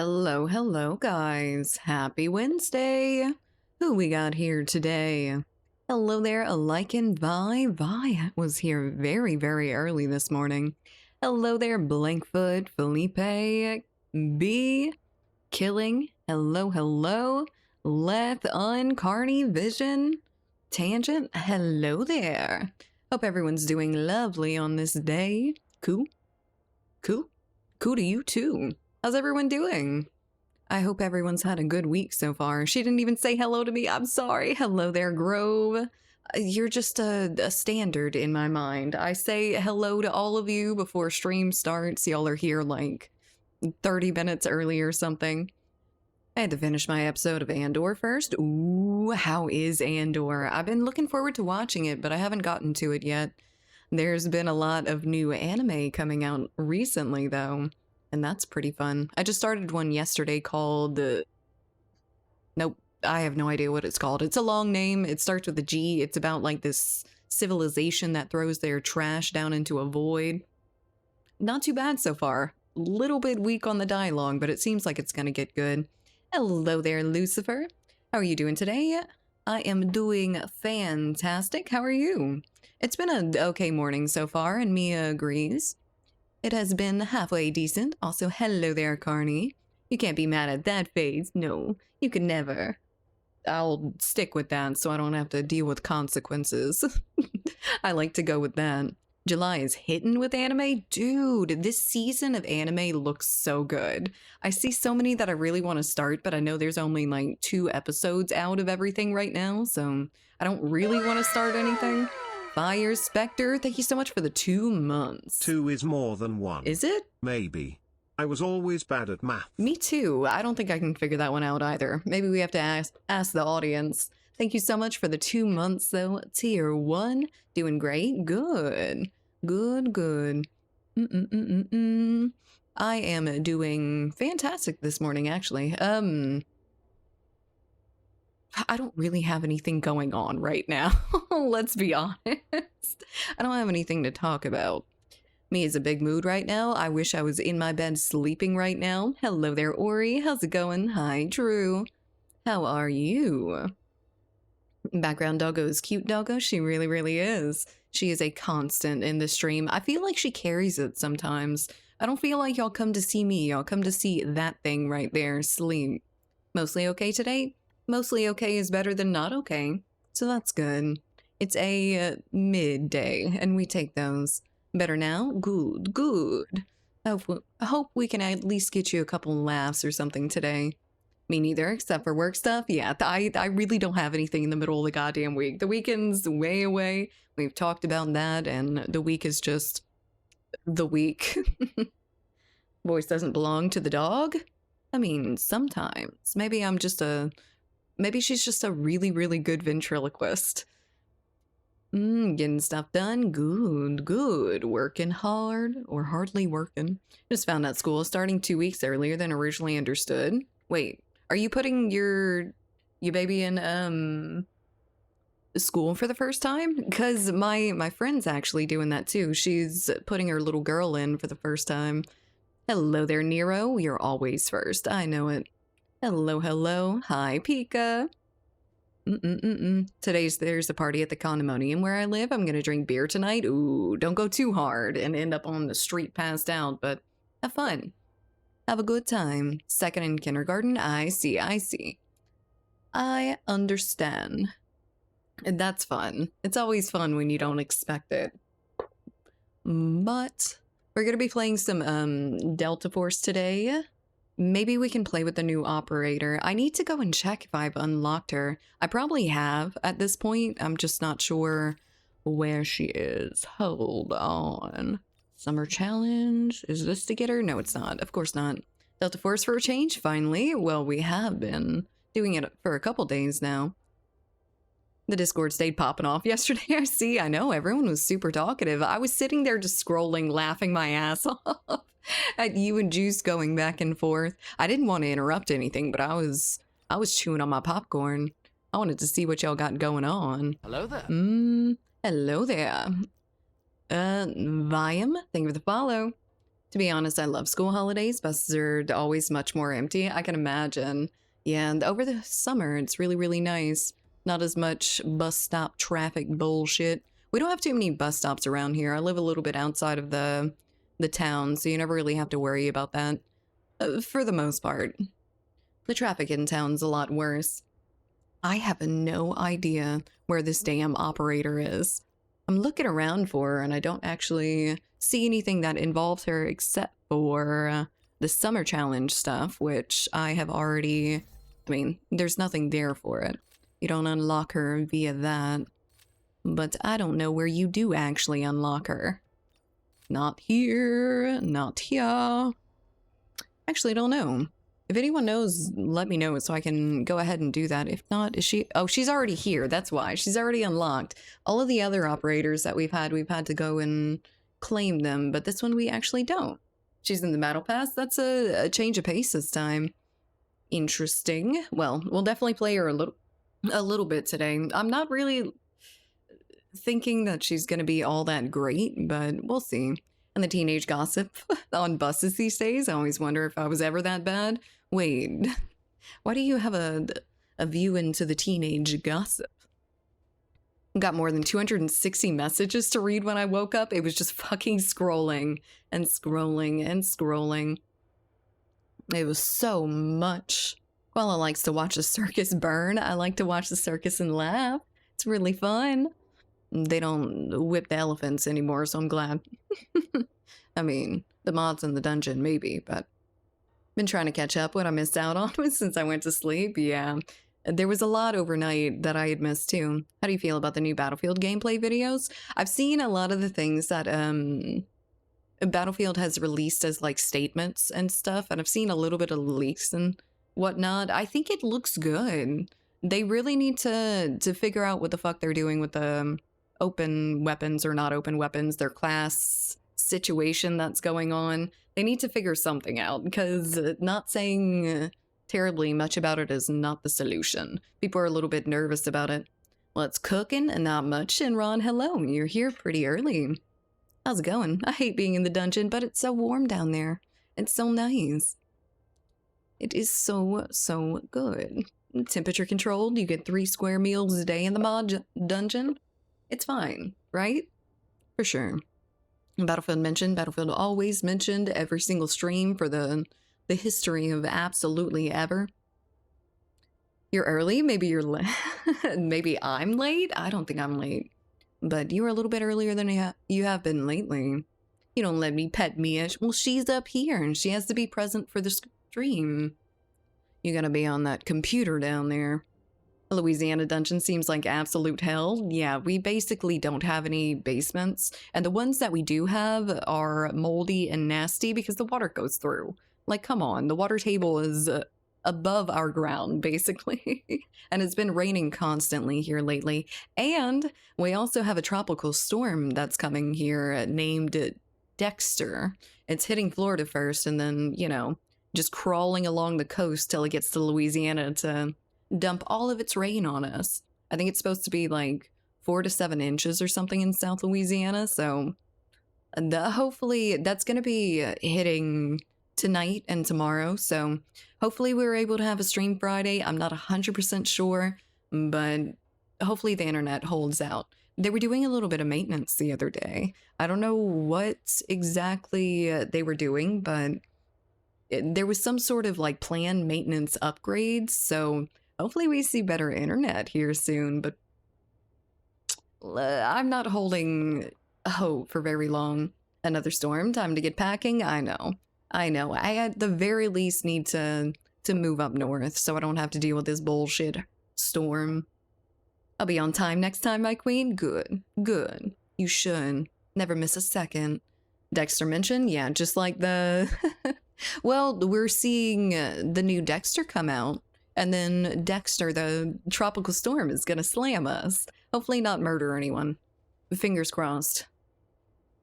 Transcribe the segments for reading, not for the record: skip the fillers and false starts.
Hello, hello, guys. Happy Wednesday. Who we got here today? Hello there, Aliken Vi. Vi was here very, very early this morning. Hello there, Blankfoot, Felipe, B, Killing. Hello, hello. Leth, Carney, Vision, Tangent. Hello there. Hope everyone's doing lovely on this day. Cool. Cool. Cool to you too. How's everyone doing? I hope everyone's had a good week so far. She didn't even say hello to me. I'm sorry. Hello there, Grove. You're just a standard in my mind. I say hello to all of you before stream starts. Y'all are here like 30 minutes early or something. I had to finish my episode of Andor first. Ooh, how is Andor? I've been looking forward to watching it, but I haven't gotten to it yet. There's been a lot of new anime coming out recently, though, and that's pretty fun. I just started one yesterday called... Nope, I have no idea what it's called. It's a long name. It starts with a G. It's about, like, this civilization that throws their trash down into a void. Not too bad so far. Little bit weak on the dialogue, but it seems like it's gonna get good. Hello there, Lucifer. How are you doing today? I am doing fantastic. How are you? It's been an okay morning so far, and Mia agrees. It has been halfway decent. Also, hello there, Carney. You can't be mad at that phase. No, you can never. I'll stick with that so I don't have to deal with consequences. I like to go with that. July is hitting with anime. Dude, this season of anime looks so good. I see so many that I really want to start, but I know there's only like 2 episodes out of everything right now, so I don't really want to start anything. Fire Spectre, thank you so much for the 2 months. 2 is more than 1. Is it? Maybe. I was always bad at math. Me too. I don't think I can figure that one out either. Maybe we have to ask the audience. Thank you so much for the 2 months, though. Tier 1, doing great. Good. Good, good. I am doing fantastic this morning, actually. I don't really have anything going on right now. Let's be honest. I don't have anything to talk about. Me is a big mood right now. I wish I was in my bed sleeping right now. Hello there, Ori. How's it going? Hi, Drew. How are you? Background doggo is cute doggo. She really, really is. She is a constant in the stream. I feel like she carries it sometimes. I don't feel like y'all come to see me. Y'all come to see that thing right there sleep. Mostly okay today? Mostly okay is better than not okay. So that's good. It's a midday, and we take those. Better now? Good, good. I hope we can at least get you a couple laughs or something today. Me neither, except for work stuff. Yeah, I really don't have anything in the middle of the goddamn week. The weekend's way away. We've talked about that, and the week is just the week. Voice doesn't belong to the dog? I mean, sometimes. Maybe she's just a really, really good ventriloquist. Getting stuff done. Good, good. Working hard or hardly working. Just found out school is starting 2 weeks earlier than originally understood. Wait, are you putting your baby in school for the first time? Because my friend's actually doing that too. She's putting her little girl in for the first time. Hello there, Nero. You're always first. I know it. Hello, hello. Hi, Pika. There's a party at the condominium where I live. I'm gonna drink beer tonight. Ooh, don't go too hard and end up on the street passed out, but have fun. Have a good time. Second in kindergarten. I see. I understand. And that's fun. It's always fun when you don't expect it. But we're gonna be playing some Delta Force today. Maybe we can play with the new operator. I need to go and check if I've unlocked her. I probably have at this point. I'm just not sure where she is. Hold on. Summer challenge. Is this to get her? No, it's not. Of course not. Delta Force for a change, finally. Well, we have been doing it for a couple days now. The Discord stayed popping off yesterday. I see. I know. Everyone was super talkative. I was sitting there just scrolling, laughing my ass off at you and Juice going back and forth. I didn't want to interrupt anything, but I was chewing on my popcorn. I wanted to see what y'all got going on. Hello there. Hello there. Viam, thank you for the follow. To be honest, I love school holidays. Buses are always much more empty. I can imagine. Yeah, and over the summer, it's really, really nice. Not as much bus stop traffic bullshit. We don't have too many bus stops around here. I live a little bit outside of the town, so you never really have to worry about that. For the most part. The traffic in town's a lot worse. I have no idea where this damn operator is. I'm looking around for her and I don't actually see anything that involves her except for the summer challenge stuff, which I have already. I mean, there's nothing there for it. You don't unlock her via that. But I don't know where you do actually unlock her. Not here, not here. Actually, I don't know. If anyone knows, let me know so I can go ahead and do that. If not, is she? Oh, she's already here. That's why. She's already unlocked. All of the other operators that we've had to go and claim them, but this one we actually don't. She's in the battle pass. That's a change of pace this time. Interesting. Well, we'll definitely play her a little bit today. I'm not really thinking that she's going to be all that great, but we'll see. And the teenage gossip on buses these days. I always wonder if I was ever that bad. Wait, why do you have a view into the teenage gossip? Got more than 260 messages to read when I woke up. It was just fucking scrolling and scrolling and scrolling. It was so much. Well, I likes to watch the circus burn. I like to watch the circus and laugh. It's really fun. They don't whip the elephants anymore, so I'm glad. I mean, the mods in the dungeon, maybe, but been trying to catch up what I missed out on since I went to sleep. Yeah, there was a lot overnight that I had missed too. How do you feel about the new Battlefield gameplay videos? I've seen a lot of the things that Battlefield has released as like statements and stuff, and I've seen a little bit of leaks and whatnot. I think it looks good. They really need to figure out what the fuck they're doing with the open weapons or not open weapons, their class situation that's going on. They need to figure something out, because not saying terribly much about it is not the solution. People are a little bit nervous about it. Well, it's cooking and not much. And Ron, hello, you're here pretty early. How's it going? I hate being in the dungeon, but it's so warm down there. It's so nice. It is so, so good. Temperature controlled, you get 3 square meals a day in the mod dungeon. It's fine, right? For sure. Battlefield mentioned, Battlefield always mentioned every single stream for the history of absolutely ever. You're early, maybe you're late. Maybe I'm late? I don't think I'm late. But you were a little bit earlier than you have been lately. You don't let me pet Mia. Well, she's up here and she has to be present for the stream. You gotta be on that computer down there. Louisiana dungeon seems like absolute hell. Yeah, we basically don't have any basements, and the ones that we do have are moldy and nasty because the water goes through. Like, come on, the water table is above our ground, basically. And it's been raining constantly here lately. And we also have a tropical storm that's coming here named Dexter. It's hitting Florida first and then, you know, just crawling along the coast till it gets to Louisiana to dump all of its rain on us. I think it's supposed to be like 4 to 7 inches or something in South Louisiana. So hopefully that's going to be hitting tonight and tomorrow. So hopefully we're able to have a stream Friday. I'm not 100% sure, but hopefully the internet holds out. They were doing a little bit of maintenance the other day. I don't know what exactly they were doing, but there was some sort of like planned maintenance upgrades. So hopefully we see better internet here soon, but I'm not holding hope for very long. Another storm, time to get packing. I know. I at the very least need to move up north so I don't have to deal with this bullshit storm. I'll be on time next time, my queen. Good. You should. Never miss a second. Dexter mentioned, yeah, just like the... Well, we're seeing the new Dexter come out. And then Dexter, the tropical storm, is gonna slam us. Hopefully not murder anyone. Fingers crossed.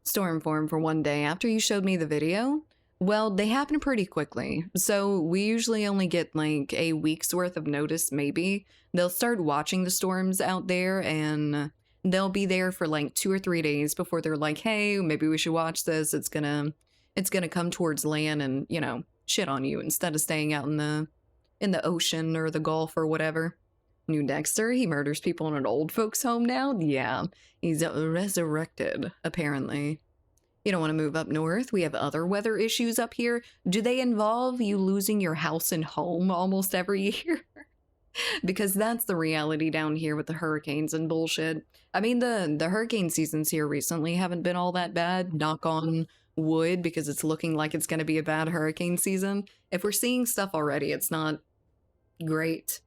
Storm form for one day. After you showed me the video, well, they happen pretty quickly. So we usually only get like a week's worth of notice, maybe. They'll start watching the storms out there and they'll be there for like 2 or 3 days before they're like, hey, maybe we should watch this. It's gonna it's gonna come towards land and, shit on you instead of staying out in the ocean or the Gulf or whatever. New Dexter, he murders people in an old folks' home now? Yeah, he's resurrected, apparently. You don't want to move up north. We have other weather issues up here. Do they involve you losing your house and home almost every year? Because that's the reality down here with the hurricanes and bullshit. I mean, the hurricane seasons here recently haven't been all that bad. Knock on wood, because it's looking like it's going to be a bad hurricane season. If we're seeing stuff already, it's not great.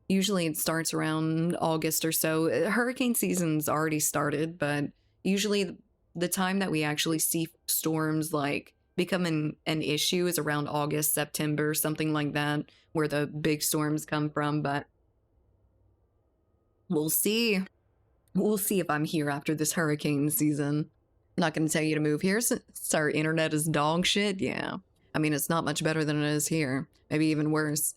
Usually it starts around August or so. Hurricane season's already started, but usually the time that we actually see storms like become an issue is around August, September, something like that, where the big storms come from. But we'll see. We'll see if I'm here after this hurricane season. I'm not going to tell you to move here since our internet is dog shit. Yeah. I mean, it's not much better than it is here. Maybe even worse.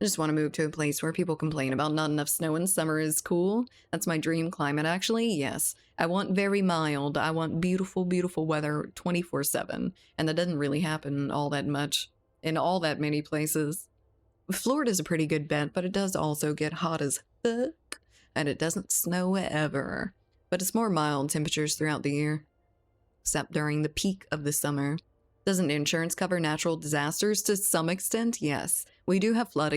I just want to move to a place where people complain about not enough snow in summer is cool. That's my dream climate, actually. Yes. I want very mild. I want beautiful, beautiful weather 24/7. And that doesn't really happen all that much in all that many places. Florida's a pretty good bet, but it does also get hot as fuck. And it doesn't snow ever. But it's more mild temperatures throughout the year, except during the peak of the summer. Doesn't insurance cover natural disasters to some extent? Yes. We do have flood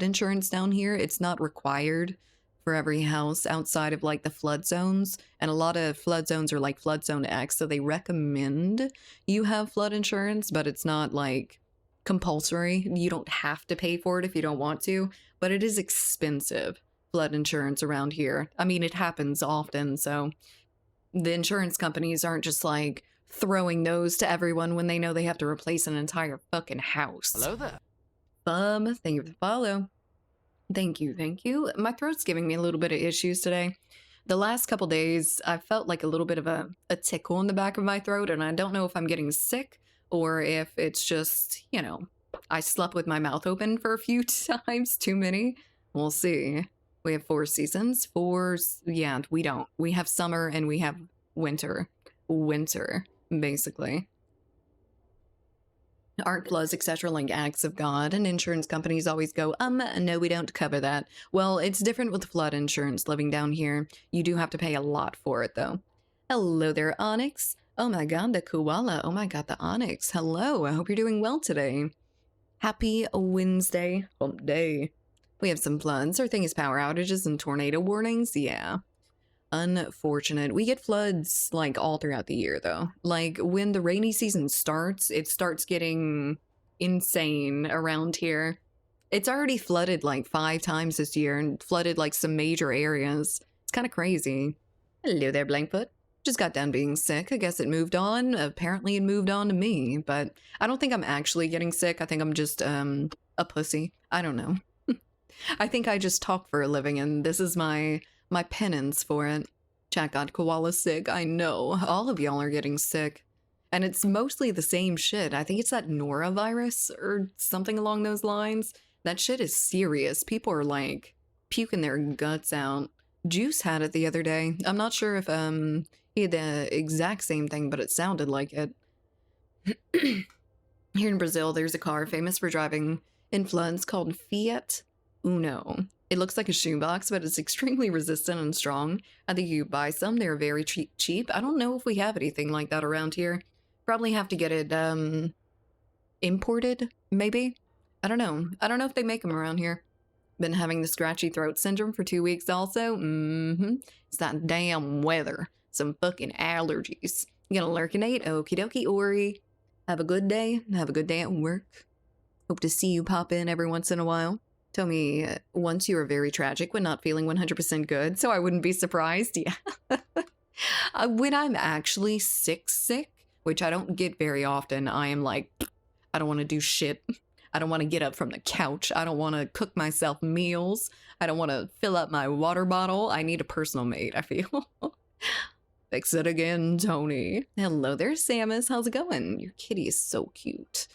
insurance down here. It's not required for every house outside of like the flood zones. And a lot of flood zones are like flood zone X, so they recommend you have flood insurance, but it's not like compulsory. You don't have to pay for it if you don't want to, but it is expensive, flood insurance around here. I mean, it happens often, so the insurance companies aren't just like throwing those to everyone when they know they have to replace an entire fucking house. Hello there. Thank you for the follow. Thank you, thank you. My throat's giving me a little bit of issues today. The last couple days, I felt like a little bit of a tickle in the back of my throat, and I don't know if I'm getting sick or if it's just, I slept with my mouth open for a few times, too many. We'll see. We have 4 seasons. Yeah, we don't. We have summer and we have winter. Winter, basically. Art plus, etc., like acts of God, and insurance companies always go, no, we don't cover that. Well, it's different with flood insurance living down here. You do have to pay a lot for it, though. Hello there, Onyx. Oh my god, the koala. Oh my god, the Onyx. Hello, I hope you're doing well today. Happy Wednesday, hump day. We have some floods. Our thing is power outages and tornado warnings. Yeah. Unfortunate. We get floods like all throughout the year though. Like when the rainy season starts, it starts getting insane around here. It's already flooded like 5 times this year and flooded like some major areas. It's kind of crazy. Hello there, Blankfoot. Just got done being sick. I guess it moved on. Apparently it moved on to me, but I don't think I'm actually getting sick. I think I'm just a pussy. I don't know. I think I just talk for a living and this is my penance for it. Chat got koala sick. I know. All of y'all are getting sick. And it's mostly the same shit. I think it's that norovirus or something along those lines. That shit is serious. People are like puking their guts out. Juice had it the other day. I'm not sure if he had the exact same thing, but it sounded like it. Here in Brazil, there's a car famous for driving in floods called Fiat Uno. It looks like a shoebox, but it's extremely resistant and strong. I think you buy some. They're very cheap. I don't know if we have anything like that around here. Probably have to get it imported, maybe? I don't know. I don't know if they make them around here. Been having the scratchy throat syndrome for 2 weeks also. It's that damn weather. Some fucking allergies. You gonna lurkinate? Okie dokie, Ori. Have a good day. Have a good day at work. Hope to see you pop in every once in a while. Tell me once you were very tragic when not feeling 100% good, so I wouldn't be surprised. Yeah. When I'm actually sick, which I don't get very often, I am like, I don't want to do shit. I don't want to get up from the couch. I don't want to cook myself meals. I don't want to fill up my water bottle. I need a personal maid, I feel. Fix it again, Tony. Hello there, Samus. How's it going? Your kitty is so cute.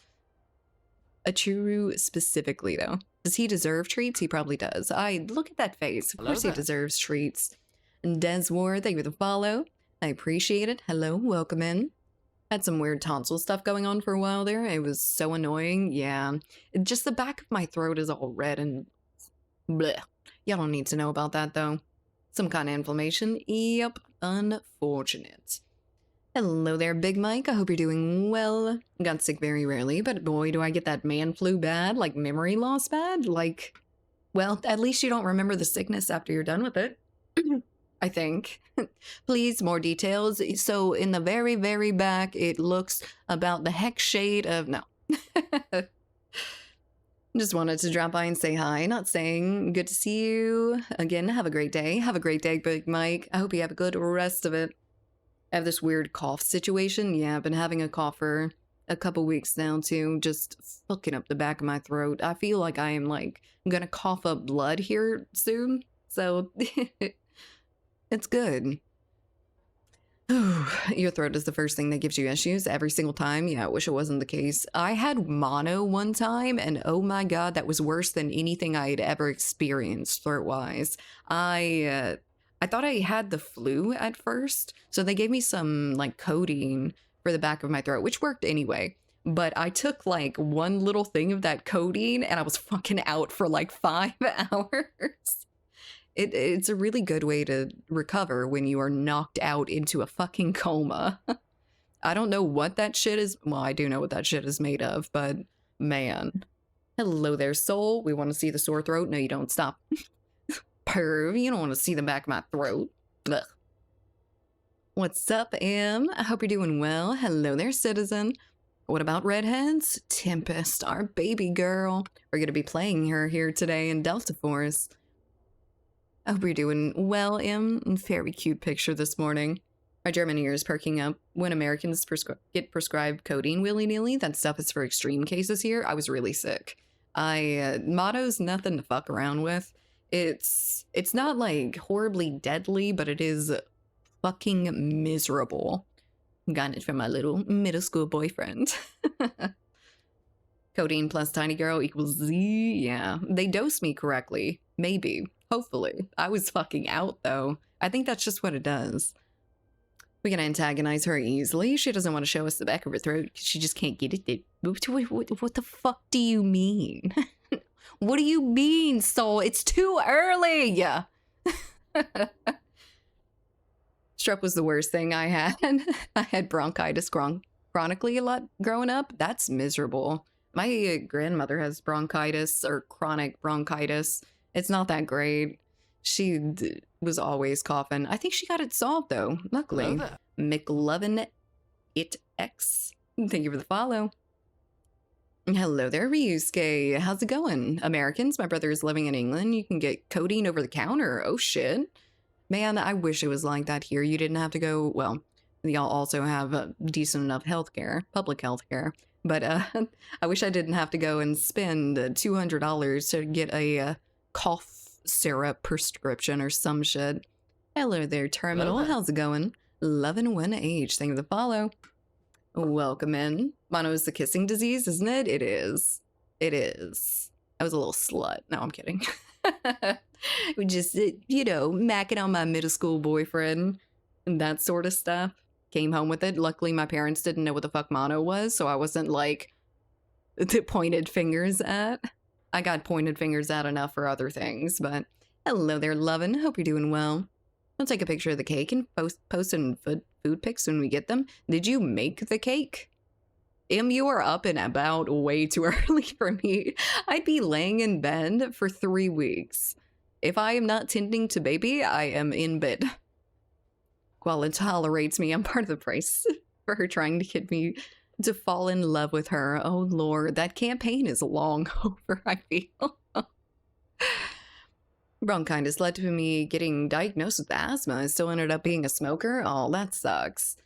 Achuru specifically, though. Does he deserve treats? He probably does. Look at that face. Of course he deserves treats. And Deswar, thank you for the follow. I appreciate it. Hello, welcome in. Had some weird tonsil stuff going on for a while there. It was so annoying. Yeah. Just the back of my throat is all red and bleh. Y'all don't need to know about that though. Some kind of inflammation. Yep. Unfortunate. Hello there, Big Mike. I hope you're doing well. Got sick very rarely, but boy, do I get that man flu bad, like memory loss bad. Like, well, at least you don't remember the sickness after you're done with it. I think. Please, more details. So, in the very, very back, it looks about the heck shade of. No. Just wanted to drop by and say hi. Not saying good to see you. Again, have a great day. Have a great day, Big Mike. I hope you have a good rest of it. I have this weird cough situation. Yeah, I've been having a cough for a couple weeks now, too. Just fucking up the back of my throat. I feel like I am, like, gonna cough up blood here soon. So, it's good. Your throat is the first thing that gives you issues every single time. Yeah, I wish it wasn't the case. I had mono one time, and oh my god, that was worse than anything I had ever experienced throat-wise. I thought I had the flu at first, so they gave me some like codeine for the back of my throat, which worked anyway. But I took like one little thing of that codeine, and I was fucking out for like 5 hours. It's a really good way to recover when you are knocked out into a fucking coma. I don't know what that shit is. Well, I do know what that shit is made of, but man. Hello there, soul. We want to see the sore throat. No, you don't. Stop. Perv, you don't want to see the back of my throat. Ugh. What's up, Em? I hope you're doing well. Hello there, citizen. What about Redheads? Tempest, our baby girl. We're going to be playing her here today in Delta Force. I hope you're doing well, Em. Very cute picture this morning. My German ear is perking up. When Americans get prescribed codeine willy-nilly, that stuff is for extreme cases here. I was really sick. Motto's nothing to fuck around with. It's not like horribly deadly, but it is fucking miserable. Got it from my little middle school boyfriend. Codeine plus tiny girl equals Z. Yeah, they dosed me correctly. Maybe. Hopefully. I was fucking out, though. I think that's just what it does. We can antagonize her easily. She doesn't want to show us the back of her throat because she just can't get it. What the fuck do you mean? What do you mean, soul? It's too early! Strep was the worst thing I had. I had bronchitis chronically a lot growing up. That's miserable. My grandmother has bronchitis, or chronic bronchitis. It's not that great. She was always coughing. I think she got it solved, though, luckily. McLovin It X. Thank you for the follow. Hello there, Ryusuke. How's it going? Americans, my brother is living in England. You can get codeine over the counter. Oh, shit. Man, I wish it was like that here. You didn't have to go, well, y'all also have decent enough healthcare, public healthcare. But I wish I didn't have to go and spend $200 to get a cough syrup prescription or some shit. Hello there, Terminal. How's it going? 11-1H. Thank you for the follow. Welcome in. Mono is the kissing disease, isn't it? It is. It is. I was a little slut. No, I'm kidding. We just, macking on my middle school boyfriend and that sort of stuff. Came home with it. Luckily, my parents didn't know what the fuck mono was, so I wasn't, like, pointed fingers at. I got pointed fingers at enough for other things, but hello there, lovin'. Hope you're doing well. I'll take a picture of the cake and post in food pics when we get them. Did you make the cake? You are up and about way too early for me. I'd be laying in bed for 3 weeks. If I am not tending to baby, I am in bed. While it tolerates me, I'm part of the price for her trying to get me to fall in love with her. Oh, Lord, that campaign is long over, I feel. Bronchitis led to me getting diagnosed with asthma. I still ended up being a smoker. Oh, that sucks.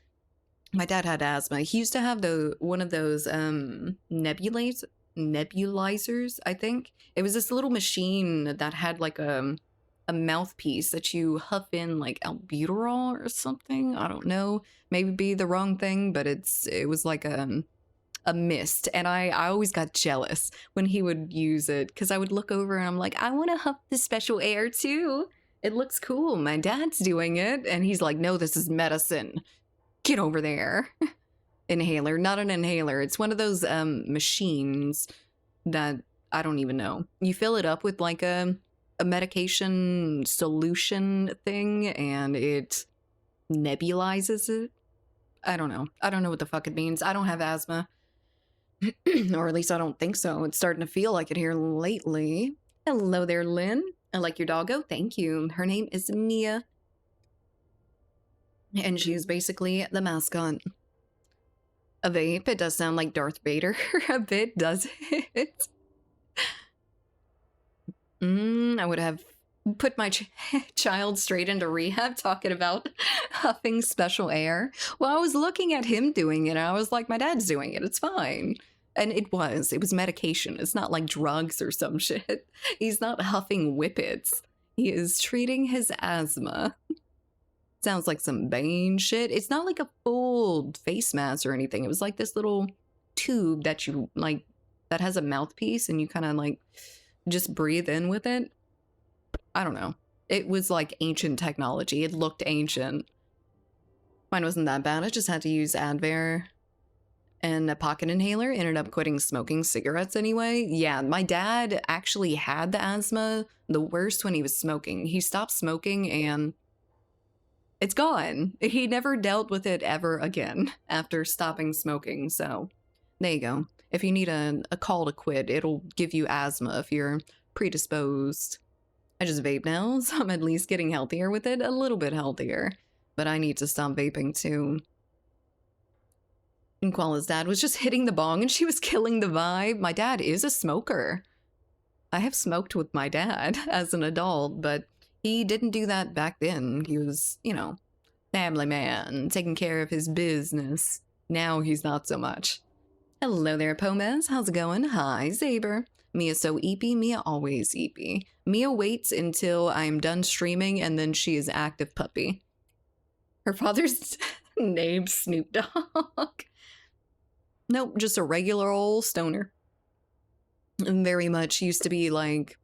My dad had asthma. He used to have one of those nebulizers, I think. It was this little machine that had like a mouthpiece that you huff in like albuterol or something. I don't know. Maybe be the wrong thing, but it was like a mist. And I always got jealous when he would use it because I would look over and I'm like, I want to huff the special air too. It looks cool. My dad's doing it. And he's like, no, this is medicine. Get over there. inhaler. Not an inhaler. It's one of those machines that I don't even know. You fill it up with like a medication solution thing and it nebulizes it. I don't know. I don't know what the fuck it means. I don't have asthma. Or at least I don't think so. It's starting to feel like it here lately. Hello there, Lynn. I like your doggo. Thank you. Her name is Mia. And she's basically the mascot. A vape. It does sound like Darth Vader a bit, does it? I would have put my child straight into rehab talking about huffing special air. Well, I was looking at him doing it, and I was like, my dad's doing it. It's fine. And it was medication. It's not like drugs or some shit. He's not huffing whippets. He is treating his asthma. Sounds like some Bane shit. It's not like a full face mask or anything. It was like this little tube that you like that has a mouthpiece and you kind of like just breathe in with it. I don't know. It was like ancient technology. It looked ancient. Mine wasn't that bad. I just had to use Advair and a pocket inhaler. Ended up quitting smoking cigarettes anyway. Yeah, my dad actually had the asthma the worst when he was smoking. He stopped smoking and it's gone. He never dealt with it ever again after stopping smoking. So there you go. If you need a call to quit, it'll give you asthma if you're predisposed. I just vape now, so I'm at least getting healthier with it. A little bit healthier. But I need to stop vaping too. And Koala's dad was just hitting the bong and she was killing the vibe. My dad is a smoker. I have smoked with my dad as an adult, but he didn't do that back then. He was, you know, family man, taking care of his business. Now he's not so much. Hello there, Pomez. How's it going? Hi, Zaber. Mia's so eepy. Mia always eepy. Mia waits until I'm done streaming and then she is active puppy. Her father's name Snoop Dogg. Nope, just a regular old stoner. Very much used to be like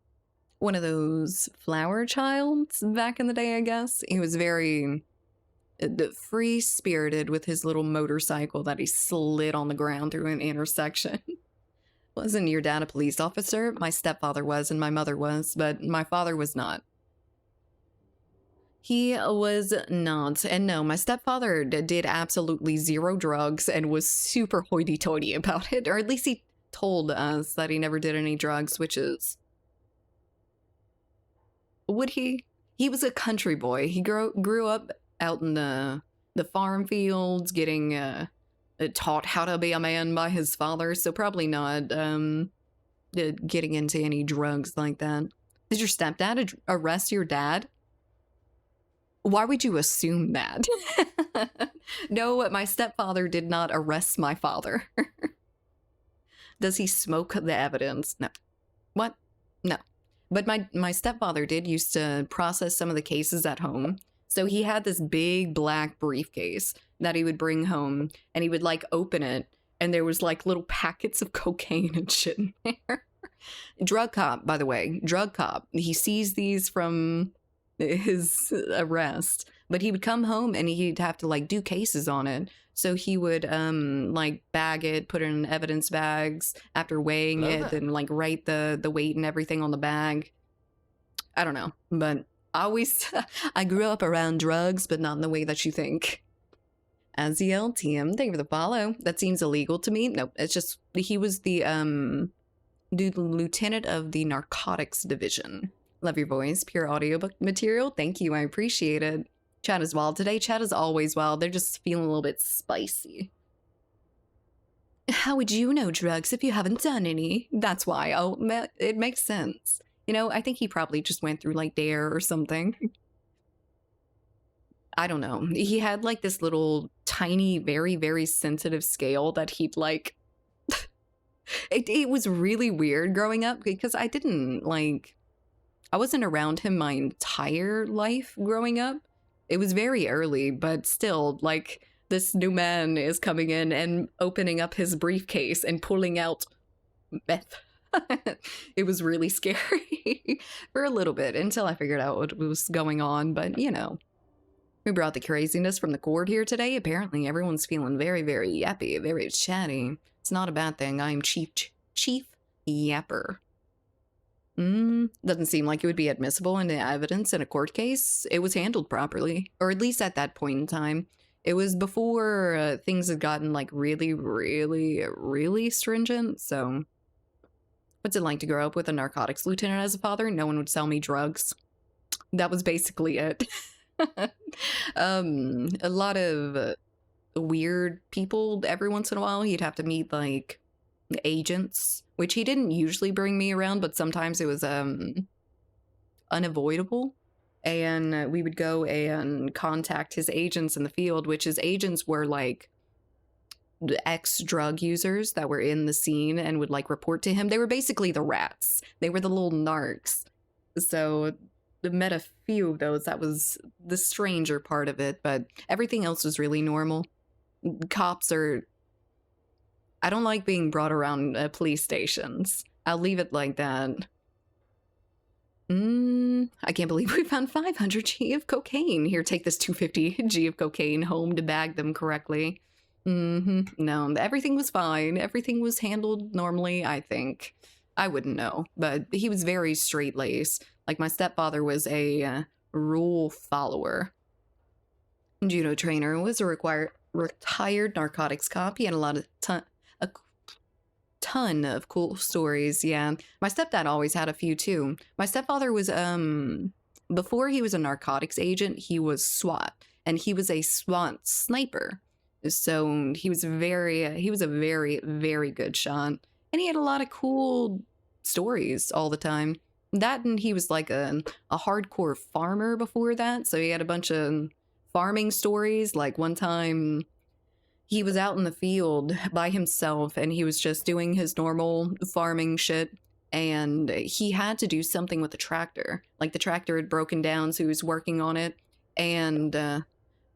one of those flower childs back in the day, I guess. He was very free-spirited with his little motorcycle that he slid on the ground through an intersection. Wasn't your dad a police officer? My stepfather was and my mother was, but my father was not. He was not. And no, my stepfather did absolutely zero drugs and was super hoity-toity about it. Or at least he told us that he never did any drugs, which is... Would he? He was a country boy. He grew up out in the farm fields, getting taught how to be a man by his father, so probably not getting into any drugs like that. Did your stepdad arrest your dad? Why would you assume that? No, my stepfather did not arrest my father. Does he smoke the evidence? No. What? No. But my stepfather used to process some of the cases at home. So he had this big black briefcase that he would bring home and he would like open it and there was like little packets of cocaine and shit in there. Drug cop, by the way, drug cop. He sees these from his arrest, but he would come home and he'd have to like do cases on it. So he would like bag it, put it in evidence bags after weighing it, and like write the weight and everything on the bag. I don't know, but I grew up around drugs, but not in the way that you think. Aziel TM, thank you for the follow. That seems illegal to me. Nope, it's just he was the lieutenant of the narcotics division. Love your voice, pure audiobook material. Thank you, I appreciate it. Chat is wild today. Chat is always wild. They're just feeling a little bit spicy. How would you know drugs if you haven't done any? That's why. Oh, it makes sense. You know, I think he probably just went through like DARE or something. I don't know. He had like this little tiny, very, very sensitive scale that he'd like... it was really weird growing up because I wasn't around him my entire life growing up. It was very early, but still, like, this new man is coming in and opening up his briefcase and pulling out meth. It was really scary for a little bit until I figured out what was going on, but you know. We brought the craziness from the court here today. Apparently, everyone's feeling very, very yappy, very chatty. It's not a bad thing. I'm Chief Yapper. Doesn't seem like it would be admissible into evidence in a court case. It was handled properly, or at least at that point in time. It was before things had gotten like really, really, really stringent. So, what's it like to grow up with a narcotics lieutenant as a father? No one would sell me drugs. That was basically it. A lot of weird people every once in a while. He'd have to meet like agents, which he didn't usually bring me around, but sometimes it was unavoidable. And we would go and contact his agents in the field, which his agents were like ex-drug users that were in the scene and would like report to him. They were basically the rats. They were the little narcs. So I met a few of those. That was the stranger part of it, but everything else was really normal. Cops are... I don't like being brought around police stations. I'll leave it like that. I can't believe we found 500 G of cocaine. Here, take this 250 G of cocaine home to bag them correctly. No, everything was fine. Everything was handled normally, I think. I wouldn't know, but he was very straight-laced. Like, my stepfather was a rule follower. Judo trainer, was a retired narcotics cop. He had a ton of cool stories. Yeah, my stepdad always had a few too. My stepfather was before he was a narcotics agent, he was SWAT, and he was a SWAT sniper. So he was a very, very good shot, and he had a lot of cool stories all the time. That, and he was like a hardcore farmer before that, so he had a bunch of farming stories. Like one time he was out in the field by himself and he was just doing his normal farming shit, and he had to do something with the tractor. Like the tractor had broken down, so he was working on it, and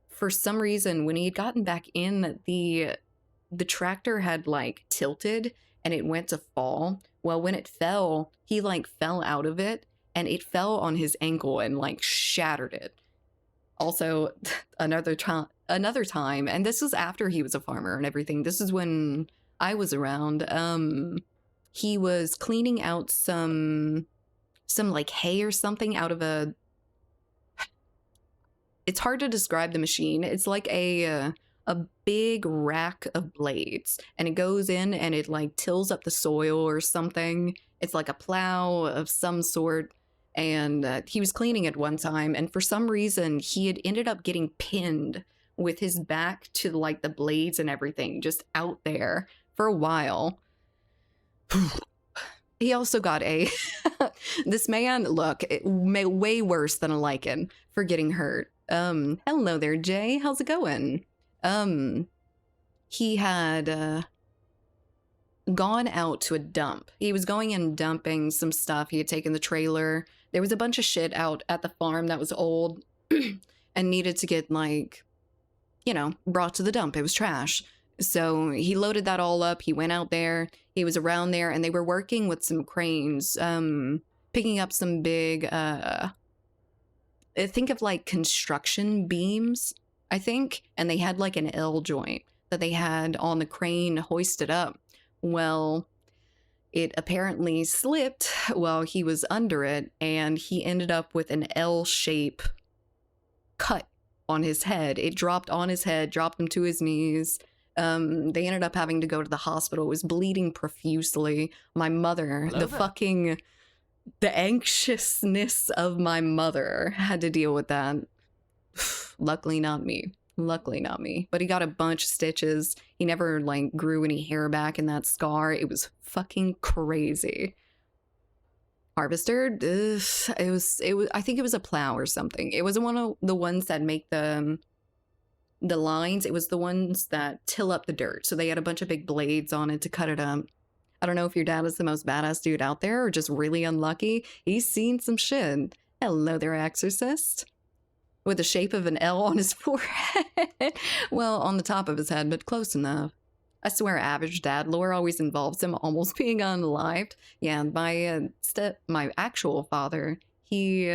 for some reason when he had gotten back in, the tractor had like tilted and it went to fall. Well, when it fell, he like fell out of it and it fell on his ankle and like shattered it. Also, another time, and this was after he was a farmer and everything. This is when I was around. He was cleaning out some like hay or something out of a... It's hard to describe the machine. It's like a big rack of blades, and it goes in and it like tills up the soil or something. It's like a plow of some sort. And he was cleaning it one time, and for some reason he had ended up getting pinned with his back to like the blades and everything, just out there for a while. He also got a... This man, look, way worse than a lichen for getting hurt. Hello there, Jay. How's it going? He had gone out to a dump. He was going and dumping some stuff. He had taken the trailer. There was a bunch of shit out at the farm that was old and needed to get, like, you know, brought to the dump. It was trash. So he loaded that all up. He went out there. He was around there, and they were working with some cranes, picking up some big, think of like construction beams, I think. And they had like an L joint that they had on the crane hoisted up. Well, it apparently slipped while he was under it, and he ended up with an L-shape cut on his head. It dropped on his head, dropped him to his knees. They ended up having to go to the hospital. It was bleeding profusely. My mother, the anxiousness of my mother had to deal with that. Luckily not me. But he got a bunch of stitches. He never like grew any hair back in that scar. It was fucking crazy. Harvester, it was I think it was a plow or something. It wasn't one of the ones that make the lines. It was the ones that till up the dirt. So they had a bunch of big blades on it to cut it up. I don't know if your dad is the most badass dude out there or just really unlucky. He's seen some shit. Hello there, exorcist. With the shape of an L on his forehead. Well, on the top of his head, but close enough. I swear average dad lore always involves him almost being unalived. Yeah, my actual father, he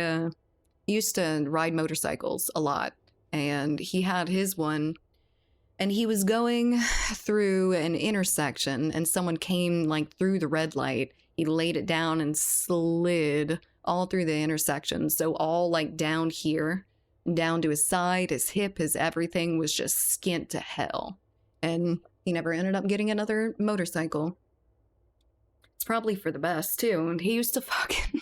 used to ride motorcycles a lot. and he had his one, and he was going through an intersection, and someone came like through the red light. He laid it down and slid all through the intersection. So all like down here, down to his side, his hip, his everything was just skint to hell. And he never ended up getting another motorcycle. It's probably for the best too. And he used to fucking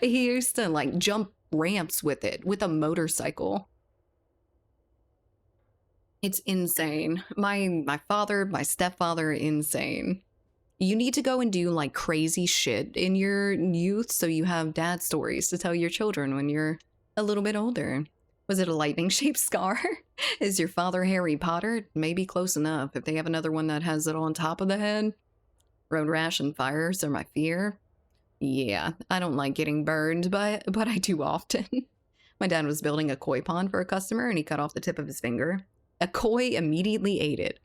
he used to like jump ramps with it, with a motorcycle. It's insane. My father, my stepfather, insane. You need to go and do like crazy shit in your youth so you have dad stories to tell your children when you're a little bit older. Was it a lightning shaped scar? Is your father Harry Potter? Maybe close enough. If they have another one that has it on top of the head. Road rash and fires are my fear. Yeah, I don't like getting burned, but I do often. My dad was building a koi pond for a customer and he cut off the tip of his finger. A koi immediately ate it.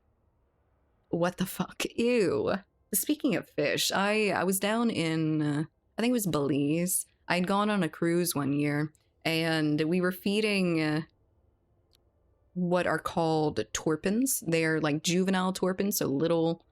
What the fuck? Ew. Speaking of fish, I was down in, I think it was Belize. I'd gone on a cruise one year, and we were feeding what are called torpons. They're like juvenile torpons, so little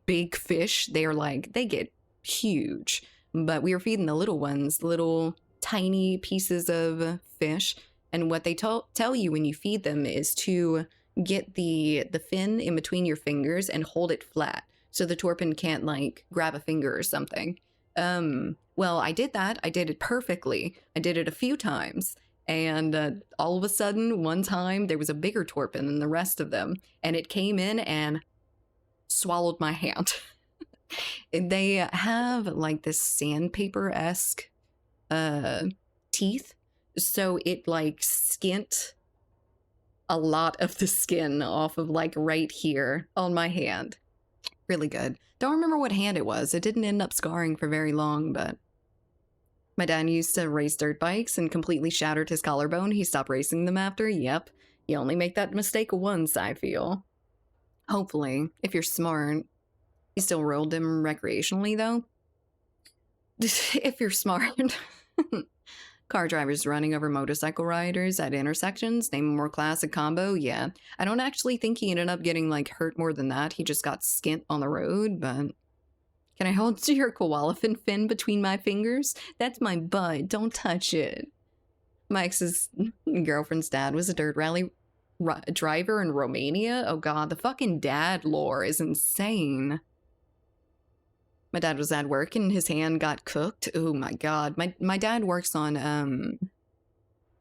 big fish. They're like, they get huge. But we were feeding the little ones, little tiny pieces of fish. And what they tell you when you feed them is to get the fin in between your fingers and hold it flat so the torpon can't like grab a finger or something. Well, I did that. I did it perfectly. I did it a few times. And all of a sudden, one time, there was a bigger torpon than the rest of them. And it came in and swallowed my hand. They have like this sandpaper-esque teeth. So it like skint a lot of the skin off of like right here on my hand. Really good. Don't remember what hand it was. It didn't end up scarring for very long, but my dad used to race dirt bikes and completely shattered his collarbone. He stopped racing them after. Yep. You only make that mistake once, I feel. Hopefully, if you're smart. He still rode them recreationally, though. If you're smart. Car drivers running over motorcycle riders at intersections. Name a more classic combo. Yeah. I don't actually think he ended up getting, like, hurt more than that. He just got skint on the road, but... Can I hold your koala fin between my fingers? That's my butt. Don't touch it. My ex's girlfriend's dad was a dirt rally driver in Romania. Oh god, the fucking dad lore is insane. My dad was at work and his hand got cooked. Oh my god. My dad works on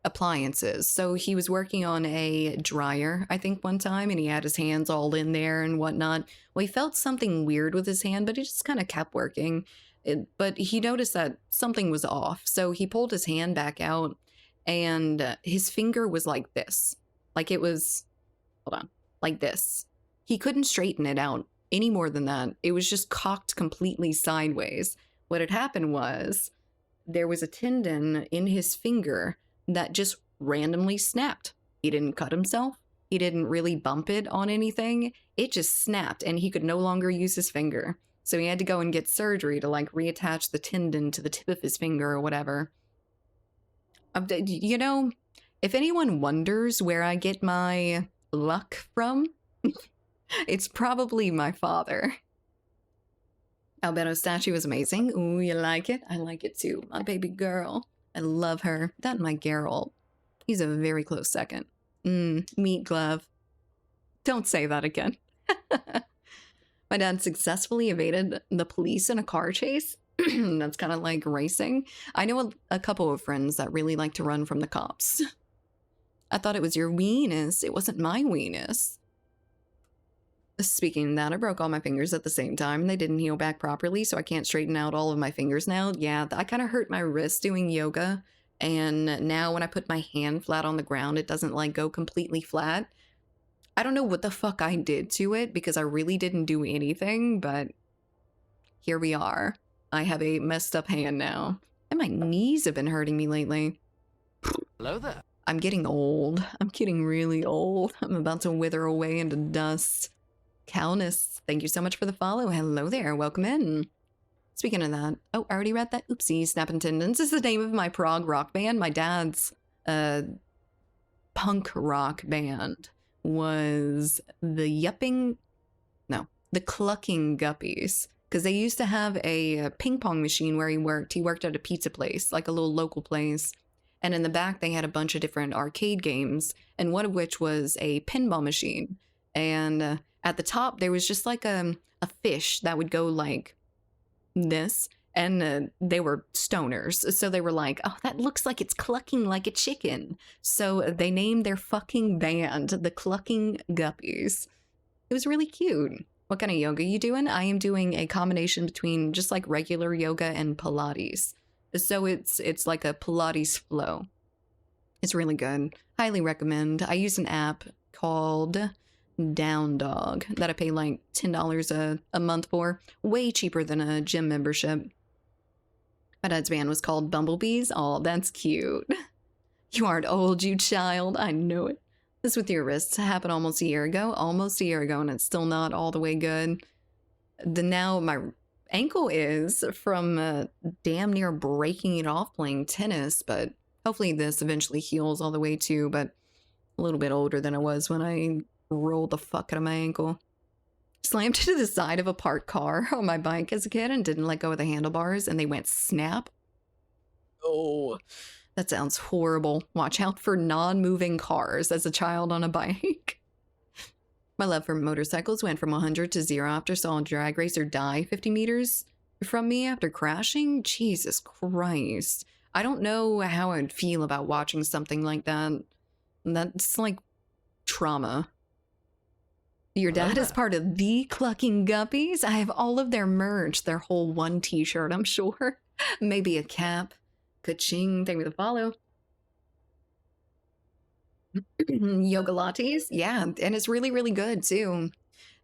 appliances. So he was working on a dryer, I think, one time, and he had his hands all in there and whatnot. Well, he felt something weird with his hand, but he just kind of kept working. But he noticed that something was off. So he pulled his hand back out and his finger was like this. Like it was, hold on, like this. He couldn't straighten it out any more than that. It was just cocked completely sideways. What had happened was there was a tendon in his finger that just randomly snapped. He didn't cut himself. He didn't really bump it on anything. It just snapped and he could no longer use his finger. So he had to go and get surgery to like reattach the tendon to the tip of his finger or whatever. You know, if anyone wonders where I get my luck from, it's probably my father. Albedo's statue is amazing. Ooh, you like it? I like it too. My baby girl. I love her. That and my Geralt. He's a very close second. Meat glove. Don't say that again. My dad successfully evaded the police in a car chase. That's kind of like racing. I know a couple of friends that really like to run from the cops. I thought it was your weenus. It wasn't my weenus. Speaking of that, I broke all my fingers at the same time. They didn't heal back properly, so I can't straighten out all of my fingers now. Yeah, I kind of hurt my wrist doing yoga, and now when I put my hand flat on the ground, it doesn't, like, go completely flat. I don't know what the fuck I did to it, because I really didn't do anything, but here we are. I have a messed up hand now. And my knees have been hurting me lately. Hello there. I'm getting old. I'm getting really old. I'm about to wither away into dust. Calnus, thank you so much for the follow. Hello there, welcome in. Speaking of that, oh, I already read that. Oopsie, Snappin' Tendons is the name of my prog rock band. My dad's punk rock band was the Clucking Guppies. Because they used to have a ping pong machine where he worked. He worked at a pizza place, like a little local place. And in the back, they had a bunch of different arcade games, and one of which was a pinball machine. And at the top, there was just like a fish that would go like this. And they were stoners. So they were like, oh, that looks like it's clucking like a chicken. So they named their fucking band the Clucking Guppies. It was really cute. What kind of yoga you doing? I am doing a combination between just like regular yoga and Pilates. So it's like a Pilates flow. It's really good. Highly recommend. I use an app called Down Dog that I pay like $10 a month for. Way cheaper than a gym membership. My dad's band was called Bumblebees. Oh, that's cute. You aren't old, you child. I know it. This with your wrists happened almost a year ago. And it's still not all the way good. Now my ankle is from damn near breaking it off playing tennis, but hopefully this eventually heals all the way too, but a little bit older than I was when I rolled the fuck out of my ankle. Slammed to the side of a parked car on my bike as a kid and didn't let go of the handlebars, and they went snap. Oh, that sounds horrible. Watch out for non-moving cars as a child on a bike. My love for motorcycles went from 100 to 0 after saw a drag racer die 50 meters from me after crashing. Jesus Christ. I don't know how I'd feel about watching something like that. That's like trauma. Your dad is part of the Clucking Guppies? I have all of their merch, their whole one t-shirt, I'm sure. Maybe a cap. Ka-ching, thank you for the follow. Yoga lattes, yeah, and it's really, really good too.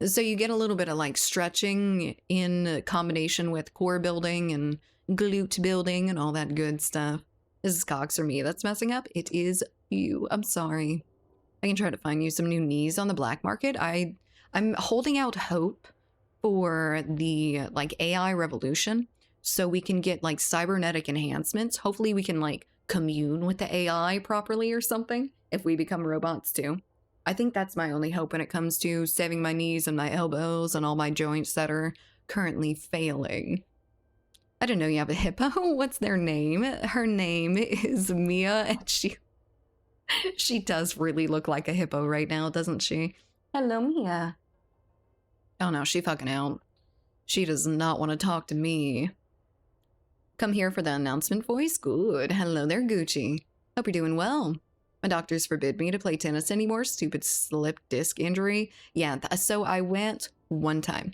So you get a little bit of like stretching in combination with core building and glute building and all that good stuff. This is Cox or me that's messing up. It is you. I'm sorry. I can try to find you some new knees on the black market. I'm holding out hope for the like AI revolution so we can get like cybernetic enhancements. Hopefully we can like commune with the AI properly or something if we become robots too. I think that's my only hope when it comes to saving my knees and my elbows and all my joints that are currently failing. I didn't know you have a hippo. What's their name? Her name is Mia, and she does really look like a hippo right now, doesn't she? Hello, Mia. Oh no, she fucking out. She does not want to talk to me. Come here for the announcement voice? Good. Hello there, Gucci. Hope you're doing well. My doctors forbid me to play tennis anymore. Stupid slip disc injury. Yeah, so I went one time.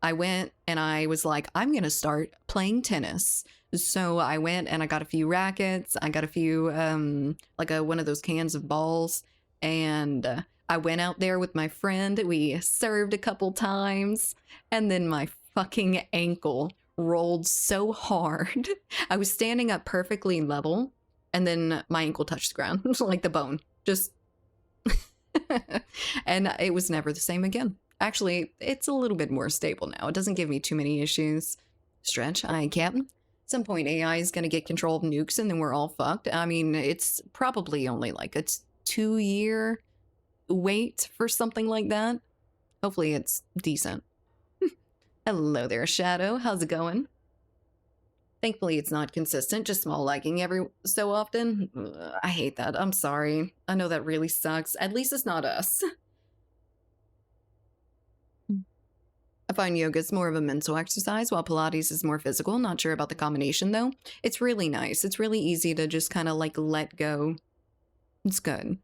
I went and I was like, I'm going to start playing tennis. So I went and I got a few rackets. I got a few, one of those cans of balls. And I went out there with my friend. We served a couple times. And then my fucking ankle rolled so hard. I was standing up perfectly level. And then my ankle touched the ground, like the bone. Just. And it was never the same again. Actually, it's a little bit more stable now. It doesn't give me too many issues. Stretch, aye, Captain. At some point, AI is going to get control of nukes and then we're all fucked. I mean, it's probably only like a 2-year wait for something like that. Hopefully it's decent. Hello there, Shadow. How's it going? Thankfully, it's not consistent, just small liking every so often. Ugh, I hate that. I'm sorry. I know that really sucks. At least it's not us. I find yoga is more of a mental exercise, while Pilates is more physical. Not sure about the combination, though. It's really nice. It's really easy to just kind of like let go. It's good.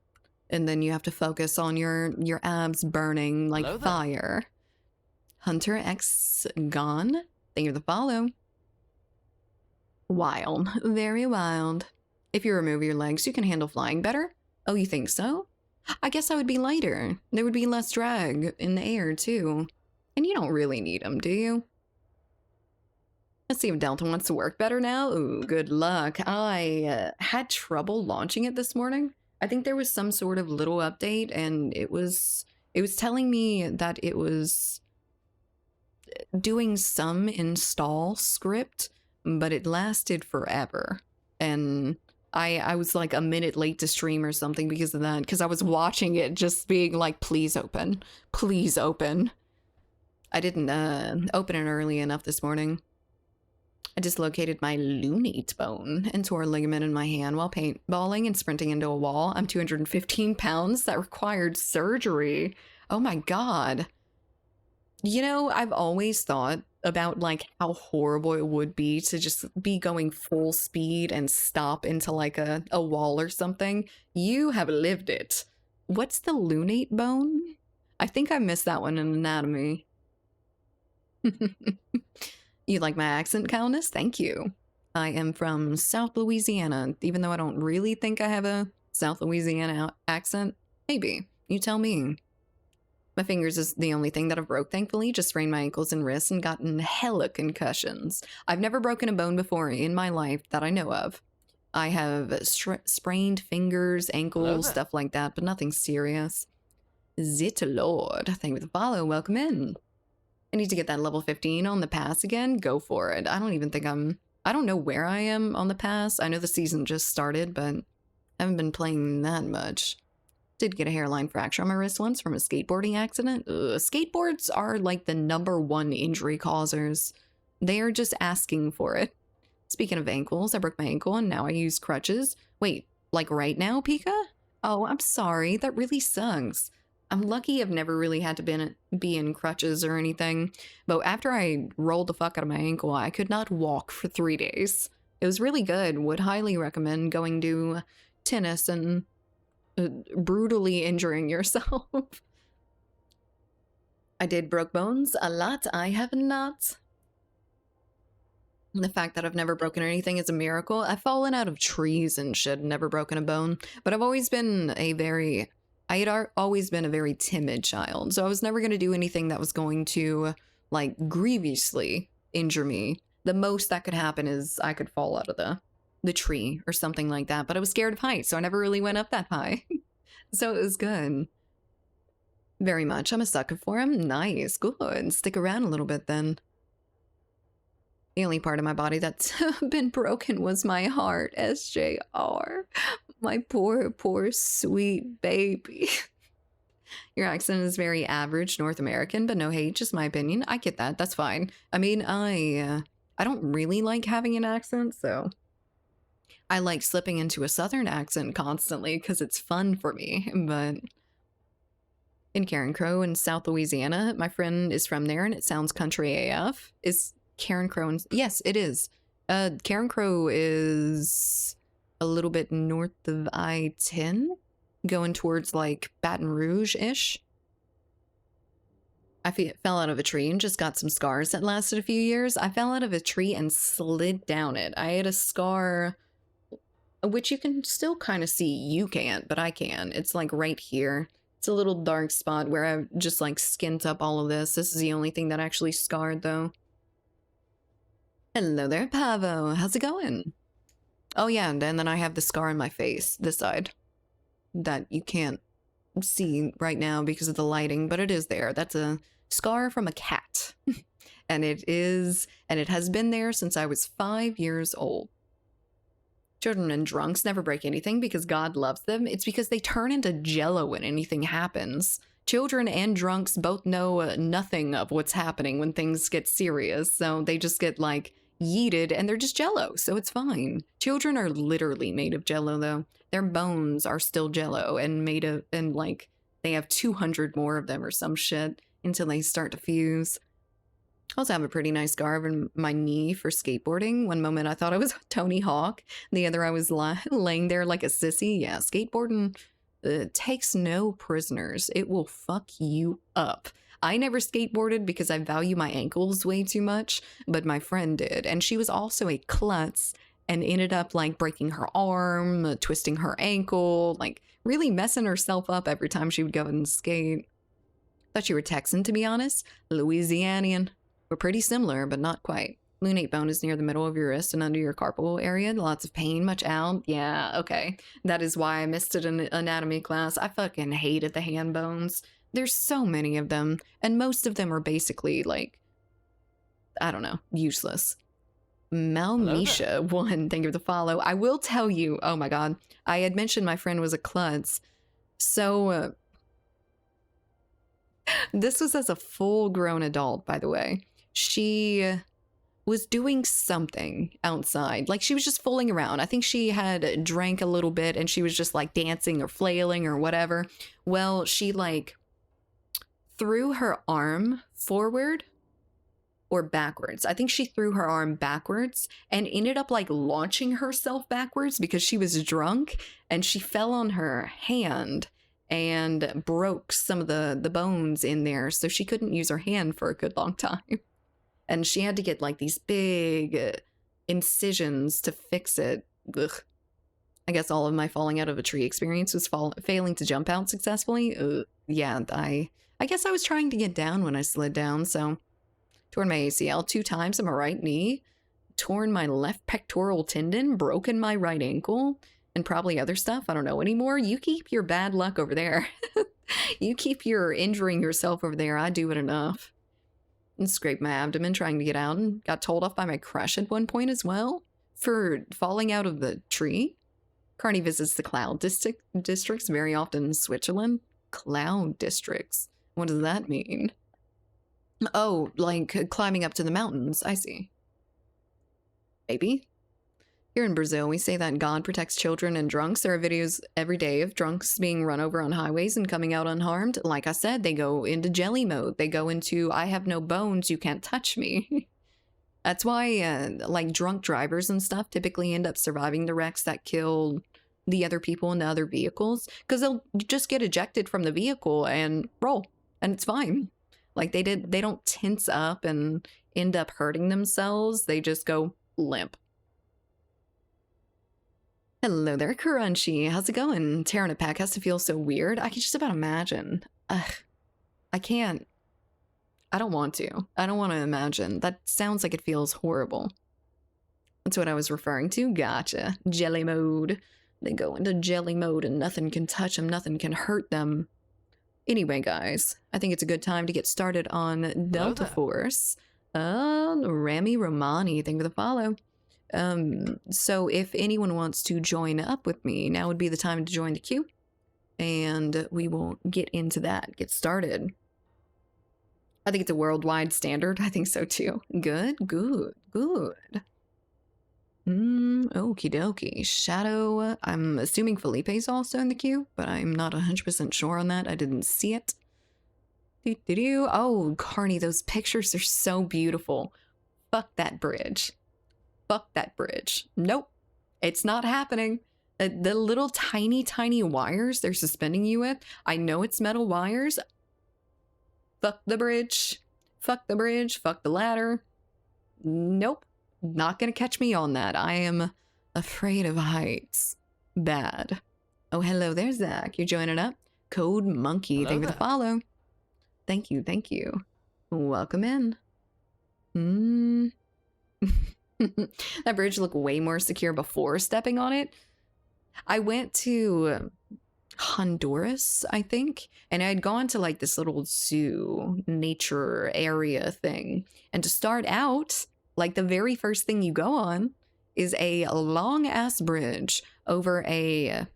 And then you have to focus on your abs burning like fire. Hunter X Gone. Thank you for the follow. Wild. Very wild. If you remove your legs, you can handle flying better? Oh, you think so? I guess I would be lighter. There would be less drag in the air, too. And you don't really need them, do you? Let's see if Delta wants to work better now. Ooh, good luck. I had trouble launching it this morning. I think there was some sort of little update, and it was telling me that it was doing some install script, but it lasted forever. And I was like a minute late to stream or something because of that, because I was watching it just being like, please open. Please open. I didn't open it early enough this morning. I dislocated my lunate bone and tore a ligament in my hand while paintballing and sprinting into a wall. I'm 215 pounds. That required surgery. Oh my god. You know, I've always thought about like how horrible it would be to just be going full speed and stop into like a wall or something. You have lived it. What's the lunate bone? I think I missed that one in anatomy. You like my accent, Countess? Thank you. I am from South Louisiana, even though I don't really think I have a South Louisiana accent. Maybe. You tell me. My fingers is the only thing that I've broke, thankfully. Just sprained my ankles and wrists and gotten hella concussions. I've never broken a bone before in my life that I know of. I have sprained fingers, ankles, stuff like that, but nothing serious. Zit Lord. Thank you for the follow. Welcome in. I need to get that level 15 on the pass again. Go for it. I don't even think I don't know where I am on the pass. I know the season just started, but I haven't been playing that much. Did get a hairline fracture on my wrist once from a skateboarding accident. Skateboards are like the #1 injury causers. They are just asking for it. Speaking of ankles, I broke my ankle and now I use crutches. Wait, like right now, Pika? Oh, I'm sorry. That really sucks. I'm lucky I've never really had to be in crutches or anything. But after I rolled the fuck out of my ankle, I could not walk for 3 days. It was really good. Would highly recommend going to tennis and brutally injuring yourself. I did broke bones a lot. I have not. The fact that I've never broken anything is a miracle. I've fallen out of trees and shit, never broken a bone. But I've always been always been a very timid child. So I was never going to do anything that was going to like grievously injure me. The most that could happen is I could fall out of the tree or something like that. But I was scared of heights, so I never really went up that high. So it was good. Very much. I'm a sucker for him. Nice. Good. Stick around a little bit then. The only part of my body that's been broken was my heart, SJR. My poor, poor, sweet baby. Your accent is very average North American, but no hate, just my opinion. I get that. That's fine. I mean, I don't really like having an accent, so I like slipping into a Southern accent constantly because it's fun for me. But in Karen Crow in South Louisiana, my friend is from there, and it sounds country AF. Is Karen Crow? Yes, it is. Karen Crow is a little bit north of I-10, going towards like Baton Rouge-ish. I fell out of a tree and just got some scars that lasted a few years. I fell out of a tree and slid down it. I had a scar, which you can still kind of see. You can't, but I can. It's like right here. It's a little dark spot where I just like skinned up all of this. This is the only thing that actually scarred though. Hello there, Pavo. How's it going? Oh yeah, and then I have the scar on my face, this side, that you can't see right now because of the lighting, but it is there. That's a scar from a cat. And it has been there since I was 5 years old. Children and drunks never break anything because God loves them. It's because they turn into jello when anything happens. Children and drunks both know nothing of what's happening when things get serious, so they just get like yeeted and they're just jello, so it's fine. Children are literally made of jello though. Their bones are still jello and like they have 200 more of them or some shit until they start to fuse. I also have a pretty nice scar on my knee for skateboarding. One moment I thought I was Tony Hawk, the other I was laying there like a sissy. Yeah, skateboarding takes no prisoners. It will fuck you up. I never skateboarded because I value my ankles way too much, but my friend did, and she was also a klutz and ended up like breaking her arm, twisting her ankle, like really messing herself up every time she would go and skate. Thought you were Texan, to be honest. Louisianian. We're pretty similar, but not quite. Lunate bone is near the middle of your wrist and under your carpal area. Lots of pain, much out. Yeah, okay. That is why I missed it in anatomy class. I fucking hated the hand bones. There's so many of them, and most of them are basically, like, I don't know, useless. Malmisha one, thank you for the follow. I will tell you, oh my god, I had mentioned my friend was a klutz. So this was as a full-grown adult, by the way. She was doing something outside. Like she was just fooling around. I think she had drank a little bit and she was just like dancing or flailing or whatever. Well, she like threw her arm forward or backwards. I think she threw her arm backwards and ended up like launching herself backwards because she was drunk, and she fell on her hand and broke some of the bones in there, so she couldn't use her hand for a good long time. And she had to get like these big incisions to fix it. Ugh. I guess all of my falling out of a tree experience was failing to jump out successfully. Yeah, I guess I was trying to get down when I slid down, so torn my ACL 2 times in my right knee, torn my left pectoral tendon, broken my right ankle, and probably other stuff. I don't know anymore. You keep your bad luck over there. You keep your injuring yourself over there. I do it enough. And scraped my abdomen trying to get out, and got told off by my crush at one point as well for falling out of the tree. Carney visits the cloud districts very often in Switzerland. Cloud districts. What does that mean? Oh, like climbing up to the mountains. I see. Maybe. Here in Brazil, we say that God protects children and drunks. There are videos every day of drunks being run over on highways and coming out unharmed. Like I said, they go into jelly mode. They go into, I have no bones, you can't touch me. That's why, like, drunk drivers and stuff typically end up surviving the wrecks that kill the other people in the other vehicles, because they'll just get ejected from the vehicle and roll, and it's fine. Like, they don't tense up and end up hurting themselves. They just go limp. Hello there, Crunchy. How's it going? Tearing a pack has to feel so weird. I can just about imagine. Ugh. I can't. I don't want to. I don't want to imagine. That sounds like it feels horrible. That's what I was referring to. Gotcha. Jelly mode. They go into jelly mode and nothing can touch them. Nothing can hurt them. Anyway, guys, I think it's a good time to get started on Delta Force. Rami Romani, thank you for the follow. So if anyone wants to join up with me, now would be the time to join the queue. And we will get into that, get started. I think it's a worldwide standard. I think so too. Good. Okie dokie. Shadow. I'm assuming Felipe's also in the queue, but I'm not 100% sure on that. I didn't see it. Oh, Carney, those pictures are so beautiful. Fuck that bridge. Fuck that bridge. Nope. It's not happening. The little tiny wires they're suspending you with. I know it's metal wires. Fuck the bridge. Fuck the bridge. Fuck the ladder. Nope. Not gonna catch me on that. I am afraid of heights. Bad. Oh, hello there, Zach. You're joining up. Code Monkey. Thank you for the follow. Thank you. Welcome in. That bridge looked way more secure before stepping on it. I went to Honduras, I think, and I had gone to like this little zoo nature area thing. And to start out, like the very first thing you go on is a long ass bridge over a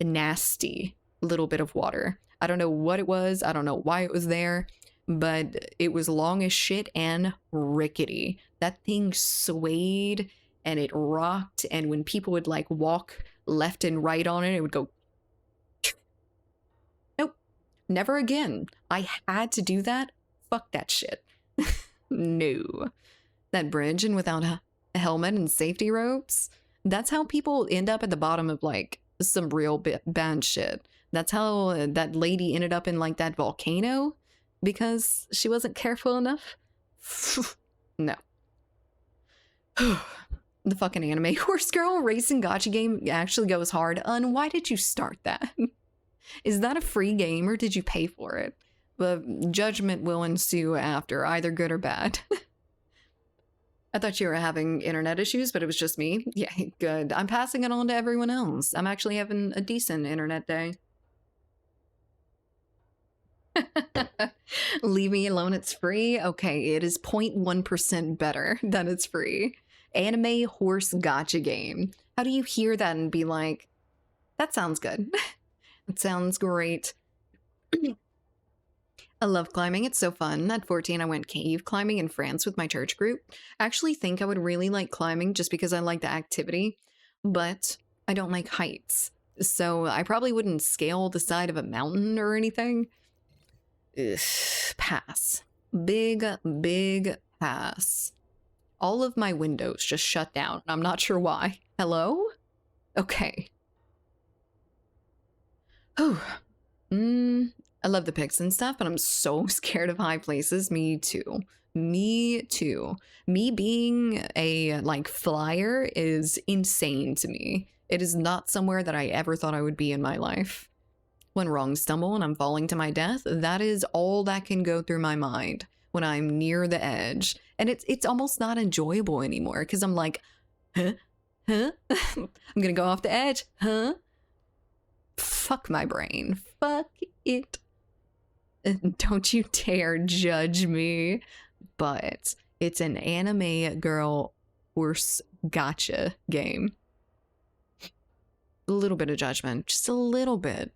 nasty little bit of water. I don't know what it was. I don't know why it was there, but it was long as shit and rickety. That thing swayed and it rocked, and when people would like walk left and right on it, it would go. Nope, never again. I had to do that. Fuck that shit. No. That bridge, and without a helmet and safety ropes, that's how people end up at the bottom of like some real bad shit. That's how that lady ended up in like that volcano because she wasn't careful enough. No. The fucking anime horse girl racing gacha game actually goes hard. Why did you start that? Is that a free game or did you pay for it? The judgment will ensue after, either good or bad. I thought you were having internet issues, but it was just me. Yeah, good. I'm passing it on to everyone else. I'm actually having a decent internet day. Leave me alone, it's free. Okay, it is 0.1% better than it's free. Anime horse gotcha game. How do you hear that and be like, that sounds good? It sounds great. I love climbing. It's so fun. At 14, I went cave climbing in France with my church group. I actually think I would really like climbing just because I like the activity, but I don't like heights. So I probably wouldn't scale the side of a mountain or anything. Ugh, pass. Big pass. All of my windows just shut down. I'm not sure why. Hello? Okay. Oh, I love the pics and stuff, but I'm so scared of high places. Me too. Me too. Me being a like flyer is insane to me. It is not somewhere that I ever thought I would be in my life. When wrong stumble and I'm falling to my death, that is all that can go through my mind when I'm near the edge. And it's almost not enjoyable anymore because I'm like, huh? Huh? I'm gonna go off the edge. Huh? Fuck my brain. Fuck it. Don't you dare judge me. But it's an anime girl horse gotcha game. A little bit of judgment, just a little bit.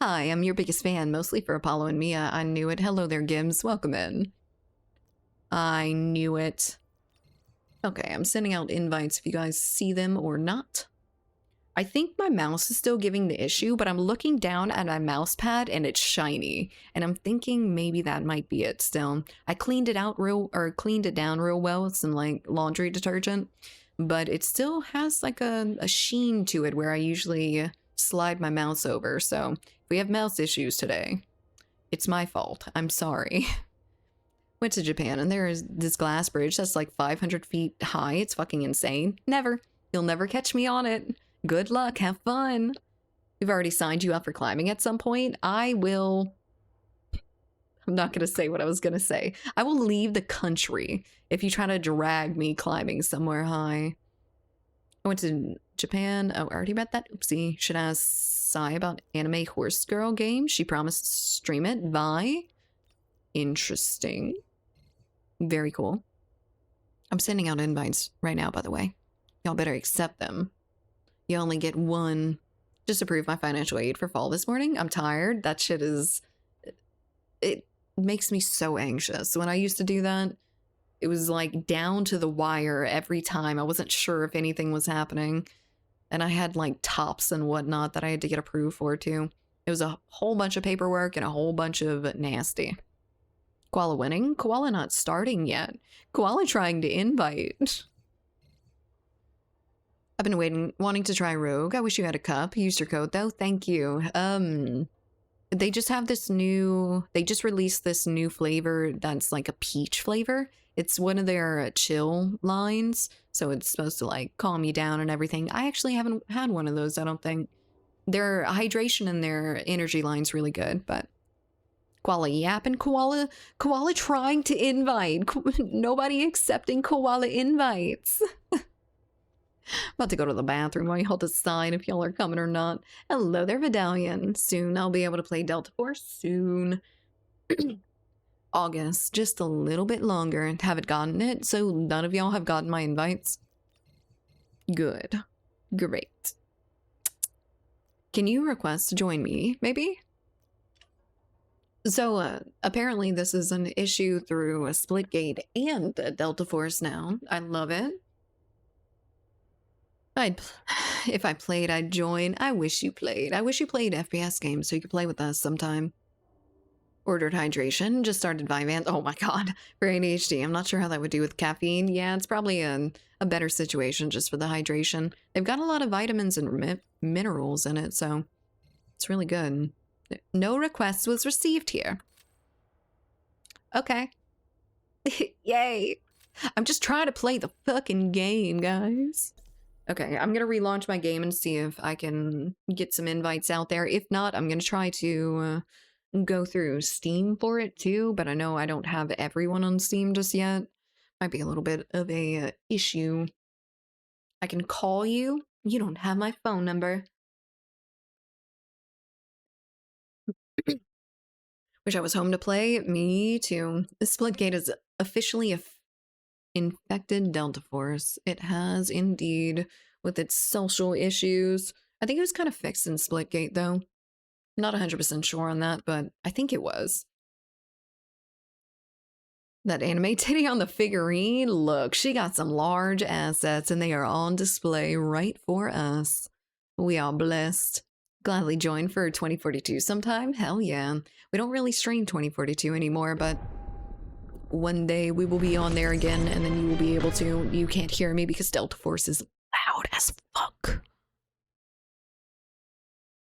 Hi, I'm your biggest fan, mostly for Apollo and Mia. I knew it. Hello there, Gibbs. Welcome in. I knew it. Okay, I'm sending out invites if you guys see them or not. I think my mouse is still giving the issue, but I'm looking down at my mouse pad and it's shiny. And I'm thinking maybe that might be it still. I cleaned it down real well with some like laundry detergent, but it still has like a sheen to it where I usually slide my mouse over. So if we have mouse issues today, it's my fault. I'm sorry. Went to Japan and there is this glass bridge that's like 500 feet high. It's fucking insane. Never. You'll never catch me on it. Good luck. Have fun. We've already signed you up for climbing at some point. I'm not going to say what I was going to say. I will leave the country if you try to drag me climbing somewhere high. I went to Japan. Oh, I already read that. Oopsie. Should ask Sai about anime horse girl game. She promised to stream it. Bye. Interesting. Very cool. I'm sending out invites right now, by the way. Y'all better accept them. You only get one. Just approved my financial aid for fall this morning. I'm tired. That shit is... It makes me so anxious. When I used to do that, it was like down to the wire every time. I wasn't sure if anything was happening. And I had like tops and whatnot that I had to get approved for too. It was a whole bunch of paperwork and a whole bunch of nasty. Koala winning? Koala not starting yet. Koala trying to invite. I've been wanting to try Rogue. I wish you had a cup. Used your code though. Thank you. They just released this new flavor that's like a peach flavor. It's one of their chill lines, so it's supposed to like calm you down and everything. I actually haven't had one of those, I don't think. Their hydration and their energy line's really good, but Koala yapping, Koala trying to invite. Nobody accepting Koala invites. About to go to the bathroom while y'all decide if y'all are coming or not. Hello there, Medallion. Soon I'll be able to play Delta Force. Soon. August, just a little bit longer. Haven't gotten it, so none of y'all have gotten my invites. Good. Great. Can you request to join me, maybe? So, apparently this is an issue through a Splitgate and Delta Force now. I love it. If I played, I'd join. I wish you played. I wish you played FPS games so you could play with us sometime. Ordered hydration. Just started Vyvanse. Oh my god. For ADHD. I'm not sure how that would do with caffeine. Yeah, it's probably a better situation just for the hydration. They've got a lot of vitamins and minerals in it, so it's really good. No request was received here. Okay. Yay. I'm just trying to play the fucking game, guys. Okay, I'm gonna relaunch my game and see if I can get some invites out there. If not, I'm gonna try to go through Steam for it too, but I know I don't have everyone on Steam just yet. Might be a little bit of a issue. I can call you. You don't have my phone number. Wish I was home to play. Me too. Splitgate is officially Infected Delta Force. It has indeed, with its social issues. I think it was kind of fixed in Splitgate, though. Not 100% sure on that, but I think it was. That anime titty on the figurine. Look, she got some large assets and they are on display right for us. We are blessed. Gladly join for 2042 sometime. Hell yeah. We don't really stream 2042 anymore, but one day we will be on there again and then you will be able to. You can't hear me because Delta Force is loud as fuck.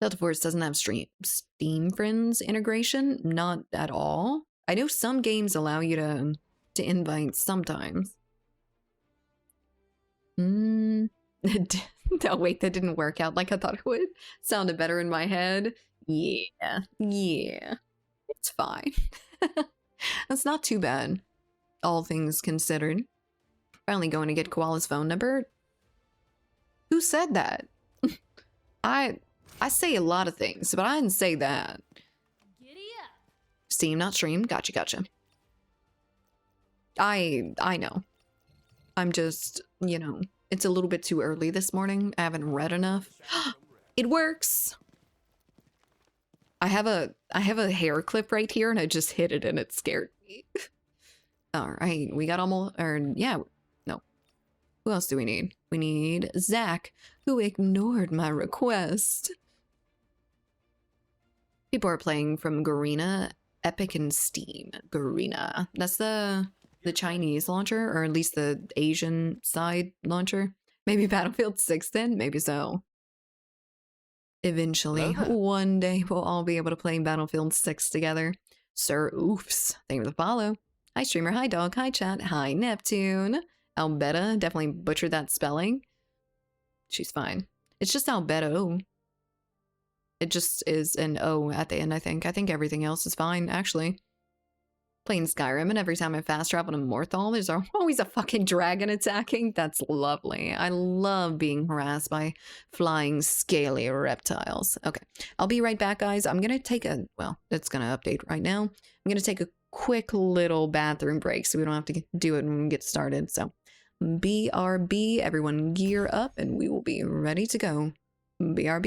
Delta Force doesn't have Steam Friends integration, not at all. I know some games allow you to invite sometimes. No, wait, that didn't work out like I thought it would. Sounded better in my head. Yeah, it's fine. That's not too bad, all things considered. Finally going to get Koala's phone number. Who said that? I say a lot of things, but I didn't say that. Giddy up. Steam, not stream. Gotcha. I know. I'm just, it's a little bit too early this morning. I haven't read enough. It works. I have a hair clip right here and I just hit it and it scared me. All right, we got almost, no. Who else do we need? We need Zach, who ignored my request. People are playing from Garena, Epic, and Steam. Garena. That's the Chinese launcher, or at least the Asian side launcher. Maybe Battlefield 6 then? Maybe so. Eventually, one day, we'll all be able to play Battlefield 6 together. Sir Oofs, thank you for the follow. Hi streamer, hi dog, hi chat, hi Neptune. Albetta, definitely butchered that spelling. She's fine. It's just Albedo. It just is an O at the end, I think. I think everything else is fine, actually. Playing Skyrim, and every time I fast travel to Morthal, there's always a fucking dragon attacking. That's lovely. I love being harassed by flying, scaly reptiles. Okay, I'll be right back, guys. I'm gonna take it's gonna update right now. I'm gonna take a quick little bathroom break so we don't have to do it when we get started. So, BRB, everyone gear up, and we will be ready to go. BRB.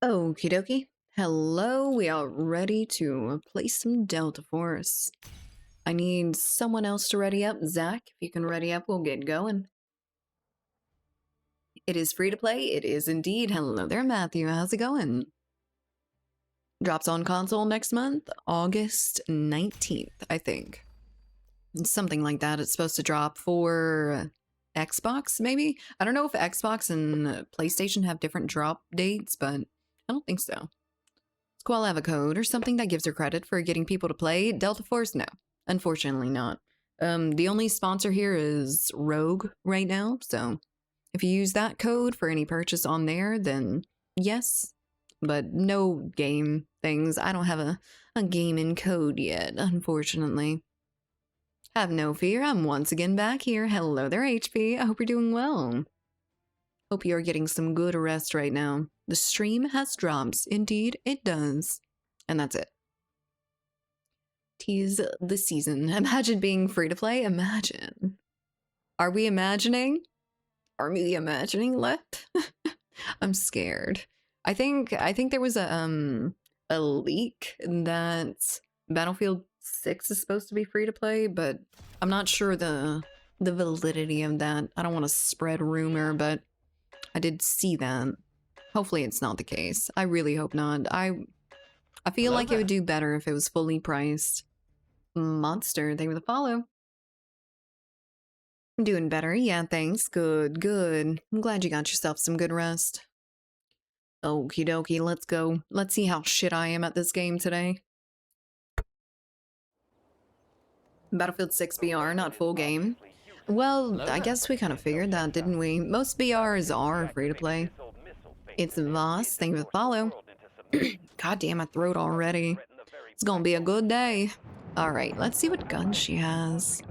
Okie dokie. Hello, we are ready to play some Delta Force. I need someone else to ready up. Zach, if you can ready up, we'll get going. It is free to play. It is indeed. Hello there, Matthew. How's it going? Drops on console next month, August 19th, I think. Something like that. It's supposed to drop for Xbox, maybe? I don't know if Xbox and PlayStation have different drop dates, but I don't think so. Squall have a code or something that gives her credit for getting people to play. Delta Force, no. Unfortunately not. The only sponsor here is Rogue right now, so if you use that code for any purchase on there, then yes. But no game things. I don't have a gaming code yet, unfortunately. Have no fear, I'm once again back here. Hello there, HP. I hope you're doing well. Hope you're getting some good rest right now. The stream has drops. Indeed, it does. And that's it. Tease the season. Imagine being free to play. Imagine. Are we imagining? Are we imagining left? I'm scared. I think there was a leak that Battlefield 6 is supposed to be free to play, but I'm not sure the validity of that. I don't want to spread rumor, but I did see that. Hopefully it's not the case. I really hope not. I feel Hello like it would there. do better if it was fully priced. Monster, thank you for the follow. I'm doing better. Yeah, thanks. Good, good. I'm glad you got yourself some good rest. Okie dokie, let's go. Let's see how shit I am at this game today. Battlefield 6 BR, not full game. Well, Hello I there. guess we kind of figured that, didn't we? Most BRs are free to play. It's Voss, thank you for the follow. God damn, my throat already. It's gonna be a good day. Alright, let's see what guns she has.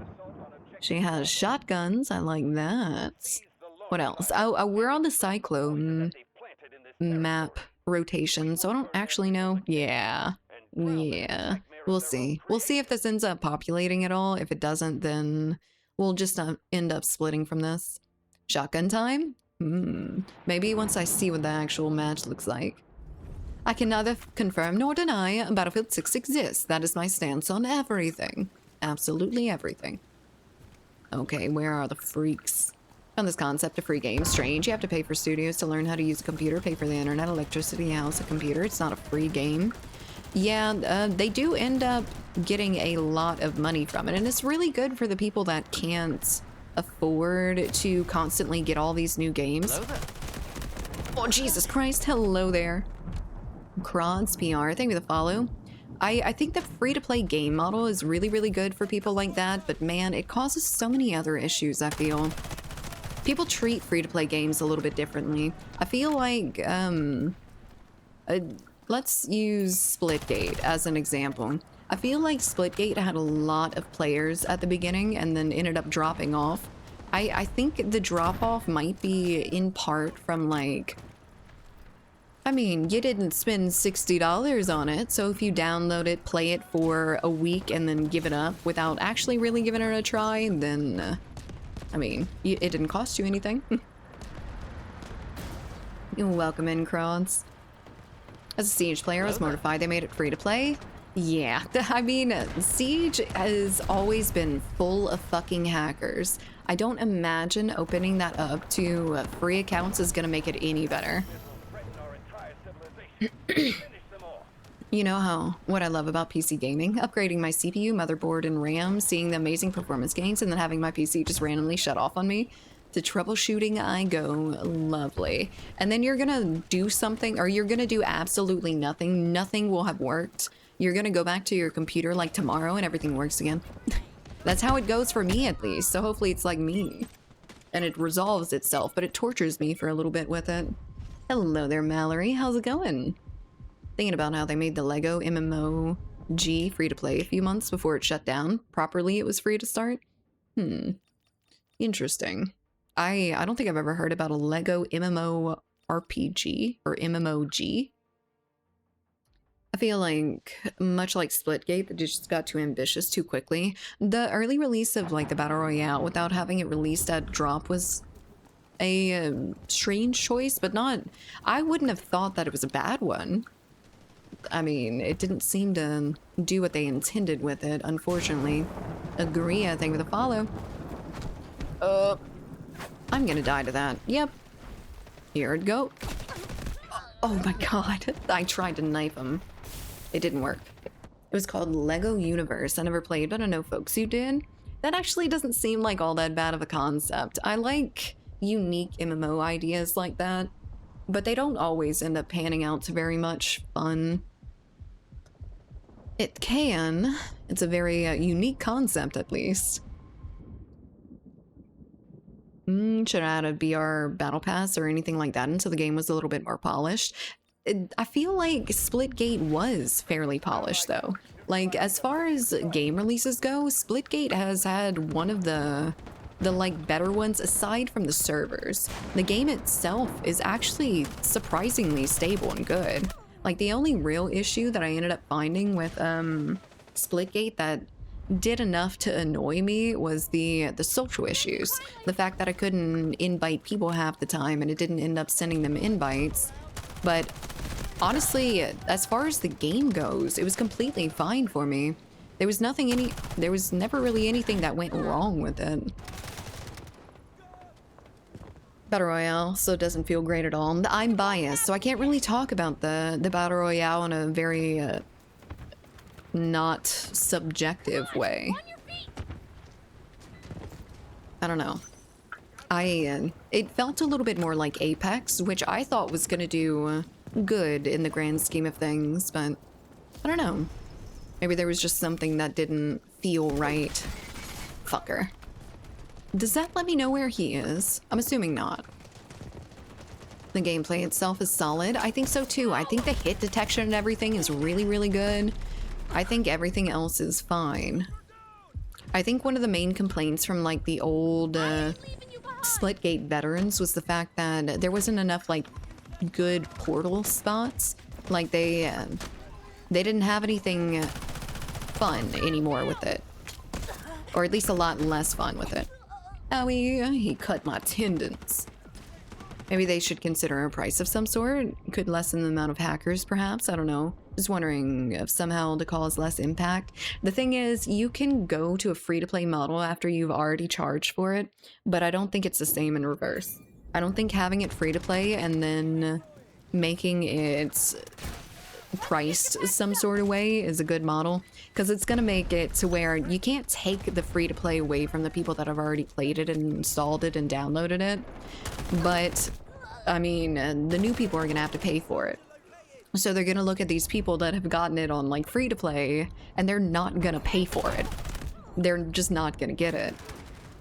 She has shotguns, I like that. What else? Oh, we're on the Cyclone map rotation, so I don't actually know. Yeah. Yeah. We'll see. We'll see if this ends up populating at all. If it doesn't, then we'll just end up splitting from this. Shotgun time? Maybe once I see what the actual match looks like. I can neither confirm nor deny Battlefield 6 exists. That is my stance on everything. Absolutely everything. Okay, where are the freaks? Found this concept of free games strange. You have to pay for studios to learn how to use a computer, pay for the internet, electricity, house, a computer. It's not a free game. Yeah, they do end up getting a lot of money from it, and it's really good for the people that can't afford to constantly get all these new games. Hello there. Oh, Jesus Christ. Hello there. Crods PR, thank you for the follow. I think the free-to-play game model is really, really good for people like that, but man, it causes so many other issues, I feel. People treat free-to-play games a little bit differently. I feel like, let's use Splitgate as an example. I feel like Splitgate had a lot of players at the beginning and then ended up dropping off. I think the drop-off might be in part from like, I mean, you didn't spend $60 on it, so if you download it, play it for a week, and then give it up without actually really giving it a try, then, I mean, it didn't cost you anything. You're welcome in, Crods. As a Siege player, I was mortified they made it free to play. Yeah, I mean, Siege has always been full of fucking hackers. I don't imagine opening that up to free accounts is gonna make it any better. You know what I love about PC gaming? Upgrading my CPU, motherboard, and RAM, seeing the amazing performance gains, and then having my PC just randomly shut off on me. To troubleshooting I go. Lovely. And then you're gonna do something, or you're gonna do absolutely nothing. Nothing will have worked. You're gonna go back to your computer like tomorrow and everything works again. That's how it goes for me, at least. So hopefully it's like me. And it resolves itself, but it tortures me for a little bit with it. Hello there, Mallory. How's it going? Thinking about how they made the Lego MMOG free to play a few months before it shut down. Properly, it was free to start. Interesting. I don't think I've ever heard about a Lego MMO RPG or MMOG. I feel like, much like Splitgate, that just got too ambitious too quickly. The early release of like the Battle Royale without having it released at drop was a strange choice, but not... I wouldn't have thought that it was a bad one. I mean, it didn't seem to do what they intended with it, unfortunately. Agree, I think, with a follow. I'm gonna die to that. Yep. Here it go. Oh my god. I tried to knife him. It didn't work. It was called Lego Universe. I never played, but I know folks who did. That actually doesn't seem like all that bad of a concept. I like unique MMO ideas like that, but they don't always end up panning out to very much fun. It can. It's a very unique concept, at least. Should I add a BR battle pass or anything like that until the game was a little bit more polished? I feel like Splitgate was fairly polished, though. Like, as far as game releases go, Splitgate has had one of the like better ones aside from the servers. The game itself is actually surprisingly stable and good. Like, the only real issue that I ended up finding with Splitgate that did enough to annoy me was the social issues. The fact that I couldn't invite people half the time and it didn't end up sending them invites. But honestly, as far as the game goes, it was completely fine for me. There was never really anything that went wrong with it. Battle Royale, so it doesn't feel great at all. I'm biased, so I can't really talk about the Battle Royale in a very not subjective way. I don't know. It felt a little bit more like Apex, which I thought was gonna do good in the grand scheme of things, but I don't know. Maybe there was just something that didn't feel right. Fucker. Does that let me know where he is? I'm assuming not. The gameplay itself is solid. I think so too. I think the hit detection and everything is really, really good. I think everything else is fine. I think one of the main complaints from like the old Splitgate veterans was the fact that there wasn't enough like good portal spots. Like they didn't have anything fun anymore with it, or at least a lot less fun with it. Oh, he cut my tendons. Maybe they should consider a price of some sort. Could lessen the amount of hackers, perhaps. I don't know. Just wondering if somehow to cause less impact. The thing is, you can go to a free-to-play model after you've already charged for it, but I don't think it's the same in reverse. I don't think having it free-to-play and then making it priced some sort of way is a good model, because it's going to make it to where you can't take the free-to-play away from the people that have already played it and installed it and downloaded it. But I mean, the new people are going to have to pay for it. So they're going to look at these people that have gotten it on like free-to-play and they're not going to pay for it. They're just not going to get it.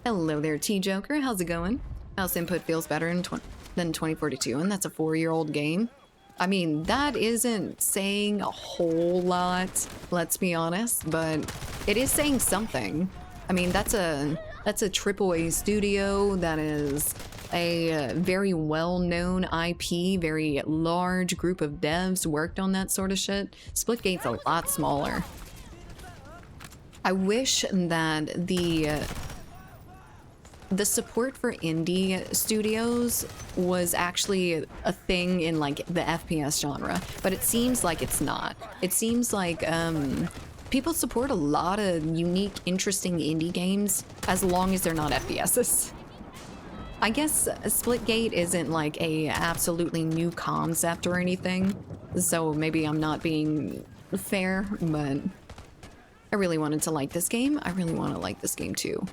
Hello there, T-Joker. How's it going? Mouse input feels better than 2042, and that's a 4-year-old game. I mean, that isn't saying a whole lot, let's be honest, but it is saying something. I mean, that's a AAA studio that is a very well-known IP, very large group of devs worked on that sort of shit. Splitgate's a lot smaller. I wish that the support for indie studios was actually a thing in like the FPS genre, but it seems like it's not. It seems like people support a lot of unique, interesting indie games as long as they're not FPSs. I guess Splitgate isn't like a absolutely new concept or anything, so maybe I'm not being fair, but I really wanted to like this game. I really want to like this game too.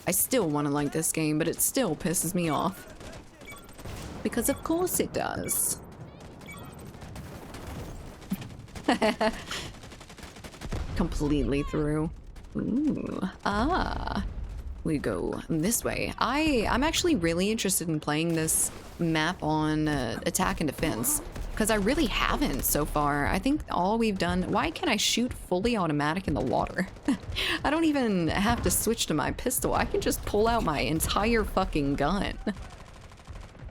I still want to like this game, but it still pisses me off. Because of course it does. Completely through. Ooh. Ah. We go this way. I'm actually really interested in playing this map on attack and defense, because I really haven't so far. I think all we've done... Why can I shoot fully automatic in the water? I don't even have to switch to my pistol. I can just pull out my entire fucking gun.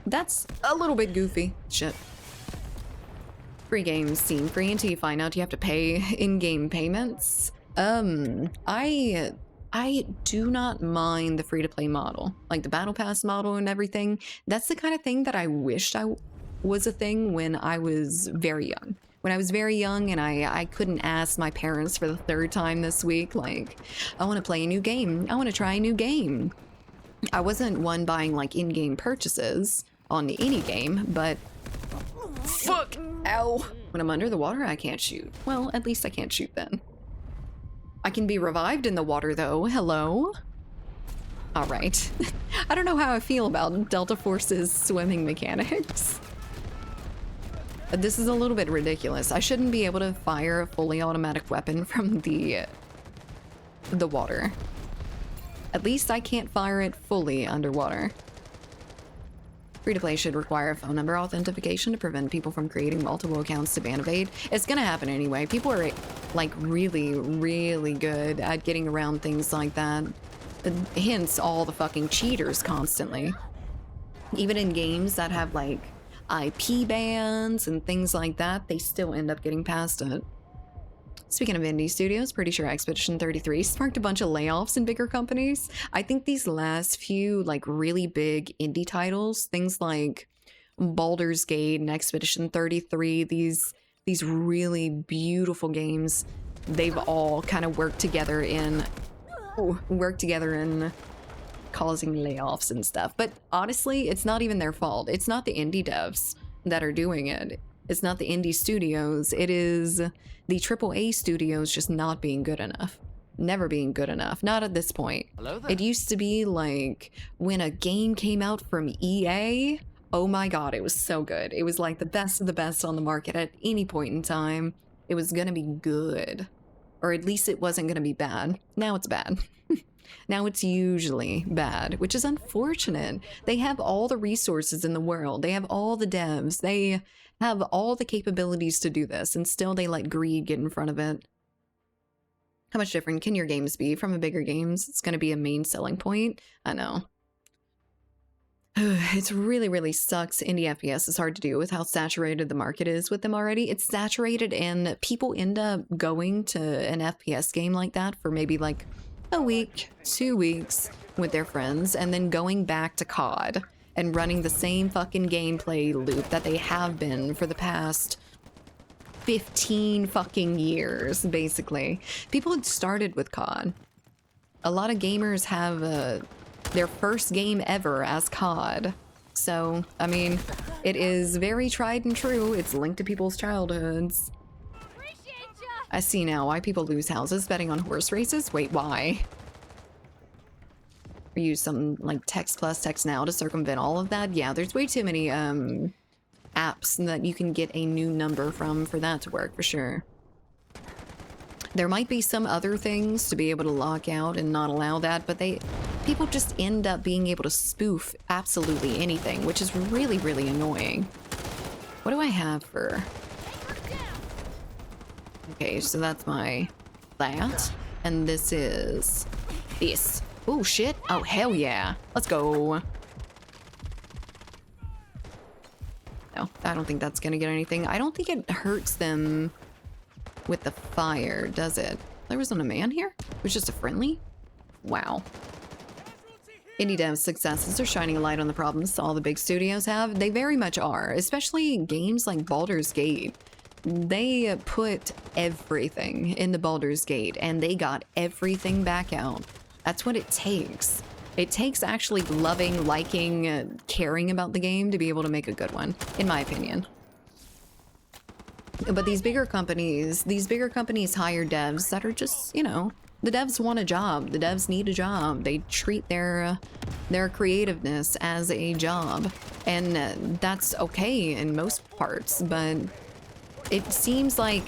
That's a little bit goofy. Shit. Free games seem free until you find out you have to pay in-game payments. I do not mind the free-to-play model, like the Battle Pass model and everything. That's the kind of thing that I wished was a thing when I was very young. When I was very young and I couldn't ask my parents for the 3rd time this week, like, I want to play a new game. I want to try a new game. I wasn't one buying like in-game purchases on any game, but fuck, ow. When I'm under the water, I can't shoot. Well, at least I can't shoot then. I can be revived in the water, though. Hello? All right. I don't know how I feel about Delta Force's swimming mechanics. But this is a little bit ridiculous. I shouldn't be able to fire a fully automatic weapon from the water. At least I can't fire it fully underwater. Free-to-play should require a phone number authentication to prevent people from creating multiple accounts to ban evade. It's gonna happen anyway. People are like really, really good at getting around things like that. Hence all the fucking cheaters constantly. Even in games that have like IP bans and things like that, they still end up getting past it. Speaking of indie studios, pretty sure Expedition 33 sparked a bunch of layoffs in bigger companies. I think these last few, like, really big indie titles, things like Baldur's Gate and Expedition 33, these really beautiful games, they've all kind of worked together in causing layoffs and stuff. But honestly, it's not even their fault. It's not the indie devs that are doing it. It's not the indie studios. It is the AAA studios just not being good enough. Never being good enough. Not at this point. Hello there. It used to be like when a game came out from EA, oh my god, it was so good. It was like the best of the best on the market at any point in time. It was gonna be good. Or at least it wasn't gonna be bad. Now it's bad. Now it's usually bad, which is unfortunate. They have all the resources in the world. They have all the devs. They have all the capabilities to do this, and still they let greed get in front of it. How much different can your games be from a bigger games? It's going to be a main selling point. I know. It's really sucks. Indie FPS is hard to do with how saturated the market is with them already. It's saturated, and people end up going to an FPS game like that for maybe like a week, 2 weeks with their friends, and then going back to COD and running the same fucking gameplay loop that they have been for the past 15 fucking years, basically. People had started with COD. A lot of gamers have their first game ever as COD. So, I mean, it is very tried and true. It's linked to people's childhoods. I see now why people lose houses betting on horse races. Wait, why? Or use something like text plus text now to circumvent all of that? Yeah, there's way too many apps that you can get a new number from for that to work, for sure. There might be some other things to be able to lock out and not allow that, but people just end up being able to spoof absolutely anything, which is really annoying. What do I have for... Okay, so that's my that, and this is this. Oh shit! Oh hell yeah! Let's go. No, I don't think that's gonna get anything. I don't think it hurts them with the fire, does it? There wasn't a man here? It was just a friendly? Wow. Indie devs' successes are shining a light on the problems all the big studios have. They very much are, especially games like Baldur's Gate. They put everything in the Baldur's Gate, and they got everything back out. That's what it takes. It takes actually loving, liking, caring about the game to be able to make a good one, in my opinion. But these bigger companies hire devs that are just, you know, the devs want a job. The devs need a job. They treat their creativeness as a job, and that's okay in most parts, but it seems like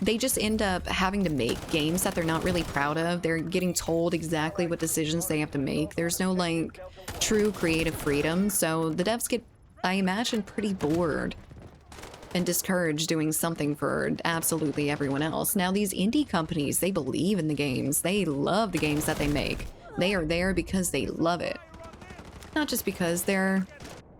they just end up having to make games that they're not really proud of. They're getting told exactly what decisions they have to make. There's no, like, true creative freedom, so the devs get, I imagine, pretty bored and discouraged doing something for absolutely everyone else. Now, these indie companies, they believe in the games. They love the games that they make. They are there because they love it. Not just because they're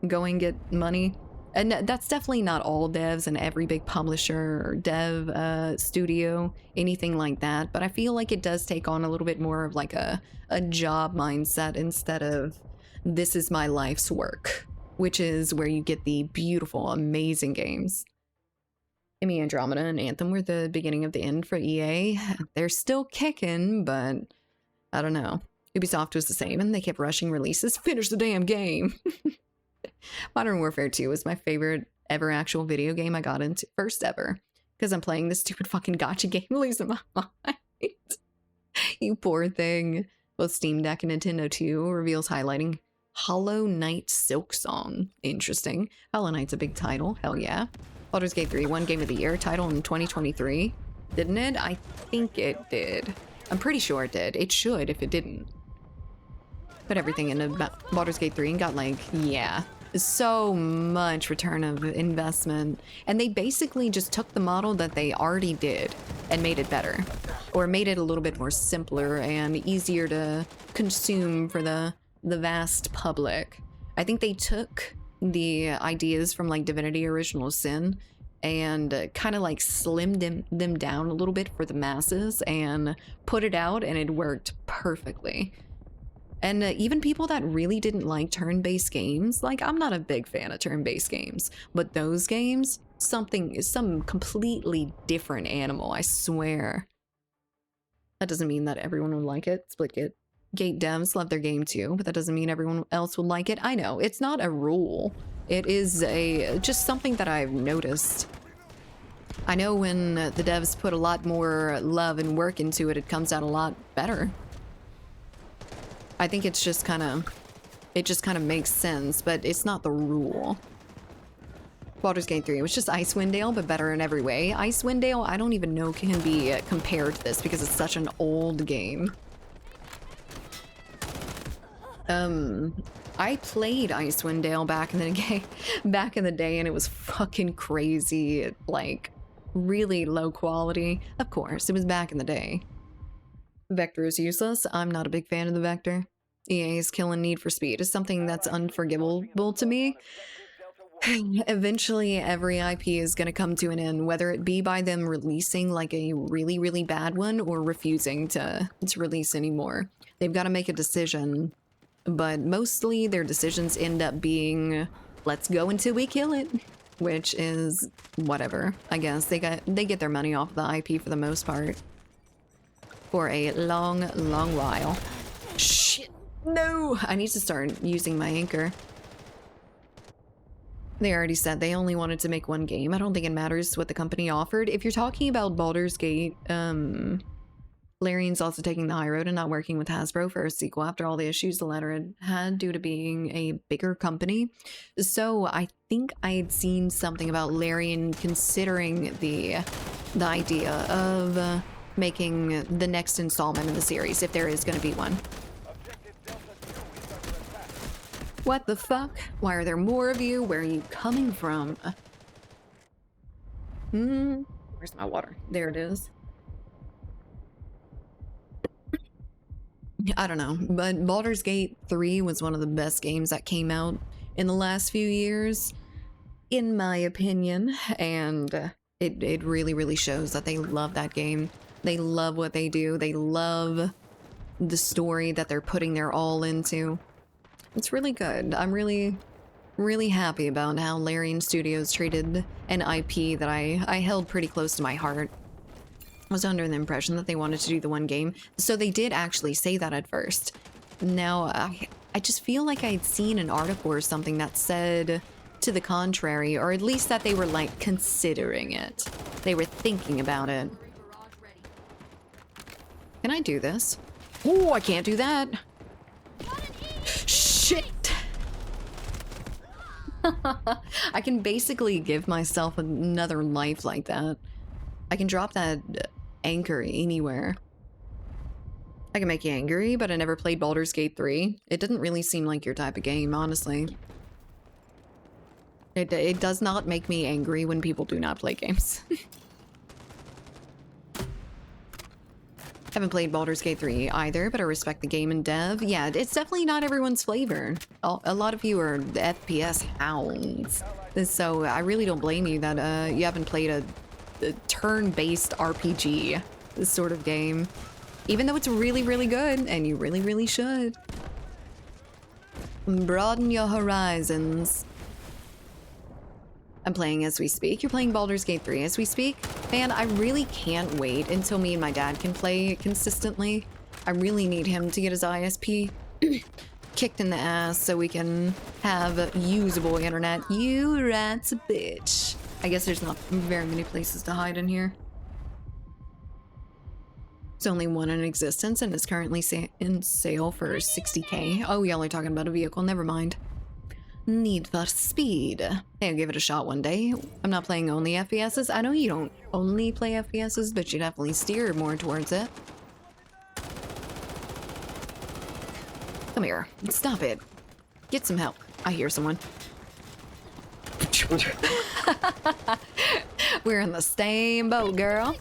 going to get money. And that's definitely not all devs and every big publisher or dev studio, anything like that. But I feel like it does take on a little bit more of like a job mindset instead of this is my life's work, which is where you get the beautiful, amazing games. Amy Andromeda and Anthem were the beginning of the end for EA. They're still kicking, but I don't know. Ubisoft was the same, and they kept rushing releases. Finish the damn game! Modern Warfare 2 was my favorite ever actual video game I got into, first ever, because I'm playing this stupid fucking gacha game, losing my mind. You poor thing. Both Steam Deck and Nintendo 2 reveals highlighting Hollow Knight Silk Song. Interesting. Hollow Knight's a big title. Hell yeah. Baldur's Gate 3 won Game of the Year title in 2023. Didn't it? I think it did. I'm pretty sure it did. It should if it didn't. Put everything into Baldur's Gate 3 and got like, yeah, so much return of investment. And they basically just took the model that they already did and made it better. Or made it a little bit more simpler and easier to consume for the vast public. I think they took the ideas from like Divinity Original Sin and kind of like slimmed them down a little bit for the masses and put it out, and it worked perfectly. And even people that really didn't like turn-based games, like I'm not a big fan of turn-based games, but those games, some completely different animal, I swear. That doesn't mean that everyone would like it. Splitgate devs love their game too, but that doesn't mean everyone else would like it. I know, it's not a rule. It is just something that I've noticed. I know when the devs put a lot more love and work into it, it comes out a lot better. I think it's just kind of, it just kind of makes sense, but it's not the rule. Baldur's Gate 3, it was just Icewind Dale, but better in every way. Icewind Dale, I don't even know can be compared to this because it's such an old game. I played Icewind Dale back in the day, and it was fucking crazy, like really low quality. Of course, it was back in the day. Vector is useless. I'm not a big fan of the Vector. EA's killing Need for Speed is something that's unforgivable to me. Eventually, every IP is going to come to an end, whether it be by them releasing like a really, really bad one or refusing to release anymore. They've got to make a decision, but mostly their decisions end up being, let's go until we kill it, which is whatever. I guess they get their money off the IP for the most part. For a long, long while. Shit. No! I need to start using my anchor. They already said they only wanted to make one game. I don't think it matters what the company offered. If you're talking about Baldur's Gate, Larian's also taking the high road and not working with Hasbro for a sequel after all the issues the latter had due to being a bigger company. So I think I'd seen something about Larian considering the idea of making the next installment in the series, if there is going to be one. What the fuck? Why are there more of you? Where are you coming from? Where's my water? There it is. I don't know, but Baldur's Gate 3 was one of the best games that came out in the last few years, in my opinion, and it really, really shows that they love that game. They love what they do. They love the story that they're putting their all into. It's really good. I'm really, really happy about how Larian Studios treated an IP that I held pretty close to my heart. I was under the impression that they wanted to do the one game, so they did actually say that at first. Now, I just feel like I'd seen an article or something that said to the contrary, or at least that they were like considering it. They were thinking about it. Can I do this? Oh, I can't do that. Shit! I can basically give myself another life like that. I can drop that anchor anywhere. I can make you angry, but I never played Baldur's Gate 3. It doesn't really seem like your type of game, honestly. It does not make me angry when people do not play games. Haven't played Baldur's Gate 3 either, but I respect the game and dev. Yeah, it's definitely not everyone's flavor. A lot of you are FPS hounds. So I really don't blame you that you haven't played a turn-based RPG, this sort of game. Even though it's really, really good, and you really, really should. Broaden your horizons. I'm playing as we speak. You're playing Baldur's Gate 3 as we speak? Man, I really can't wait until me and my dad can play consistently. I really need him to get his ISP kicked in the ass so we can have usable internet. You rat's a bitch. I guess there's not very many places to hide in here. It's only one in existence and it's currently in sale for 60k. Oh, y'all are talking about a vehicle. Never mind. Need for Speed. Hey, I'll give it a shot one day. I'm not playing only FPSs. I know you don't only play FPSs, but you definitely steer more towards it. Come here. Stop it. Get some help. I hear someone. We're in the same boat, girl.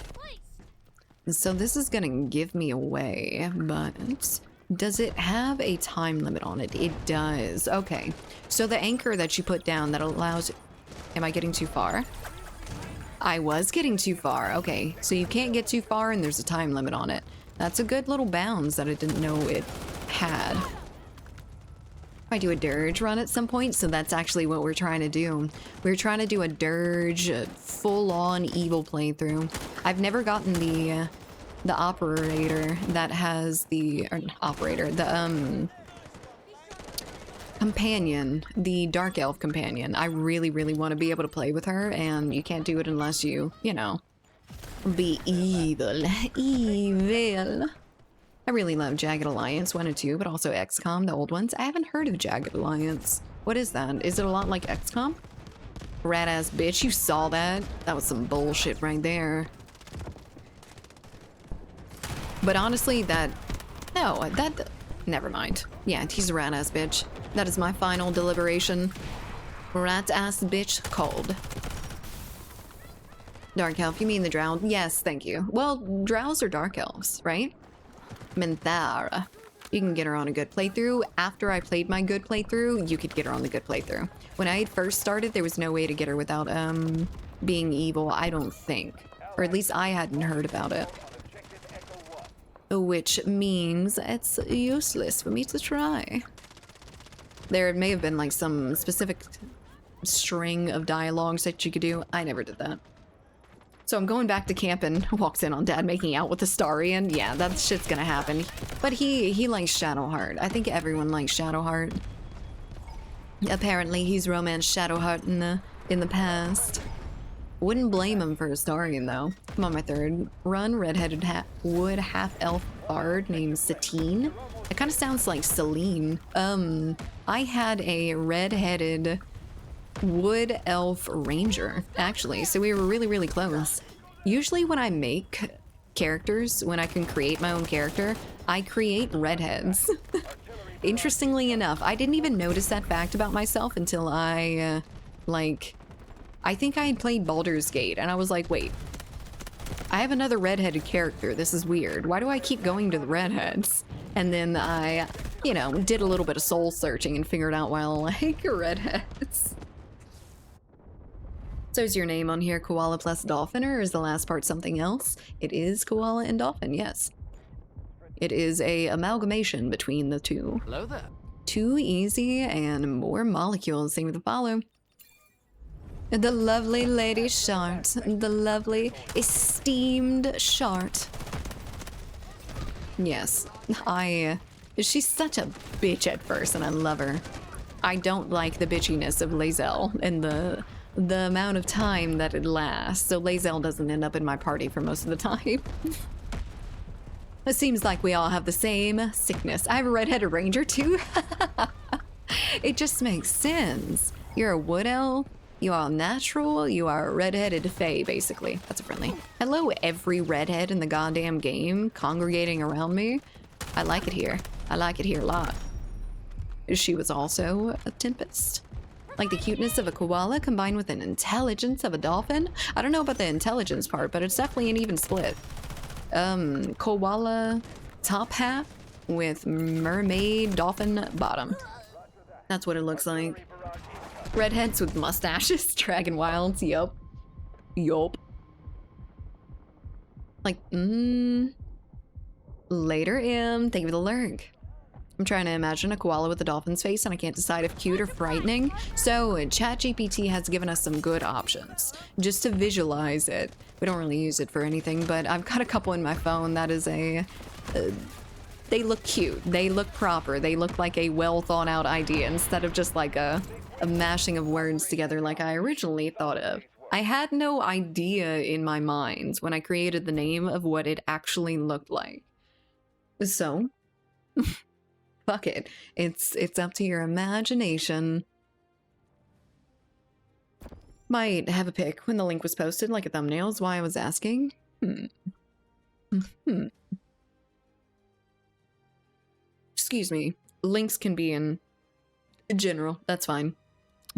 So this is gonna give me away, but does it have a time limit on it? It does. Okay. So the anchor that you put down that allows... Am I getting too far? I was getting too far. Okay, so you can't get too far and there's a time limit on it. That's a good little bounds that I didn't know it had. I do a dirge run at some point, so that's actually what we're trying to do. We're trying to do a dirge, full-on evil playthrough. I've never gotten the operator that has the companion, the dark elf companion. I really, really want to be able to play with her, and you can't do it unless you know, be evil. Evil. I really love Jagged Alliance 1 and 2, but also XCOM, the old ones. I haven't heard of Jagged Alliance. What is that? Is it a lot like XCOM? Rat ass bitch, you saw that? That was some bullshit right there. But honestly, never mind. Yeah, he's a rat ass bitch. That is my final deliberation. Rat ass bitch called. Dark elf, you mean the drow? Yes, thank you. Well, drows are dark elves, right? Minthara. You can get her on a good playthrough. After I played my good playthrough, you could get her on the good playthrough. When I had first started, there was no way to get her without being evil, I don't think. Or at least I hadn't heard about it. Which means it's useless for me to try. There may have been like some specific string of dialogues that you could do. I never did that. So I'm going back to camp and walks in on Dad making out with the Starian. Yeah, that shit's gonna happen. But he likes Shadowheart. I think everyone likes Shadowheart. Apparently he's romanced Shadowheart in the past. Wouldn't blame him for a Starian though. I'm on my third run. Redheaded wood half-elf bard named Satine. It kind of sounds like Celine. I had a redheaded wood elf ranger, actually, so we were really, really close. Usually when I make characters, when I can create my own character, I create redheads. Interestingly enough, I didn't even notice that fact about myself until I think I had played Baldur's Gate, and I was like, wait, I have another redheaded character. This is weird. Why do I keep going to the redheads? And then I, you know, did a little bit of soul searching and figured out why I like redheads. So is your name on here Koala plus Dolphin, or is the last part something else? It is Koala and Dolphin, yes. It is a amalgamation between the two. Hello there. Too easy and more molecules. Same with the follow. The lovely Lady Shart. The lovely, esteemed Shart. Yes, she's such a bitch at first, and I love her. I don't like the bitchiness of Lae'zel and the amount of time that it lasts, so Lae'zel doesn't end up in my party for most of the time. It seems like we all have the same sickness. I have a redheaded ranger too. It just makes sense. You're a wood elf, you are natural, you are a redheaded fae, basically. That's a friendly. Hello, every redhead in the goddamn game congregating around me. I like it here. I like it here a lot. She was also a tempest. Like the cuteness of a koala combined with an intelligence of a dolphin. I don't know about the intelligence part, but it's definitely an even split. Koala top half with mermaid dolphin bottom. That's what it looks like. Redheads with mustaches, dragon wilds, yup. Yup. Like, later, thank you for the lurk. I'm trying to imagine a koala with a dolphin's face and I can't decide if cute or frightening. So ChatGPT has given us some good options just to visualize it. We don't really use it for anything, but I've got a couple in my phone that is they look cute, they look proper, they look like a well thought out idea instead of just like a mashing of words together like I originally thought of. I had no idea in my mind when I created the name of what it actually looked like. So fuck it. It's up to your imagination. Might have a pic when the link was posted, like a thumbnail is why I was asking. Excuse me. Links can be in general. That's fine.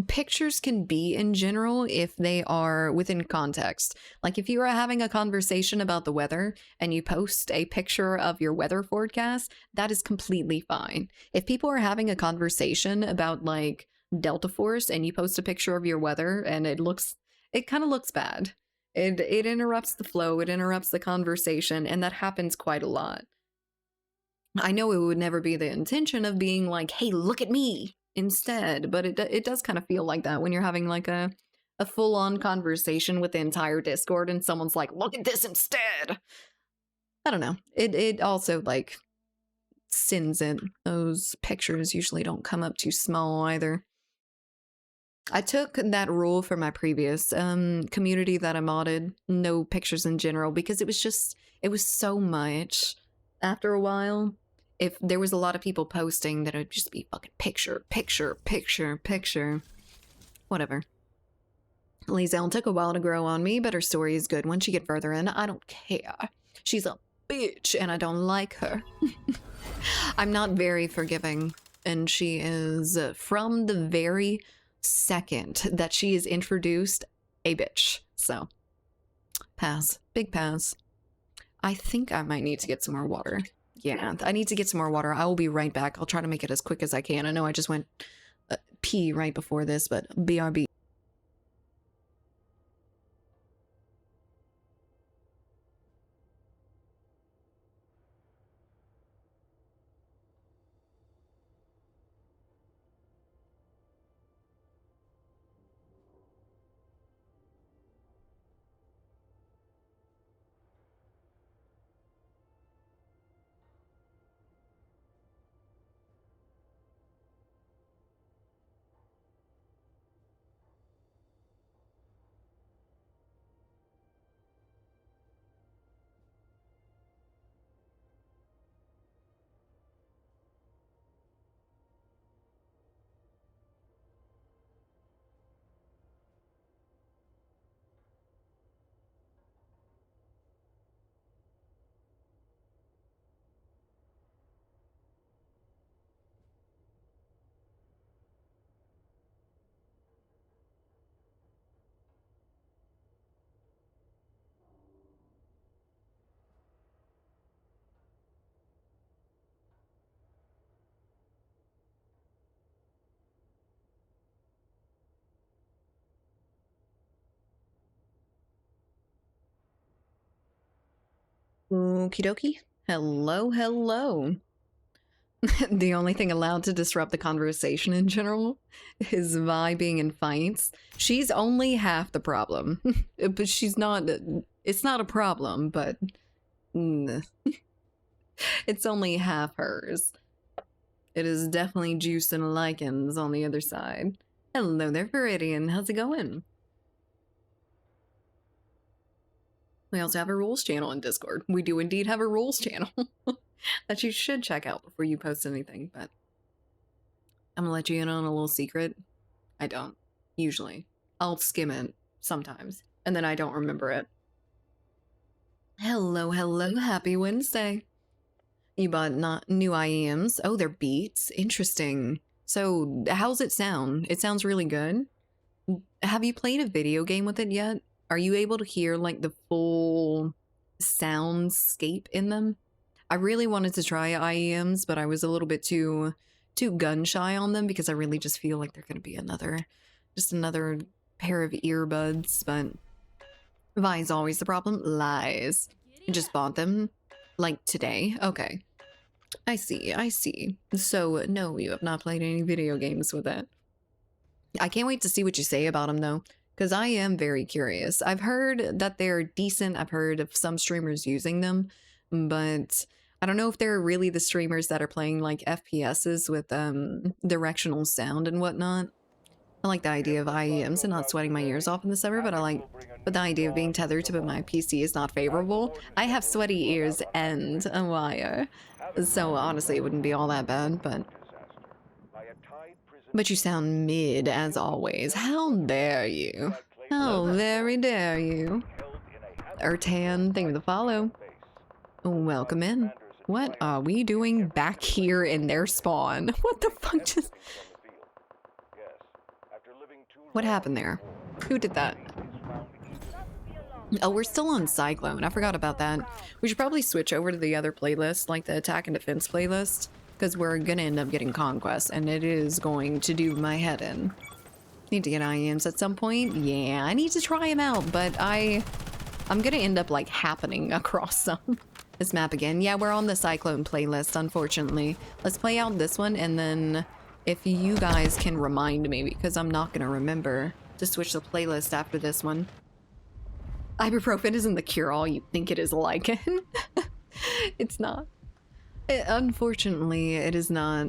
Pictures can be in general if they are within context. Like if you are having a conversation about the weather and you post a picture of your weather forecast, that is completely fine. If people are having a conversation about like Delta Force and you post a picture of your weather and it kind of looks bad. It interrupts the flow, it interrupts the conversation, and that happens quite a lot. I know it would never be the intention of being like, "Hey, look at me," instead, but it does kind of feel like that when you're having like a full-on conversation with the entire Discord and someone's like, "Look at this instead." I don't know. It also like sends it. Those pictures usually don't come up too small either. I took that rule for my previous community that I modded, no pictures in general, because it was so much after a while. If there was a lot of people posting, that it would just be fucking picture, picture, picture, picture. Whatever. Lizelle took a while to grow on me, but her story is good. Once you get further in, I don't care. She's a bitch and I don't like her. I'm not very forgiving, and she is from the very second that she is introduced a bitch. So pass, big pass. I think I might need to get some more water. Yeah, I need to get some more water. I will be right back. I'll try to make it as quick as I can. I know I just went pee right before this, but BRB. Okie dokie. Hello, hello. The only thing allowed to disrupt the conversation in general is Vi being in fights. She's only half the problem. But she's not, it's not a problem, but it's only half hers. It is definitely juice and lichens on the other side. Hello there, Viridian. How's it going? We also have a rules channel in Discord. We do indeed have a rules channel that you should check out before you post anything, but I'm gonna let you in on a little secret. I don't, usually. I'll skim it sometimes, and then I don't remember it. Hello, hello, happy Wednesday. You bought not new IEMs. Oh, they're beats. Interesting. So, how's it sound? It sounds really good. Have you played a video game with it yet? Are you able to hear like the full soundscape in them? I really wanted to try IEMs, but I was a little bit too gun shy on them because I really just feel like they're gonna be another pair of earbuds. But Vi's always the problem. Lies. You just bought them like today. Okay. I see, I see. So no, you have not played any video games with it. I can't wait to see what you say about them though, because I am very curious. I've heard that they're decent. I've heard of some streamers using them, but I don't know if they're really the streamers that are playing like FPSs with directional sound and whatnot. I like the idea of IEMs and not sweating my ears off in the summer, but the idea of being tethered to my PC is not favorable. I have sweaty ears and a wire, so honestly it wouldn't be all that bad, but you sound mid as always. How dare you? How very dare you? Ertan, thank you for the follow. Welcome in. What are we doing back here in their spawn? What the fuck just... What happened there? Who did that? Oh, we're still on Cyclone. I forgot about that. We should probably switch over to the other playlist, like the attack and defense playlist, because we're gonna end up getting Conquest, and it is going to do my head in. Need to get IEMs at some point. Yeah, I need to try them out, but I'm gonna end up like happening across some. This map again. Yeah, we're on the Cyclone playlist, unfortunately. Let's play out this one, and then if you guys can remind me, because I'm not gonna remember to switch the playlist after this one. Ibuprofen isn't the cure-all you think it is, Lycan. It's not. Unfortunately, it is not.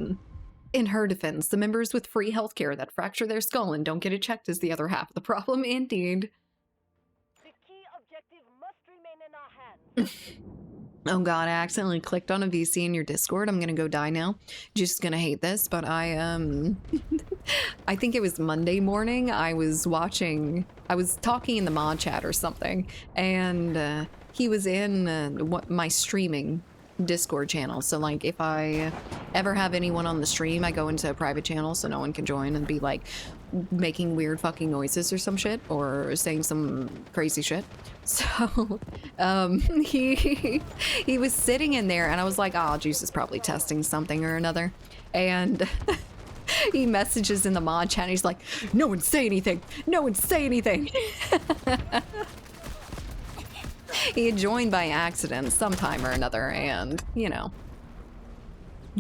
In her defense, the members with free healthcare that fracture their skull and don't get it checked is the other half of the problem, indeed. The key objective must remain in our hands. Oh god, I accidentally clicked on a VC in your Discord. I'm gonna go die now. Just gonna hate this, but I I think it was Monday morning. I was talking in the mod chat or something, and he was in my streaming Discord channel. So like if I ever have anyone on the stream, I go into a private channel so no one can join and be like making weird fucking noises or some shit or saying some crazy shit. So he was sitting in there and I was like, oh, Juice is probably testing something or another. And he messages in the mod chat and he's like, no one say anything, no one say anything. He had joined by accident sometime or another, and, you know.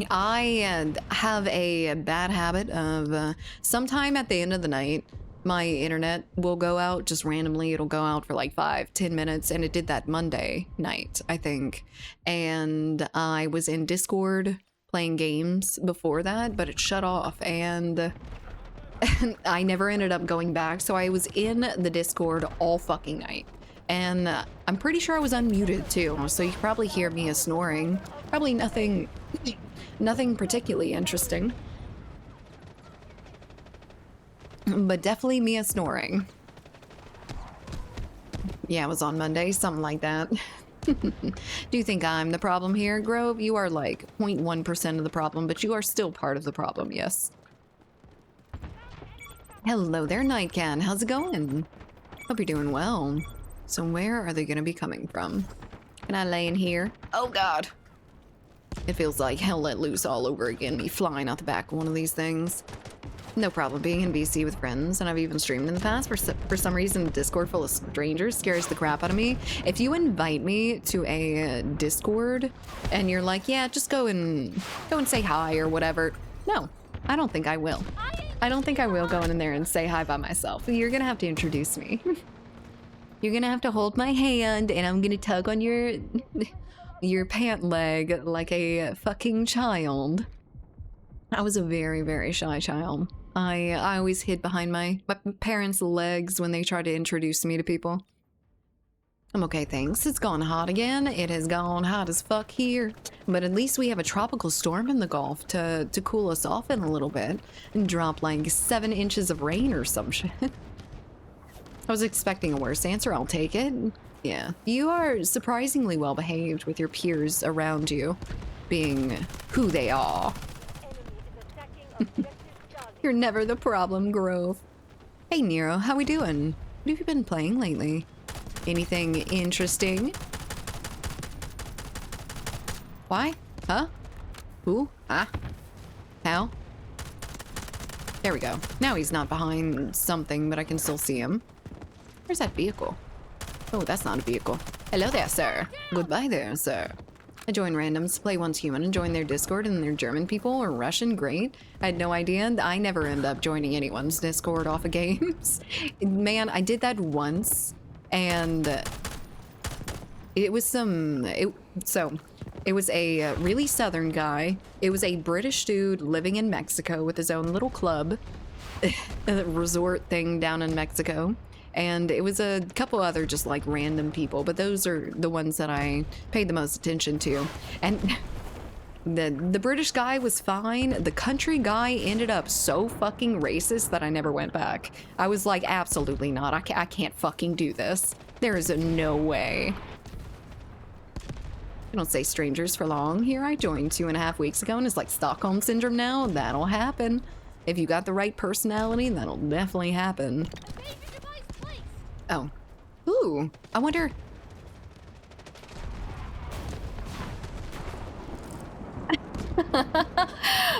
I have a bad habit of sometime at the end of the night, my internet will go out just randomly. It'll go out for like 5-10 minutes, and it did that Monday night, I think. And I was in Discord playing games before that, but it shut off, and I never ended up going back, so I was in the Discord all fucking night. And I'm pretty sure I was unmuted too, so you can probably hear me as snoring. Probably nothing particularly interesting. But definitely me as snoring. Yeah, it was on Monday, something like that. Do you think I'm the problem here, Grove? You are like 0.1% of the problem, but you are still part of the problem, yes. Hello there, Nightcan. How's it going? Hope you're doing well. So where are they gonna be coming from? Can I lay in here? Oh god. It feels like hell let loose all over again, me flying out the back of one of these things. No problem being in BC with friends, and I've even streamed in the past. For some reason, a Discord full of strangers scares the crap out of me. If you invite me to a Discord and you're like, yeah, just go and say hi or whatever. No, I don't think I will. I don't think I will go in there and say hi by myself. You're gonna have to introduce me. You're gonna have to hold my hand and I'm gonna tug on your pant leg like a fucking child. I was a very, very shy child. I always hid behind my parents' legs when they tried to introduce me to people. I'm okay, thanks. It's gone hot again. It has gone hot as fuck here. But at least we have a tropical storm in the Gulf to cool us off in a little bit and drop like 7 inches of rain or some shit. I was expecting a worse answer. I'll take it. Yeah. You are surprisingly well behaved with your peers around you being who they are. You're never the problem, Grove. Hey, Nero, how we doing? What have you been playing lately? Anything interesting? Why? Huh? Who? Ah? How? There we go. Now he's not behind something, but I can still see him. Where's that vehicle? Oh, that's not a vehicle. Hello there, sir. Goodbye there, sir. I join randoms to play once human and join their Discord, and they're German people or Russian. Great. I had no idea. I never end up joining anyone's Discord off of games. Man, I did that once, and it was it was a really southern guy. It was a British dude living in Mexico with his own little club, a resort thing down in Mexico. And it was a couple other just like random people, but those are the ones that I paid the most attention to. And the British guy was fine. The country guy ended up so fucking racist that I never went back. I was like, absolutely not. I can't fucking do this. There is no way. I don't stay strangers for long. Here, I joined 2.5 weeks ago and it's like Stockholm Syndrome now. That'll happen. If you got the right personality, that'll definitely happen. Oh. Ooh, I wonder...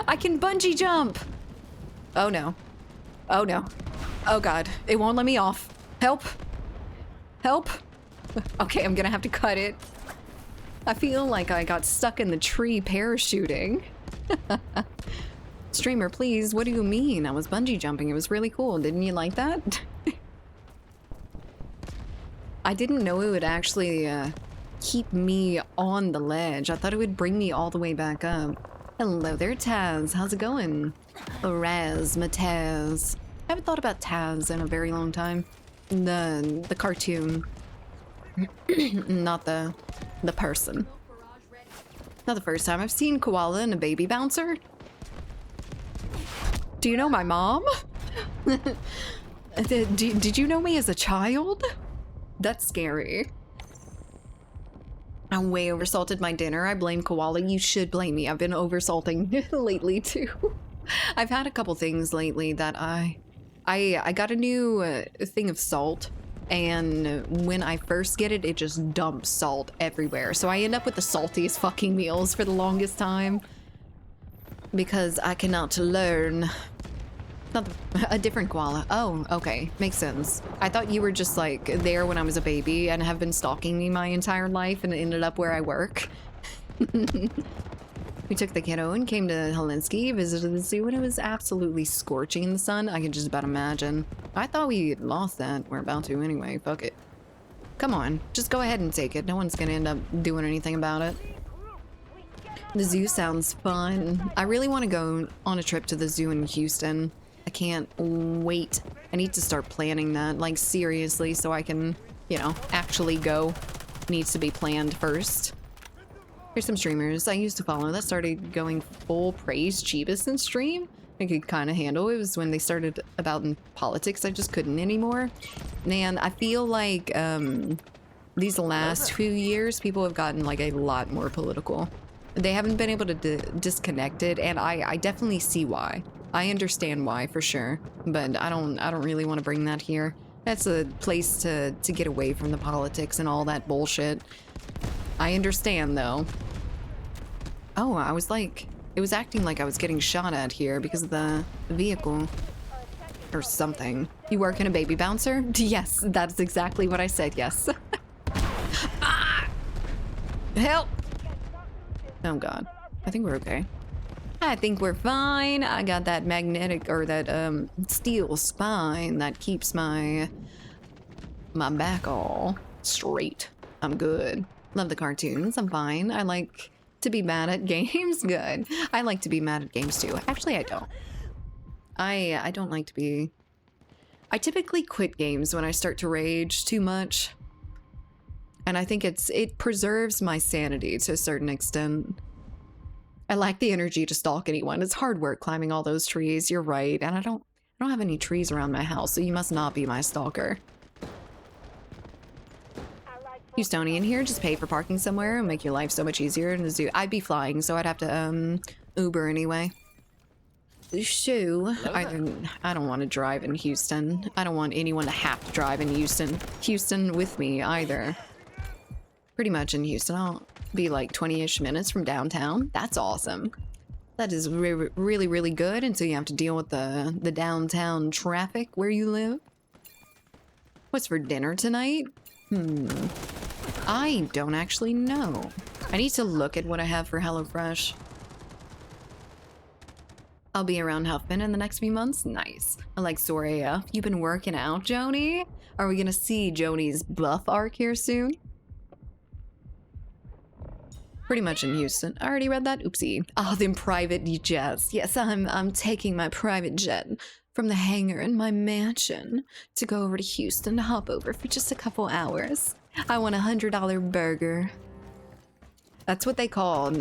I can bungee jump! Oh no. Oh no. Oh god, it won't let me off. Help! Help! Okay, I'm gonna have to cut it. I feel like I got stuck in the tree parachuting. Streamer, please, what do you mean? I was bungee jumping. It was really cool. Didn't you like that? I didn't know it would actually keep me on the ledge. I thought it would bring me all the way back up. Hello there, Taz. How's it going? Razzmatazz. I haven't thought about Taz in a very long time. The cartoon. Not the person. Not the first time. I've seen Koala and a baby bouncer. Do you know my mom? Did you know me as a child? That's scary. I way oversalted my dinner. I blame Koala. You should blame me. I've been oversalting lately too. I've had a couple things lately that I got a new thing of salt, and when I first get it, it just dumps salt everywhere. So I end up with the saltiest fucking meals for the longest time because I cannot learn. Not a different koala. Oh, okay. Makes sense. I thought you were just like there when I was a baby and have been stalking me my entire life and ended up where I work. We took the kiddo and came to Helsinki, visited the zoo, and it was absolutely scorching in the sun. I can just about imagine. I thought we lost that. We're about to anyway. Fuck it. Come on. Just go ahead and take it. No one's gonna end up doing anything about it. The zoo sounds fun. I really want to go on a trip to the zoo in Houston. I can't wait. I need to start planning that, like seriously, so I can, you know, actually go. Needs to be planned first. Here's some streamers I used to follow that started going full praise Chibis in stream. I could kind of handle it. It was when they started about in politics. I just couldn't anymore. Man, I feel like these last few years, people have gotten like a lot more political. They haven't been able to disconnect it, and I definitely see why. I understand why for sure, but I don't really want to bring that here. That's a place to get away from the politics and all that bullshit. I understand though. Oh, I was like, it was acting like I was getting shot at here because of the vehicle or something. You work in a baby bouncer? Yes, that's exactly what I said, yes. Ah! Help! Oh god, I think we're okay. I think we're fine. I got that magnetic or that steel spine that keeps my back all straight. I'm good. Love the cartoons. I'm fine. I like to be mad at games. Good. I like to be mad at games too. Actually, I don't. I don't like to be. I typically quit games when I start to rage too much. And I think it preserves my sanity to a certain extent. I lack the energy to stalk anyone. It's hard work climbing all those trees. You're right. And I don't have any trees around my house, so you must not be my stalker. Houstonian here, just pay for parking somewhere and make your life so much easier in the zoo. I'd be flying, so I'd have to Uber anyway. So I don't want to drive in Houston. I don't want anyone to have to drive in Houston with me either. Pretty much in Houston, I'll be like 20-ish minutes from downtown. That's awesome. That is really, really good until you have to deal with the downtown traffic where you live. What's for dinner tonight? I don't actually know. I need to look at what I have for HelloFresh. I'll be around Huffman in the next few months. Nice. I like Soraya. You been working out, Joni? Are we gonna see Joni's buff arc here soon? Pretty much in Houston. I already read that. Oopsie. Oh, them private jets. Yes, I'm taking my private jet from the hangar in my mansion to go over to Houston to hop over for just a couple hours. I want $100 burger. That's what they call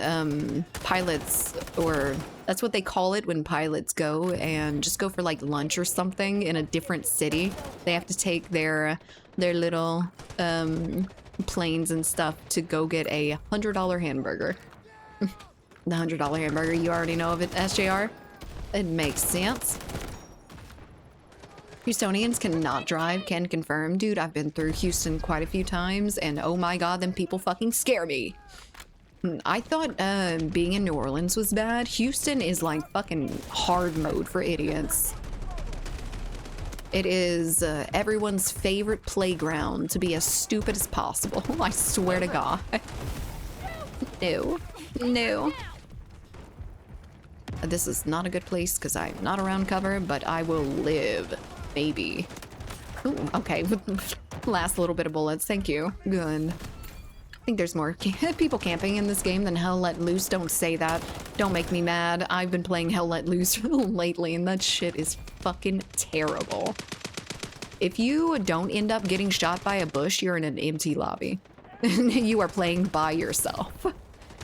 pilots, or that's what they call it when pilots go and just go for like lunch or something in a different city. They have to take their little planes and stuff to go get a $100 hamburger. The $100 hamburger, you already know of it, SJR? It makes sense. Houstonians cannot drive, can confirm. Dude, I've been through Houston quite a few times, and oh my god, them people fucking scare me. I thought being in New Orleans was bad. Houston is like fucking hard mode for idiots. It is everyone's favorite playground to be as stupid as possible. I swear to God. No. No. This is not a good place because I'm not around cover, but I will live. Maybe. Ooh, okay. Last little bit of bullets. Thank you. Good. I think there's more people camping in this game than Hell Let Loose. Don't say that. Don't make me mad. I've been playing Hell Let Loose lately, and that shit is fucking terrible. If you don't end up getting shot by a bush, you're in an empty lobby. You are playing by yourself.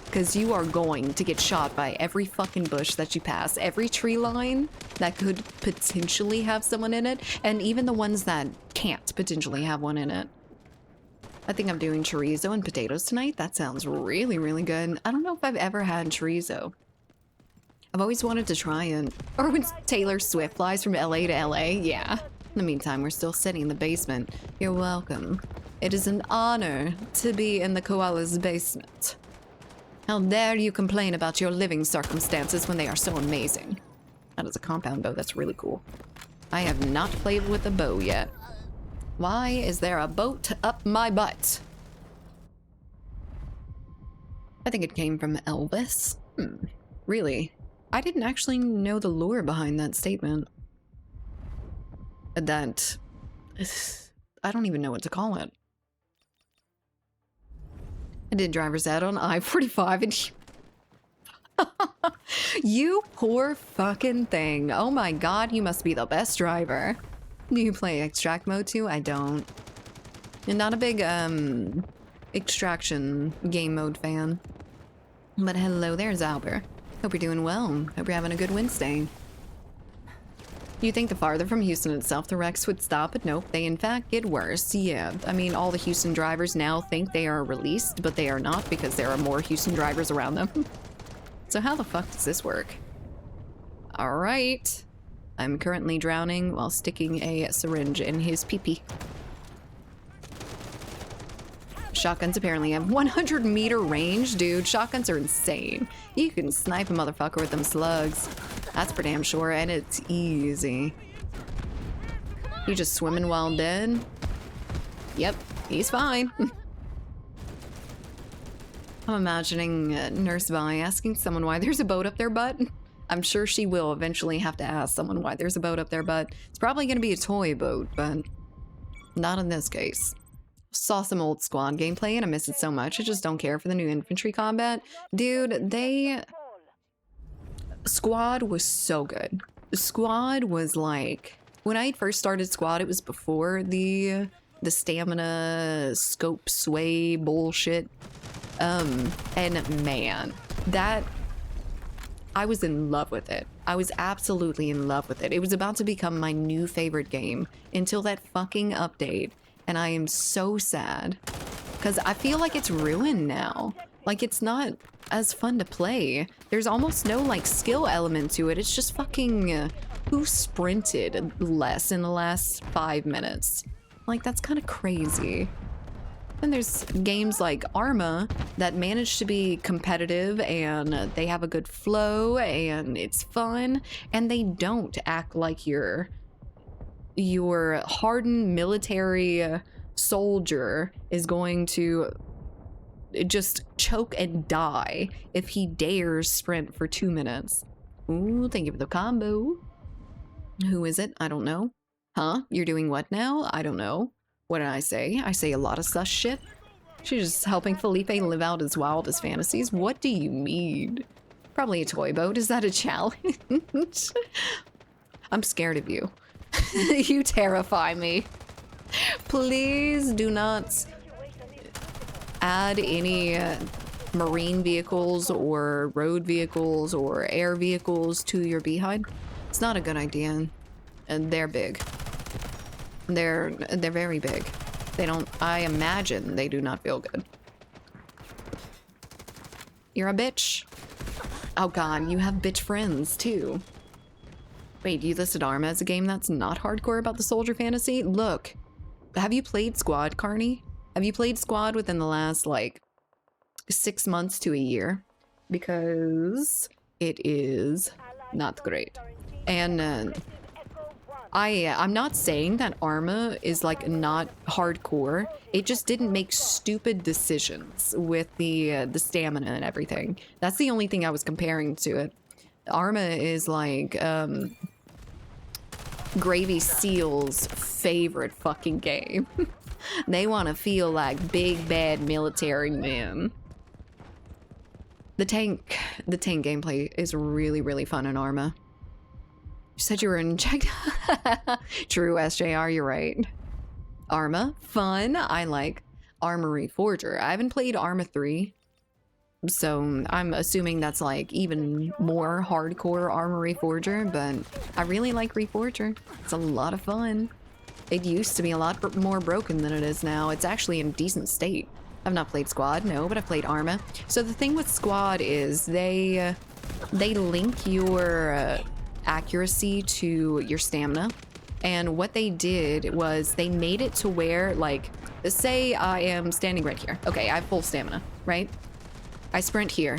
Because you are going to get shot by every fucking bush that you pass, every tree line that could potentially have someone in it, and even the ones that can't potentially have one in it. I think I'm doing chorizo and potatoes tonight. That sounds really, really good. I don't know if I've ever had chorizo. I've always wanted to try it. Or when Taylor Swift flies from LA to LA, yeah. In the meantime, we're still sitting in the basement. You're welcome. It is an honor to be in the koala's basement. How dare you complain about your living circumstances when they are so amazing? That is a compound bow. That's really cool. I have not played with a bow yet. Why is there a boat up my butt? I think it came from Elvis. Really? I didn't actually know the lore behind that statement. That... I don't even know what to call it. I did driver's ed on I-45 and you poor fucking thing. Oh my god, you must be the best driver. Do you play extract mode too? I don't. I'm not a big extraction game mode fan. But hello there, Zauber. Hope you're doing well. Hope you're having a good Wednesday. You think the farther from Houston itself the wrecks would stop, but nope, they in fact get worse. Yeah, I mean, all the Houston drivers now think they are released, but they are not because there are more Houston drivers around them. So how the fuck does this work? All right. I'm currently drowning while sticking a syringe in his pee-pee. Shotguns apparently have 100-meter range, dude. Shotguns are insane. You can snipe a motherfucker with them slugs. That's for damn sure, and it's easy. You just swimming while dead? Yep, he's fine. I'm imagining Nurse Vi asking someone why there's a boat up their butt. I'm sure she will eventually have to ask someone why there's a boat up their butt. It's probably going to be a toy boat, but not in this case. Saw some old Squad gameplay and I miss it so much. I just don't care for the new infantry combat. Dude, Squad was so good. Squad was like... When I first started Squad, it was before the stamina scope sway bullshit. And man, that... I was in love with it. I was absolutely in love with it. It was about to become my new favorite game until that fucking update. And I am so sad. Because I feel like it's ruined now. Like, it's not as fun to play. There's almost no, like, skill element to it. It's just fucking... who sprinted less in the last 5 minutes? Like, that's kind of crazy. And there's games like Arma that manage to be competitive and they have a good flow and it's fun. And they don't act like your hardened military soldier is going to just choke and die if he dares sprint for 2 minutes. Ooh, thank you for the combo. Who is it? I don't know. Huh? You're doing what now? I don't know. What did I say? I say a lot of sus shit. She's just helping Felipe live out his wildest fantasies. What do you mean? Probably a toy boat. Is that a challenge? I'm scared of you. You terrify me. Please do not add any marine vehicles or road vehicles or air vehicles to your beehive. It's not a good idea. And they're big. They're very big. They don't, I imagine they do not feel good. You're a bitch. Oh god, you have bitch friends too. Wait, you listed Arma as a game that's not hardcore about the soldier fantasy? Look, have you played Squad, Carney? Have you played Squad within the last, like, 6 months to a year? Because it is not great. And I'm not saying that Arma is like not hardcore. It just didn't make stupid decisions with the stamina and everything. That's the only thing I was comparing to it. Arma is like Gravy Seal's favorite fucking game. They want to feel like big bad military men. The tank gameplay is really, really fun in Arma. You said you were in check. True, SJR, you're right. Arma, fun. I like Armory Forger. I haven't played Arma 3, so I'm assuming that's like even more hardcore Armory Forger, but I really like Reforger. It's a lot of fun. It used to be a lot more broken than it is now. It's actually in decent state. I've not played Squad, no, but I've played Arma. So the thing with Squad is they link your accuracy to your stamina. And what they did was they made it to where, like, say I am standing right here. Okay, I have full stamina, right? I sprint here.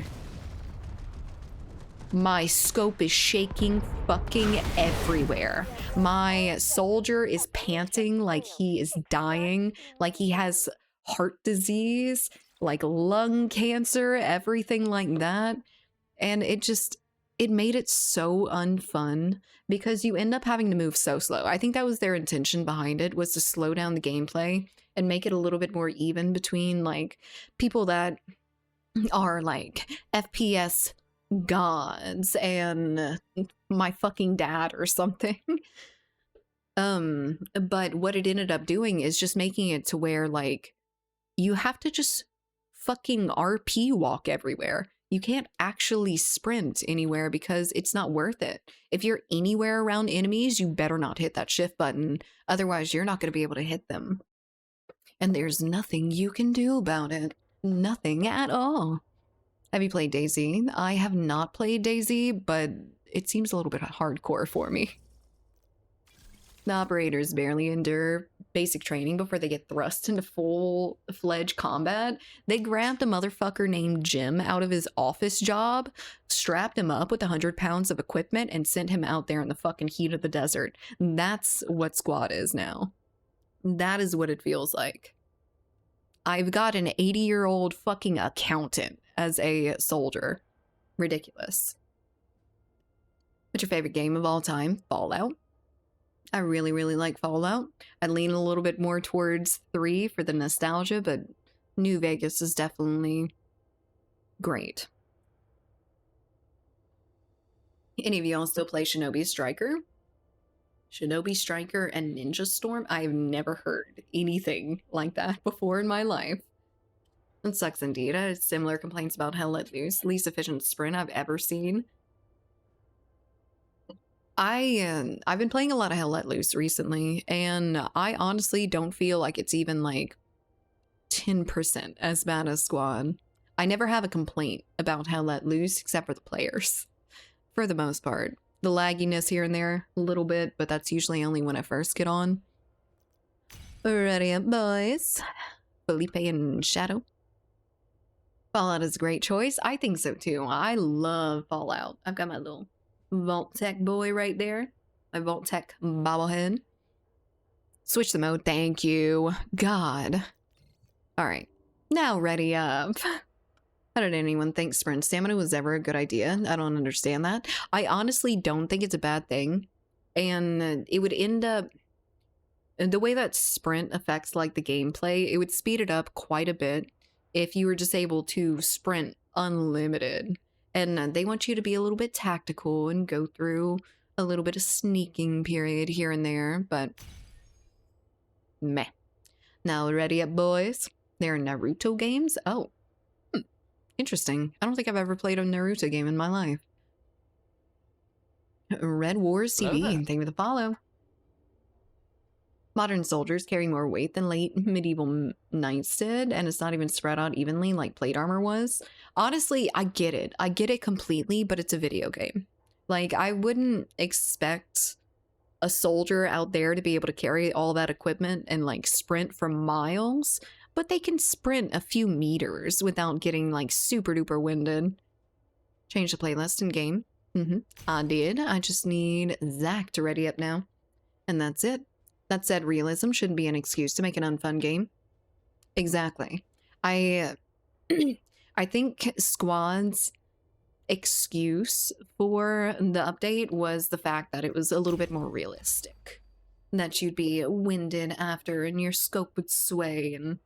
My scope is shaking fucking everywhere. My soldier is panting like he is dying, like he has heart disease, like lung cancer, everything like that. And it made it so unfun because you end up having to move so slow. I think that was their intention behind it, was to slow down the gameplay and make it a little bit more even between like people that are like FPS gods and my fucking dad or something. But what it ended up doing is just making it to where like you have to just fucking RP walk everywhere. You can't actually sprint anywhere because it's not worth it. If you're anywhere around enemies, you better not hit that shift button. Otherwise, you're not going to be able to hit them. And there's nothing you can do about it. Nothing at all. Have you played DayZ? I have not played DayZ, but it seems a little bit hardcore for me. The operators barely endure basic training before they get thrust into full-fledged combat. They grabbed a motherfucker named Jim out of his office job, strapped him up with 100 pounds of equipment, and sent him out there in the fucking heat of the desert. That's what Squad is now. That is what it feels like. I've got an 80-year-old fucking accountant as a soldier. Ridiculous. What's your favorite game of all time? Fallout. I really, really like Fallout. I lean a little bit more towards 3 for the nostalgia, but New Vegas is definitely great. Any of y'all still play Shinobi Striker? Shinobi Striker and Ninja Storm? I've never heard anything like that before in my life. That sucks indeed. I had similar complaints about Hell Let Loose. Least efficient sprint I've ever seen. I've been playing a lot of Hell Let Loose recently, and I honestly don't feel like it's even like 10% as bad as Squad. I never have a complaint about Hell Let Loose except for the players, for the most part. The lagginess here and there, a little bit, but that's usually only when I first get on. Ready up, boys. Felipe and Shadow. Fallout is a great choice. I think so too. I love Fallout. I've got my little Vault-Tec boy right there. My Vault-Tec bobblehead. Switch the mode, thank you. God. Alright. Now ready up. How did anyone think sprint stamina was ever a good idea? I don't understand that. I honestly don't think it's a bad thing. And it would end up... The way that sprint affects like the gameplay, it would speed it up quite a bit if you were just able to sprint unlimited. And they want you to be a little bit tactical and go through a little bit of sneaking period here and there, but meh. Now ready up, boys? There are Naruto games? Oh. Interesting. I don't think I've ever played a Naruto game in my life. Red Wars TV, thank you for the follow. Modern soldiers carry more weight than late medieval knights did, and it's not even spread out evenly like plate armor was. Honestly, I get it. I get it completely, but it's a video game. Like, I wouldn't expect a soldier out there to be able to carry all that equipment and, like, sprint for miles, but they can sprint a few meters without getting, like, super duper winded. Change the playlist in game. I did. I just need Zach to ready up now. And that's it. That said, realism shouldn't be an excuse to make an unfun game. Exactly. I I think Squad's excuse for the update was the fact that it was a little bit more realistic. That you'd be winded after and your scope would sway. And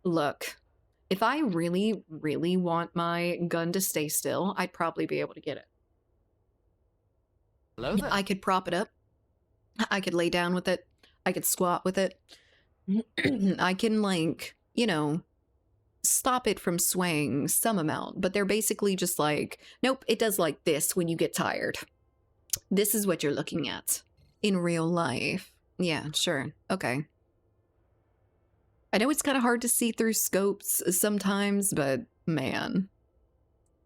look, if I really, really want my gun to stay still, I'd probably be able to get it. Hello there. I could prop it up. I could lay down with it. I could squat with it. I can, like, you know, stop it from swaying some amount, but they're basically just like, nope, it does like this when you get tired. This is what you're looking at in real life. Yeah, sure. Okay. I know it's kind of hard to see through scopes sometimes, but man.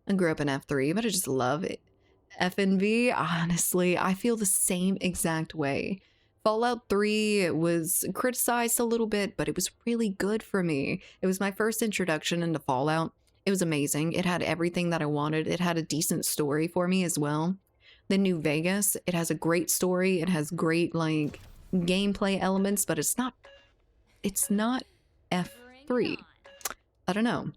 I grew up in F3, but I just love it. FNV, honestly, I feel the same exact way. Fallout 3 was criticized a little bit, but it was really good for me. It was my first introduction into Fallout. It was amazing. It had everything that I wanted. It had a decent story for me as well. Then New Vegas, it has a great story. It has great, like, gameplay elements, but it's not F3. I don't know. I'm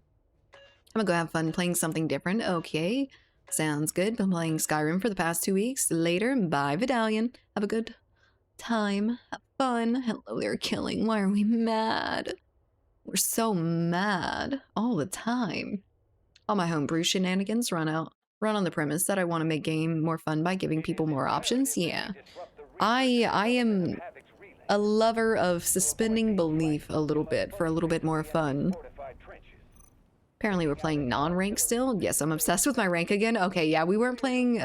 gonna go have fun playing something different. Okay, sounds good. Been playing Skyrim for the past 2 weeks. Later, bye Vidalian. Have a good time. Have fun. Hello there, Killing. Why are we mad? We're so mad all the time. All my homebrew shenanigans run on the premise that I want to make game more fun by giving people more options. Yeah. I am a lover of suspending belief a little bit for a little bit more fun. Apparently we're playing non-ranked still. Yes, I'm obsessed with my rank again. Okay, yeah, we weren't playing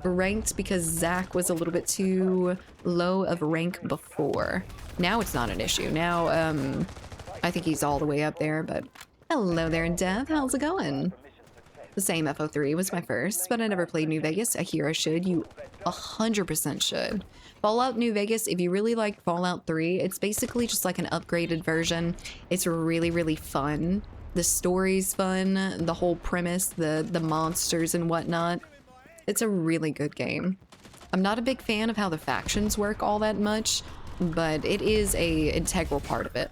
ranked because Zach was a little bit too low of rank before. Now it's not an issue. Now, I think he's all the way up there, but hello there, Dev. How's it going? The same FO3 was my first, but I never played New Vegas. I hear I should. You 100% should. Fallout New Vegas, if you really like Fallout 3, it's basically just like an upgraded version. It's really, really fun. The story's fun, the whole premise, the monsters and whatnot. It's a really good game. I'm not a big fan of how the factions work all that much, but it is a integral part of it.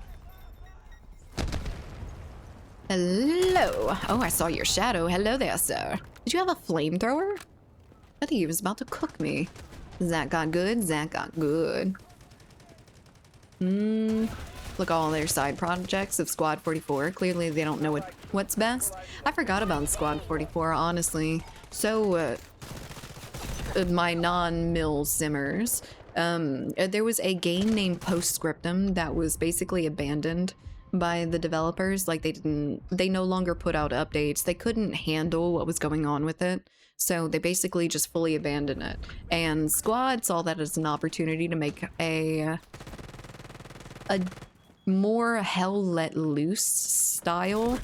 Hello. Oh, I saw your shadow. Hello there, sir. Did you have a flamethrower? I think he was about to cook me. Zach got good. Zach got good. Look, all their side projects of Squad 44. Clearly, they don't know what's best. I forgot about Squad 44, honestly. So, my non-mill simmers. There was a game named Postscriptum that was basically abandoned by the developers. Like, they no longer put out updates. They couldn't handle what was going on with it. So they basically just fully abandoned it. And Squad saw that as an opportunity to make a more hell let loose style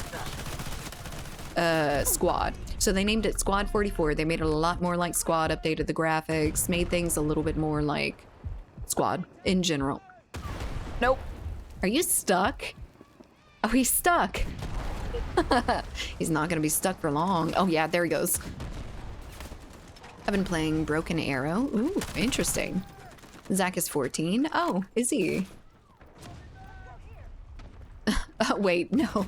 Squad. So they named it Squad 44. They made it a lot more like Squad, updated the graphics, made things a little bit more like Squad in general. Nope. Are you stuck? Oh, he's stuck. He's not gonna be stuck for long. Oh yeah, there he goes. I've been playing Broken Arrow. Ooh, interesting. Zach is 14. Oh, is he? Wait, no.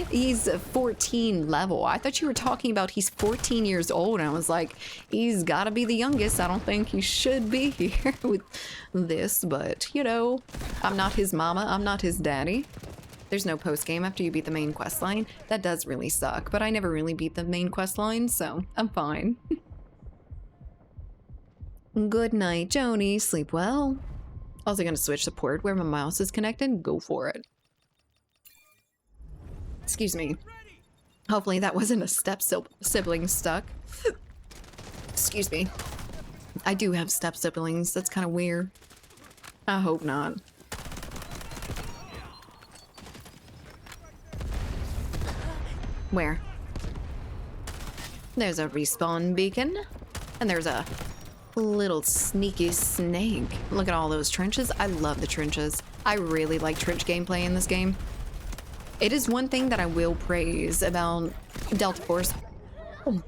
He's 14 level. I thought you were talking about he's 14 years old, and I was like, he's gotta be the youngest. I don't think he should be here with this, but, you know, I'm not his mama. I'm not his daddy. There's no post-game after you beat the main quest line. That does really suck, but I never really beat the main quest line, so I'm fine. Good night, Joni. Sleep well. Also gonna switch the port where my mouse is connected. Go for it. Excuse me. Hopefully that wasn't a step-sibling stuck. Excuse me. I do have step-siblings. That's kind of weird. I hope not. Where? There's a respawn beacon. And there's a little sneaky snake. Look at all those trenches. I love the trenches. I really like trench gameplay in this game. It is one thing that I will praise about Delta Force. Oh.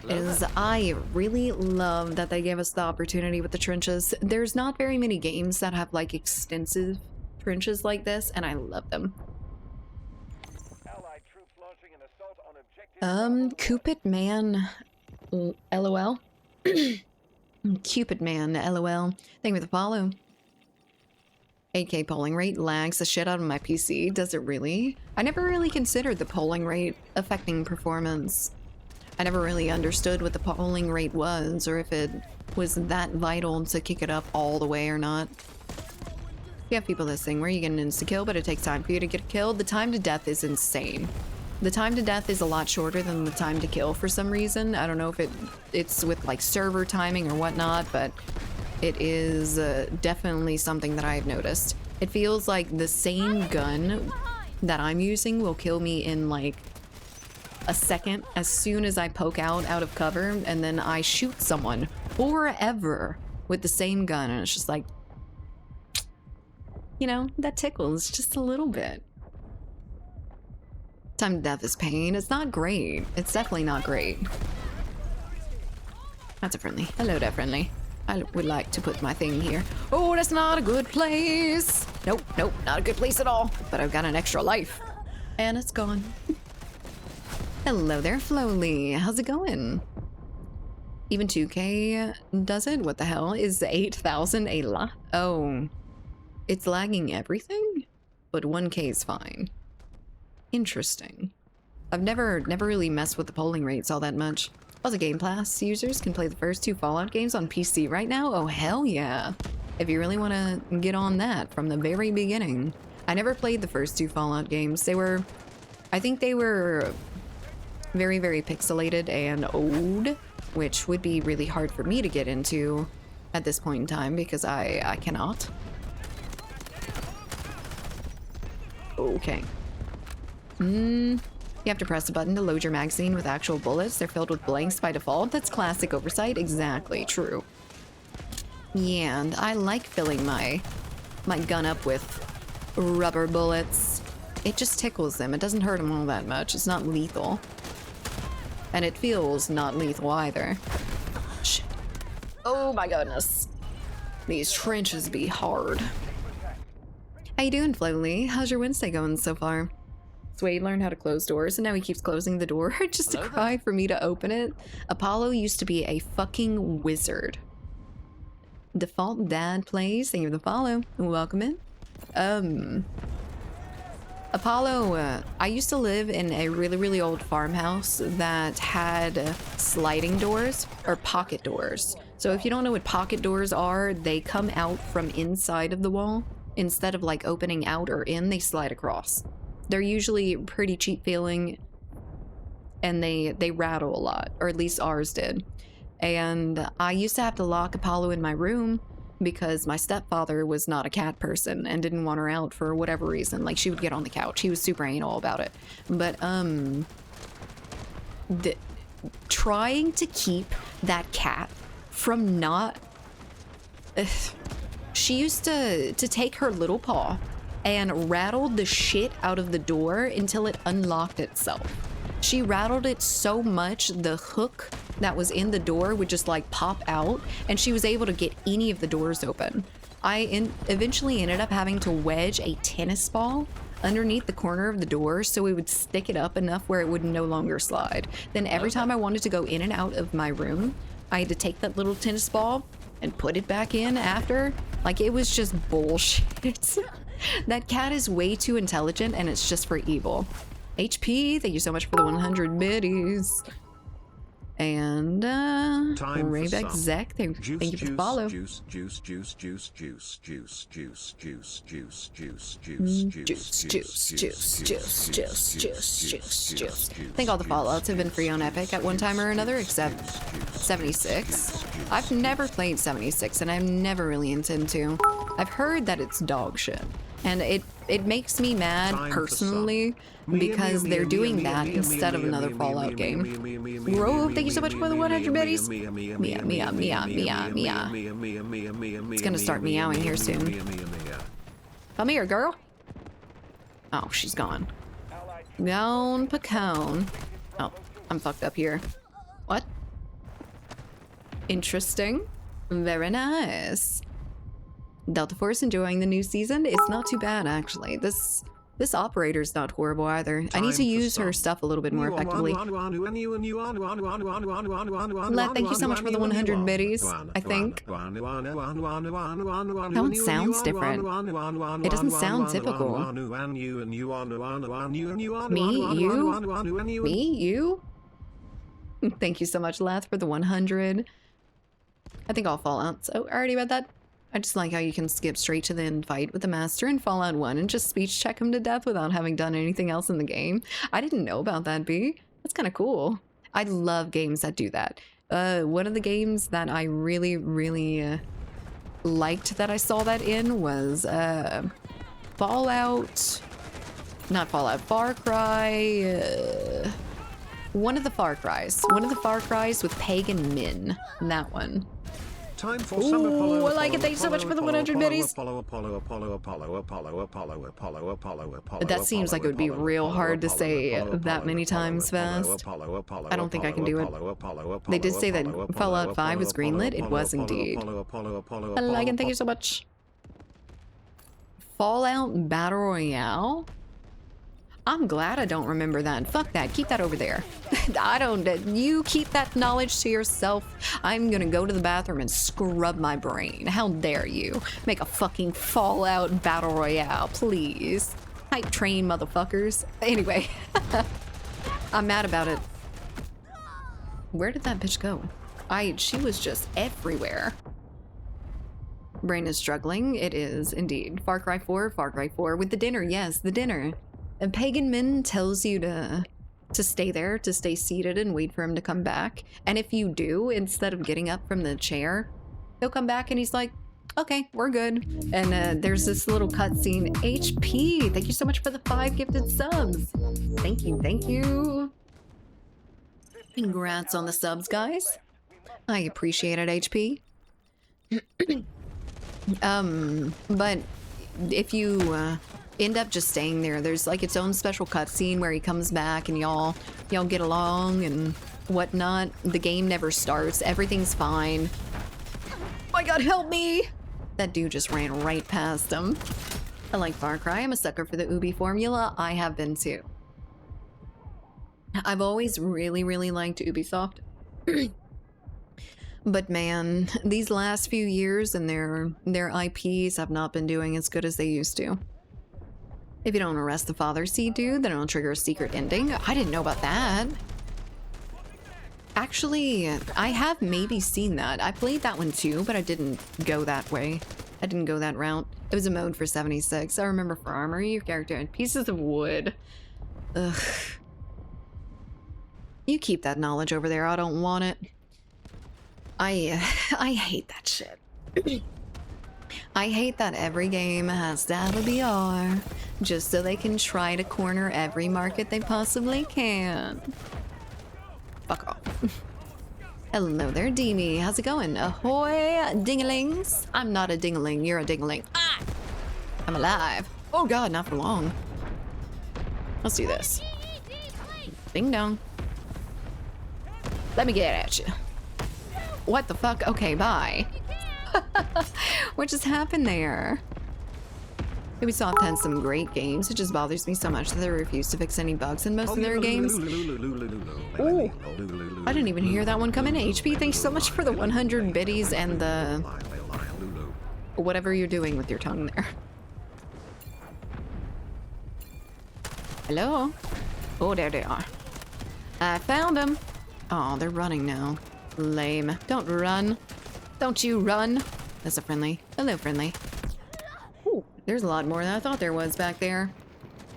is I really love that they gave us the opportunity with the trenches. There's not very many games that have like extensive trenches like this, and I love them. Allied troops launching an assault on objective Cupid Man, LOL. Cupid Man, LOL. Thank you for the follow. 8K polling rate lags the shit out of my PC. Does it really? I never really considered the polling rate affecting performance. I never really understood what the polling rate was, or if it was that vital to kick it up all the way or not. You have people listening where you get an insta-kill, but it takes time for you to get killed. The time to death is insane. The time to death is a lot shorter than the time to kill for some reason. I don't know if it's with like server timing or whatnot, but it is definitely something that I've noticed. It feels like the same gun that I'm using will kill me in like a second as soon as I poke out of cover, and then I shoot someone forever with the same gun, and it's just like, you know, that tickles just a little bit. Time to death is pain. It's not great. It's definitely not great. That's a friendly. Hello there, friendly. I would like to put my thing here. Oh, that's not a good place. Nope, nope, not a good place at all. But I've got an extra life. And it's gone. Hello there, Flowly. How's it going? Even 2K does it? What the hell? Is 8,000 a lot? Oh. It's lagging everything? But 1K is fine. Interesting. I've never really messed with the polling rates all that much. Also, Game Pass users can play the first 2 Fallout games on PC right now? Oh, hell yeah. If you really want to get on that from the very beginning. I never played the first 2 Fallout games. I think they were very, very pixelated and old, which would be really hard for me to get into at this point in time because I cannot. Okay. You have to press a button to load your magazine with actual bullets. They're filled with blanks by default. That's classic oversight. Exactly, true. Yeah, and I like filling my gun up with rubber bullets. It just tickles them. It doesn't hurt them all that much. It's not lethal. And it feels not lethal either. Shit. Oh my goodness. These trenches be hard. How you doing, Flowly? How's your Wednesday going so far? Swade learned how to close doors, and now he keeps closing the door just to cry for me to open it. Apollo used to be a fucking wizard. Default Dad plays. Thank you for the follow. Welcome in. Apollo, I used to live in a really, really old farmhouse that had sliding doors, or pocket doors. So if you don't know what pocket doors are, they come out from inside of the wall. Instead of like opening out or in, they slide across. They're usually pretty cheap feeling, and they rattle a lot, or at least ours did. And I used to have to lock Apollo in my room because my stepfather was not a cat person and didn't want her out for whatever reason. Like, she would get on the couch. He was super anal about it. But trying to keep that cat from not she used to take her little paw and rattled the shit out of the door until it unlocked itself. She rattled it so much the hook that was in the door would just like pop out, and she was able to get any of the doors open. I eventually ended up having to wedge a tennis ball underneath the corner of the door so it would stick it up enough where it would no longer slide. Then every time I wanted to go in and out of my room, I had to take that little tennis ball and put it back in after. Like, it was just bullshit. That cat is way too intelligent, and it's just for evil. HP, thank you so much for the 100 biddies. And Raybeck Zek, thank you for the follow. I think all the Fallouts have been free on Epic at one time or another, except 76. I've never played 76, and I've never really intended to. I've heard that it's dog shit, and it makes me mad personally because they're doing that instead of another Fallout game. Grove, thank you so much for the 100 biddies. Mia, mia, mia, mia, mia. It's gonna start meowing here soon. Come here, girl. Oh, she's gone. Gone, pecan. Oh, I'm fucked up here. What? Interesting. Very nice. Delta Force enjoying the new season? It's not too bad, actually. This operator's not horrible either. I need to use her stuff a little bit more effectively. Leth, thank you so much for the 100 biddies, I think. That one sounds different. It doesn't sound typical. Me? You? Me? You? Thank you so much, Leth, for the 100. I think I'll Fallout. So, I already read that. I just like how you can skip straight to the end fight with the Master in Fallout 1 and just speech check him to death without having done anything else in the game. I didn't know about that, B. That's kind of cool. I love games that do that. One of the games that I really, really liked that I saw that in was Fallout... Not Fallout, Far Cry... one of the Far Cries. One of the Far Cries with Pagan Min. That one. Time for Ooh, some Apollo, I like it. Thank you so much for the 100 biddies. That seems like it would be real hard to say that many times fast. I don't think I can do it. They did say that Fallout 5 was greenlit. It was indeed. I like it. Thank you so much. Fallout Battle Royale? I'm glad I don't remember that. Fuck that. Keep that over there. I don't... You keep that knowledge to yourself. I'm gonna go to the bathroom and scrub my brain. How dare you make a fucking Fallout Battle Royale, please. Hype train, motherfuckers. Anyway. I'm mad about it. Where did that bitch go? She was just everywhere. Brain is struggling. It is indeed. Far Cry 4, Far Cry 4. With the dinner, yes, the dinner. And Pagan Min tells you to stay there, to stay seated and wait for him to come back. And if you do, instead of getting up from the chair, he'll come back and he's like, okay, we're good. And there's this little cutscene. HP, thank you so much for the 5 gifted subs. Thank you, thank you. Congrats on the subs, guys. I appreciate it, HP. But if you end up just staying there, there's like its own special cutscene where he comes back and y'all get along and whatnot. The game never starts. Everything's fine. Oh my god, help me! That dude just ran right past him. I like Far Cry. I'm a sucker for the Ubi formula. I have been too. I've always really, really liked Ubisoft. But man, these last few years and their IPs have not been doing as good as they used to. If you don't arrest the father seed dude, then it'll trigger a secret ending. I didn't know about that. Actually, I have maybe seen that. I played that one too, but I didn't go that way. I didn't go that route. It was a mode for 76. I remember for armory, your character had pieces of wood. Ugh. You keep that knowledge over there. I don't want it. I hate that shit. I hate that every game has to have a BR just so they can try to corner every market they possibly can. Fuck off. Hello there, Deemy. How's it going? Ahoy, dinglings. I'm not a dingling. You're a dingling. Ah! I'm alive. Oh god, not for long. Let's do this. Ding dong. Let me get at you. What the fuck? Okay, bye. What just happened there? Ubisoft has some great games. It just bothers me so much that they refuse to fix any bugs in most of their games. Ooh, I didn't even hear that one come in. HP, thanks so much for the 100 biddies and the... whatever you're doing with your tongue there. Hello? Oh, there they are. I found them. Oh, they're running now. Lame. Don't run. Don't you run. That's a friendly. Hello, friendly. Ooh, there's a lot more than I thought there was back there.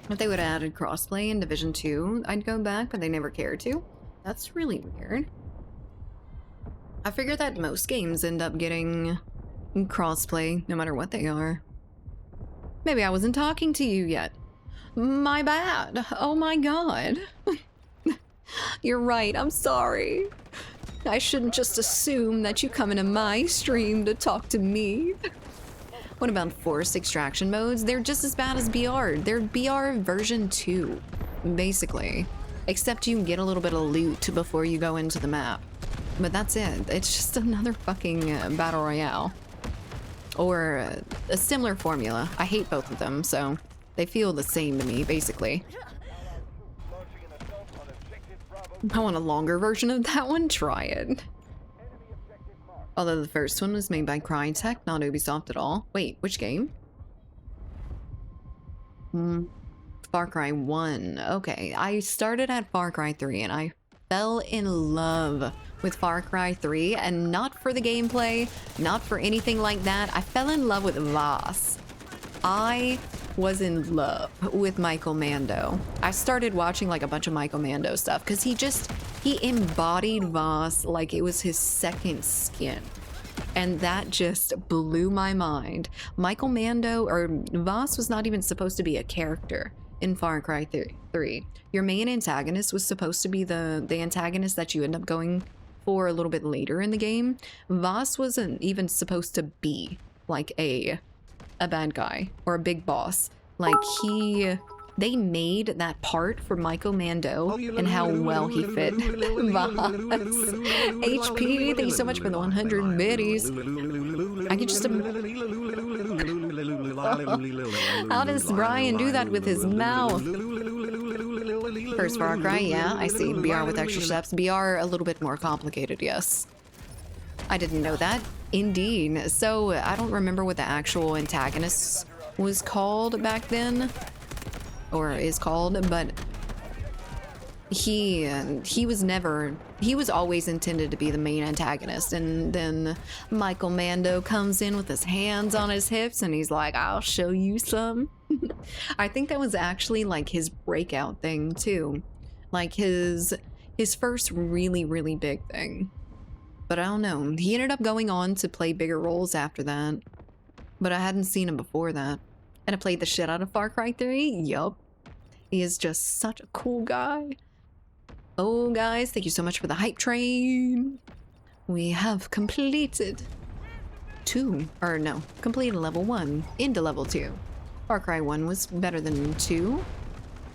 If they would have added crossplay in Division 2, I'd go back, but they never cared to. That's really weird. I figured that most games end up getting crossplay, no matter what they are. Maybe I wasn't talking to you yet. My bad. Oh my god. You're right, I'm sorry. I shouldn't just assume that you come into my stream to talk to me. What about forced extraction modes? They're just as bad as BR. They're BR version 2, basically. Except you can get a little bit of loot before you go into the map. But that's it. It's just another fucking battle royale. Or a similar formula. I hate both of them, so they feel the same to me, basically. I want a longer version of that one. Try it. Although the first one was made by Crytek, not Ubisoft at all. Wait, which game? Far Cry 1. Okay, I started at Far Cry 3 and I fell in love with Far Cry 3, and not for the gameplay, not for anything like that. I fell in love with Voss. I was in love with Michael Mando. I started watching like a bunch of Michael Mando stuff because he embodied Voss like it was his second skin. And that just blew my mind. Michael Mando, or Voss, was not even supposed to be a character in Far Cry 3. Your main antagonist was supposed to be the antagonist that you end up going for a little bit later in the game. Voss wasn't even supposed to be like a bad guy or a big boss. Like they made that part for Michael Mando and how well he fit. Voss. HP, thank you so much for the 100 biddies. I can just how does Brian do that with his mouth? First Far Cry, yeah, I see. BR with extra steps. BR a little bit more complicated, yes. I didn't know that. Indeed. So I don't remember what the actual antagonist was called back then, or is called, but he was always intended to be the main antagonist, and then Michael Mando comes in with his hands on his hips and he's like, I'll show you some. I think that was actually like his breakout thing too, like his first really big thing. But I don't know, he ended up going on to play bigger roles after that, but I hadn't seen him before that. And I played the shit out of Far Cry 3. Yup, he is just such a cool guy. Oh guys, thank you so much for the hype train. We have completed completed level 1 into level 2. Far Cry 1 was better than 2.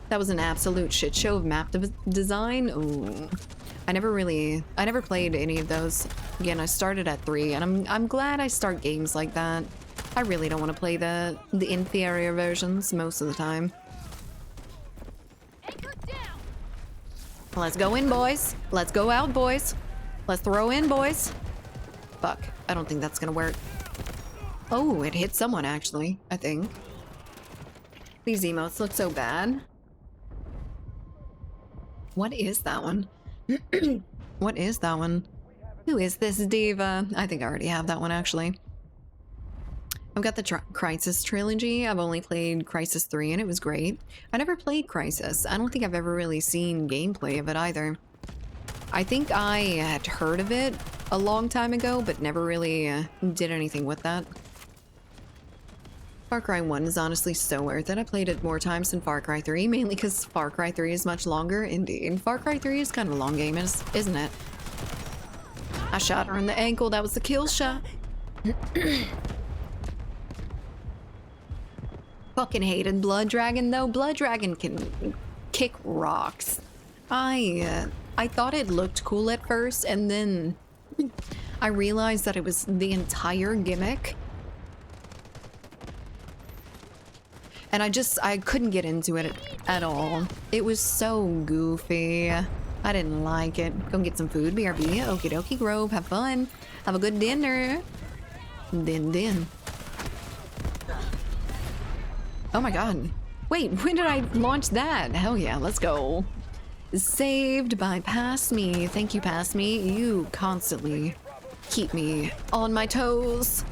That was an absolute shit show of map design. Ooh. I never played any of those. Again, I started at 3, and I'm glad I start games like that. I really don't want to play the inferior versions most of the time. Let's go in, boys. Let's go out, boys. Let's throw in, boys. Fuck, I don't think that's gonna work. Oh, it hit someone actually, I think. These emotes look so bad. What is that one? What is that one? Who is this diva? I think I already have that one actually. I've got the Crysis trilogy. I've only played Crysis 3 and it was great. I never played Crysis. I don't think I've ever really seen gameplay of it either. I think I had heard of it a long time ago, but never really did anything with that. Far Cry 1 is honestly so worth it. I played it more times than Far Cry 3, mainly because Far Cry 3 is much longer. Indeed. Far Cry 3 is kind of a long game, isn't it? I shot her in the ankle. That was the kill shot. Fucking hated Blood Dragon though. Blood Dragon can kick rocks. I thought it looked cool at first, and then I realized that it was the entire gimmick. And I couldn't get into it at all. It was so goofy. I didn't like it. Go get some food, BRB. Okie dokie, Grove. Have fun. Have a good dinner. Din. Oh my god. Wait, when did I launch that? Hell yeah, let's go. Saved by Pass Me. Thank you, Pass Me. You constantly keep me on my toes.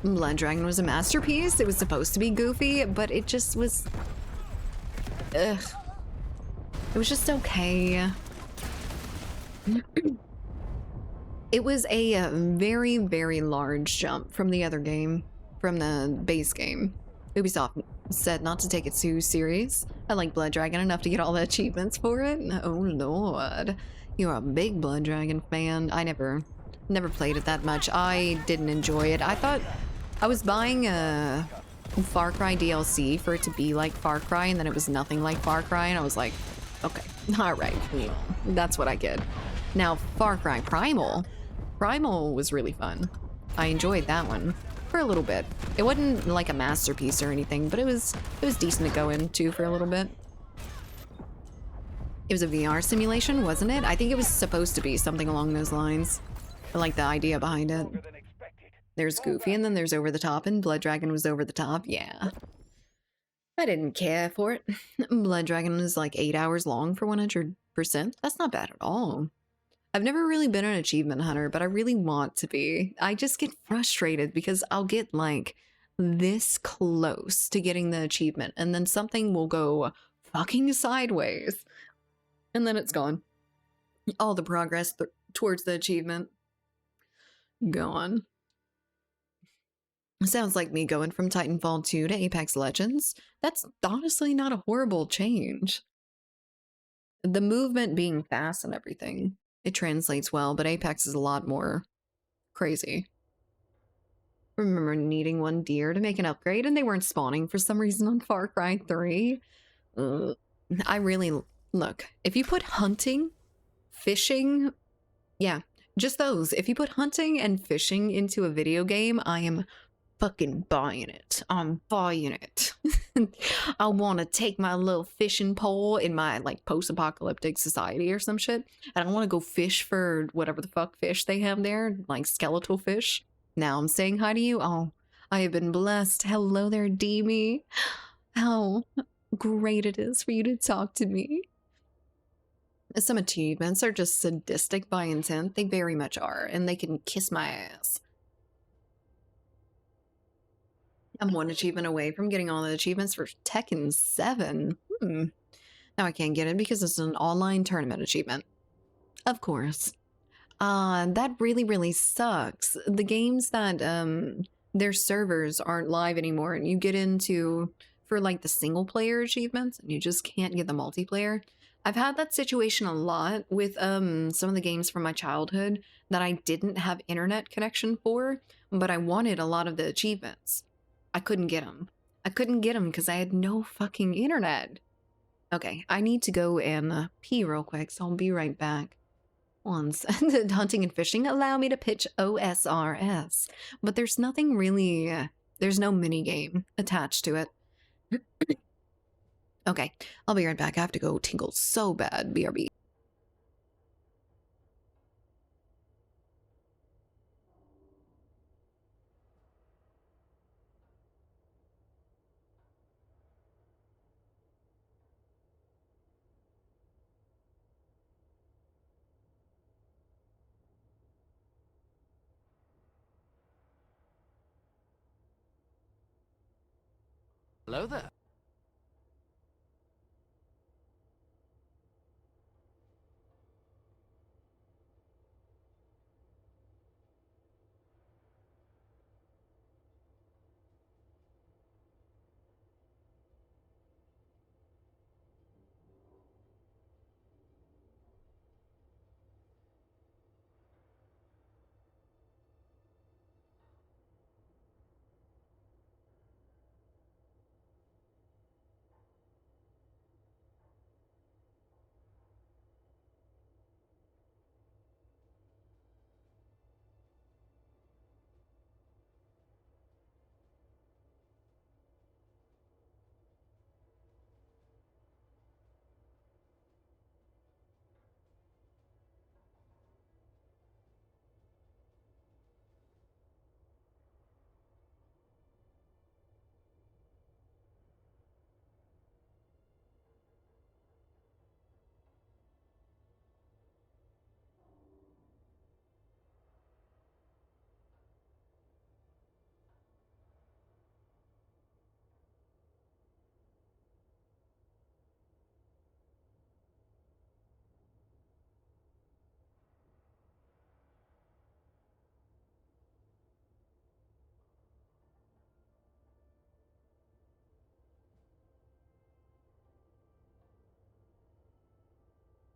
Blood Dragon was a masterpiece. It was supposed to be goofy, but it just was... Ugh. It was just okay. It was a very, very large jump from the other game, from the base game. Ubisoft said not to take it too serious. I like Blood Dragon enough to get all the achievements for it. Oh lord. You're a big Blood Dragon fan. I never played it that much. I didn't enjoy it. I thought I was buying a Far Cry DLC for it to be like Far Cry, and then it was nothing like Far Cry, and I was like, okay, alright, that's what I get. Now, Far Cry Primal. Primal was really fun. I enjoyed that one for a little bit. It wasn't like a masterpiece or anything, but it was decent to go into for a little bit. It was a VR simulation, wasn't it? I think it was supposed to be something along those lines. I like the idea behind it. There's Goofy, and then there's Over the Top, and Blood Dragon was Over the Top. Yeah. I didn't care for it. Blood Dragon was like 8 hours long for 100%. That's not bad at all. I've never really been an achievement hunter, but I really want to be. I just get frustrated because I'll get like this close to getting the achievement, and then something will go fucking sideways, and then it's gone. All the progress towards the achievement gone. Sounds like me going from Titanfall 2 to Apex Legends. That's honestly not a horrible change. The movement being fast and everything, it translates well, but Apex is a lot more crazy. Remember needing one deer to make an upgrade, and they weren't spawning for some reason on Far Cry 3. I really... Look, if you put hunting, fishing... Yeah, just those. If you put hunting and fishing into a video game, I am fucking buying it. I'm buying it. I want to take my little fishing pole in my like post-apocalyptic society or some shit, and I want to go fish for whatever the fuck fish they have there, like skeletal fish. Now I'm saying hi to you. Oh, I have been blessed. Hello there, Deemy. How great it is for you to talk to me. Some achievements are just sadistic by intent. They very much are, and they can kiss my ass. I'm one achievement away from getting all the achievements for Tekken 7. Now I can't get it because it's an online tournament achievement. Of course. That really, really sucks. The games that, their servers aren't live anymore, and you get into, for like the single player achievements, and you just can't get the multiplayer. I've had that situation a lot with, some of the games from my childhood that I didn't have internet connection for, but I wanted a lot of the achievements. I couldn't get them. I couldn't get them because I had no fucking internet. Okay, I need to go and pee real quick, so I'll be right back. Once hunting and fishing allow me to pitch OSRS, but there's nothing really, there's no mini game attached to it. Okay, I'll be right back. I have to go tingle so bad. BRB. Hello there.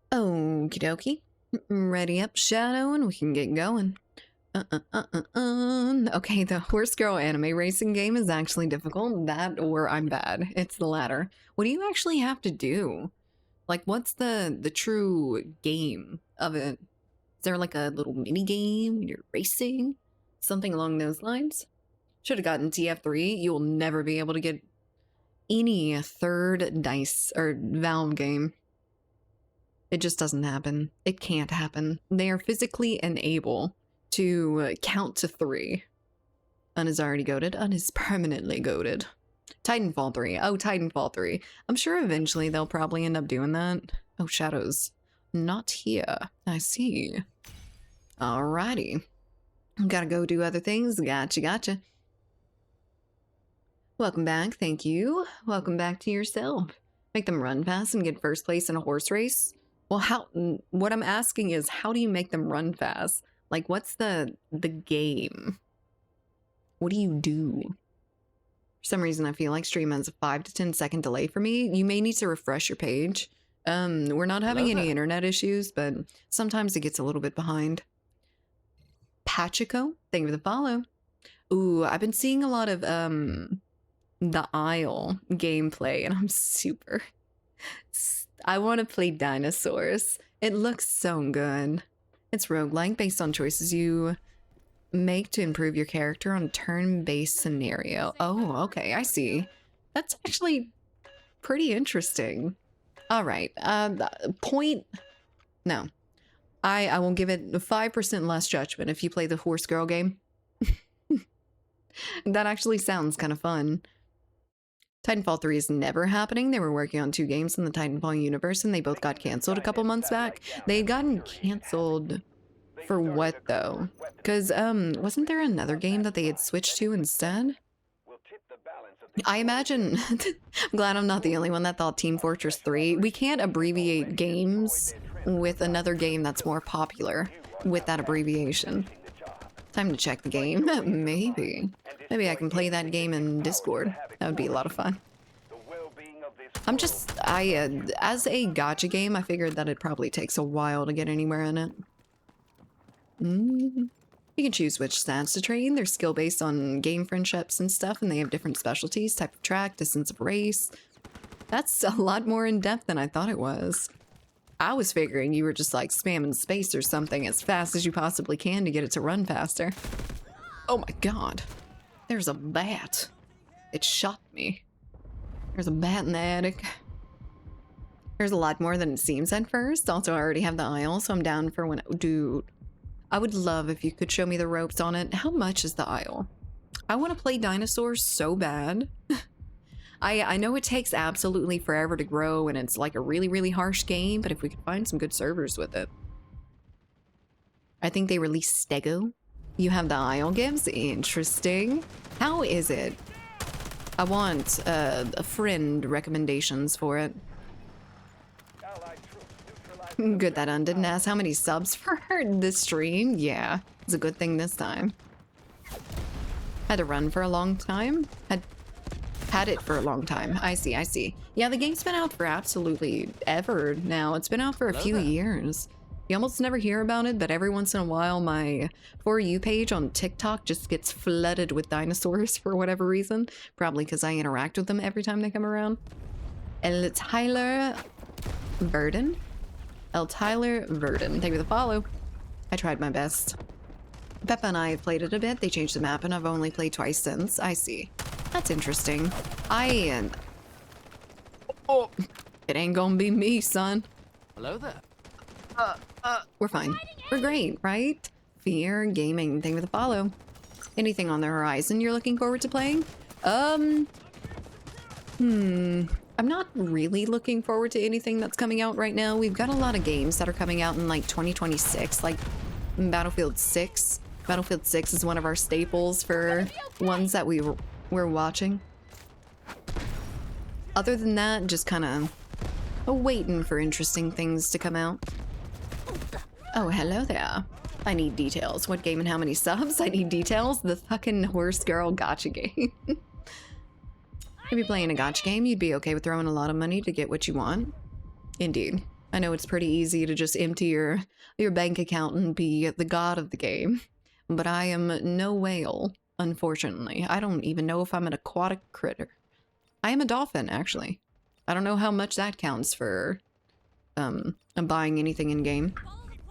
Okie dokie. Ready up, Shadow, and we can get going. Okay, the horse girl anime racing game is actually difficult. That or I'm bad. It's the latter. What do you actually have to do? Like, what's the true game of it? Is there like a little mini game when you're racing? Something along those lines? Should have gotten TF3. You will never be able to get any third dice or Valve game. It just doesn't happen. It can't happen. They are physically unable to count to 3. Un is already goated. Un is permanently goated. Titanfall 3. Oh, Titanfall 3. I'm sure eventually they'll probably end up doing that. Oh, shadows. Not here. I see. Alrighty. Gotta go do other things. Gotcha. Welcome back. Thank you. Welcome back to yourself. Make them run fast and get first place in a horse race? Well, what I'm asking is, how do you make them run fast? Like, what's the game? What do you do? For some reason, I feel like stream has a 5 to 10 second delay for me. You may need to refresh your page. We're not having any internet issues, but sometimes it gets a little bit behind. Pachico, thank you for the follow. Ooh, I've been seeing a lot of, the Isle gameplay, and I'm super... I want to play dinosaurs. It looks so good. It's roguelike based on choices you make to improve your character on a turn-based scenario. Oh, okay, I see. That's actually pretty interesting. All right, point... No. I will give it 5% less judgment if you play the Horse Girl game. That actually sounds kind of fun. Titanfall 3 is never happening. They were working on 2 games in the Titanfall universe, and they both got canceled a couple months back. They had gotten canceled for what, though? Because, wasn't there another game that they had switched to instead? I imagine... I'm glad I'm not the only one that thought Team Fortress 3. We can't abbreviate games with another game that's more popular with that abbreviation. Time to check the game. Maybe. Maybe I can play that game in Discord. That would be a lot of fun. I'm just... as a gacha game, I figured that it probably takes a while to get anywhere in it. You can choose which stats to train. They're skill based on game friendships and stuff, and they have different specialties, type of track, distance of race. That's a lot more in depth than I thought it was. I was figuring you were just like spamming space or something as fast as you possibly can to get it to run faster. Oh my god. There's a bat. It shot me. There's a bat in the attic. There's a lot more than it seems at first. Also, I already have the Isle, so I'm down for when... Dude, I would love if you could show me the ropes on it. How much is the Isle? I want to play dinosaurs so bad. I know it takes absolutely forever to grow, and it's like a really, really harsh game, but if we could find some good servers with it. I think they released Stego. You have the Isle gives? Interesting. How is it? I want a friend recommendations for it. Good that Un didn't ask how many subs for this stream. Yeah, it's a good thing this time. Had to run for a long time. Had it for a long time. I see. Yeah, the game's been out for absolutely ever now. It's been out for a few years. You almost never hear about it, but every once in a while my For You page on TikTok just gets flooded with dinosaurs for whatever reason. Probably because I interact with them every time they come around. El Tyler Verdon? Thank you for the follow. I tried my best. Peppa and I have played it a bit. They changed the map and I've only played twice since. I see. That's interesting. Oh, it ain't gonna be me, son. Hello there. We're fine. We're great, right? Fear Gaming, thank you for the follow. Anything on the horizon you're looking forward to playing? I'm not really looking forward to anything that's coming out right now. We've got a lot of games that are coming out in like 2026, like Battlefield 6. Battlefield 6 is one of our staples for ones that we're watching. Other than that, just kind of waiting for interesting things to come out. Oh, hello there. I need details. What game and how many subs? I need details. The fucking Horse Girl gacha game. If you're playing a gacha game, you'd be okay with throwing a lot of money to get what you want. Indeed. I know it's pretty easy to just empty your bank account and be the god of the game. But I am no whale, unfortunately. I don't even know if I'm an aquatic critter. I am a dolphin, actually. I don't know how much that counts for buying anything in-game.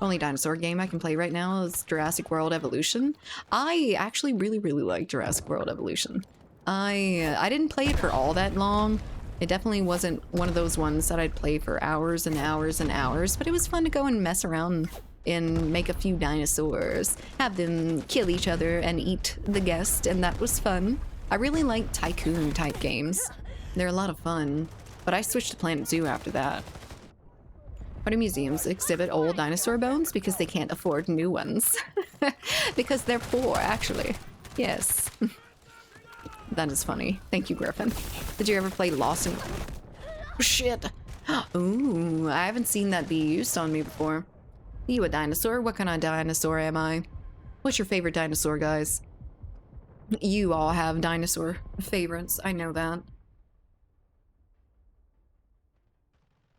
Only dinosaur game I can play right now is Jurassic World Evolution. I actually really, really like Jurassic World Evolution. I didn't play it for all that long. It definitely wasn't one of those ones that I'd play for hours and hours and hours, but it was fun to go and mess around and make a few dinosaurs, have them kill each other and eat the guest, and that was fun. I really like tycoon type games. They're a lot of fun, but I switched to Planet Zoo after that. Why do museums exhibit old dinosaur bones? Because they can't afford new ones. Because they're poor, actually. Yes. That is funny. Thank you, Griffin. Did you ever play Lost in... Oh, shit. Ooh, I haven't seen that be used on me before. You a dinosaur? What kind of dinosaur am I? What's your favorite dinosaur, guys? You all have dinosaur favorites. I know that.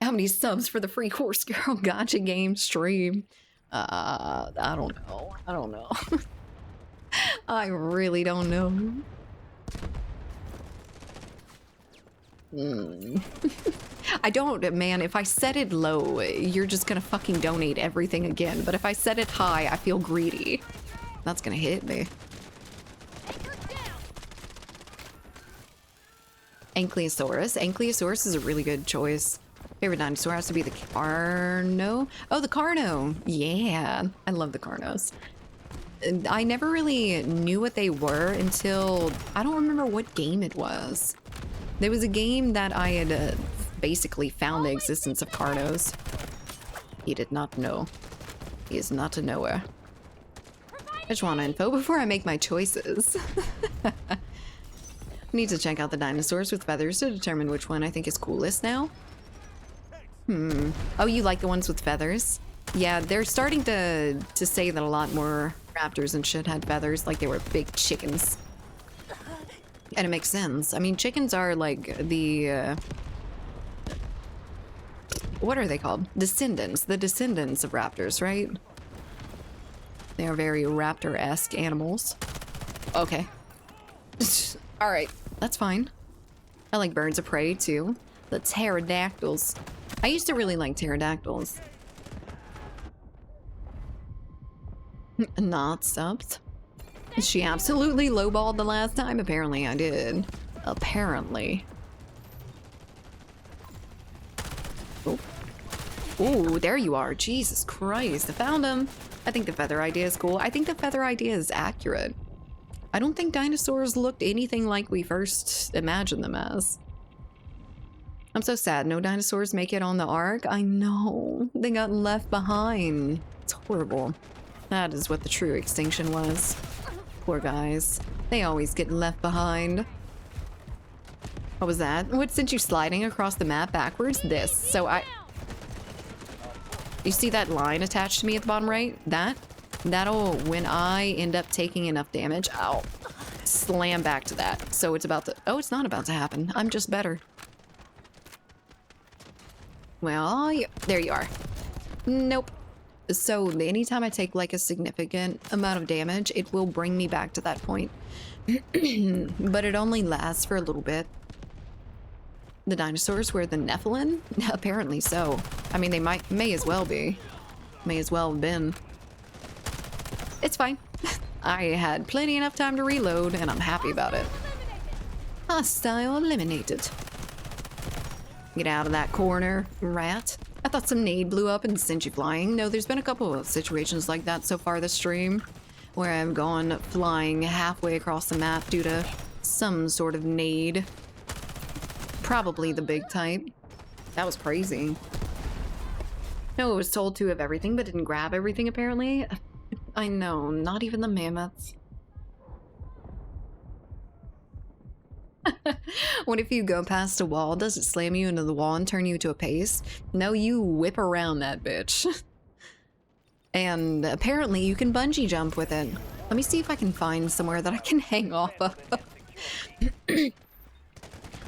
How many subs for the free Horse Girl Gotcha game stream? I don't know. I don't know. I really don't know. I don't, man, if I set it low, you're just gonna fucking donate everything again. But if I set it high, I feel greedy. That's gonna hit me. Ankylosaurus. Ankylosaurus is a really good choice. Favorite dinosaur has to be the Carno. Oh, the Carno. Yeah, I love the Carnos. I never really knew what they were until I don't remember what game it was. There was a game that I had basically found the existence of Carnos. He did not know. He is not a knower. I just want info before I make my choices. Need to check out the dinosaurs with feathers to determine which one I think is coolest now. Oh, you like the ones with feathers? Yeah, they're starting to say that a lot more raptors and shit had feathers, like they were big chickens. And it makes sense. I mean, chickens are like the... what are they called? Descendants. The descendants of raptors, right? They are very raptor-esque animals. Okay. Alright, that's fine. I like birds of prey, too. The pterodactyls. I used to really like pterodactyls. Not stopped. She absolutely lowballed the last time? Apparently I did. Apparently. Oh. Ooh, there you are. Jesus Christ. I found him. I think the feather idea is cool. I think the feather idea is accurate. I don't think dinosaurs looked anything like we first imagined them as. I'm so sad no dinosaurs make it on the Ark. I know. They got left behind. It's horrible. That is what the true extinction was. Poor guys. They always get left behind. What was that? What sent you sliding across the map backwards? This. So you see that line attached to me at the bottom right? That'll, when I end up taking enough damage, I'll slam back to that. So it's about to... Oh, it's not about to happen. I'm just better. Well, there you are. Nope. So anytime I take like a significant amount of damage, it will bring me back to that point. But it only lasts for a little bit. The dinosaurs were the Nephilim? Apparently so. I mean, they may as well be. May as well have been. It's fine. I had plenty enough time to reload, and I'm happy about it. Hostile eliminated. Get out of that corner, rat. I thought some nade blew up and sent you flying. No, there's been a couple of situations like that so far this stream, where I've gone flying halfway across the map due to some sort of nade. Probably the big type. That was crazy. No, it was told to have everything, but didn't grab everything, apparently. I know, not even the mammoths. What if you go past a wall? Does it slam you into the wall and turn you to a paste? No, you whip around that bitch. And apparently you can bungee jump with it. Let me see if I can find somewhere that I can hang off of.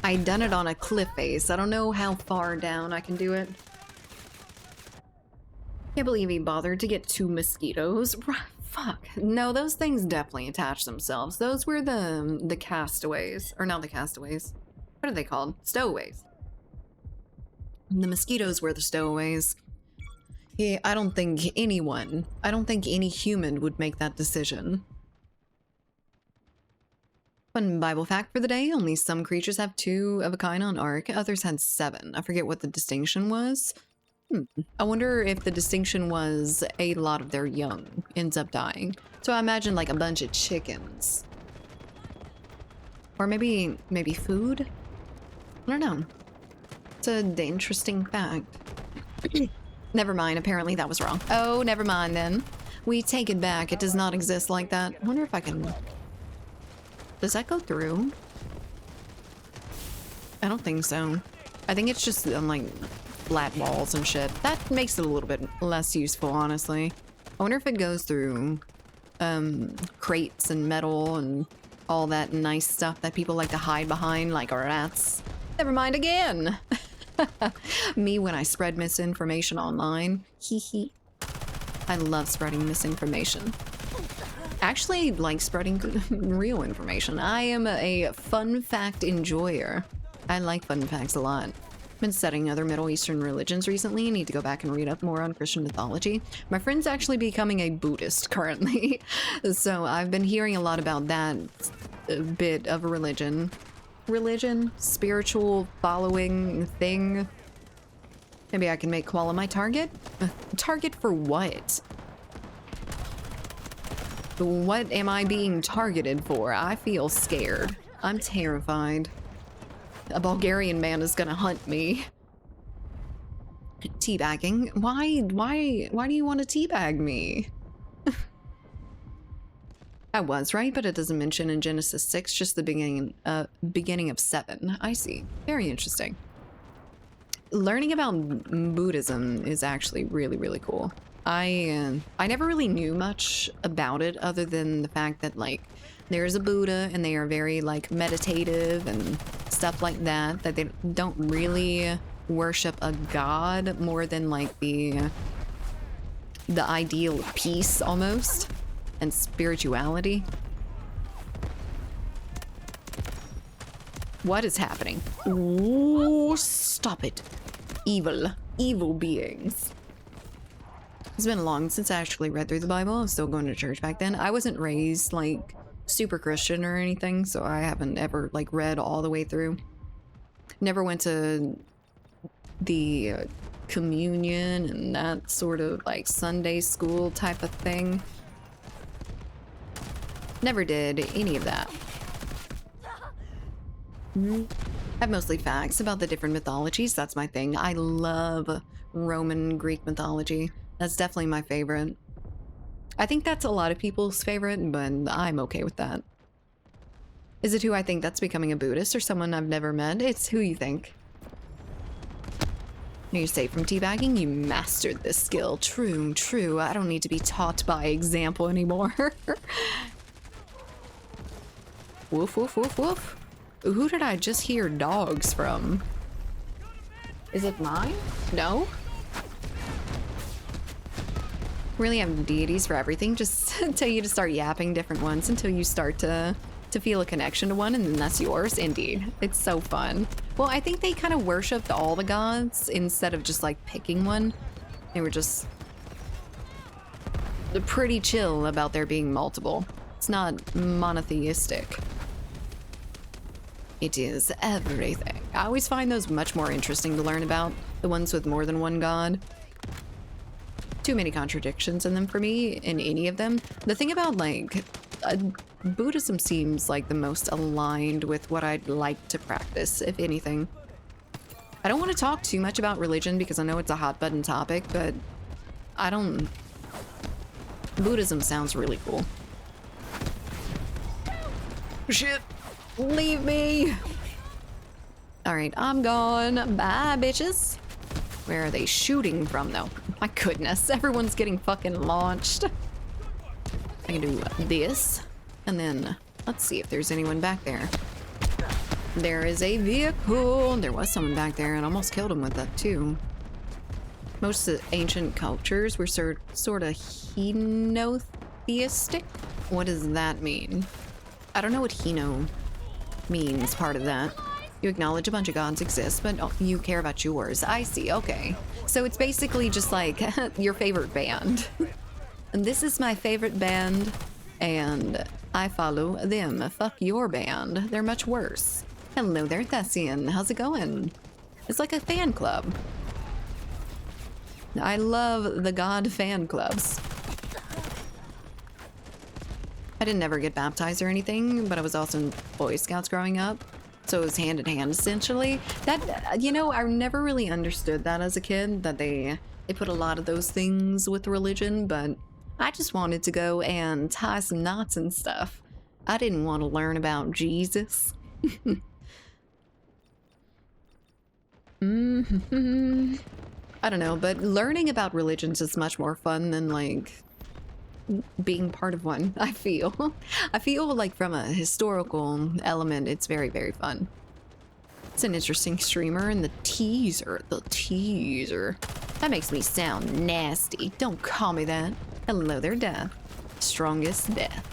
I'd done it on a cliff face. I don't know how far down I can do it. Can't believe he bothered to get 2 mosquitoes. Fuck. No, those things definitely attach themselves. Those were the castaways. Or not the castaways. What are they called? Stowaways. The mosquitoes were the stowaways. Yeah, I don't think any human would make that decision. Fun Bible fact for the day, only some creatures have 2 of a kind on Ark, others had 7. I forget what the distinction was. I wonder if the distinction was a lot of their young ends up dying. So I imagine like a bunch of chickens. Or maybe food? I don't know. It's an interesting fact. Never mind, apparently that was wrong. Oh, never mind then. We take it back, it does not exist like that. I wonder if I can... Does that go through? I don't think so. I think it's just on like flat walls and shit. That makes it a little bit less useful, honestly. I wonder if it goes through crates and metal and all that nice stuff that people like to hide behind, like rats. Never mind again. Me when I spread misinformation online. Hee hee. I love spreading misinformation. Actually, like spreading real information. I am a fun fact enjoyer. I like fun facts a lot. Been studying other Middle Eastern religions recently. Need to go back and read up more on Christian mythology. My friend's actually becoming a Buddhist currently. So I've been hearing a lot about that bit of religion. Spiritual following thing. Maybe I can make Koala my target? Target for what? What am I being targeted for? I feel scared. I'm terrified. A Bulgarian man is gonna hunt me. Teabagging? Why do you want to teabag me? I was right, but it doesn't mention in Genesis 6, just the beginning of 7. I see. Very interesting. Learning about Buddhism is actually really, really cool. I never really knew much about it other than the fact that like there's a Buddha and they are very like meditative and stuff like that, that they don't really worship a god more than like the ideal of peace almost and spirituality. What is happening? Ooh, stop it. Evil beings. It's been long since I actually read through the Bible. I was still going to church back then. I wasn't raised like super Christian or anything, so I haven't ever like read all the way through. Never went to the communion and that sort of like Sunday school type of thing. Never did any of that. I have mostly facts about the different mythologies. That's my thing. I love Roman Greek mythology. That's definitely my favorite. I think that's a lot of people's favorite, but I'm okay with that. Is it who I think that's becoming a Buddhist or someone I've never met? It's who you think. You're safe from teabagging? You mastered this skill. True, true. I don't need to be taught by example anymore. Woof, woof, woof, woof. Who did I just hear dogs from? Is it mine? No? Really have deities for everything. Just tell you to start yapping different ones until you start to feel a connection to one, and then that's yours. Indeed. It's so fun. Well, I think they kind of worshipped all the gods instead of just like picking one. They were just pretty chill about there being multiple. It's not monotheistic. It is everything. I always find those much more interesting to learn about, the ones with more than one god. Too many contradictions in them for me, in any of them. The thing about like Buddhism seems like the most aligned with what I'd like to practice, if anything. I don't want to talk too much about religion because I know it's a hot button topic, but I don't... Buddhism sounds really cool. Shit! Leave me! Alright, I'm gone. Bye, bitches. Where are they shooting from, though? My goodness, everyone's getting fucking launched. I can do this, and then let's see if there's anyone back there. There is a vehicle. There was someone back there, and almost killed him with that, too. Most ancient cultures were sort of henotheistic. What does that mean? I don't know what heno means, part of that. You acknowledge a bunch of gods exist, but you care about yours. I see, okay. So it's basically just like your favorite band. And this is my favorite band, and I follow them. Fuck your band. They're much worse. Hello there, Thessian. How's it going? It's like a fan club. I love the god fan clubs. I didn't ever get baptized or anything, but I was also in Boy Scouts growing up. So it was hand in hand, essentially. That, you know, I never really understood that as a kid, that they put a lot of those things with religion, but I just wanted to go and tie some knots and stuff. I didn't want to learn about Jesus. I don't know, but learning about religions is much more fun than, like, being part of one, I feel. I feel like from a historical element, it's very, very fun. It's an interesting streamer, and the teaser. That makes me sound nasty. Don't call me that. Hello there, Death. Strongest Death.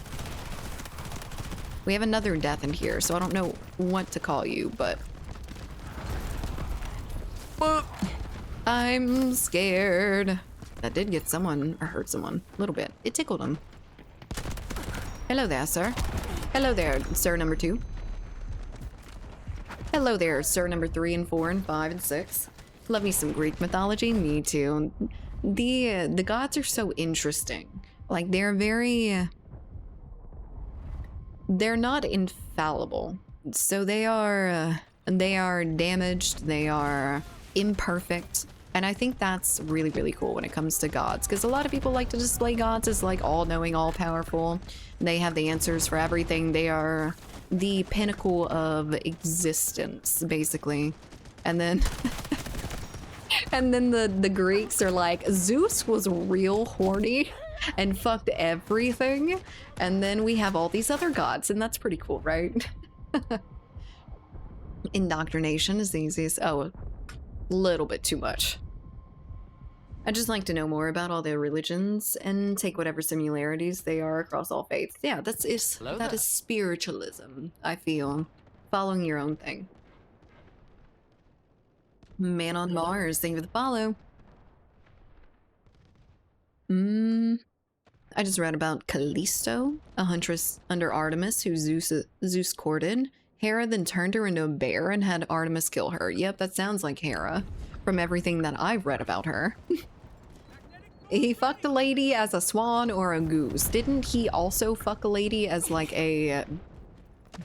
We have another Death in here, so I don't know what to call you, but... I'm scared. That did get someone, or hurt someone, a little bit. It tickled him. Hello there, sir. Hello there, sir number 2. Hello there, sir number 3 and 4 and 5 and 6. Love me some Greek mythology, me too. The gods are so interesting. Like, they're not infallible. So they are damaged, they are imperfect. And I think that's really, really cool when it comes to gods, because a lot of people like to display gods as like all-knowing, all-powerful. They have the answers for everything. They are the pinnacle of existence, basically. And then and then the Greeks are like, Zeus was real horny and fucked everything. And then we have all these other gods, and that's pretty cool, right? Indoctrination is the easiest. Oh, a little bit too much. I'd just like to know more about all their religions and take whatever similarities they are across all faiths. Yeah, that is spiritualism, I feel. Following your own thing. Man on Mars, thank you for the follow. I just read about Callisto, a huntress under Artemis who Zeus courted. Hera then turned her into a bear and had Artemis kill her. Yep, that sounds like Hera, from everything that I've read about her. He fucked a lady as a swan or a goose. Didn't he also fuck a lady as like a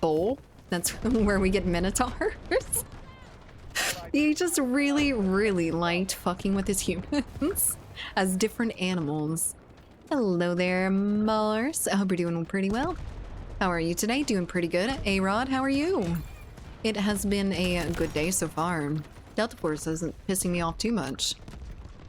bull? That's where we get minotaurs. He just really, really liked fucking with his humans as different animals. Hello there, Mars. I hope you're doing pretty well. How are you today? Doing pretty good. A-Rod, how are you? It has been a good day so far. Delta Force isn't pissing me off too much.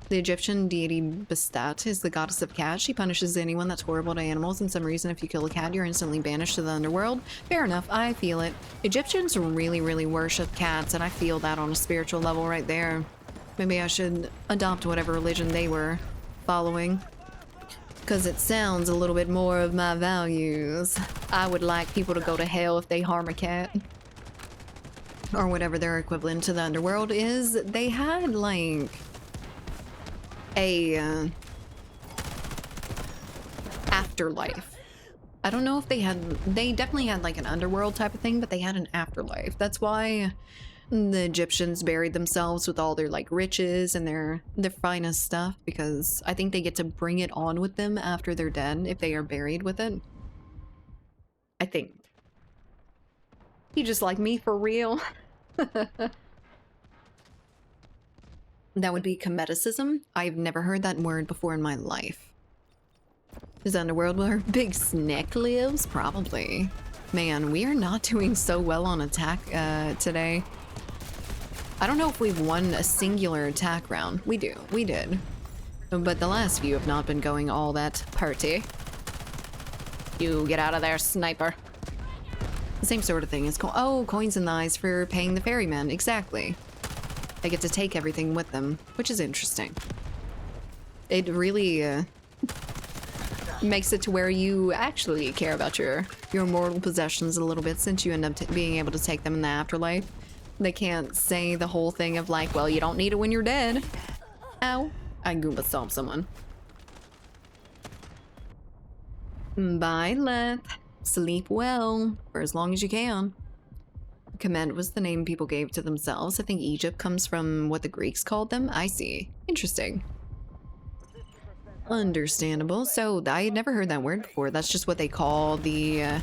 The Egyptian deity Bastet is the goddess of cats. She punishes anyone that's horrible to animals, and some reason if you kill a cat, you're instantly banished to the underworld. Fair enough, I feel it. Egyptians really, really worship cats, and I feel that on a spiritual level right there. Maybe I should adopt whatever religion they were following, because it sounds a little bit more of my values. I would like people to go to hell if they harm a cat. Or whatever their equivalent to the underworld is. They had, like, a afterlife. I don't know if they definitely had like an underworld type of thing, but they had an afterlife. That's why the Egyptians buried themselves with all their like riches and their finest stuff, because I think they get to bring it on with them after they're dead if they are buried with it. I think. You just like me for real. That would be cometicism. I've never heard that word before in my life. Is underworld where Big Snake lives? Probably. Man, we are not doing so well on attack today. I don't know if we've won a singular attack round. We did. But the last few have not been going all that party. You get out of there, sniper. The same sort of thing as coins in the eyes for paying the ferryman. Exactly. They get to take everything with them, which is interesting. It really makes it to where you actually care about your mortal possessions a little bit, since you end up being able to take them in the afterlife. They can't say the whole thing of like, well, you don't need it when you're dead. Ow. I Goomba stomped someone. Bye, Leth. Sleep well, for as long as you can. Kemet was the name people gave to themselves. I think Egypt comes from what the Greeks called them. I see. Interesting. Understandable. So I had never heard that word before. That's just what they call the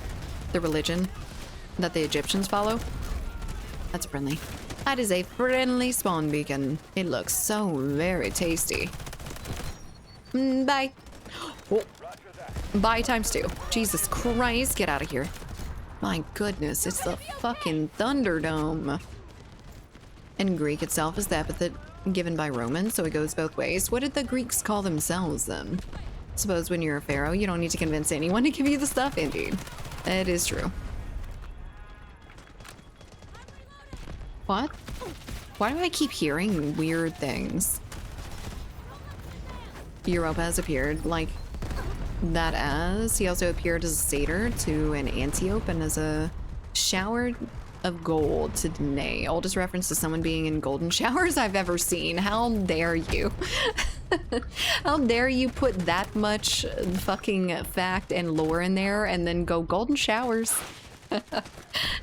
religion that the Egyptians follow. That's friendly. That is a friendly spawn beacon. It looks so very tasty. Bye. Oh. Bye times 2. Jesus Christ, get out of here. My goodness, it's the fucking Thunderdome. And Greek itself is the epithet given by Romans, so it goes both ways. What did the Greeks call themselves then? Suppose when you're a pharaoh, you don't need to convince anyone to give you the stuff, indeed. It is true. What? Why do I keep hearing weird things? Europa has appeared like that as. He also appeared as a satyr to an Antiope and as a shower of gold to Danae. Oldest reference to someone being in golden showers I've ever seen. How dare you? How dare you put that much fucking fact and lore in there and then go golden showers?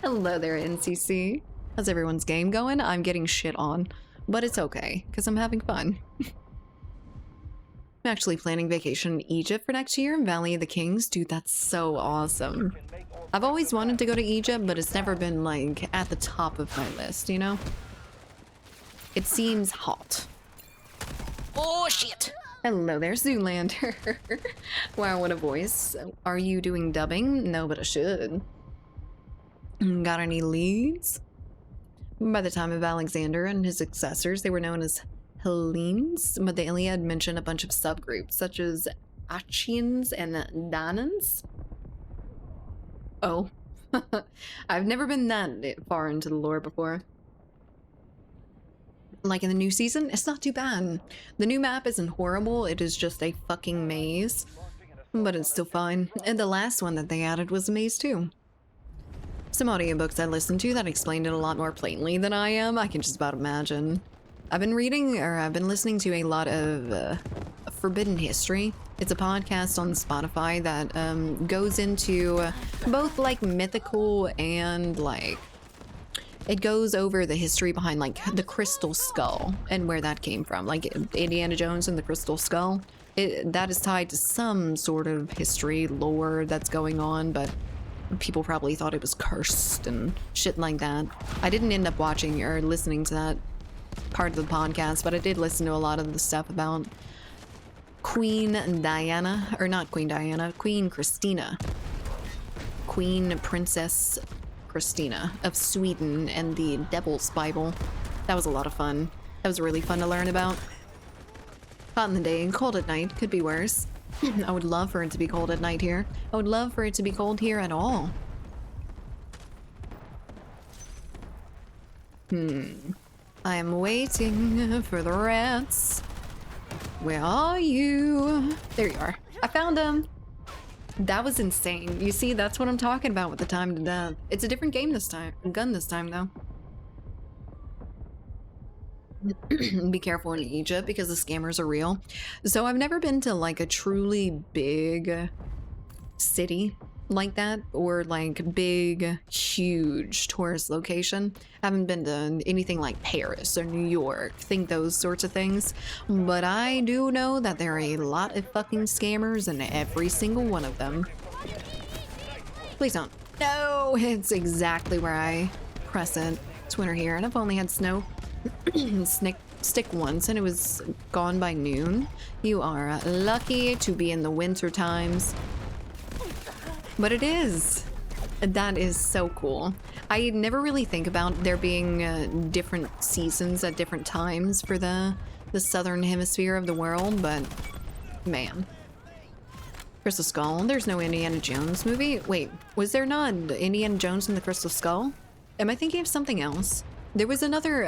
Hello there, NCC. How's everyone's game going? I'm getting shit on, but it's okay because I'm having fun. I'm actually planning vacation in Egypt for next year in Valley of the Kings. Dude, that's so awesome. I've always wanted to go to Egypt, but it's never been like at the top of my list, you know? It seems hot. Oh shit! Hello there, Zoolander. Wow, what a voice. Are you doing dubbing? No, but I should. Got any leads? By the time of Alexander and his successors, they were known as Hellenes, but the Iliad mentioned a bunch of subgroups, such as Achaeans and Danans. Oh. I've never been that far into the lore before. Like in the new season, it's not too bad. The new map isn't horrible, it is just a fucking maze. But it's still fine. And the last one that they added was a maze too. Some audiobooks I listened to that explained it a lot more plainly than I am, I can just about imagine. I've been listening to a lot of Forbidden History. It's a podcast on Spotify that goes into both like mythical and like it goes over the history behind like the Crystal Skull and where that came from, like Indiana Jones and the Crystal Skull. That is tied to some sort of history lore that's going on, but people probably thought it was cursed and shit like that. I didn't end up watching or listening to that part of the podcast, but I did listen to a lot of the stuff about Queen Diana, or not Queen Diana, Queen Christina. Queen Princess Christina of Sweden and the Devil's Bible. That was a lot of fun. That was really fun to learn about. Hot in the day and cold at night, could be worse. I would love for it to be cold at night here. I would love for it to be cold here at all. I am waiting for the rats. Where are you? There you are. I found them. That was insane. You see, that's what I'm talking about with the time to death. It's a different game this time. Gun this time, though. Be careful in Egypt because the scammers are real. So I've never been to like a truly big city like that, or like big, huge tourist location. I haven't been to anything like Paris or New York, think those sorts of things. But I do know that there are a lot of fucking scammers in every single one of them. Please don't. No, it's exactly where I press it. It's winter here, and I've only had snow stick once, and it was gone by noon. You are lucky to be in the winter times. But it is. That is so cool. I never really think about there being different seasons at different times for the southern hemisphere of the world, but man. Crystal Skull. There's no Indiana Jones movie. Wait, was there not Indiana Jones and the Crystal Skull? Am I thinking of something else? There was another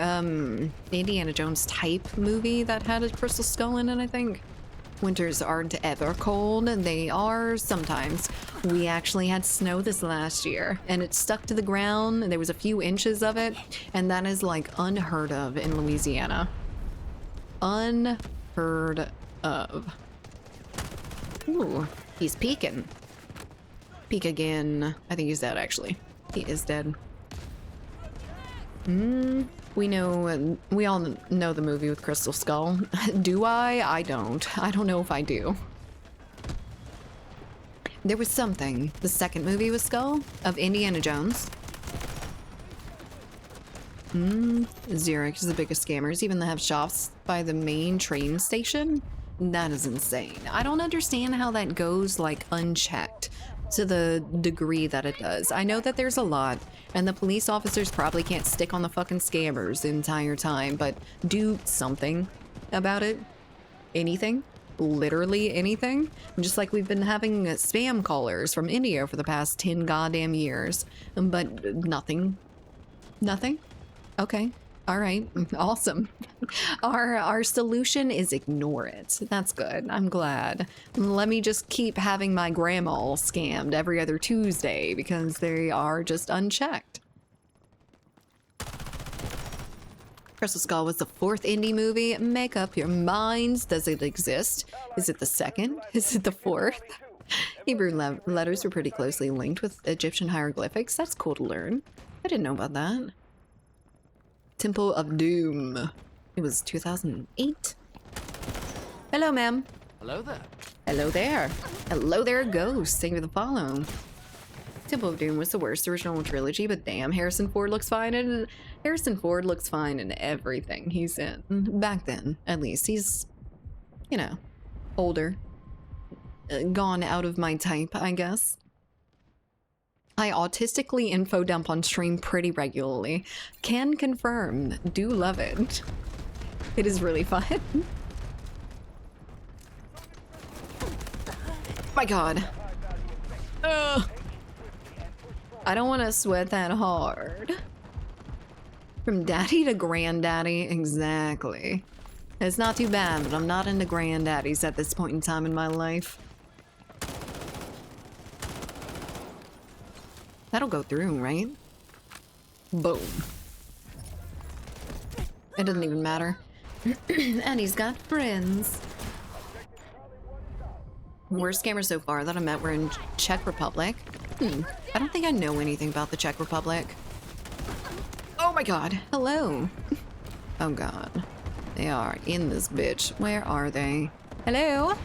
Indiana Jones type movie that had a crystal skull in it, I think. Winters aren't ever cold. They are sometimes. We actually had snow this last year, and it stuck to the ground, and there was a few inches of it, and that is like unheard of in Louisiana. Unheard of. Ooh, he's peeking. Peek again. I think he's dead, actually. He is dead. We all know the movie with Crystal Skull. Do I? I don't. I don't know if I do. There was something. The second movie with Skull of Indiana Jones. Zurich is the biggest scammers, even they have shops by the main train station. That is insane. I don't understand how that goes like unchecked to the degree that it does. I know that there's a lot, and the police officers probably can't stick on the fucking scammers the entire time, but do something about it. Anything. Literally anything. Just like we've been having spam callers from India for the past 10 goddamn years, but nothing. Nothing? Okay. All right. Awesome. Our solution is ignore it. That's good. I'm glad. Let me just keep having my grandma scammed every other Tuesday because they are just unchecked. Crystal Skull was the fourth indie movie. Make up your minds. Does it exist? Is it the second? Is it the fourth? Hebrew letters were pretty closely linked with Egyptian hieroglyphics. That's cool to learn. I didn't know about that. Temple of Doom. It was 2008. Hello, ma'am. Hello there. Hello there. Hello there, ghost. Thank you for the follow. Temple of Doom was the worst original trilogy, but damn, Harrison Ford looks fine in everything he's in. Back then, at least. He's, you know, older. Gone out of my type, I guess. I autistically info dump on stream pretty regularly. Can confirm. Do love it. It is really fun. My god. Ugh. I don't want to sweat that hard. From daddy to granddaddy, exactly. It's not too bad, but I'm not into granddaddies at this point in time in my life. That'll go through, right? Boom. It doesn't even matter. And he's got friends. Worst scammers so far that I met were in Czech Republic. I don't think I know anything about the Czech Republic. Oh my god. Hello. Oh god. They are in this bitch. Where are they? Hello?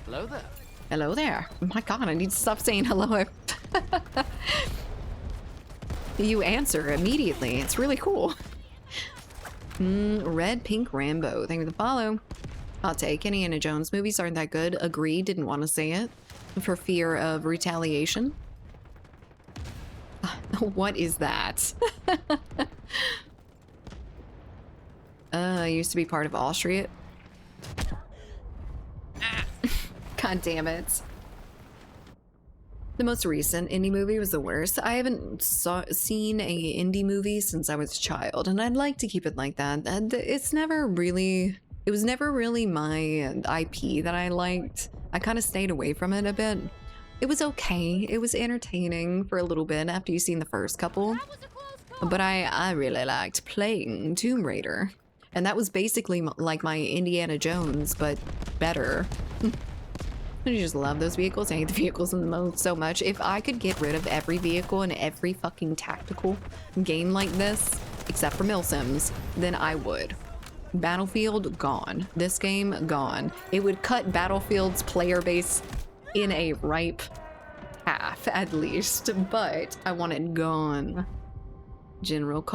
Hello there. Hello there. Oh my god, I need to stop saying hello. You answer immediately. It's really cool. Red Pink Rambo. Thank you for the follow. I'll take. Indiana Jones movies aren't that good. Agree. Didn't want to say it for fear of retaliation. What is that? I used to be part of Austria. God damn it. The most recent indie movie was the worst. I haven't seen a indie movie since I was a child, and I'd like to keep it like that. And it was never really my IP that I liked. I kind of stayed away from it a bit. It was okay. It was entertaining for a little bit after you've seen the first couple. But I really liked playing Tomb Raider. And that was basically like my Indiana Jones, but better. I just love those vehicles. I hate the vehicles so much. If I could get rid of every vehicle in every fucking tactical game like this, except for Milsims, then I would. Battlefield, gone. This game, gone. It would cut Battlefield's player base in a ripe half, at least. But I want it gone. General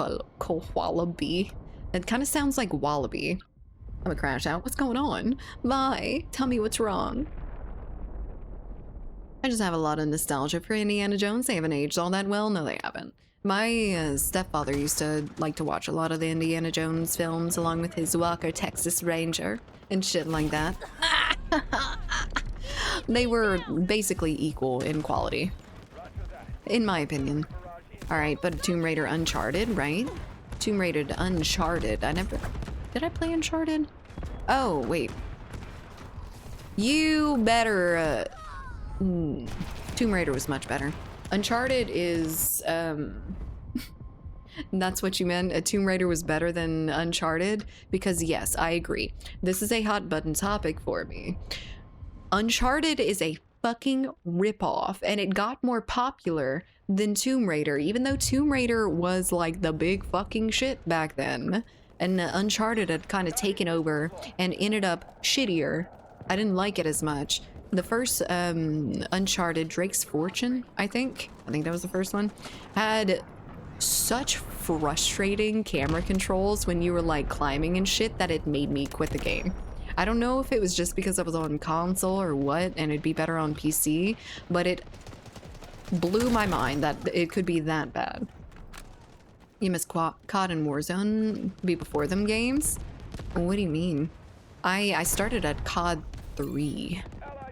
Wallaby. It kind of sounds like Wallaby. I'm gonna crash out. What's going on? Bye. Tell me what's wrong. I just have a lot of nostalgia for Indiana Jones. They haven't aged all that well. No, they haven't. My stepfather used to like to watch a lot of the Indiana Jones films along with his Walker Texas Ranger and shit like that. They were basically equal in quality, in my opinion. All right, but Tomb Raider Uncharted, right? Tomb Raider Uncharted. Did I play Uncharted? Oh, wait. You better, Tomb Raider was much better. Uncharted is, that's what you meant? A Tomb Raider was better than Uncharted? Because yes, I agree. This is a hot button topic for me. Uncharted is a fucking ripoff, and it got more popular than Tomb Raider, even though Tomb Raider was like the big fucking shit back then. And Uncharted had kind of taken over and ended up shittier. I didn't like it as much. The first Uncharted, Drake's Fortune, I think that was the first one, had such frustrating camera controls when you were like climbing and shit that it made me quit the game. I don't know if it was just because I was on console or what, and it'd be better on PC, but it blew my mind that it could be that bad. You missed COD and Warzone be before them games? What do you mean? I started at COD 3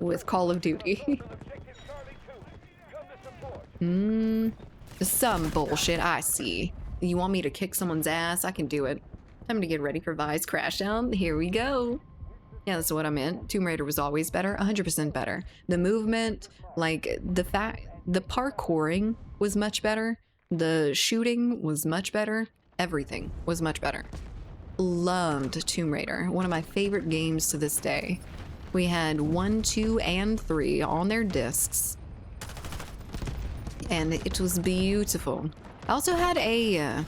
with Call of Duty. Some bullshit, I see. You want me to kick someone's ass? I can do it. Time to get ready for Vice Crashdown. Here we go. Yeah, that's what I meant. Tomb Raider was always better, 100% better. The movement, like the parkouring was much better. The shooting was much better. Everything was much better. Loved Tomb Raider. One of my favorite games to this day. We had 1, 2, and 3 on their discs. And it was beautiful. I also had a...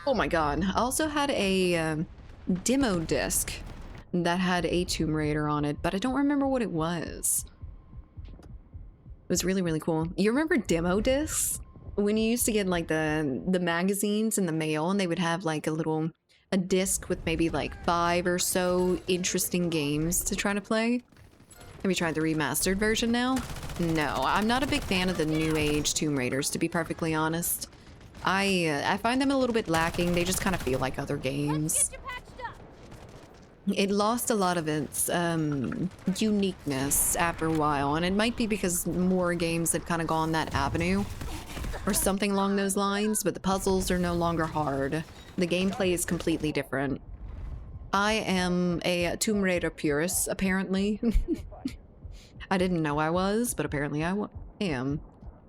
oh my god. I also had a demo disc that had a Tomb Raider on it, but I don't remember what it was. It was really, really cool. You remember demo discs? When you used to get like the magazines in the mail, and they would have like a disc with maybe like 5 or so interesting games to try to play. Have you tried the remastered version now? No, I'm not a big fan of the new age Tomb Raiders, to be perfectly honest. I find them a little bit lacking. They just kind of feel like other games. It lost a lot of its uniqueness after a while, and it might be because more games have kind of gone that avenue or something along those lines, but the puzzles are no longer hard. The gameplay is completely different. I am a Tomb Raider purist, apparently. I didn't know I was, but apparently I am.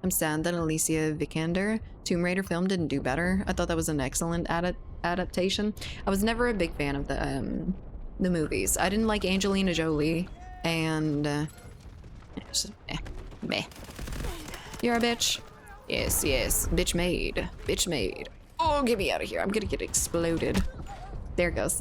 I'm sad that Alicia Vikander Tomb Raider film didn't do better. I thought that was an excellent adaptation. I was never a big fan of the movies. I didn't like Angelina Jolie, and meh. You're a bitch. Yes, yes. Bitch made. Bitch made. Oh, get me out of here. I'm gonna get exploded. There it goes.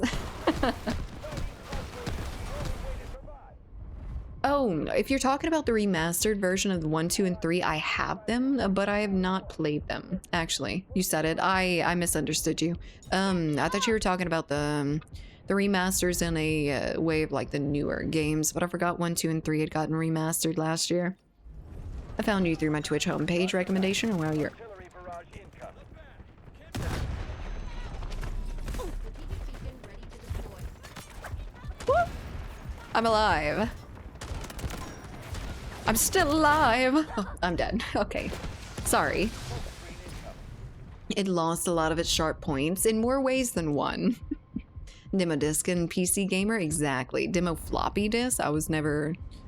Oh, if you're talking about the remastered version of the 1, 2, and 3, I have them, but I have not played them. Actually, you said it. I misunderstood you. I thought you were talking about the remasters in a way of like the newer games, but I forgot 1, 2, and 3 had gotten remastered last year. I found you through my Twitch homepage recommendation, or while you're... Woo! I'm alive. I'm still alive. Oh, I'm dead. Okay. Sorry. It lost a lot of its sharp points in more ways than one. Demo disc and PC gamer, exactly. Demo floppy disk, I wasn't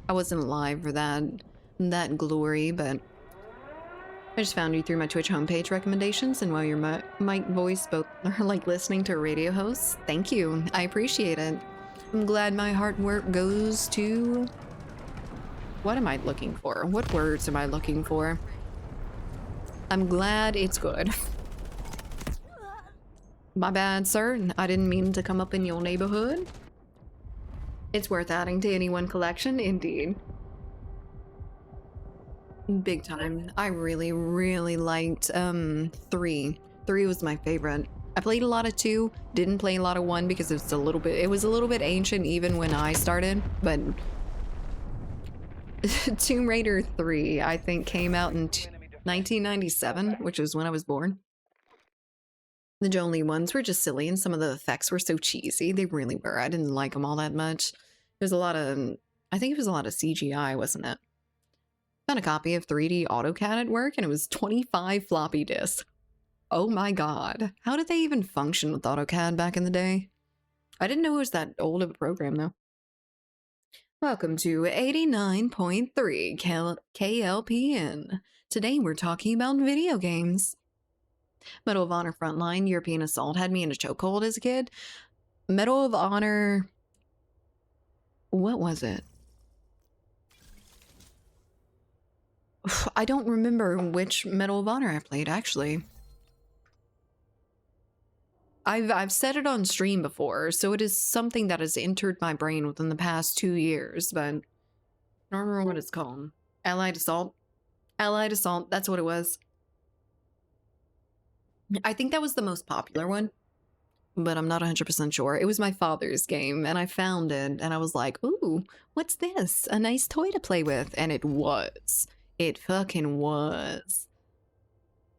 alive for that glory, but I just found you through my Twitch homepage recommendations, and while your mic voice both are like listening to a radio host, thank you. I appreciate it. I'm glad my hard work goes to... What am I looking for? What words am I looking for? I'm glad it's good. My bad, sir. I didn't mean to come up in your neighborhood. It's worth adding to any one collection, indeed. Big time. I really, really liked 3. 3 was my favorite. I played a lot of 2, didn't play a lot of 1 because it was a little bit ancient even when I started, but Tomb Raider 3, I think, came out in 1997, which was when I was born. The Jolie ones were just silly, and some of the effects were so cheesy. They really were. I didn't like them all that much. There's a lot of... I think it was a lot of CGI, wasn't it? Found a copy of 3D AutoCAD at work, and it was 25 floppy disks. Oh my god. How did they even function with AutoCAD back in the day? I didn't know it was that old of a program, though. Welcome to 89.3 KLPN. Today we're talking about video games. Medal of Honor Frontline European Assault had me in a chokehold as a kid. Medal of Honor... What was it? I don't remember which Medal of Honor I played, actually. I've said it on stream before, so it is something that has entered my brain within the past 2 years, but I don't remember what it's called. Allied Assault? Allied Assault, that's what it was. I think that was the most popular one, but I'm not 100% sure. It was my father's game, and I found it, and I was like, ooh, what's this? A nice toy to play with, and it was. It fucking was.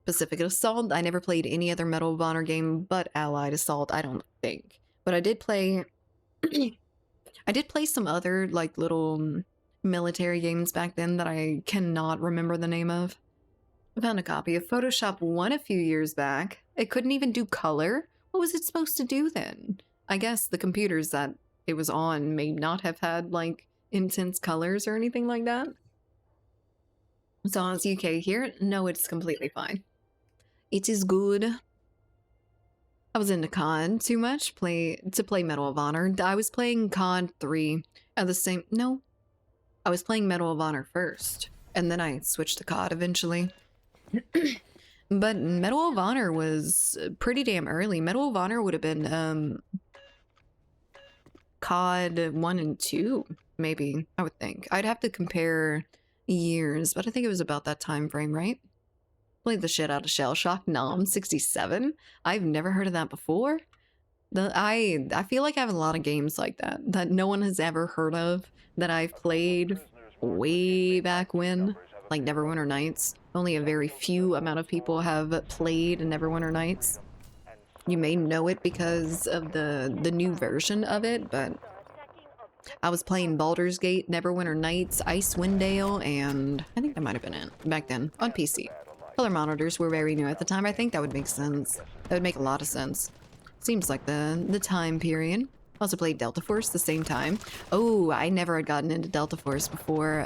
Pacific Assault, I never played any other Medal of Honor game but Allied Assault, I don't think. But I did play... I did play some other, like, little military games back then that I cannot remember the name of. I found a copy of Photoshop 1 a few years back. It couldn't even do color. What was it supposed to do then? I guess the computers that it was on may not have had, like, intense colors or anything like that. So is UK here? No, it's completely fine. It is good. I was into COD too much to play Medal of Honor. I was playing COD 3 at the same... No. I was playing Medal of Honor first, and then I switched to COD eventually. But Medal of Honor was pretty damn early. Medal of Honor would have been COD 1 and 2, maybe, I would think. I'd have to compare years, but I think it was about that time frame, right? Played the shit out of Shell Shock Nom 67. I've never heard of that before. I feel like I have a lot of games like that no one has ever heard of, that I've played way back when, like Neverwinter Nights. Only a very few amount of people have played Neverwinter Nights. You may know it because of the new version of it, but I was playing Baldur's Gate, Neverwinter Nights, Icewind Dale, and I think that might have been it back then on PC. Color monitors were very new at the time. I think that would make sense. That would make a lot of sense. Seems like the time period. Also played Delta Force the same time. Oh, I never had gotten into Delta Force before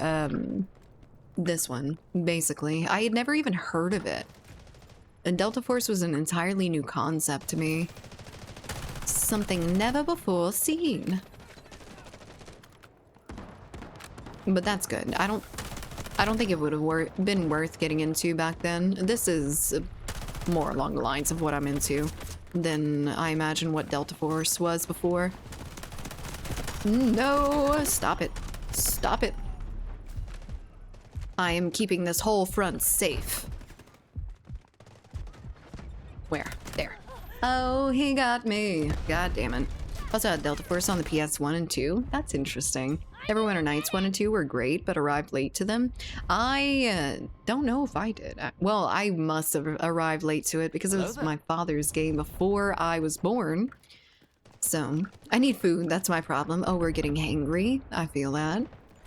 this one, basically. I had never even heard of it. And Delta Force was an entirely new concept to me. Something never before seen. But that's good. I don't think it would have been worth getting into back then. This is more along the lines of what I'm into than I imagine what Delta Force was before. No, stop it. Stop it. I am keeping this whole front safe. Where? There. Oh, he got me. God damn it. Also had Delta Force on the PS1 and 2. That's interesting. Neverwinter Nights 1 and 2 were great, but arrived late to them. I don't know if I did. Well, I must have arrived late to it because it was my father's game before I was born. So, I need food. That's my problem. Oh, we're getting hangry. I feel that.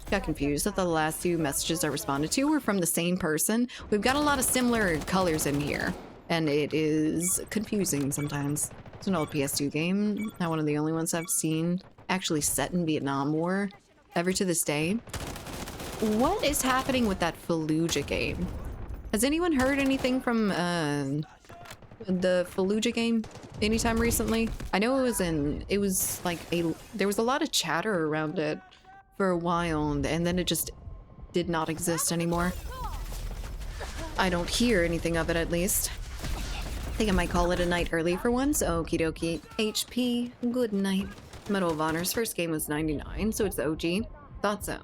Got confused that the last two messages I responded to were from the same person. We've got a lot of similar colors in here, and it is confusing sometimes. It's an old PS2 game. Not one of the only ones I've seen actually set in Vietnam War. Ever to this day. What is happening with that Fallujah game? Has anyone heard anything from the Fallujah game anytime recently? I know it was like there was a lot of chatter around it for a while, and then it just did not exist anymore. I don't hear anything of it, at least. I think I might call it a night early for once. Okie dokie. HP, good night. Medal of Honor's first game was 99, so it's the OG. Thought so.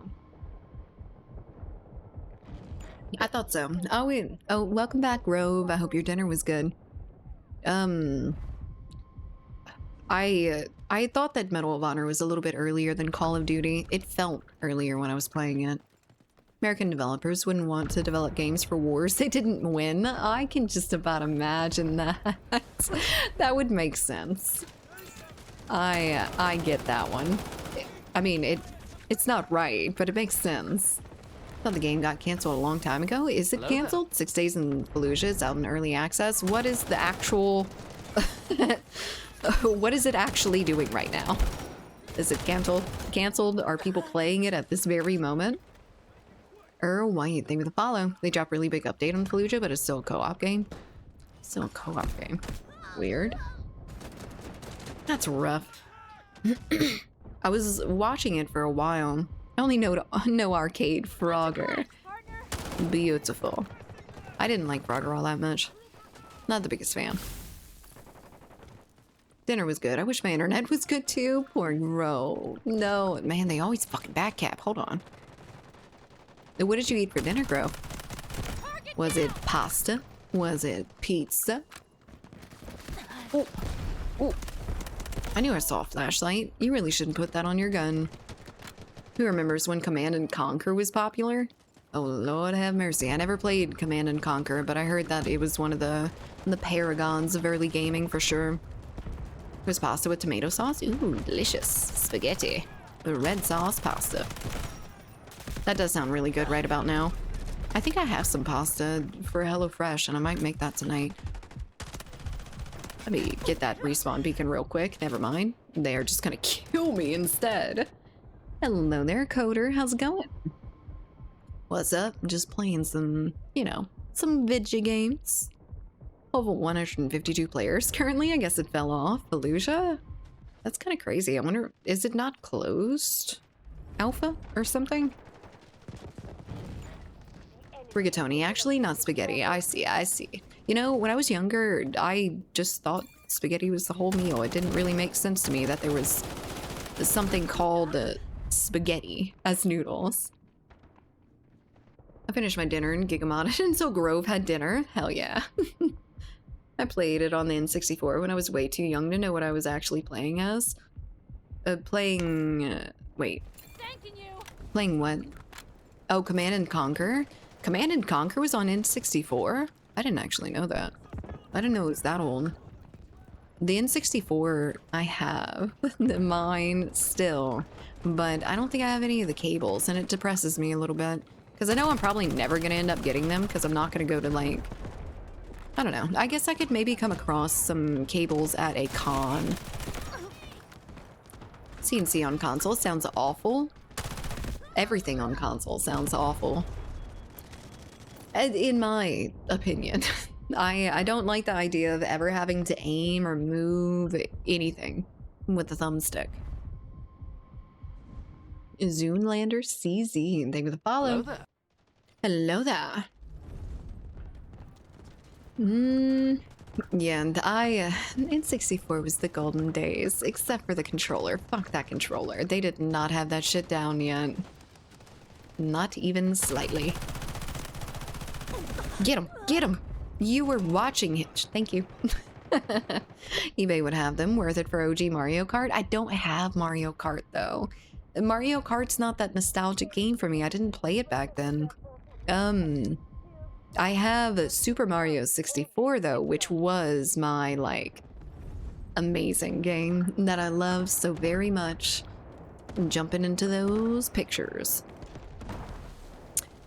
I thought so. Oh, wait. Oh, welcome back, Rove. I hope your dinner was good. I thought that Medal of Honor was a little bit earlier than Call of Duty. It felt earlier when I was playing it. American developers wouldn't want to develop games for wars they didn't win. I can just about imagine that. That would make sense. I get that one. I mean, it's not right, but it makes sense. I thought the game got canceled a long time ago. Is it canceled? 6 Days in Fallujah is out in early access. What is the actual... What is it actually doing right now? Is it canceled? Canceled? Are people playing it at this very moment? White, thank you for the follow. They dropped really big update on Fallujah, but it's still a co-op game. Still a co-op game. Weird. That's rough. I was watching it for a while. I only know Arcade Frogger. Beautiful. I didn't like Frogger all that much. Not the biggest fan. Dinner was good. I wish my internet was good too. Poor Gro. No, man, they always fucking backcap. Hold on. What did you eat for dinner, Gro? Was it pasta? Was it pizza? Oh. Oh. I knew I saw a flashlight. You really shouldn't put that on your gun. Who remembers when Command and Conquer was popular? Oh, Lord have mercy. I never played Command and Conquer, but I heard that it was one of the paragons of early gaming for sure. It was pasta with tomato sauce. Ooh, delicious. Spaghetti. The red sauce pasta. That does sound really good right about now. I think I have some pasta for HelloFresh, and I might make that tonight. Let me get that respawn beacon real quick. Never mind. They are just gonna kill me instead. Hello there, Coder. How's it going? What's up? Just playing some, you know, some video games. Over 152 players currently. I guess it fell off. Fallujah? That's kind of crazy. I wonder, is it not closed? Alpha or something? Rigatoni, actually, not spaghetti. I see, I see. You know, when I was younger, I just thought spaghetti was the whole meal. It didn't really make sense to me that there was something called spaghetti as noodles. I finished my dinner in Gigamon, and so Grove had dinner. Hell yeah. I played it on the N64 when I was way too young to know what I was actually playing as. Wait. Playing what? Oh, Command and Conquer? Command and Conquer was on N64? I didn't actually know that. I didn't know it was that old. The N64 I have, mine still, but I don't think I have any of the cables, and it depresses me a little bit. Because I know I'm probably never going to end up getting them, because I'm not going to go to, like, I don't know. I guess I could maybe come across some cables at a con. CNC on console sounds awful. Everything on console sounds awful. In my opinion. I don't like the idea of ever having to aim or move anything with the thumbstick. Zoonlander CZ, thank you for the follow. Hello there. Hello there. Yeah, and N64 was the golden days, except for the controller. Fuck that controller. They did not have that shit down yet. Not even slightly. Get him! Get him! You were watching it. Thank you. eBay would have them. Worth it for OG Mario Kart. I don't have Mario Kart, though. Mario Kart's not that nostalgic game for me. I didn't play it back then. I have Super Mario 64, though, which was my, like, amazing game that I love so very much. Jumping into those pictures.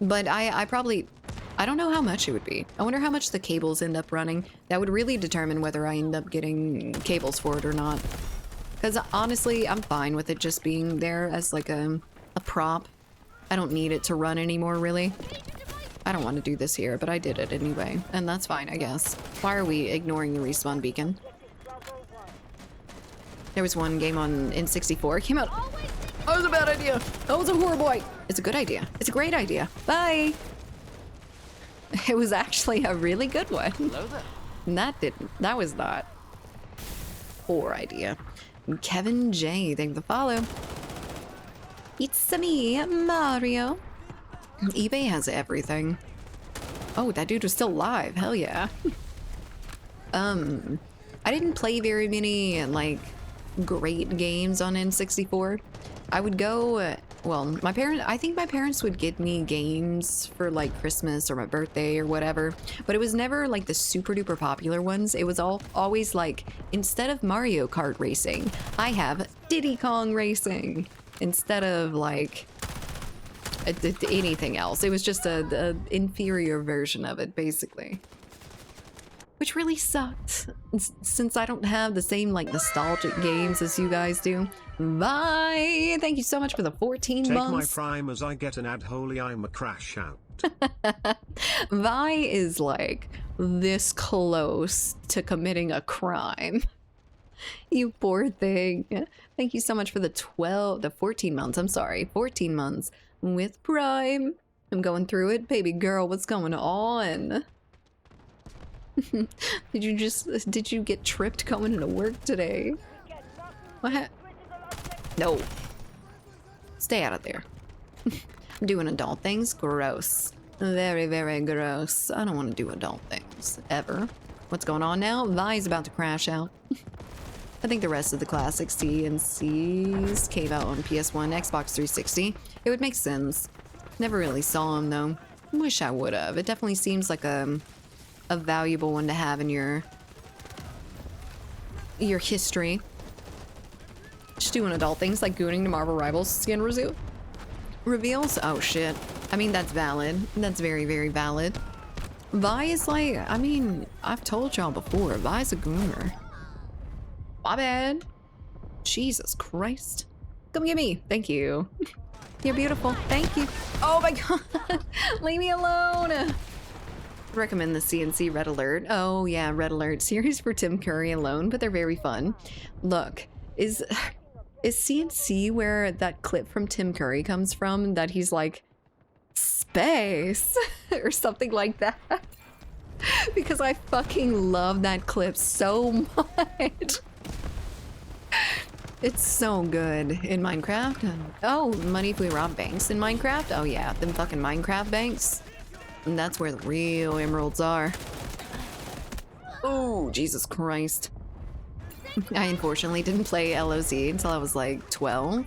But I don't know how much it would be. I wonder how much the cables end up running. That would really determine whether I end up getting cables for it or not. Because honestly, I'm fine with it just being there as like a prop. I don't need it to run anymore, really. I don't want to do this here, but I did it anyway. And that's fine, I guess. Why are we ignoring the respawn beacon? There was one game on N64. It came out. That was a bad idea. That was a horrible idea. It's a good idea. It's a great idea. Bye. It was actually a really good one. Hello there. And that was not. Poor idea. Kevin J, thank you for the follow. It's me, Mario. eBay has everything. Oh, that dude was still alive. Hell yeah. I didn't play very many, like, great games on N64. I would go, well, I think my parents would get me games for, like, Christmas or my birthday or whatever, but it was never, like, the super duper popular ones. It was always, like, instead of Mario Kart racing, I have Diddy Kong racing. Instead of, like, anything else. It was just a inferior version of it, basically. which really sucked since I don't have the same like nostalgic games as you guys do. Bye! Thank you so much for the 14 Take my months. prime as I get an ad holy I'm a crash out. Vi is like this close to committing a crime. You poor thing. Thank you so much for the 14 months. I'm sorry, 14 months with Prime. I'm going through it. Baby girl, what's going on? Did you get tripped coming into work today? What? No. Stay out of there. I'm doing adult things. Gross. Very, very gross. I don't want to do adult things. Ever. What's going on now? Vi's about to crash out. I think the rest of the classic C and C's came out on PS1, Xbox 360. It would make sense. Never really saw them though. Wish I would have. It definitely seems like a valuable one to have in your history. Just doing adult things like gooning to Marvel Rivals skin reveals. Oh shit. I mean, that's valid. That's very, very valid. Vi is like, I mean, I've told y'all before, Vi's a gooner. My bad. Jesus Christ. Come get me. Thank you. You're beautiful. Thank you. Oh my god. Leave me alone. Recommend the CNC Red Alert. Oh yeah, Red Alert series for Tim Curry alone, but they're very fun. Look, is CNC where that clip from Tim Curry comes from that he's like space or something like that? Because I fucking love that clip so much. It's so good in Minecraft. Oh, money if we rob banks in Minecraft? Oh yeah, them fucking Minecraft banks. And that's where the real emeralds are. Oh, Jesus Christ. I unfortunately didn't play LOZ until I was like 12.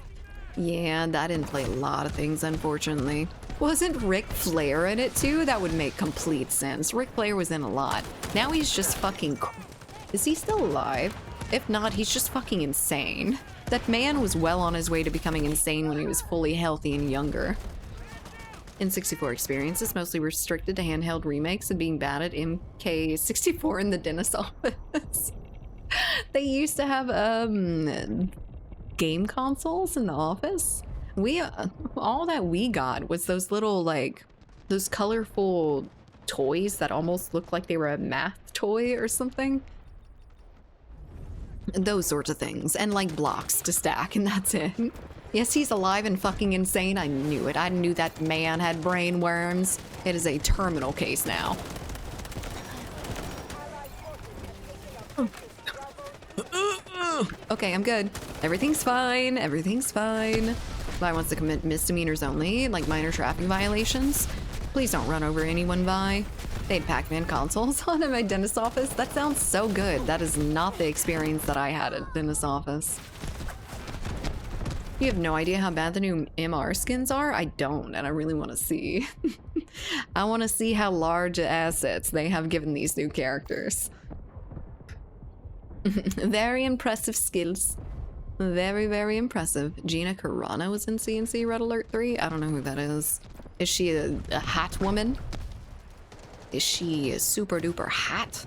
Yeah, I didn't play a lot of things, unfortunately. Wasn't Ric Flair in it too? That would make complete sense. Ric Flair was in a lot. Now he's just fucking... Is he still alive? If not, he's just fucking insane. That man was well on his way to becoming insane when he was fully healthy and younger. N64 experience is mostly restricted to handheld remakes and being bad at MK64 in the dentist office. They used to have game consoles in the office. All that we got was those little like those colorful toys that almost looked like they were a math toy or something. Those sorts of things, and like blocks to stack, and that's it. Yes, he's alive and fucking insane. I knew it. I knew that man had brain worms. It is a terminal case now. Okay, I'm good. Everything's fine. Everything's fine. Vi wants to commit misdemeanors only, like minor traffic violations. Please don't run over anyone, Vi. They had Pac-Man consoles on in my dentist's office. That sounds so good. That is not the experience that I had at dentist's office. You have no idea how bad the new MR skins are? I don't, and I really want to see. I want to see how large assets they have given these new characters. Very impressive skills. Very, very impressive. Gina Carano was in CNC Red Alert 3? I don't know who that is. Is she a hat woman? Is she a super duper hat?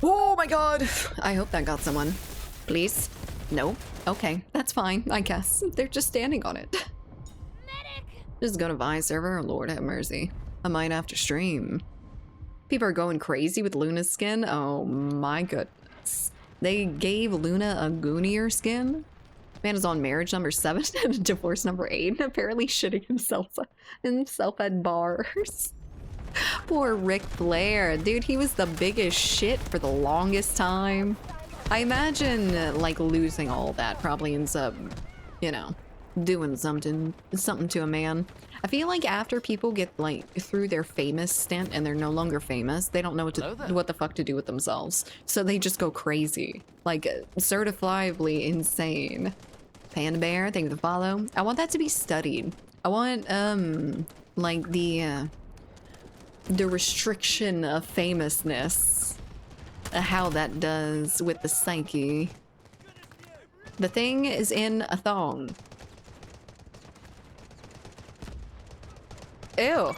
Oh my god! I hope that got someone. Please? No? Okay, that's fine, I guess. They're just standing on it. Medic! Just go to Vi server, Lord have mercy. I might have to stream. People are going crazy with Luna's skin. Oh my goodness. They gave Luna a Goonier skin. Man is on marriage number 7 and divorce number 8 and apparently shitting himself at bars. Poor Ric Flair. Dude, he was the biggest shit for the longest time. I imagine, like, losing all that probably ends up, you know, doing something to a man. I feel like after people get, like, through their famous stint and they're no longer famous, they don't know what the fuck to do with themselves. So they just go crazy. Like, certifiably insane. Panda Bear, thank you for the follow. I want that to be studied. I want, like, the restriction of famousness, how that does with the psyche. The thing is in a thong. Ew.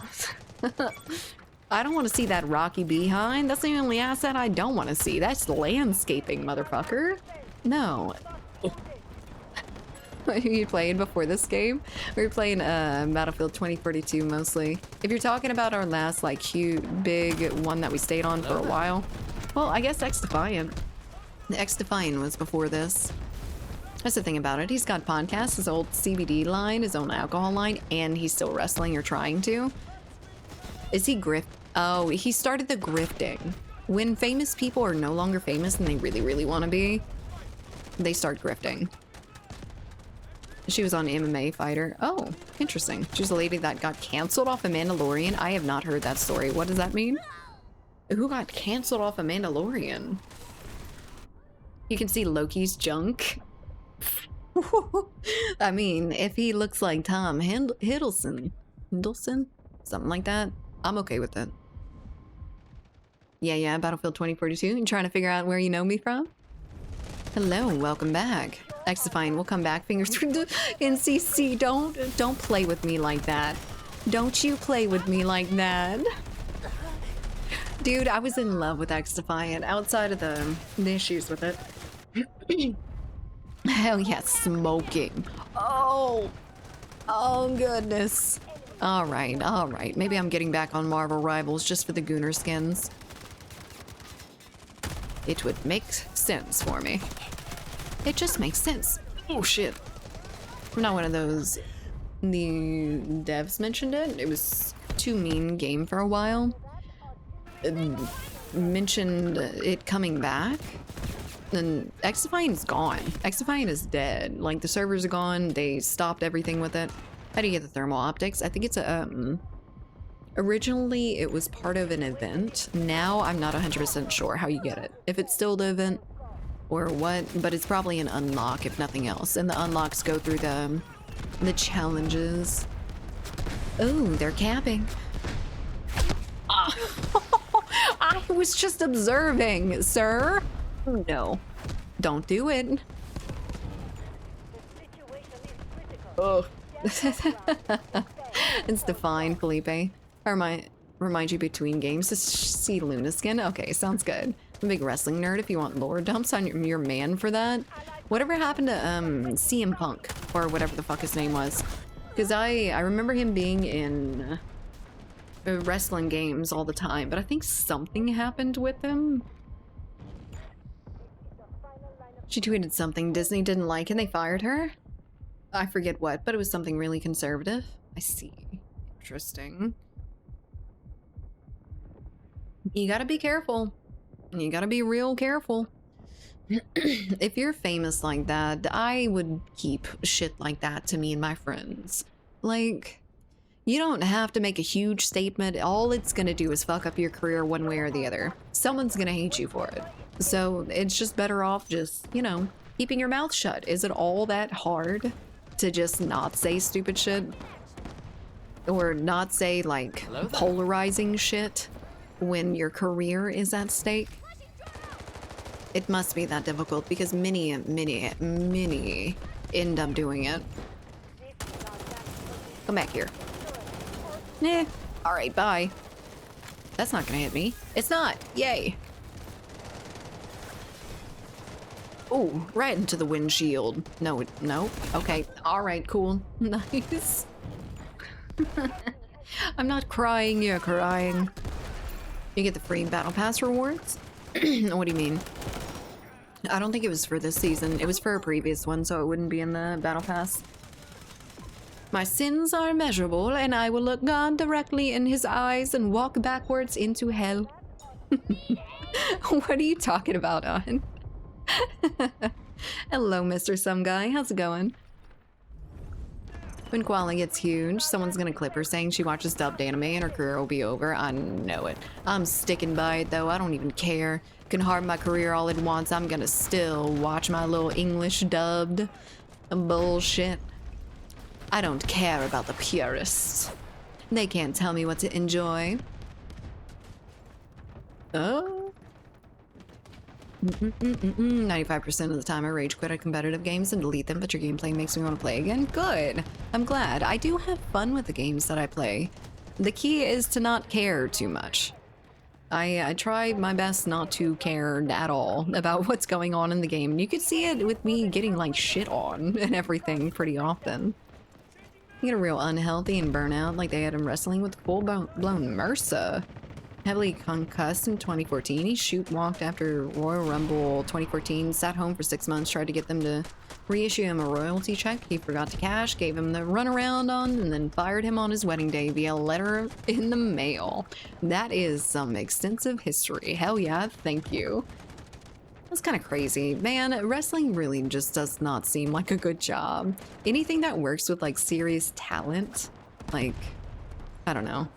I don't want to see that rocky behind. That's the only asset I don't want to see. That's landscaping, motherfucker. No. You played before this game? We were playing Battlefield 2042 mostly. If you're talking about our last like huge big one that we stayed on for a while, well, I guess X-Defiant. The X-Defiant was before this. That's the thing about it. He's got podcasts, his old CBD line, his own alcohol line, and he's still wrestling or trying to. Is he grift? Oh, he started the grifting. When famous people are no longer famous and they really, really want to be, they start grifting. She was on MMA Fighter. Oh, interesting. She's a lady that got canceled off of Mandalorian. I have not heard that story. What does that mean? Who got canceled off of Mandalorian? You can see Loki's junk. I mean, if he looks like Tom Hiddleston, something like that, I'm okay with it. Yeah, Battlefield 2042. You trying to figure out where you know me from? Hello, welcome back. X-Defiant, we'll come back. Fingers through the NCC. Don't play with me like that. Don't you play with me like that. Dude, I was in love with X-Defiant outside of the issues with it. Hell yeah, smoking. Oh goodness. All right. Maybe I'm getting back on Marvel Rivals just for the Gooner skins. It would make sense for me. It just makes sense. Oh shit. I'm not one of those. The devs mentioned it. It was too mean game for a while. Mentioned it coming back. And X-Defiant is gone. X-Defiant is dead. Like, the servers are gone. They stopped everything with it. How do you get the thermal optics? I think it's a, originally, it was part of an event. Now, I'm not 100% sure how you get it. If it's still the event or what, but it's probably an unlock, if nothing else. And the unlocks go through the challenges. Oh, they're capping. Ah. I was just observing, sir. No, don't do it. Oh. It's defined, Felipe. I remind you between games to see Luna skin. Okay, sounds good. I'm a big wrestling nerd. If you want lore dumps on your man for that. Whatever happened to CM Punk or whatever the fuck his name was? Because I remember him being in wrestling games all the time, but I think something happened with him. She tweeted something Disney didn't like and they fired her. I forget what, but it was something really conservative. I see. Interesting. You gotta be careful. You gotta be real careful. If you're famous like that, I would keep shit like that to me and my friends. Like, you don't have to make a huge statement. All it's gonna do is fuck up your career one way or the other. Someone's gonna hate you for it. So it's just better off just, you know, keeping your mouth shut. Is it all that hard to just not say stupid shit? Or not say, like, polarizing shit when your career is at stake? It must be that difficult because many end up doing it. Come back here. Eh. Alright, bye. That's not gonna hit me. It's not! Yay! Ooh, right into the windshield. No. Okay. Alright, cool. Nice. I'm not crying, you're crying. You get the free battle pass rewards? What do you mean? I don't think it was for this season. It was for a previous one, so it wouldn't be in the battle pass. My sins are immeasurable, and I will look God directly in his eyes and walk backwards into hell. What are you talking about, Owen? Hello, Mr. Some Guy. How's it going? When Koala gets huge, someone's gonna clip her saying she watches dubbed anime and her career will be over. I know it. I'm sticking by it, though. I don't even care. Can harm my career all it wants. I'm gonna still watch my little English dubbed bullshit. I don't care about the purists. They can't tell me what to enjoy. Oh. 95% of the time I rage quit at competitive games and delete them, but your gameplay makes me want to play again. Good. I'm glad. I do have fun with the games that I play. The key is to not care too much. I try my best not to care at all about what's going on in the game. You could see it with me getting like shit on and everything pretty often. You get a real unhealthy and burnout like they had him wrestling with full-blown MRSA. Heavily concussed in 2014, he shoot-walked after Royal Rumble 2014, sat home for 6 months, tried to get them to reissue him a royalty check he forgot to cash, gave him the runaround on, and then fired him on his wedding day via letter in the mail. That is some extensive history. Hell yeah, thank you. That's kind of crazy. Man, wrestling really just does not seem like a good job. Anything that works with like serious talent, like, I don't know,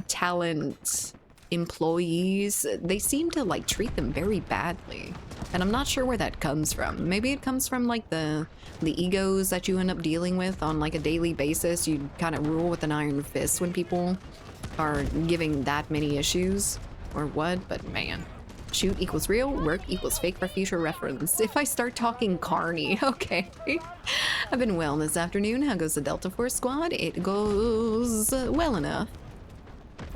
talent employees, they seem to like treat them very badly. And I'm not sure where that comes from. Maybe it comes from like the egos that you end up dealing with on like a daily basis. You kind of rule with an iron fist when people are giving that many issues or what, but man. Shoot equals real, work equals fake for future reference. If I start talking carny, okay. I've been well this afternoon. How goes the Delta Force squad? It goes well enough.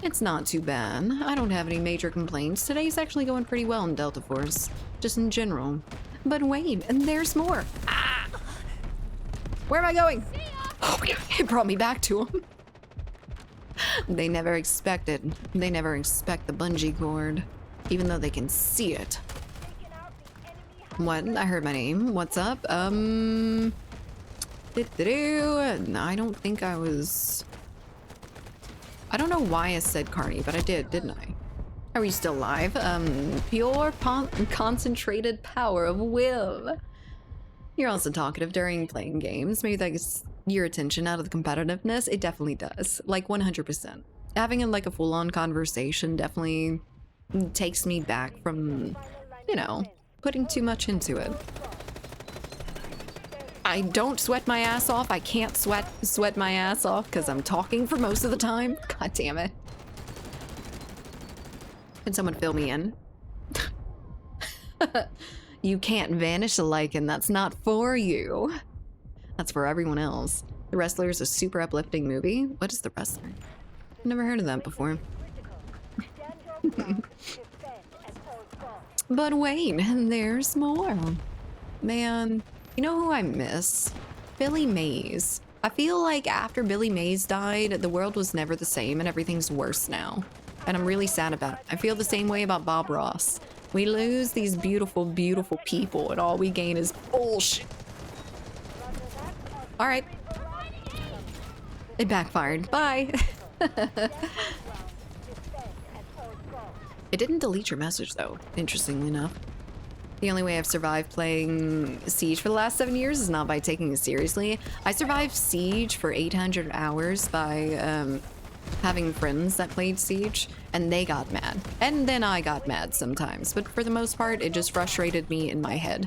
It's not too bad. I don't have any major complaints. Today's actually going pretty well in Delta Force, just in general. But wait, and there's more. Ah! Where am I going? Oh, it brought me back to them. They never expect it. They never expect the bungee cord, even though they can see it. What? I heard my name. What's up? I don't think I was... I don't know why I said Carney, but I did, didn't I? Are we still live? Pure concentrated power of will. You're also talkative during playing games. Maybe that gets your attention out of the competitiveness. It definitely does. Like 100%. Having like a full-on conversation definitely takes me back from, you know, putting too much into it. I don't sweat my ass off. I can't sweat my ass off because I'm talking for most of the time. God damn it. Can someone fill me in? You can't vanish a lichen. That's not for you. That's for everyone else. The Wrestler is a super uplifting movie. What is The Wrestler? I've never heard of that before. But wait, there's more. Man, you know who I miss? Billy Mays. I feel like after Billy Mays died, the world was never the same and everything's worse now. And I'm really sad about it. I feel the same way about Bob Ross. We lose these beautiful, beautiful people and all we gain is bullshit. All right. It backfired. Bye. It didn't delete your message though, interestingly enough. The only way I've survived playing Siege for the last 7 years is not by taking it seriously. I survived Siege for 800 hours by having friends that played Siege, and they got mad. And then I got mad sometimes, but for the most part, it just frustrated me in my head,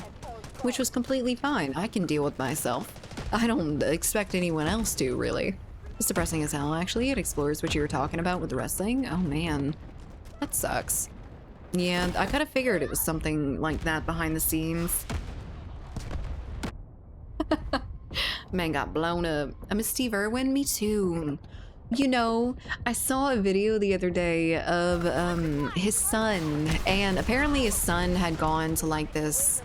which was completely fine. I can deal with myself. I don't expect anyone else to, really. It's depressing as hell, actually. It explores what you were talking about with the wrestling. Oh, man. That sucks. Yeah, I kind of figured it was something like that behind the scenes. Man got blown up. I miss Steve Irwin. Me too. You know, I saw a video the other day of his son, and apparently his son had gone to like this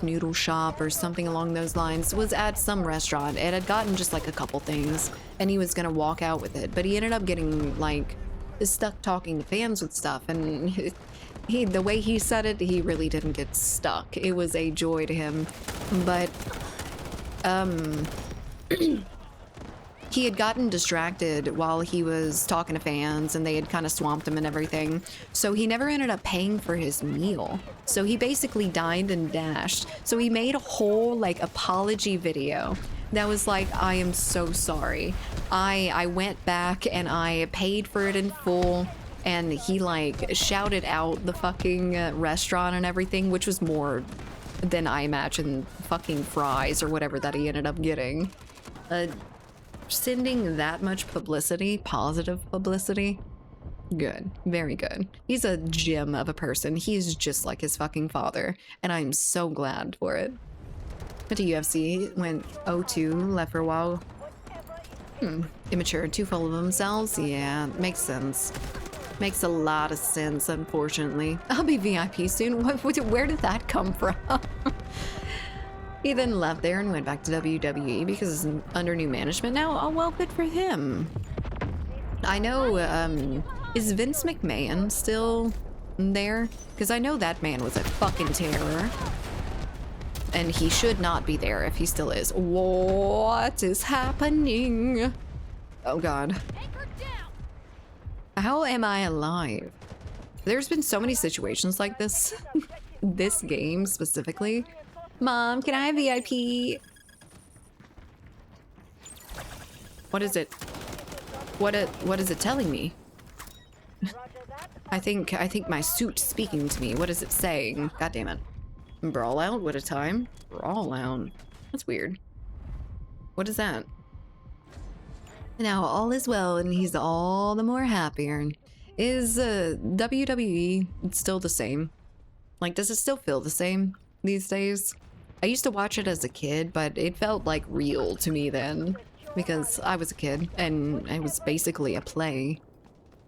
noodle shop or something along those lines. Was at some restaurant and had gotten just like a couple things, and he was gonna walk out with it, but he ended up getting like stuck talking to fans with stuff, and the way he said it, he really didn't get stuck. It was a joy to him, but he had gotten distracted while he was talking to fans, and they had kind of swamped him and everything, so he never ended up paying for his meal. So he basically dined and dashed. So he made a whole like apology video that was like, I am so sorry. I went back and I paid for it in full. And he like shouted out the fucking restaurant and everything, which was more than I imagined fucking fries or whatever that he ended up getting. Sending that much publicity, positive publicity, good, very good. He's a gem of a person. He's just like his fucking father, and I'm so glad for it. But to UFC, went 0-2, left for a while. Immature, too full of themselves? Yeah, makes sense. Makes a lot of sense, unfortunately. I'll be VIP soon. Where did that come from? He then left there and went back to WWE because it's under new management now. Oh, well, good for him. I know, is Vince McMahon still there? Because I know that man was a fucking terror. And he should not be there if he still is. What is happening? Oh, God. How am I alive? There's been so many situations like this. This game specifically. Mom, can I have VIP? What is it? What is it telling me? I think my suit's speaking to me. What is it saying? God damn it. Brawl out? What a time. Brawl out. That's weird. What is that? Now all is well and he's all the more happier. Is WWE still the same? Like, does it still feel the same these days? I used to watch it as a kid, but it felt like real to me then because I was a kid and it was basically a play.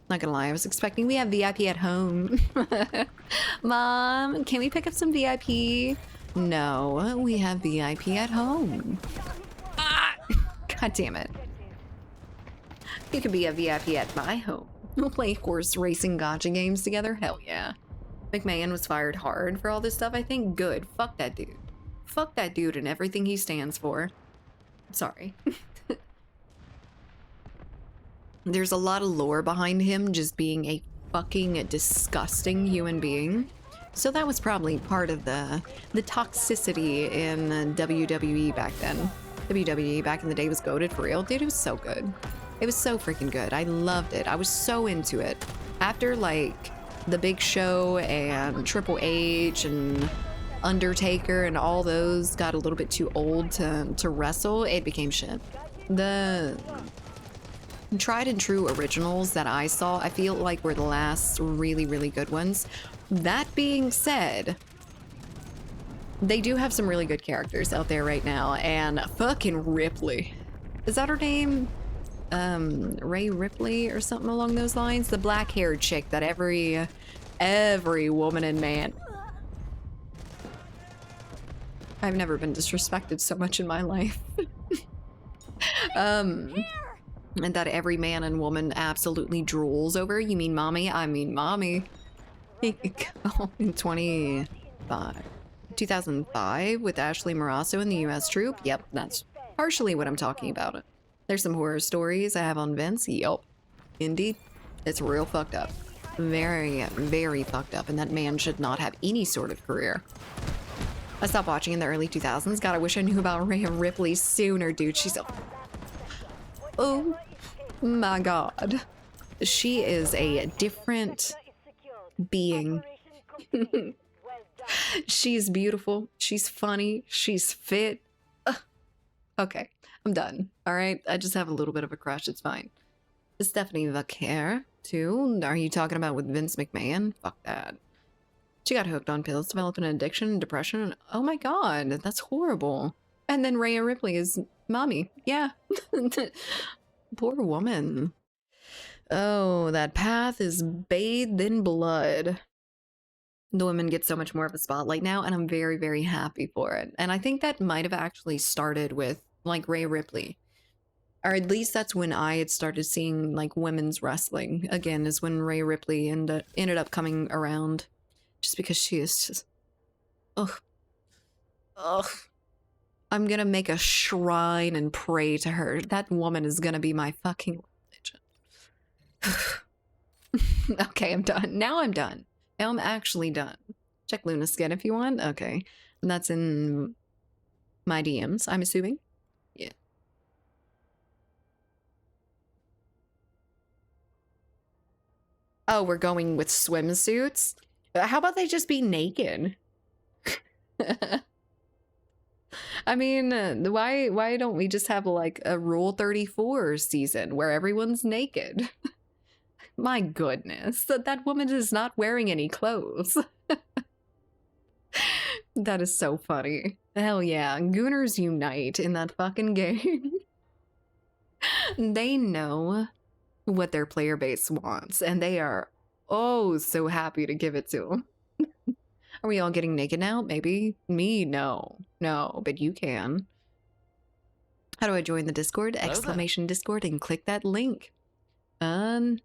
Not gonna lie, I was expecting we have VIP at home. Mom, can we pick up some VIP? No, we have VIP at home. Ah! God damn it. You could be a VIP at my home. We'll play horse racing gotcha games together. Hell yeah. McMahon was fired hard for all this stuff, I think. Good. Fuck that dude. Fuck that dude and everything he stands for. Sorry. There's a lot of lore behind him just being a fucking disgusting human being. So that was probably part of the toxicity in WWE back then. WWE back in the day was goated for real. Dude, it was so good. It was so freaking good. I loved it. I was so into it. After, like, The Big Show and Triple H and Undertaker and all those got a little bit too old to wrestle, it became shit. The tried and true originals that I saw, I feel like were the last really, really good ones. That being said, they do have some really good characters out there right now, and fucking Ripley. Is that her name? Ray Ripley or something along those lines? The black-haired chick that every woman and man... I've never been disrespected so much in my life. And that every man and woman absolutely drools over. You mean mommy? I mean mommy. In 2005 with Ashley Morasso in the US troop? Yep, that's partially what I'm talking about. There's some horror stories I have on Vince. Yup. Indeed. It's real fucked up. Very, very fucked up, and that man should not have any sort of career. I stopped watching in the early 2000s. God, I wish I knew about Rhea Ripley sooner, dude. She's a... Oh my god. She is a different being. She's beautiful. She's funny. She's fit. Ugh. Okay, I'm done. All right, I just have a little bit of a crush. It's fine. Stephanie Vaquer, too. Are you talking about with Vince McMahon? Fuck that. She got hooked on pills, developing an addiction and depression. Oh my god, that's horrible. And then Rhea Ripley is mommy. Yeah. Poor woman. Oh, that path is bathed in blood. The women get so much more of a spotlight now, and I'm very, very happy for it. And I think that might have actually started with, like, Rhea Ripley. Or at least that's when I had started seeing, like, women's wrestling. Again, is when Rhea Ripley ended up coming around. Just because she is just... Ugh. Ugh. I'm gonna make a shrine and pray to her. That woman is gonna be my fucking religion. Okay, I'm done. Now I'm done. Now I'm actually done. Check Luna's skin if you want. Okay. And that's in my DMs, I'm assuming. Yeah. Oh, we're going with swimsuits? How about they just be naked? I mean, why don't we just have like a Rule 34 season where everyone's naked? My goodness, that woman is not wearing any clothes. That is so funny. Hell yeah, Gooners unite in that fucking game. They know what their player base wants, and they are oh so happy to give it to them. Are we all getting naked now? Maybe. Me? No. No, but you can. How do I join the Discord? Hello there. Exclamation Discord and click that link. Obsatron?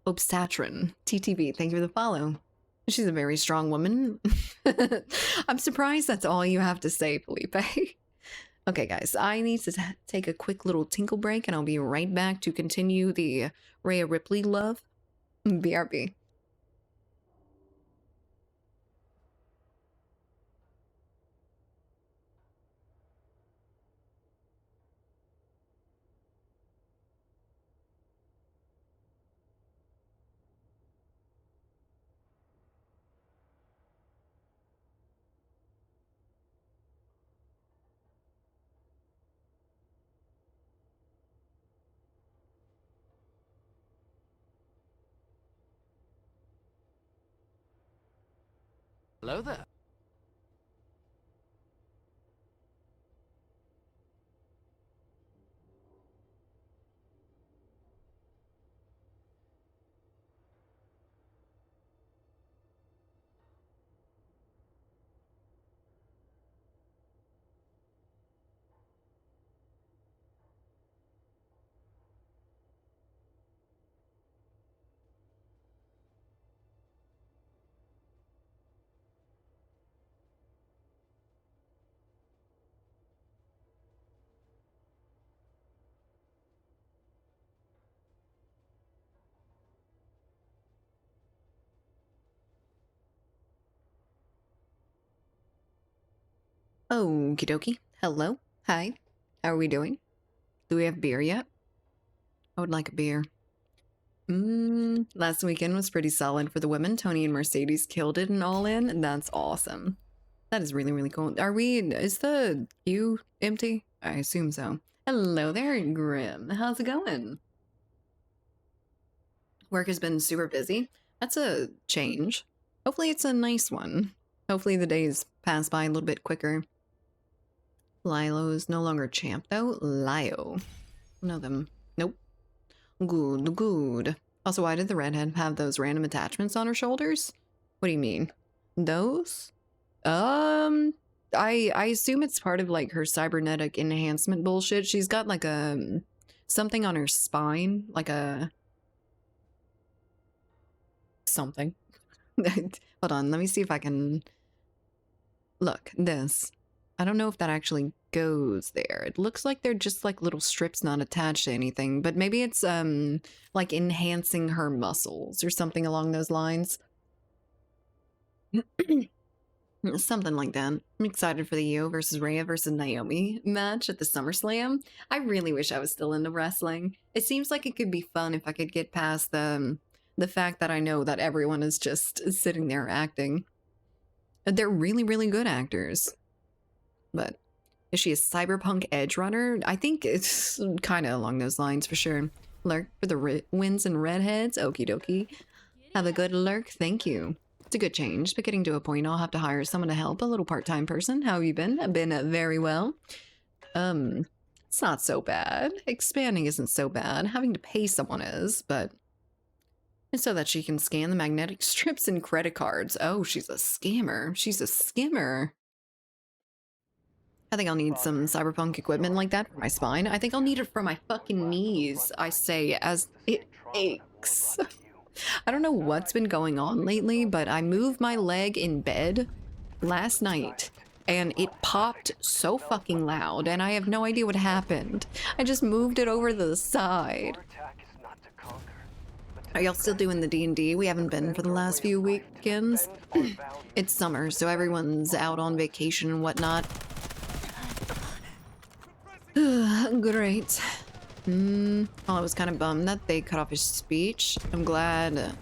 Obsatron. TTV, thank you for the follow. She's a very strong woman. I'm surprised that's all you have to say, Felipe. Okay, guys, I need to take a quick little tinkle break, and I'll be right back to continue the Rhea Ripley love. BRB. Hello there. Okie dokie. Hello. Hi. How are we doing? Do we have beer yet? I would like a beer. Last weekend was pretty solid for the women. Tony and Mercedes killed it and all in, and that's awesome. That is really, really cool. Is the queue empty? I assume so. Hello there, Grim. How's it going? Work has been super busy. That's a change. Hopefully it's a nice one. Hopefully the days pass by a little bit quicker. Lilo is no longer champ, though. Lio. Know them. Nope. Good, good. Also, why did the redhead have those random attachments on her shoulders? What do you mean? Those? I assume it's part of, like, her cybernetic enhancement bullshit. She's got, like, a... something on her spine. Like a... something. Hold on, let me see if I can... Look, this. I don't know if that actually goes there. It looks like they're just like little strips not attached to anything, but maybe it's like enhancing her muscles or something along those lines. Something like that. I'm excited for the Io versus Rhea versus Naomi match at the SummerSlam. I really wish I was still into wrestling. It seems like it could be fun if I could get past the fact that I know that everyone is just sitting there acting. They're really, really good actors. But is she a cyberpunk edge runner? I think it's kind of along those lines for sure. Lurk for the wins and redheads. Okie dokie. Have a good lurk. Thank you. It's a good change, but getting to a point I'll have to hire someone to help. A little part-time person. How have you been? I've been very well. It's not so bad. Expanding isn't so bad. Having to pay someone is, but it's so that she can scan the magnetic strips and credit cards. Oh, she's a scammer. She's a skimmer. I think I'll need some cyberpunk equipment like that for my spine. I think I'll need it for my fucking knees, I say, as it aches. I don't know what's been going on lately, but I moved my leg in bed last night, and it popped so fucking loud, and I have no idea what happened. I just moved it over to the side. Are y'all still doing the D&D? We haven't been for the last few weekends. It's summer, so everyone's out on vacation and whatnot. Great. Well, I was kind of bummed that they cut off his speech. I'm glad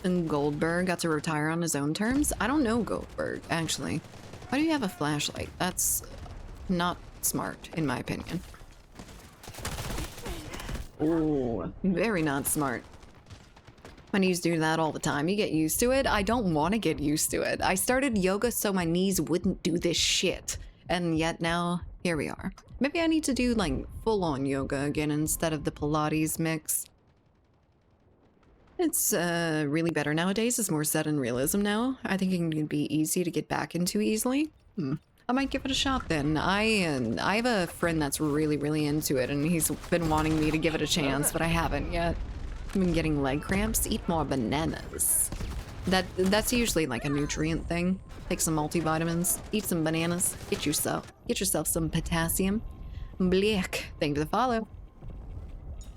Goldberg got to retire on his own terms. I don't know Goldberg, actually. Why do you have a flashlight? That's not smart, in my opinion. Oh, very not smart. My knees do that all the time. You get used to it. I don't want to get used to it. I started yoga so my knees wouldn't do this shit. And yet now, here we are. Maybe I need to do like full-on yoga again instead of the Pilates mix. It's really better nowadays. It's more set in realism now. I think it can be easy to get back into easily. I might give it a shot then. I have a friend that's really, really into it, and he's been wanting me to give it a chance, but I haven't yet. I've been getting leg cramps. Eat more bananas. That's usually like a nutrient thing. Take some multivitamins, eat some bananas, get yourself some potassium. Bleak. Thank you for the follow.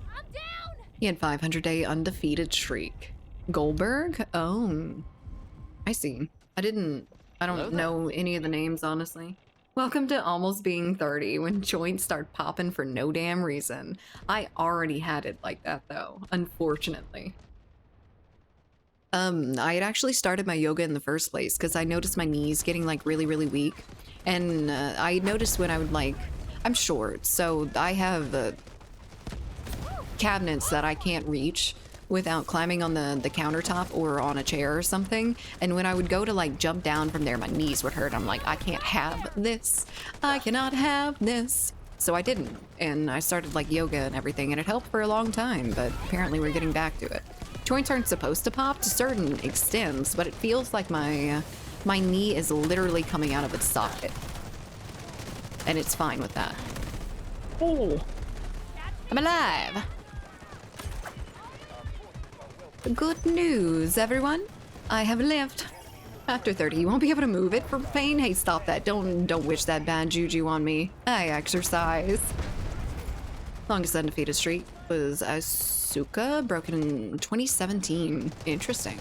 I'm down. He had 500-day undefeated streak. Goldberg? Oh. I see. I don't know any of the names, honestly. Welcome to almost being 30 when joints start popping for no damn reason. I already had it like that though, unfortunately. I had actually started my yoga in the first place because I noticed my knees getting like really, really weak. And I noticed when I would like, I'm short, so I have cabinets that I can't reach without climbing on the countertop or on a chair or something. And when I would go to like jump down from there, my knees would hurt. I'm like, I can't have this. I cannot have this. So I didn't. And I started like yoga and everything, and it helped for a long time, but apparently we're getting back to it. Joints aren't supposed to pop to certain extents, but it feels like my knee is literally coming out of its socket. And it's fine with that. Oh, I'm alive. Good news, everyone. I have lived. After 30, you won't be able to move it from pain. Hey, stop that. Don't wish that bad juju on me. I exercise. Longest undefeated streak was Asuka, broken in 2017. Interesting.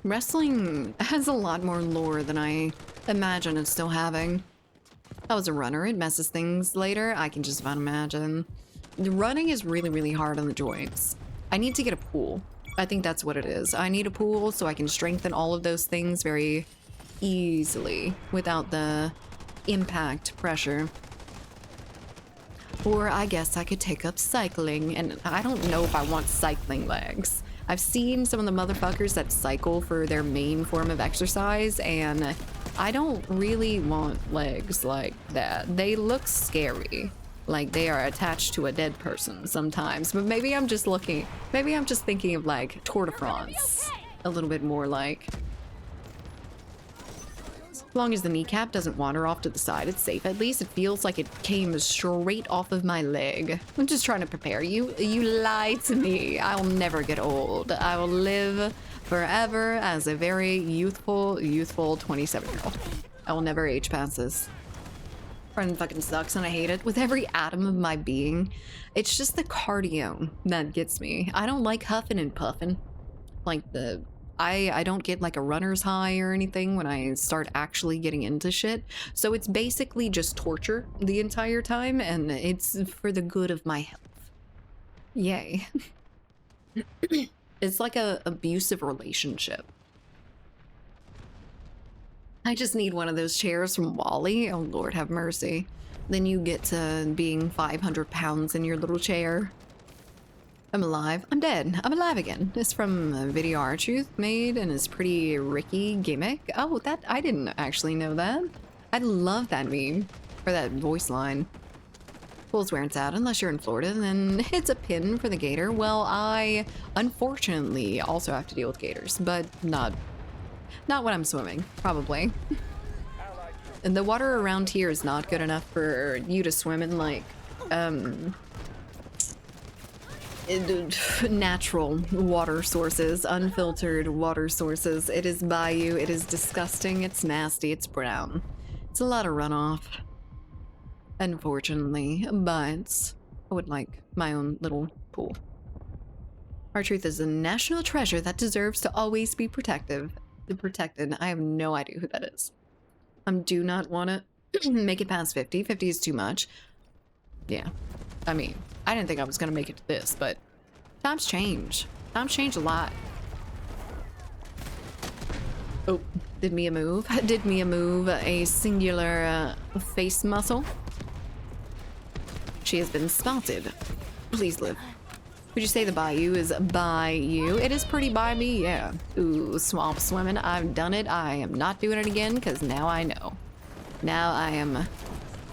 Wrestling has a lot more lore than I imagine it's still having. I was a runner. It messes things later. I can just about imagine. The running is really, really hard on the joints. I need to get a pool. I think that's what it is. I need a pool so I can strengthen all of those things very easily without the impact pressure. Or I guess I could take up cycling, and I don't know if I want cycling legs. I've seen some of the motherfuckers that cycle for their main form of exercise, and I don't really want legs like that. They look scary, like they are attached to a dead person sometimes. But maybe I'm just thinking of like Tour de France, a little bit more like. As long as the kneecap doesn't wander off to the side, it's safe. At least it feels like it came straight off of my leg. I'm just trying to prepare you. You lied to me. I'll never get old. I will live forever as a very youthful 27-year-old. I will never age past this. Run fucking sucks and I hate it with every atom of my being. It's just the cardio that gets me. I don't like huffing and puffing. Like I don't get like a runner's high or anything when I start actually getting into shit. So it's basically just torture the entire time, and it's for the good of my health. Yay. It's like a abusive relationship. I just need one of those chairs from Wall-E. Oh, Lord have mercy. Then you get to being 500 pounds in your little chair. I'm alive. I'm dead. I'm alive again. It's from Video R Truth, made in his pretty Ricky gimmick. Oh, that I didn't actually know that. I love that meme, or that voice line. Pool's where it's at, unless you're in Florida, then it's a pin for the gator. Well, I unfortunately also have to deal with gators, but not when I'm swimming, probably. And the water around here is not good enough for you to swim in, like, natural water sources, unfiltered water sources. It is bayou, it is disgusting, it's nasty, it's brown. It's a lot of runoff, unfortunately, but I would like my own little pool. Our truth is a national treasure that deserves to always be protected. I have no idea who that is. I do not want to make it past 50. 50 is too much. Yeah. I mean, I didn't think I was going to make it to this, but times change. Times change a lot. Oh, did Mia move? Did Mia move a singular face muscle? She has been spotted. Please live. Would you say the bayou is by you? It is pretty by me, yeah. Ooh, swamp swimming. I've done it. I am not doing it again because now I know. Now I am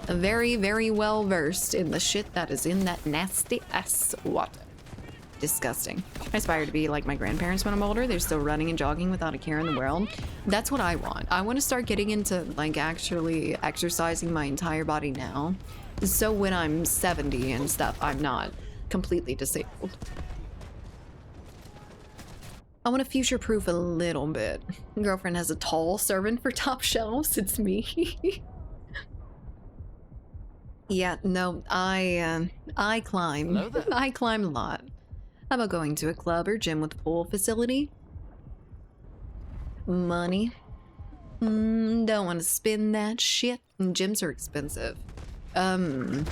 very, very well versed in the shit that is in that nasty ass water. Disgusting. I aspire to be like my grandparents when I'm older. They're still running and jogging without a care in the world. That's what I want. I want to start getting into like actually exercising my entire body now. So when I'm 70 and stuff, I'm not completely disabled. I want to future-proof a little bit. Girlfriend has a tall servant for top shelves. It's me. Yeah, no, I climb. Hello there. I climb a lot. How about going to a club or gym with pool facility? Money. Don't want to spend that shit. Gyms are expensive. And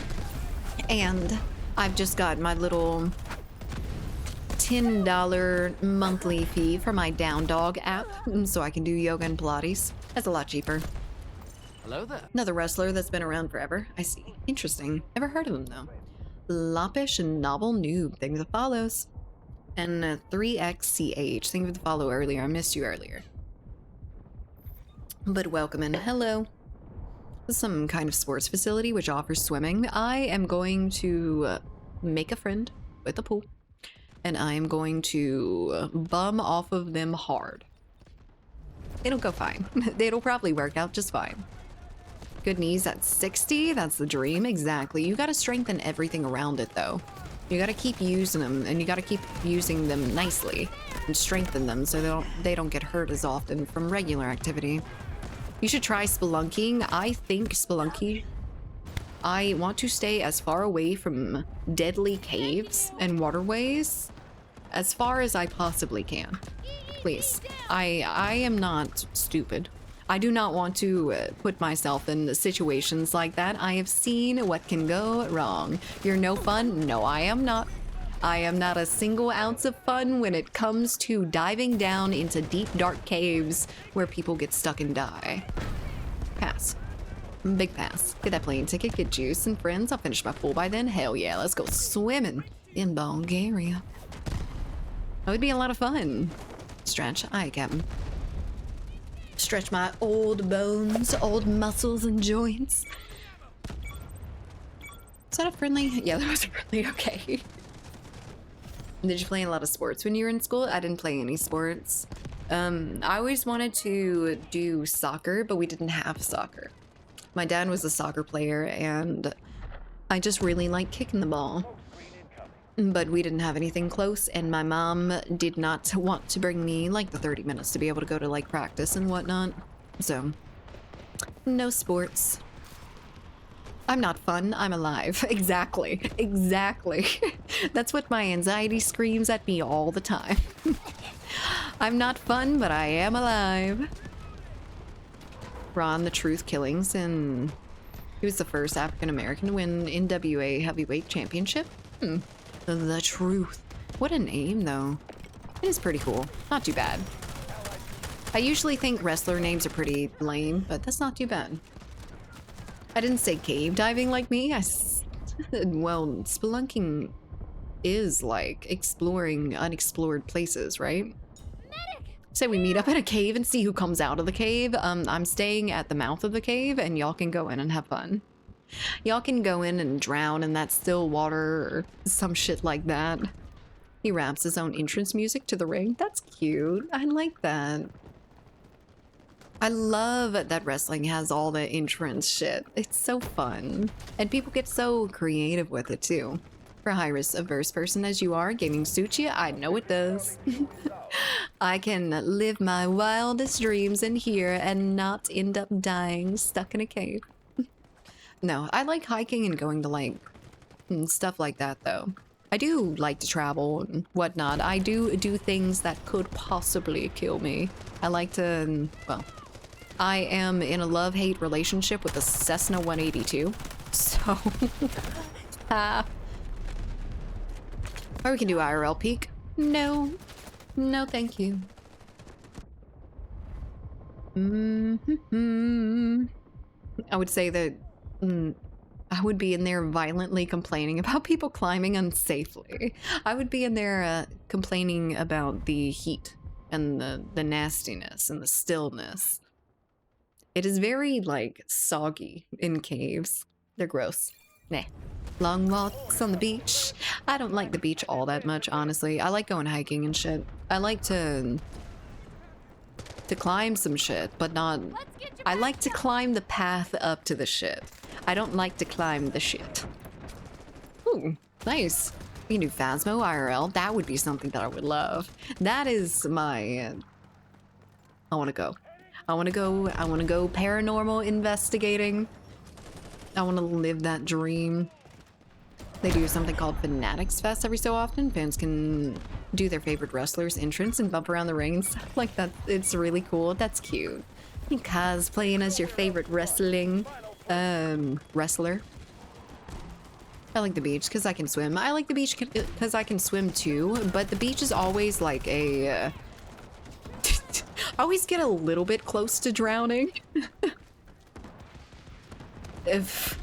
I've just got my little $10 monthly fee for my Down Dog app, so I can do yoga and Pilates. That's a lot cheaper. Hello there. Another wrestler that's been around forever. I see. Interesting. Never heard of him though. Loppish and Novel Noob. Thank you for the follows. And 3XCH. Thank you for the follow earlier. I missed you earlier. But welcome in. Hello. This is some kind of sports facility which offers swimming. I am going to make a friend with a pool. And I am going to bum off of them hard. It'll go fine. It'll probably work out just fine. Good knees at 60, that's the dream, exactly. You gotta strengthen everything around it though. You gotta keep using them, and you gotta keep using them nicely and strengthen them so they don't get hurt as often from regular activity. You should try spelunking. I think spelunky. I want to stay as far away from deadly caves and waterways as far as I possibly can. Please. I am not stupid. I do not want to put myself in situations like that. I have seen what can go wrong. You're no fun? No, I am not. I am not a single ounce of fun when it comes to diving down into deep, dark caves where people get stuck and die. Pass. Big pass. Get that plane ticket, get juice and friends. I'll finish my pool by then. Hell yeah, let's go swimming in Bulgaria. That would be a lot of fun. Stretch. Aye, Captain. Stretch my old bones, old muscles and joints. Is that a friendly? Yeah, that was a friendly. Okay. Did you play a lot of sports when you were in school? I didn't play any sports. I always wanted to do soccer, but we didn't have soccer. My dad was a soccer player, and I just really like kicking the ball. But we didn't have anything close, and my mom did not want to bring me like the 30 minutes to be able to go to like practice and whatnot. So, no sports. I'm not fun, I'm alive. Exactly. Exactly. That's what my anxiety screams at me all the time. I'm not fun, but I am alive. Ron the Truth Killings, and he was the first African American to win NWA Heavyweight Championship. The Truth. What a name, though. It is pretty cool. Not too bad. I usually think wrestler names are pretty lame, but that's not too bad. I didn't say cave diving like me. Well, spelunking is like exploring unexplored places, right? Medic! Say we meet up in a cave and see who comes out of the cave. I'm staying at the mouth of the cave, and y'all can go in and have fun. Y'all can go in and drown in that still water or some shit like that. He raps his own entrance music to the ring. That's cute. I like that. I love that wrestling has all the entrance shit. It's so fun. And people get so creative with it too. For a high-risk averse person as you are, gaming suits you? I know it does. I can live my wildest dreams in here and not end up dying stuck in a cave. No, I like hiking and going to like stuff like that though. I do like to travel and whatnot. I do things that could possibly kill me. I like to, well, I am in a love-hate relationship with the Cessna 182. So, or we can do IRL peak. No, no thank you. I would say that I would be in there violently complaining about people climbing unsafely. I would be in there complaining about the heat and the nastiness and the stillness. It is very, like, soggy in caves. They're gross. Nah. Long walks on the beach. I don't like the beach all that much, honestly. I like going hiking and shit. I like to climb some shit, but not... I like to climb the path up to the shit. I don't like to climb the shit. Ooh, nice. We can do Phasmo IRL. That would be something that I would love. That is my... I want to go. I want to go paranormal investigating. I want to live that dream. They do something called Fanatics Fest every so often. Fans can do their favorite wrestlers' entrance and bump around the ring and stuff like that. It's really cool. That's cute. You cosplaying as your favorite wrestler. I like the beach because I can swim. I like the beach because I can swim too, but the beach is always like a... I always get a little bit close to drowning. It's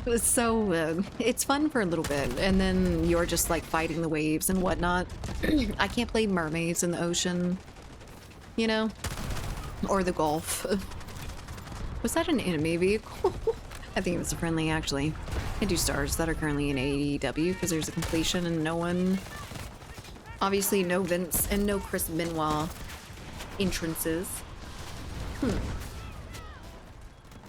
fun for a little bit, and then you're just like fighting the waves and whatnot. I can't play mermaids in the ocean, you know? Or the Gulf. Was that an enemy vehicle? I think it was a friendly, actually. I do stars that are currently in AEW because there's a completion and no one... Obviously no Vince and no Chris Benoit entrances.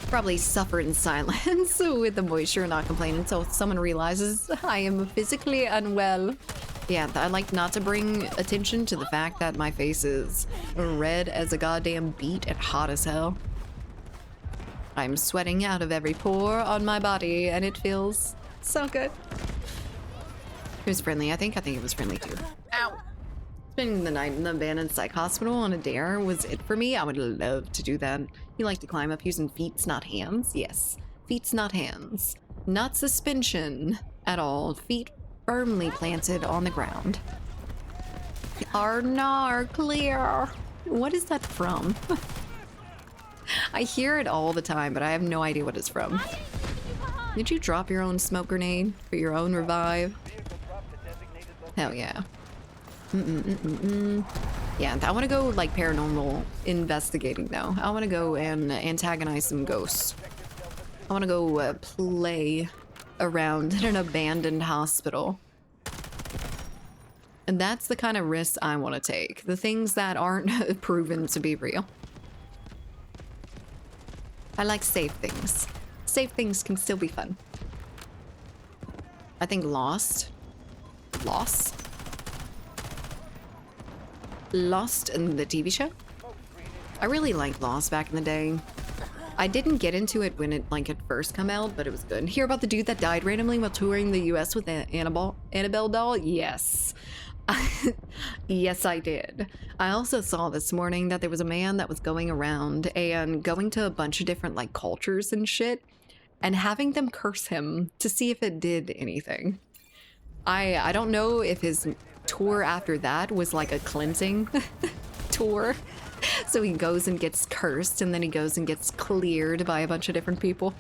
Probably suffer in silence with the moisture and not complain until someone realizes I am physically unwell. Yeah, I like not to bring attention to the fact that my face is red as a goddamn beet and hot as hell. I'm sweating out of every pore on my body and it feels so good. It was friendly, I think it was friendly too. Ow! Spending the night in the abandoned psych hospital on a dare was it for me. I would love to do that. You like to climb up using feet, not hands? Yes. Feet, not hands. Not suspension at all. Feet firmly planted on the ground. Arnar, clear. What is that from? I hear it all the time, but I have no idea what it's from. Did you drop your own smoke grenade for your own revive? Hell yeah. Yeah, I want to go like paranormal investigating though. I want to go and antagonize some ghosts. I want to go play around in an abandoned hospital. And that's the kind of risks I want to take. The things that aren't proven to be real. I like safe things. Safe things can still be fun. I think Lost in the TV show? I really liked Lost back in the day. I didn't get into it when it had first come out, but it was good. Hear about the dude that died randomly while touring the US with an Annabelle doll? Yes. Yes, I did. I also saw this morning that there was a man that was going around and going to a bunch of different cultures and shit and having them curse him to see if it did anything. I don't know if his tour after that was like a cleansing tour. So he goes and gets cursed and then he goes and gets cleared by a bunch of different people.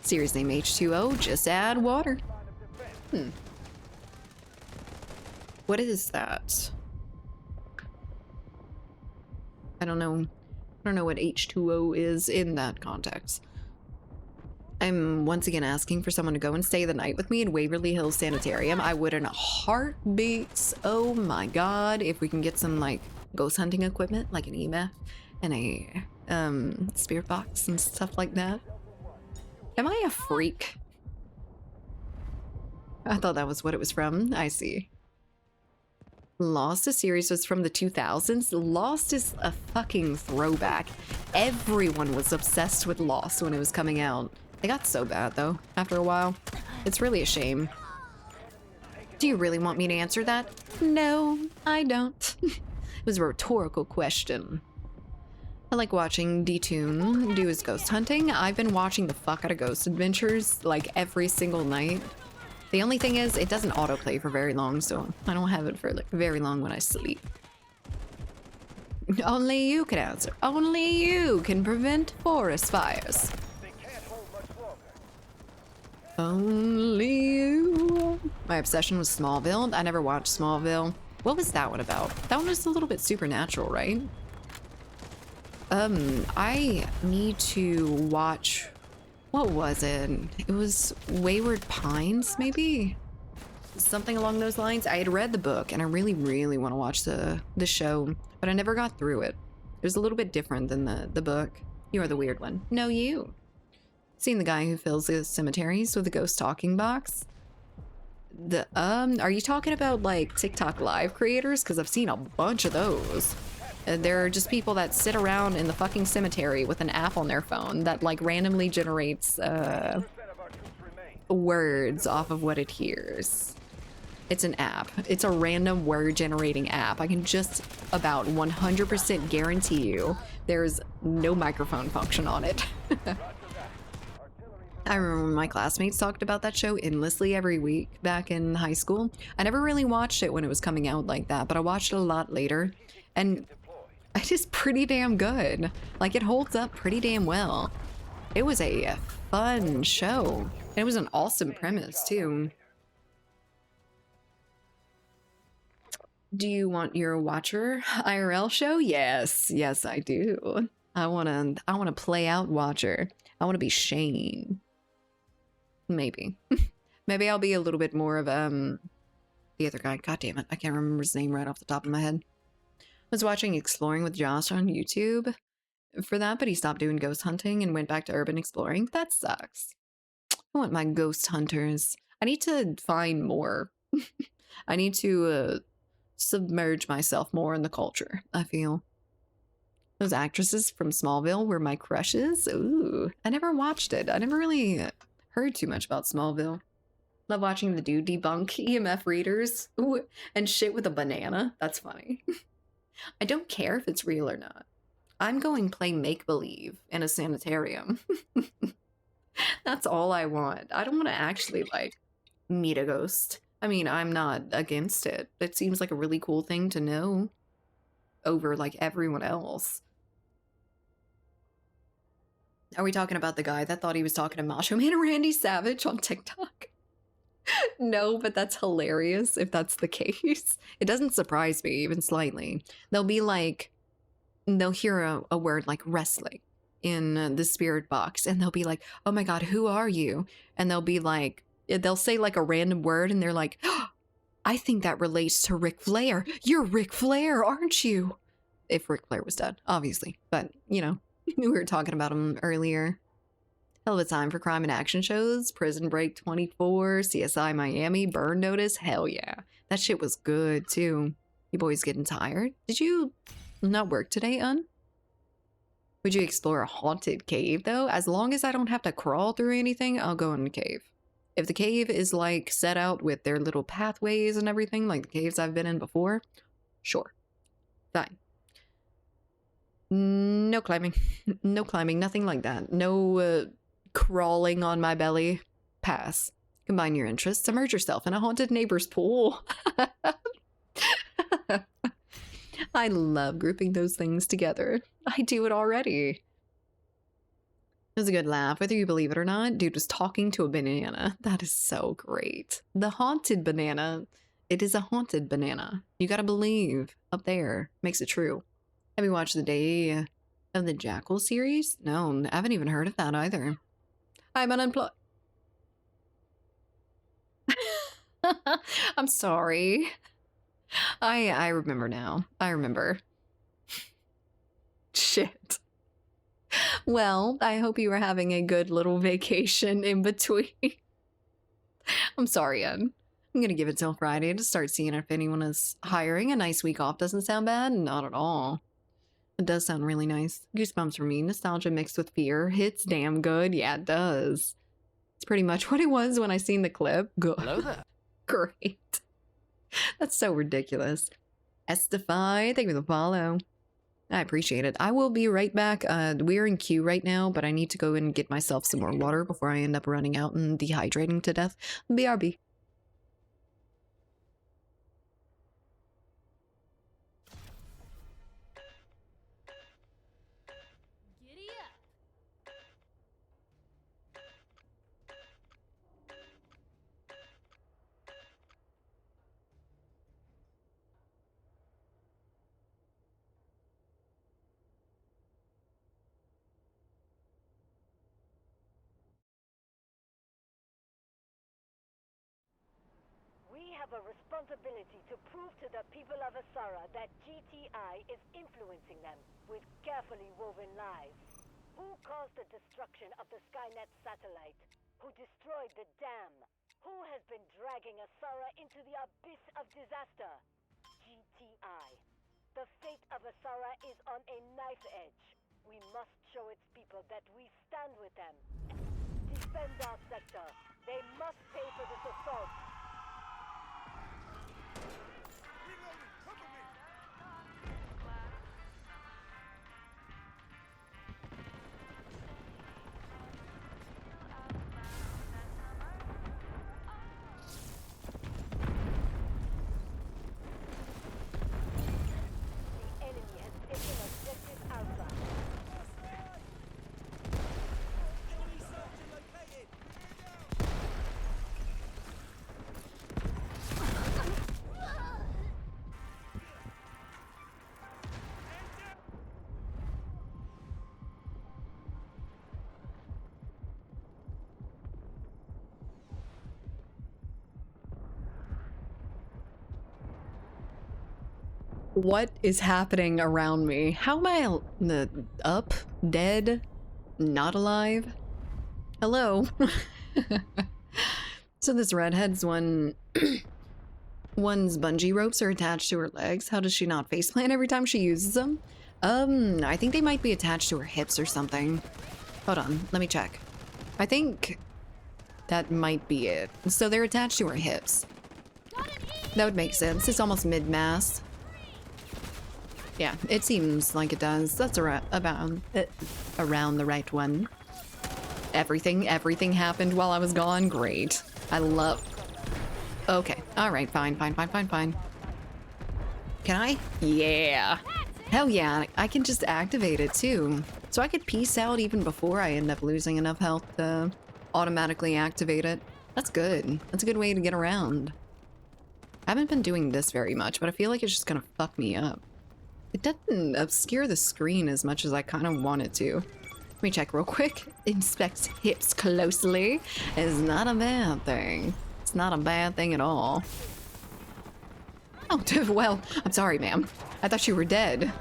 Series name H2O, just add water. What is that? I don't know. I don't know what H2O is in that context. I'm once again asking for someone to go and stay the night with me in Waverly Hills Sanitarium. I would in a heartbeat. Oh my god. If we can get some ghost hunting equipment, like an EMF and a spirit box and stuff like that. Am I a freak? I thought that was what it was from. I see. Lost, a series, was from the 2000s. Lost is a fucking throwback. Everyone was obsessed with Lost when it was coming out. They got so bad though, after a while. It's really a shame. Do you really want me to answer that? No, I don't. It was a rhetorical question. I like watching D-Tune do his ghost hunting. I've been watching the fuck out of Ghost Adventures every single night. The only thing is, it doesn't autoplay for very long, so I don't have it for very long when I sleep. Only you can answer. Only you can prevent forest fires. Only you. My obsession with Smallville. I never watched Smallville. What was that one about? That one was a little bit supernatural, right? I need to watch, what was it? It was Wayward Pines, maybe? Something along those lines. I had read the book and I really, really want to watch the show, but I never got through it. It was a little bit different than the book. You're the weird one. No, you. Seen the guy who fills the cemeteries with a ghost talking box? Are you talking about like TikTok live creators? Because I've seen a bunch of those. There are just people that sit around in the fucking cemetery with an app on their phone that like randomly generates words off of what it hears. It's an app. It's a random word generating app. I can just about 100% guarantee you there's no microphone function on it. I remember when my classmates talked about that show endlessly every week back in high school. I never really watched it when it was coming out like that, but I watched it a lot later. And it is pretty damn good. Like, it holds up pretty damn well. It was a fun show. And it was an awesome premise, too. Do you want your Watcher IRL show? Yes, yes, I do. I wanna play out Watcher. I wanna be Shane. Maybe. Maybe I'll be a little bit more of the other guy. God damn it, I can't remember his name right off the top of my head. I was watching Exploring with Josh on YouTube for that, but he stopped doing ghost hunting and went back to urban exploring. That sucks. I want my ghost hunters. I need to find more. I need to submerge myself more in the culture, I feel. Those actresses from Smallville were my crushes. Ooh, I never watched it. I never really heard too much about Smallville. Love watching the dude debunk EMF readers. Ooh, and shit with a banana. That's funny. I don't care if it's real or not. I'm going play make-believe in a sanitarium. That's all I want. I don't want to actually, like, meet a ghost. I mean, I'm not against it. It seems like a really cool thing to know over, like, everyone else. Are we talking about the guy that thought he was talking to Macho Man Randy Savage on TikTok? No, but that's hilarious if that's the case. It doesn't surprise me even slightly. They'll be like, they'll hear a word like wrestling in the spirit box and they'll be like, oh my god, who are you? And they'll be like, they'll say like a random word and they're like, oh, I think that relates to Ric Flair. You're Ric Flair, aren't you? If Ric Flair was dead, obviously. But, you know, we were talking about him earlier. Hell of a time for crime and action shows. Prison Break 24, CSI Miami, Burn Notice. Hell yeah. That shit was good too. You boys getting tired? Did you not work today, Un? Would you explore a haunted cave though? As long as I don't have to crawl through anything, I'll go in the cave. If the cave is like set out with their little pathways and everything, like the caves I've been in before, sure. Fine. No climbing. No climbing, nothing like that. No crawling on my belly. Pass. Combine your interests, submerge yourself in a haunted neighbor's pool. I love grouping those things together. I do it already. It was a good laugh, whether you believe it or not. Dude was talking to a banana. That is so great. The haunted banana. It is a haunted banana. You gotta believe. Up there. Makes it true. Have you watched the Day of the Jackal series? No, I haven't even heard of that either. I'm unemployed. I'm sorry. I remember now. I remember. Shit. Well, I hope you were having a good little vacation in between. I'm sorry, Ed. I'm gonna give it till Friday to start seeing if anyone is hiring. A nice week off doesn't sound bad. Not at all. It does sound really nice. Goosebumps for me. Nostalgia mixed with fear. Hits damn good. Yeah, it does. It's pretty much what it was when I seen the clip. Good. Hello there. Great. That's so ridiculous. Estify, thank you for the follow. I appreciate it. I will be right back. We're in queue right now, but I need to go and get myself some more water before I end up running out and dehydrating to death. BRB. Giddy up. have a responsibility to prove to the people of Asara that GTI is influencing them with carefully woven lies. Who caused the destruction of the Skynet satellite? Who destroyed the dam? Who has been dragging Asara into the abyss of disaster? GTI. The fate of Asara is on a knife edge. We must show its people that we stand with them. Defend our sector. They must pay for this assault. The enemy has taken objective Alpha. What is happening around me? How am I up? Dead? Not alive? Hello? So this Redheads one... one's bungee ropes are attached to her legs. How does she not faceplant every time she uses them? I think they might be attached to her hips or something. Hold on, let me check. I think that might be it. So they're attached to her hips. That would make sense. It's almost mid-mass. Yeah, it seems like it does. That's around the right one. Everything happened while I was gone. Great. I love... Okay. All right. Fine. Can I? Yeah. Hell yeah. I can just activate it too. So I could peace out even before I end up losing enough health to automatically activate it. That's good. That's a good way to get around. I haven't been doing this very much, but I feel like it's just gonna fuck me up. It doesn't obscure the screen as much as I kind of want it to. Let me check real quick. Inspect hips closely. It's not a bad thing. It's not a bad thing at all. Oh, well, I'm sorry, ma'am. I thought you were dead.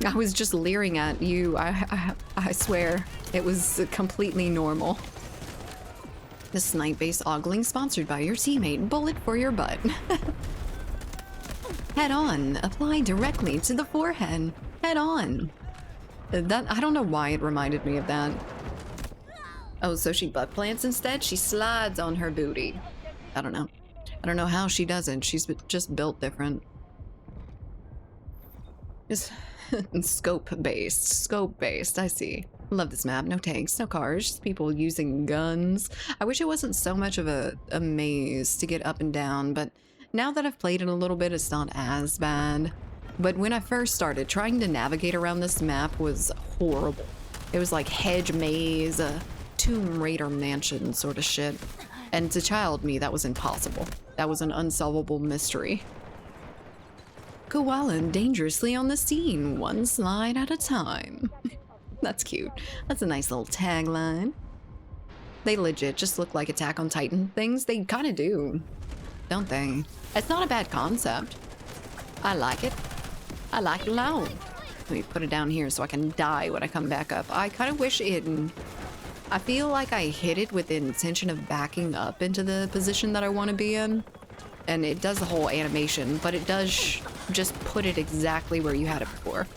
I was just leering at you. I swear. It was completely normal. The snipe-based ogling sponsored by your teammate. Bullet for your butt. Head on. Apply directly to the forehead. Head on. That, I don't know why it reminded me of that. Oh, so she butt plants instead? She slides on her booty. I don't know. I don't know how she does it. She's just built different. Just scope-based, I see. Love this map. No tanks, no cars, just people using guns. I wish it wasn't so much of a maze to get up and down, but now that I've played it a little bit, it's not as bad. But when I first started, trying to navigate around this map was horrible. It was like hedge maze, Tomb Raider mansion sort of shit. And to child me, that was impossible. That was an unsolvable mystery. Koala dangerously on the scene, one slide at a time. That's cute. That's a nice little tagline. They legit just look like Attack on Titan things. They kind of do, don't they? It's not a bad concept. I like it. I like it a lot. Let me put it down here so I can die when I come back up. I kind of wish it... I feel like I hit it with the intention of backing up into the position that I want to be in. And it does the whole animation, but it does just put it exactly where you had it before.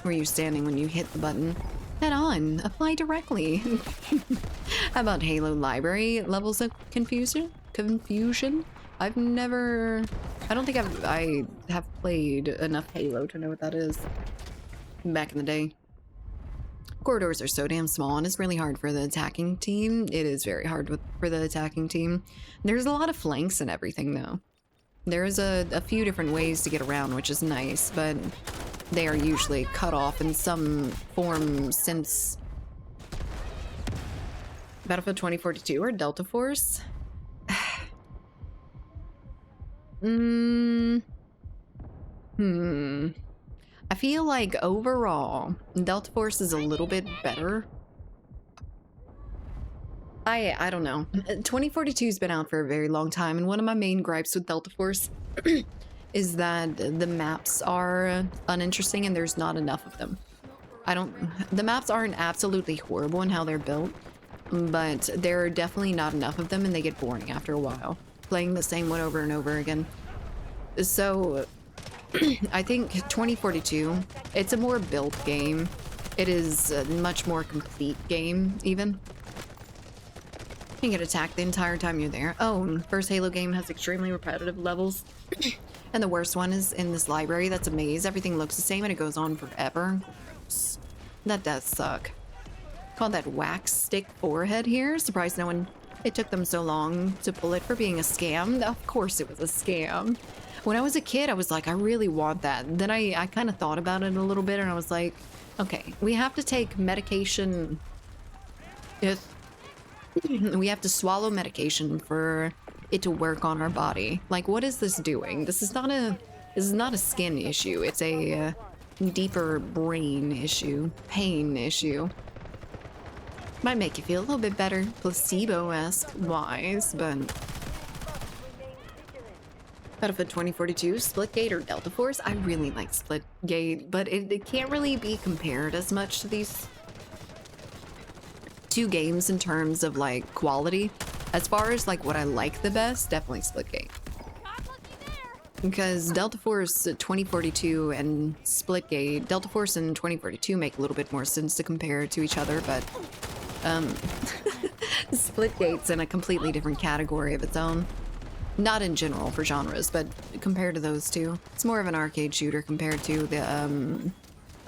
Where you're standing when you hit the button. Head on. Apply directly. How about Halo Library levels of confusion? I've never... I don't think I have played enough Halo to know what that is. Back in the day. Corridors are so damn small and it's really hard for the attacking team. It is very hard for the attacking team. There's a lot of flanks and everything though. There's a few different ways to get around, which is nice, but they are usually cut off in some form since Battlefield 2042 or Delta Force. I feel like overall, Delta Force is a little bit better. I don't know. 2042's been out for a very long time, and one of my main gripes with Delta Force is that the maps are uninteresting and there's not enough of them. The maps aren't absolutely horrible in how they're built, but there are definitely not enough of them and they get boring after a while, playing the same one over and over again. So I think 2042, it's a more built game. It is a much more complete game, even. You get attacked the entire time you're there. Oh, first Halo game has extremely repetitive levels. And the worst one is in this library that's a maze. Everything looks the same and it goes on forever. Gross. That does suck. Call that wax stick forehead here. Surprised no one... It took them so long to pull it for being a scam. Of course it was a scam. When I was a kid, I was like, I really want that. Then I kind of thought about it a little bit and I was like, okay, we have to take medication. We have to swallow medication for it to work on our body. Like, what is this doing? This is not a skin issue. It's a deeper brain issue, pain issue. Might make you feel a little bit better, placebo-esque wise, but Battlefield 2042, Splitgate or Delta Force? I really like Splitgate, but it can't really be compared as much to these two games in terms of like quality. As far as like what I like the best, definitely Splitgate. Because Delta Force 2042 and Splitgate, Delta Force and 2042 make a little bit more sense to compare to each other, but Splitgate's in a completely different category of its own. Not in general for genres, but compared to those two. It's more of an arcade shooter compared to the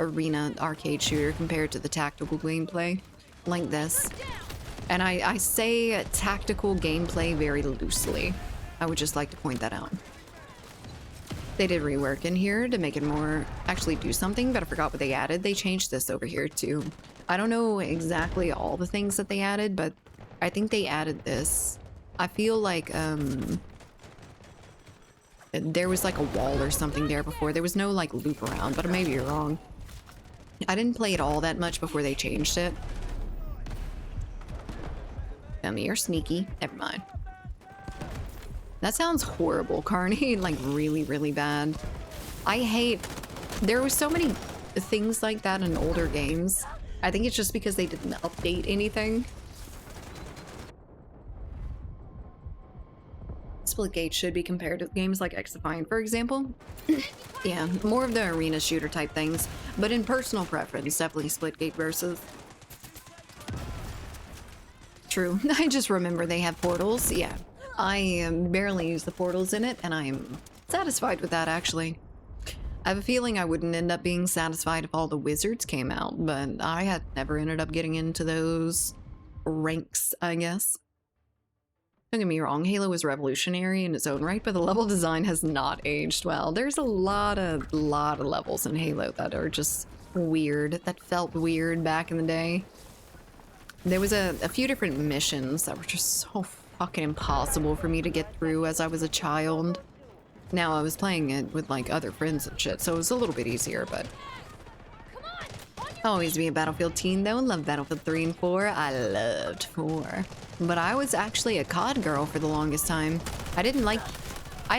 arena arcade shooter compared to the tactical gameplay like this. And I say tactical gameplay very loosely. I would just like to point that out. They did rework in here to make it more actually do something, but I forgot what they added. They changed this over here too. I don't know exactly all the things that they added, but I think they added this. I feel like there was like a wall or something there before. There was no like loop around, but maybe you're wrong. I didn't play it all that much before they changed it. Tell me you're sneaky. Never mind. That sounds horrible, Carney. Like really, really bad. I hate... There were so many things like that in older games. I think it's just because they didn't update anything. Splitgate should be compared to games like X-Defiant, for example. Yeah, more of the arena shooter type things. But in personal preference, definitely Splitgate versus. True. I just remember they have portals. Yeah. I barely use the portals in it, and I'm satisfied with that, actually. I have a feeling I wouldn't end up being satisfied if all the wizards came out, but I had never ended up getting into those ranks, I guess. Don't get me wrong, Halo is revolutionary in its own right, but the level design has not aged well. There's a lot of levels in Halo that are just weird, that felt weird back in the day. There was a few different missions that were just so fucking impossible for me to get through as I was a child. Now I was playing it with like other friends and shit, so it was a little bit easier, but I'll always be a Battlefield teen though. Love Battlefield 3 and 4. I loved 4. But I was actually a COD girl for the longest time. I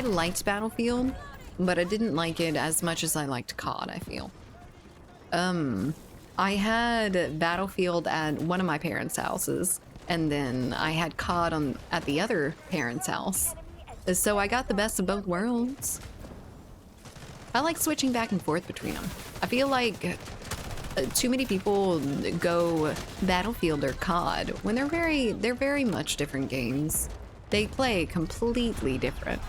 liked Battlefield, but I didn't like it as much as I liked COD, I feel. I had Battlefield at one of my parents' houses, and then I had COD at the other parent's house. So I got the best of both worlds. I like switching back and forth between them. I feel like too many people go Battlefield or COD when they're very much different games. They play completely different.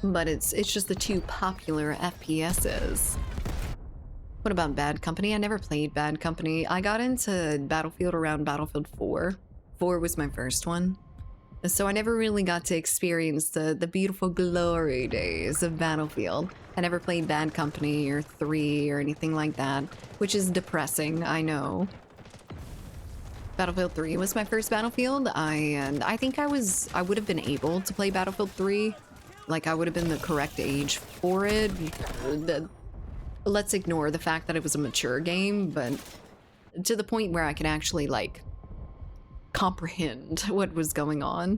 But it's just the two popular FPSs. What about Bad Company? I never played Bad Company. I got into Battlefield around Battlefield 4. 4 was my first one. So I never really got to experience the beautiful glory days of Battlefield. I never played Bad Company or 3 or anything like that, which is depressing, I know. Battlefield 3 was my first Battlefield. I think I would have been able to play Battlefield 3. Like, I would have been the correct age for it. Let's ignore the fact that it was a mature game, but to the point where I can actually, like, comprehend what was going on.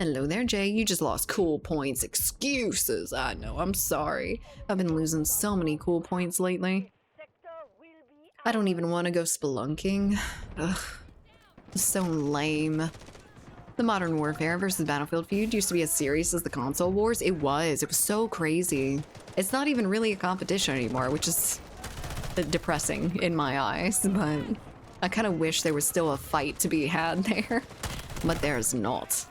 Hello there, Jay. You just lost cool points. Excuses. I know. I'm sorry. I've been losing so many cool points lately. Sector will be I don't even want to go spelunking. Ugh. It's so lame. The Modern Warfare versus Battlefield feud used to be as serious as the console wars. It was. It was so crazy. It's not even really a competition anymore, which is depressing in my eyes, but I kind of wish there was still a fight to be had there, but there's not.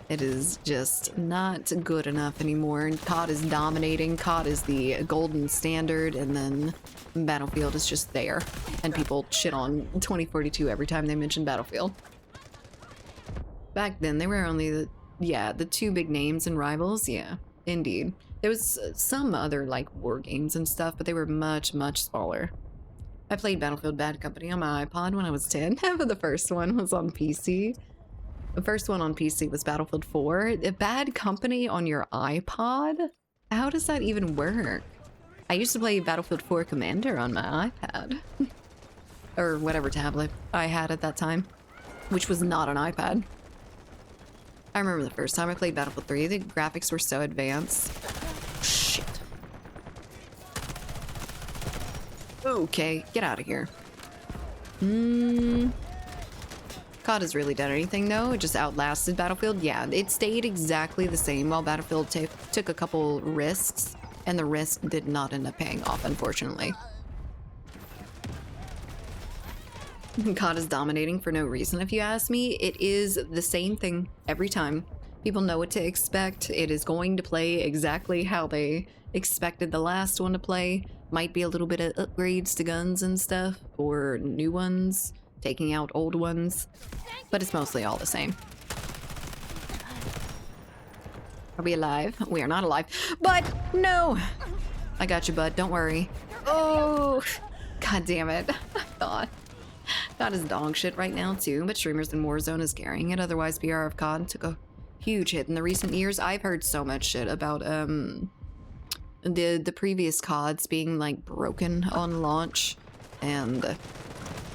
It is just not good enough anymore. COD is dominating. COD is the golden standard, and then Battlefield is just there. And people shit on 2042 every time they mention Battlefield. Back then, they were only the two big names and rivals. Yeah, indeed. There was some other, like, war games and stuff, but they were much, much smaller. I played Battlefield Bad Company on my iPod when I was 10, but the first one was on PC. The first one on PC was Battlefield 4. A Bad Company on your iPod? How does that even work? I used to play Battlefield 4 Commander on my iPad. Or whatever tablet I had at that time, which was not an iPad. I remember the first time I played Battlefield 3, the graphics were so advanced. Shit. Okay, get out of here. COD has really done anything though. It just outlasted Battlefield. Yeah, it stayed exactly the same while Battlefield took a couple risks, and the risk did not end up paying off, unfortunately. COD is dominating for no reason, if you ask me. It is the same thing every time. People know what to expect. It is going to play exactly how they expected the last one to play. Might be a little bit of upgrades to guns and stuff, or new ones, taking out old ones, but it's mostly all the same. Are we alive? We are not alive, but no! I got you, bud, don't worry. Oh, god damn it. I thought. God is dog shit right now too, but streamers in Warzone is carrying it. Otherwise, PR of COD took a huge hit in the recent years. I've heard so much shit about the previous CODs being like broken on launch, and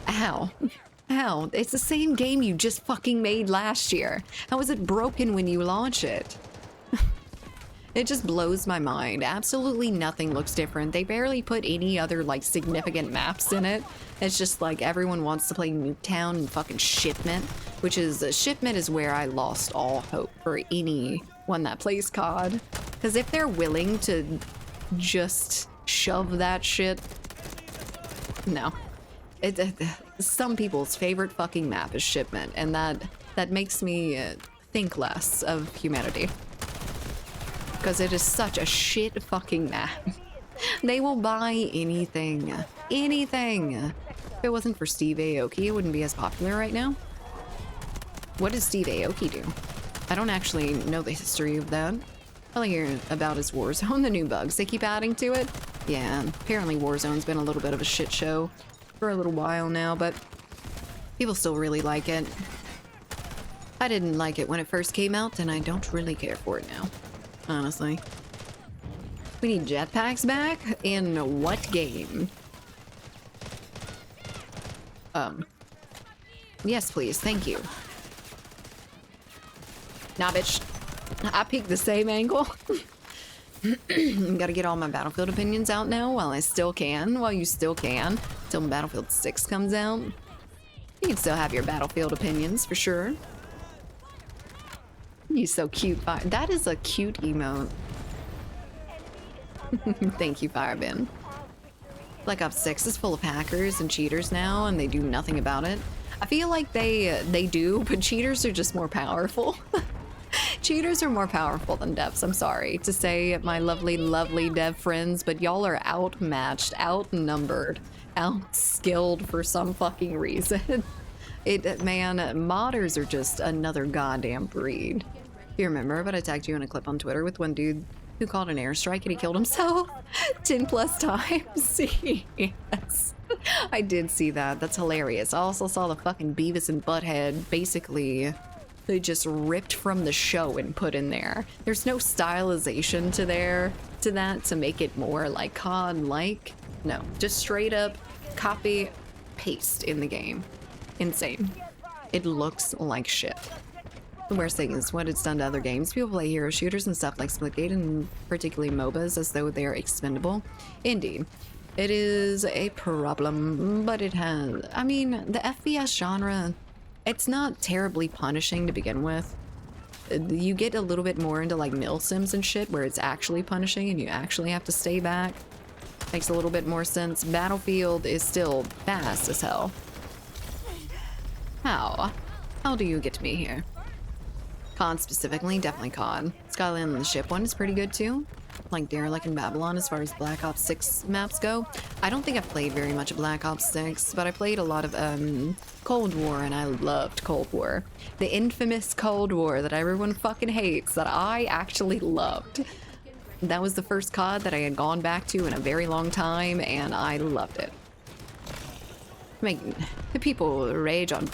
how? How? It's the same game you just fucking made last year. How is it broken when you launch it? It just blows my mind. Absolutely nothing looks different. They barely put any other like significant maps in it. It's just like everyone wants to play Nuketown and fucking Shipment, which is Shipment is where I lost all hope for anyone that plays COD. Because if they're willing to just shove that shit, no. Some people's favorite fucking map is Shipment, and that makes me think less of humanity. Because it is such a shit fucking map. They will buy anything. Anything. If it wasn't for Steve Aoki, it wouldn't be as popular right now. What does Steve Aoki do? I don't actually know the history of that. All I hear about is Warzone, the new bugs they keep adding to it. Yeah, apparently Warzone's been a little bit of a shit show for a little while now, but people still really like it. I didn't like it when it first came out, and I don't really care for it now. Honestly. We need jetpacks back? In what game? Yes, please. Thank you. Nah, bitch. I picked the same angle. Gotta get all my Battlefield opinions out now while I still can. While you still can. Till Battlefield 6 comes out. You can still have your Battlefield opinions, for sure. He's so cute. That is a cute emote. Thank you, Firebin. Black Ops 6 is full of hackers and cheaters now, and they do nothing about it. I feel like they do, but cheaters are just more powerful. Cheaters are more powerful than devs. I'm sorry to say, my lovely, lovely dev friends, but y'all are outmatched, outnumbered, outskilled for some fucking reason. Man, modders are just another goddamn breed. You remember, but I tagged you in a clip on Twitter with one dude who called an airstrike and he killed himself 10 plus times. Yes. I did see that. That's hilarious. I also saw the fucking Beavis and Butthead basically they just ripped from the show and put in there. There's no stylization to that to make it more like COD-like. No, just straight up copy, paste in the game. Insane. it looks like shit. The worst thing is what it's done to other games. People play hero shooters and stuff like Splitgate and particularly MOBAs as though they're expendable. Indeed. It is a problem, but it has... I mean, the FPS genre, it's not terribly punishing to begin with. You get a little bit more into like mill sims and shit where it's actually punishing and you actually have to stay back. Makes a little bit more sense. Battlefield is still fast as hell. How? How do you get me here? COD specifically, definitely COD. Skyline and the ship one is pretty good too. Like Derelict and Babylon as far as Black Ops 6 maps go. I don't think I've played very much of Black Ops 6, but I played a lot of Cold War and I loved Cold War. The infamous Cold War that everyone fucking hates that I actually loved. That was the first COD that I had gone back to in a very long time and I loved it. Making the people rage on...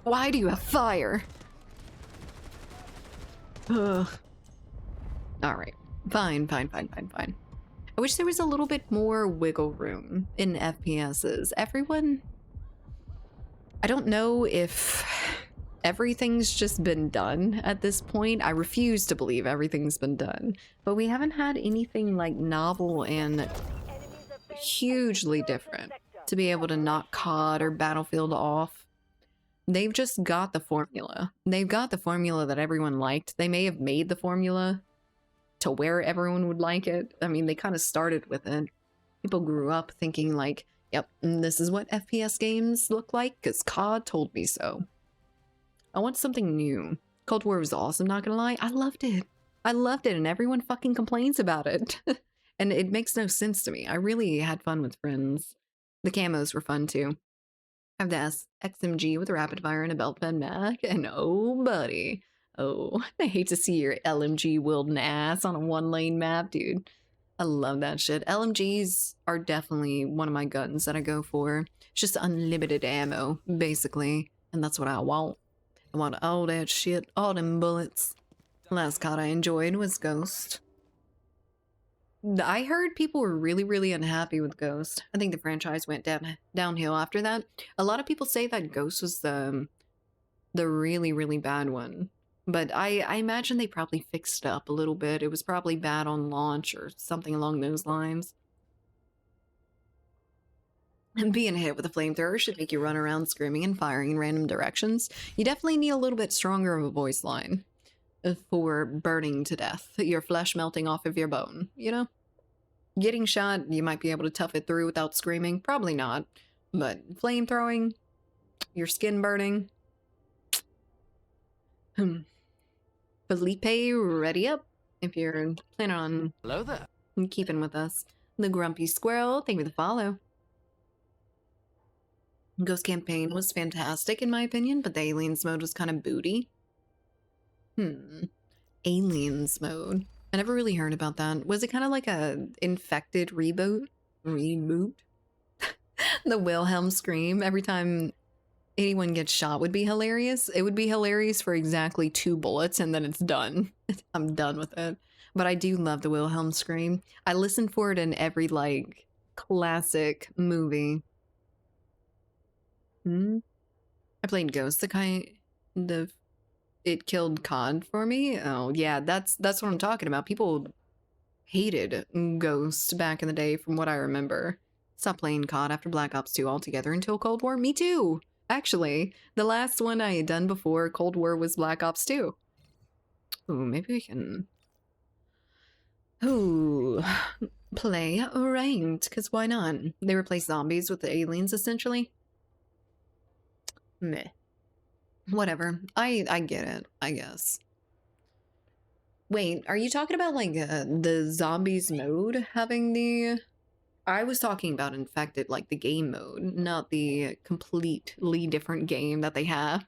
Why do you have fire? Ugh. Alright. Fine. I wish there was a little bit more wiggle room in FPSs. Everyone... I don't know if everything's just been done at this point. I refuse to believe everything's been done. But we haven't had anything like novel and hugely different to be able to knock COD or Battlefield off. They've just got the formula. They've got the formula that everyone liked. They may have made the formula to where everyone would like it. I mean, they kind of started with it. People grew up thinking like, yep, this is what FPS games look like because COD told me so. I want something new. Cold War was awesome, not gonna lie. I loved it. I loved it and everyone fucking complains about it. And it makes no sense to me. I really had fun with friends. The camos were fun too. I have the XMG with a rapid fire and a belt fed mag, and oh buddy. Oh, I hate to see your LMG wielding ass on a one-lane map, dude. I love that shit. LMGs are definitely one of my guns that I go for. It's just unlimited ammo, basically. And that's what I want. I want all that shit, all them bullets. Last COD I enjoyed was Ghost. I heard people were really unhappy with Ghost. I think the franchise went downhill after that. A lot of people say that Ghost was the really bad one. But I imagine they probably fixed it up a little bit. It was probably bad on launch or something along those lines. And being hit with a flamethrower should make you run around screaming and firing in random directions. You definitely need a little bit stronger of a voice line for burning to death. Your flesh melting off of your bone, you know? Getting shot, you might be able to tough it through without screaming. Probably not. But flamethrowing, your skin burning. Felipe, ready up if you're planning on Hello there. keeping with us. The Grumpy Squirrel, thank you for the follow. Ghost Campaign was fantastic in my opinion, but the Aliens mode was kind of booty. Aliens mode. I never really heard about that. Was it kind of like a infected reboot? The Wilhelm scream every time anyone gets shot would be hilarious. It would be hilarious for exactly 2 bullets and then it's done. I'm done with it. But I do love the Wilhelm scream. I listen for it in every like classic movie. I played Ghost, the kind of it killed COD for me. Oh yeah, that's what I'm talking about. People hated Ghost back in the day from what I remember. Stopped playing COD after Black Ops 2 altogether until Cold War. Me too! Actually, the last one I had done before Cold War was Black Ops 2. Ooh, maybe we can... Ooh, play ranked, because why not? They replace zombies with the aliens, essentially. Meh. Whatever. I get it, I guess. Wait, are you talking about, like, the zombies mode having the... I was talking about Infected, like the game mode, not the completely different game that they have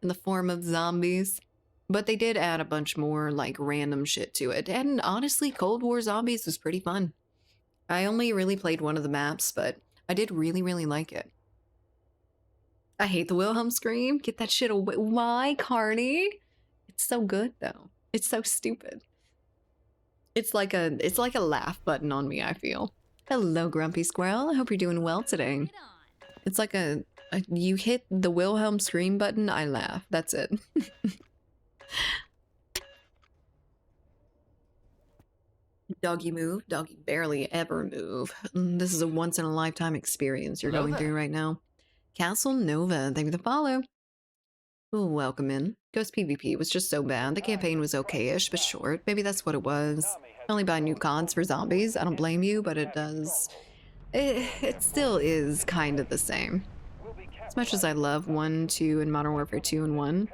in the form of zombies. But they did add a bunch more, like, random shit to it. And honestly, Cold War Zombies was pretty fun. I only really played one of the maps, but I did really like it. I hate the Wilhelm scream. Get that shit away. Why, Carney? It's so good, though. It's so stupid. It's like a laugh button on me, I feel. Hello, Grumpy Squirrel. I hope you're doing well today. It's like a You hit the Wilhelm scream button, I laugh. That's it. Doggy move. Doggy barely ever move. This is a once in a lifetime experience you're Hello going there. through right now. Castle Nova, thank you for the follow. Ooh, welcome in. Ghost PvP was just so bad. The campaign was okay-ish, but short. Maybe that's what it was. Only buy new CODs for zombies. I don't blame you, but it does. It still is kind of the same. As much as I love 1, 2, and Modern Warfare 2 and 1,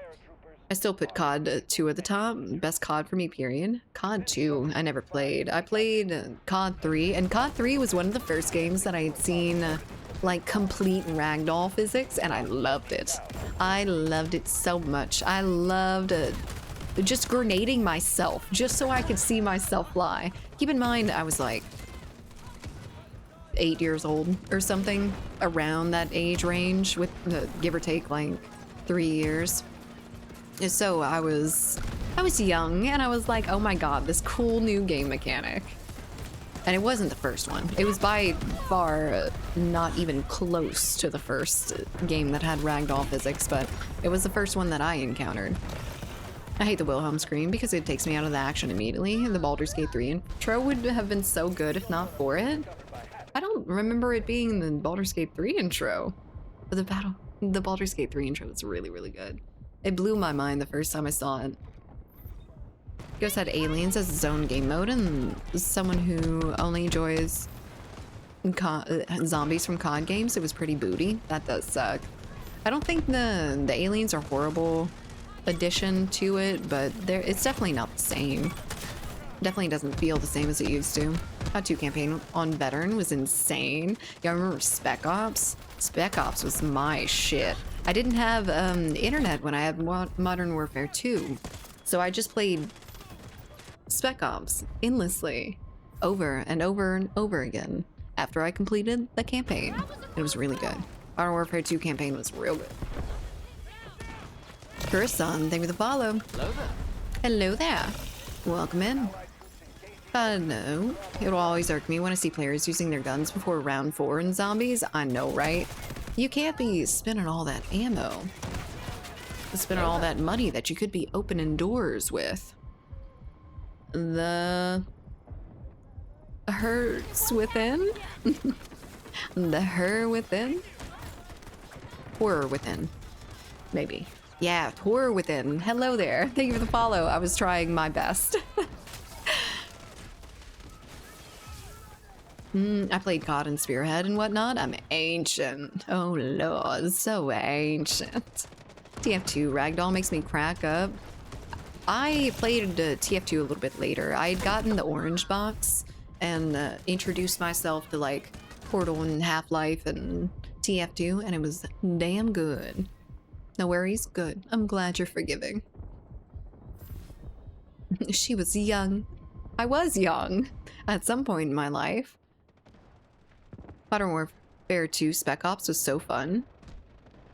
I still put COD 2 at the top. Best COD for me, period. COD 2, I never played. I played COD 3, and COD 3 was one of the first games that I had seen like complete ragdoll physics, and I loved it. I loved it so much. I loved just grenading myself, just so I could see myself fly. Keep in mind, I was like 8 years old or something, around that age range, with give or take like 3 years. So I was young, and I was like, oh my god, this cool new game mechanic. And it wasn't the first one. It was by far not even close to the first game that had ragdoll physics, but it was the first one that I encountered. I hate the Wilhelm scream because it takes me out of the action immediately. The Baldur's Gate 3 intro would have been so good if not for it. I don't remember it being the Baldur's Gate 3 intro. But the Baldur's Gate 3 intro was really, really good. It blew my mind the first time I saw it. Ghost had aliens as its own game mode, and someone who only enjoys zombies from COD games, it was pretty booty. That does suck. I don't think the aliens are horrible addition to it, but it's definitely not the same. Definitely doesn't feel the same as it used to. COD 2 campaign on Veteran was insane. Y'all remember Spec Ops? Spec Ops was my shit. I didn't have internet when I had Modern Warfare 2, so I just played Spec Ops endlessly, over and over and over again, after I completed the campaign. It was really good. Modern Warfare 2 campaign was real good. Chris-san, thank you for the follow. Hello there. Hello there. Welcome in. No, it'll always irk me when I see players using their guns before round 4 in zombies. I know, right? You can't be spending all that ammo. Spending all that money that you could be opening doors with. The hurts within? The her within? Horror within. Maybe. Yeah, horror within. Hello there. Thank you for the follow. I was trying my best. I played COD and Spearhead and whatnot. I'm ancient. Oh lord, so ancient. TF2 Ragdoll makes me crack up. I played TF2 a little bit later. I had gotten the orange box and introduced myself to like Portal and Half-Life and TF2, and it was damn good. No worries, good. I'm glad you're forgiving. She was young. I was young at some point in my life. Modern Warfare 2 Spec Ops was so fun.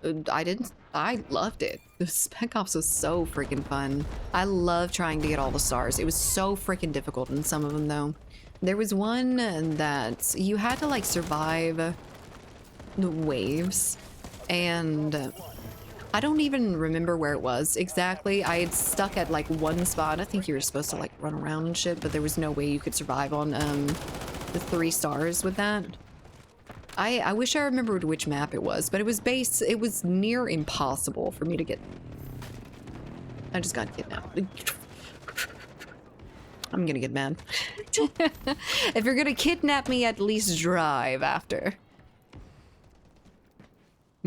I loved it. The Spec Ops was so freaking fun. I love trying to get all the stars. It was so freaking difficult in some of them though. There was one that you had to like survive the waves, and I don't even remember where it was exactly. I had stuck at like one spot. I think you were supposed to like run around and shit, but there was no way you could survive on the 3 stars with that. I wish I remembered which map it was, but it was near impossible for me to get. I just got kidnapped. I'm gonna get mad. If you're gonna kidnap me, at least drive after.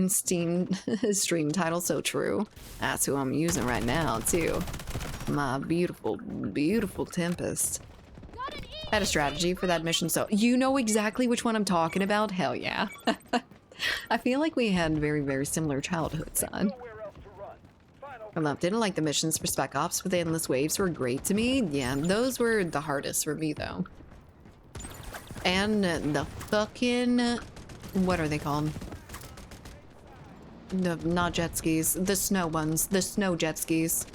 Steam stream title, so true. That's who I'm using right now, too. My beautiful, beautiful Tempest. I had a strategy for that mission, so you know exactly which one I'm talking about? Hell yeah. I feel like we had very, very similar childhoods, son. I loved it. I like the missions for Spec Ops, but the endless waves were great to me. Yeah, those were the hardest for me, though. And the fucking... what are they called? Not jet skis. The snow ones. The snow jet skis.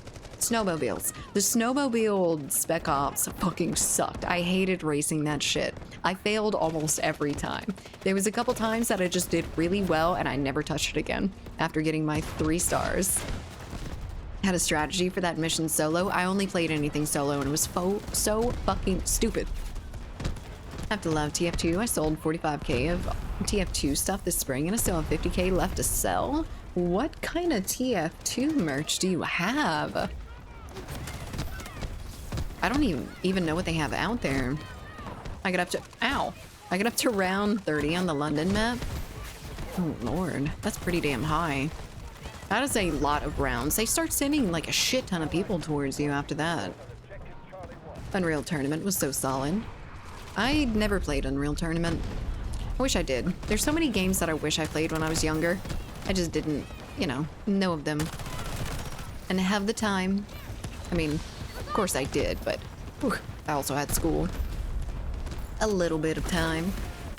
Snowmobiles. The snowmobile Spec Ops fucking sucked. I hated racing that shit. I failed almost every time. There was a couple times that I just did really well and I never touched it again after getting my 3 stars. Had a strategy for that mission solo. I only played anything solo and it was so fucking stupid. Have to love TF2. I sold 45k of TF2 stuff this spring and I still have 50k left to sell. What kind of TF2 merch do you have? I don't even know what they have out there. I get up to, ow. I get up to round 30 on the London map. Oh lord, that's pretty damn high. That is a lot of rounds. They start sending like a shit ton of people towards you after that. Unreal Tournament was so solid. I never played Unreal Tournament. I wish I did. There's so many games that I wish I played when I was younger. I just didn't, you know of them. And have the time. I mean, of course I did, but whew, I also had school. A little bit of time.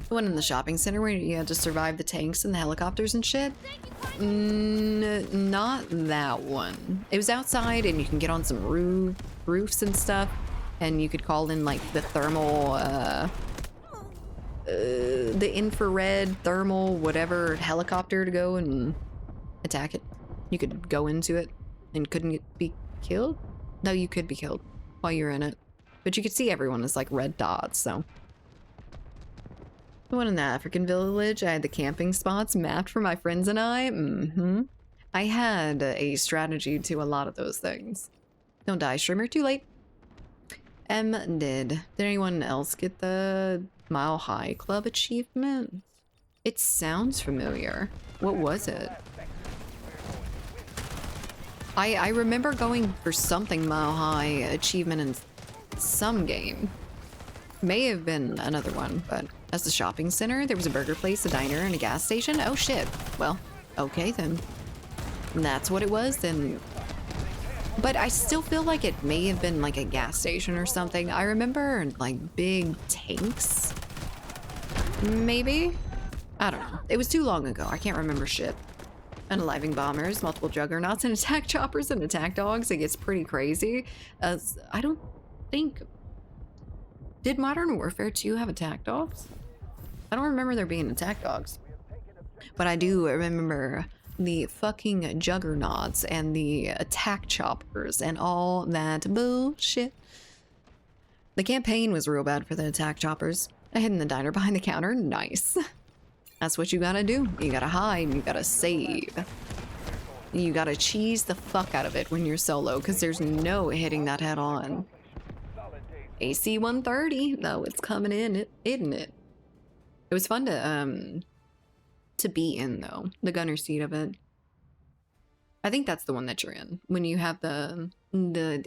The one in the shopping center where you had to survive the tanks and the helicopters and shit? Not that one. It was outside and you can get on some roofs and stuff. And you could call in like the thermal, the infrared thermal whatever helicopter to go and attack it. You could go into it and couldn't be killed? No, you could be killed while you're in it. But you could see everyone as like red dots, so. The one in the African village, I had the camping spots mapped for my friends and I. I had a strategy to a lot of those things. Don't die, streamer, too late. Did. Did anyone else get the Mile High Club achievement? It sounds familiar. What was it? I remember going for something Mile High achievement in some game. May have been another one, but as the shopping center, there was a burger place, a diner, and a gas station. Oh shit. Well, okay then. That's what it was then. But I still feel like it may have been like a gas station or something. I remember like big tanks. Maybe? I don't know. It was too long ago. I can't remember shit. Unaliving bombers, multiple juggernauts, and attack choppers and attack dogs. It gets pretty crazy. I don't think... Did Modern Warfare 2 have attack dogs? I don't remember there being attack dogs. But I do remember the fucking juggernauts and the attack choppers and all that bullshit. The campaign was real bad for the attack choppers. I hid in the diner behind the counter. Nice. That's what you gotta do. You gotta hide and you gotta save. You gotta cheese the fuck out of it when you're solo, because there's no hitting that head on. AC 130, though, it's coming in, isn't it? It was fun to be in, though, the gunner seat of it. I think that's the one that you're in, when you have the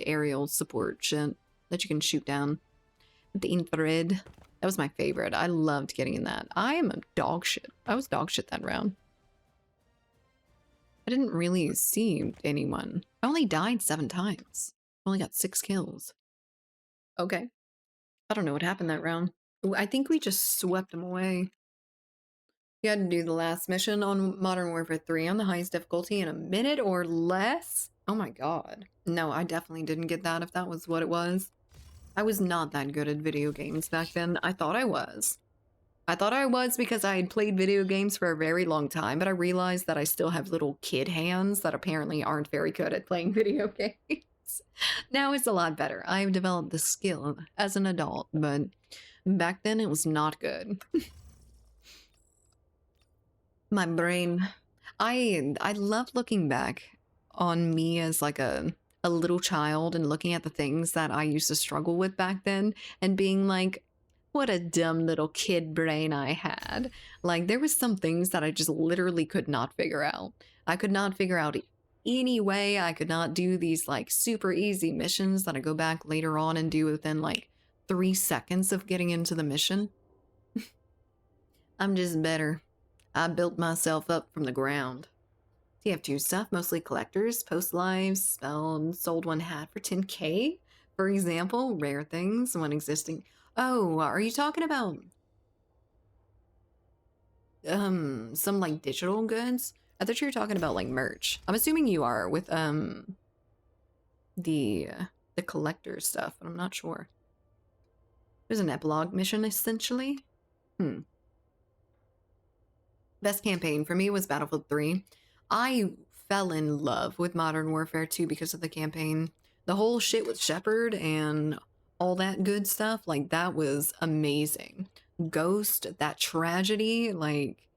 aerial support shit that you can shoot down. The infrared. That was my favorite. I loved getting in that. I am a dog shit. I was dog shit that round. I didn't really see anyone. I only died 7 times. I only got 6 kills. Okay. I don't know what happened that round. I think we just swept them away. You had to do the last mission on Modern Warfare 3 on the highest difficulty in a minute or less? Oh my god. No, I definitely didn't get that if that was what it was. I was not that good at video games back then. I thought I was. I thought I was because I had played video games for a very long time, but I realized that I still have little kid hands that apparently aren't very good at playing video games. Now it's a lot better. I've developed the skill as an adult, but back then it was not good. My brain. I love looking back on me as like a little child and looking at the things that I used to struggle with back then and being like, what a dumb little kid brain I had. Like, there was some things that I just literally could not figure out. I could not figure out any way. I could not do these like super easy missions that I go back later on and do within like 3 seconds of getting into the mission. I'm just better. I built myself up from the ground. TF2 stuff, mostly collectors, post lives, sold one hat for 10k, for example, rare things, one existing. Oh, are you talking about some like digital goods? I thought you were talking about like merch. I'm assuming you are with the collector stuff, but I'm not sure. There's an epilogue mission essentially. Best campaign for me was Battlefield 3. I fell in love with Modern Warfare 2 because of the campaign. The whole shit with Shepard and all that good stuff, like that was amazing. Ghost, that tragedy, like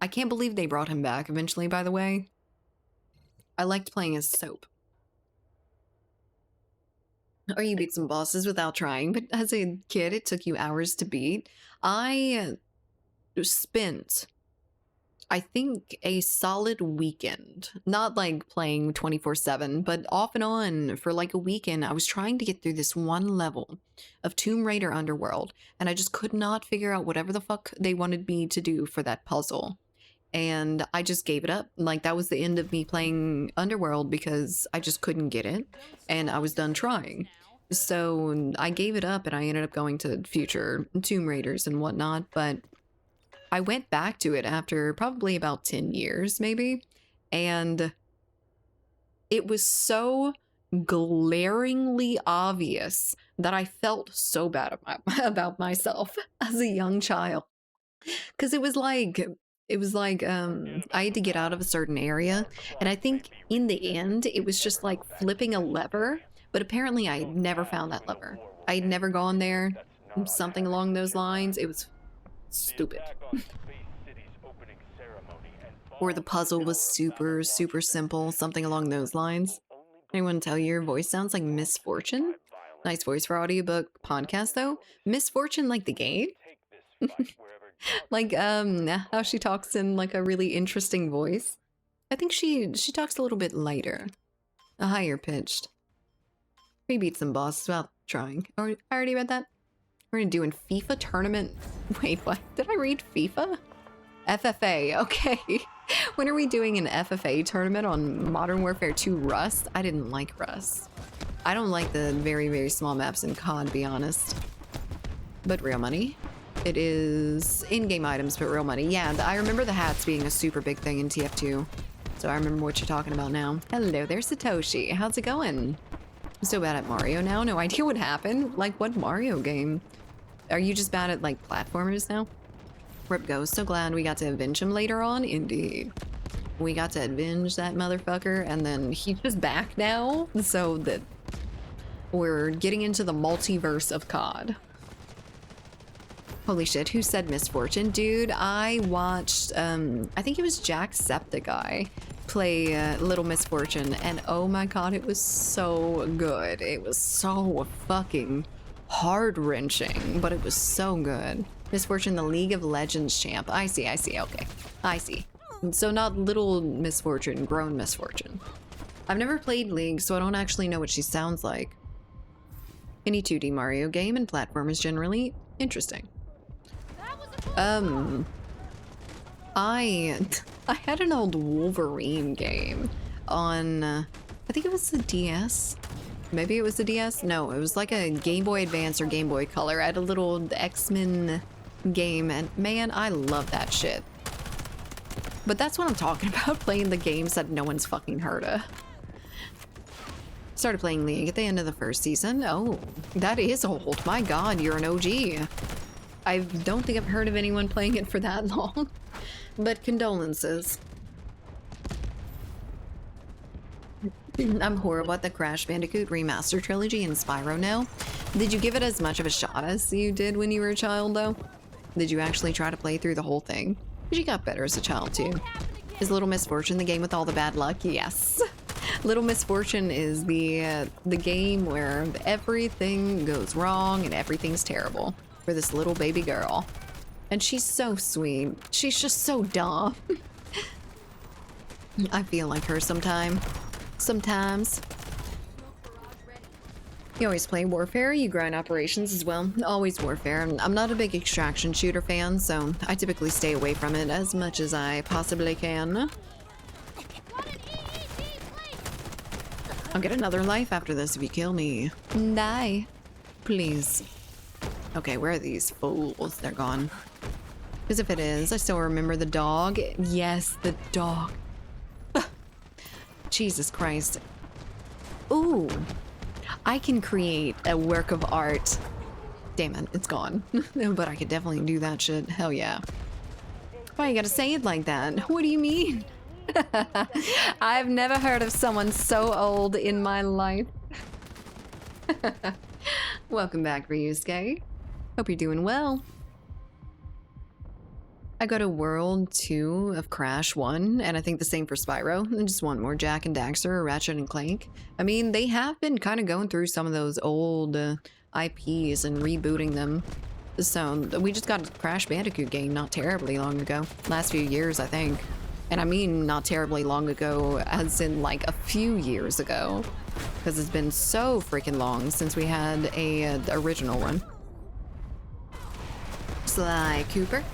I can't believe they brought him back eventually, by the way. I liked playing as Soap. Or you beat some bosses without trying, but as a kid, it took you hours to beat. I spent, I think, a solid weekend, not like playing 24/7, but off and on for like a weekend. I was trying to get through this one level of Tomb Raider Underworld, and I just could not figure out whatever the fuck they wanted me to do for that puzzle. And I just gave it up. Like, that was the end of me playing Underworld because I just couldn't get it, and I was done trying. So I gave it up, and I ended up going to future Tomb Raiders and whatnot, but I went back to it after probably about 10 years, maybe, and it was so glaringly obvious that I felt so bad about myself as a young child. Because it was like, I had to get out of a certain area, and I think in the end, it was just like flipping a lever, but apparently I had never found that lever. I had never gone there, something along those lines. It was stupid. Or the puzzle was super, super simple, something along those lines. Anyone tell you your voice sounds like Misfortune? Nice voice for audiobook podcast, though. Misfortune like the game? Like, how she talks in, like, a really interesting voice. I think she talks a little bit lighter. A higher pitched. We beat some bosses without trying. Oh, I already read that? We're gonna do in FIFA tournament. Wait, what? Did I read FIFA? FFA, okay. When are we doing an FFA tournament on Modern Warfare 2 Rust? I didn't like Rust. I don't like the very, very small maps in COD, to be honest. But real money. It is in-game items, but real money. Yeah, I remember the hats being a super big thing in TF2. So I remember what you're talking about now. Hello there, Satoshi. How's it going? I'm so bad at Mario now. No idea what happened. Like, what Mario game? Are you just bad at, like, platformers now? Rip Ghost, so glad we got to avenge him later on. Indeed. We got to avenge that motherfucker, and then he's just back now. So that we're getting into the multiverse of COD. Holy shit, who said Misfortune? Dude, I watched, I think it was Jacksepticeye play Little Misfortune, and oh my god, it was so good. It was so fucking heart-wrenching, but it was so good. Misfortune, the League of Legends champ. I see, okay. I see. So not Little Misfortune, grown Misfortune. I've never played League, so I don't actually know what she sounds like. Any 2D Mario game and platformers generally interesting. I had an old Wolverine game on, I think it was the DS. Maybe it was the DS? No, it was like a Game Boy Advance or Game Boy Color. I had a little X-Men game, and man, I love that shit. But that's what I'm talking about, playing the games that no one's fucking heard of. Started playing League at the end of the first season. Oh, that is old. My god, you're an OG. I don't think I've heard of anyone playing it for that long, but condolences. I'm horrible at the Crash Bandicoot Remaster Trilogy and Spyro now. Did you give it as much of a shot as you did when you were a child, though? Did you actually try to play through the whole thing? Because you got better as a child, too. Is Little Misfortune the game with all the bad luck? Yes. Little Misfortune is the game where everything goes wrong and everything's terrible for this little baby girl. And she's so sweet. She's just so dumb. I feel like her sometimes. You always play Warfare? You grind operations as well? Always Warfare. I'm not a big extraction shooter fan, so I typically stay away from it as much as I possibly can. I'll get another life after this if you kill me. Die. Please. Okay, where are these fools? They're gone. Because if it is, I still remember the dog. Yes, the dog. Jesus Christ. Ooh, I can create a work of art. Damn it, it's gone. But I could definitely do that shit. Hell yeah. Why you gotta say it like that? What do you mean? I've never heard of someone so old in my life. Welcome back, Ryusuke. Hope you're doing well. I go to World 2 of Crash 1, and I think the same for Spyro. I just want more Jak and Daxter or Ratchet and Clank. I mean, they have been kind of going through some of those old IPs and rebooting them. So we just got a Crash Bandicoot game not terribly long ago. Last few years, I think. And I mean not terribly long ago, as in like a few years ago. Because it's been so freaking long since we had the original one. Sly Cooper.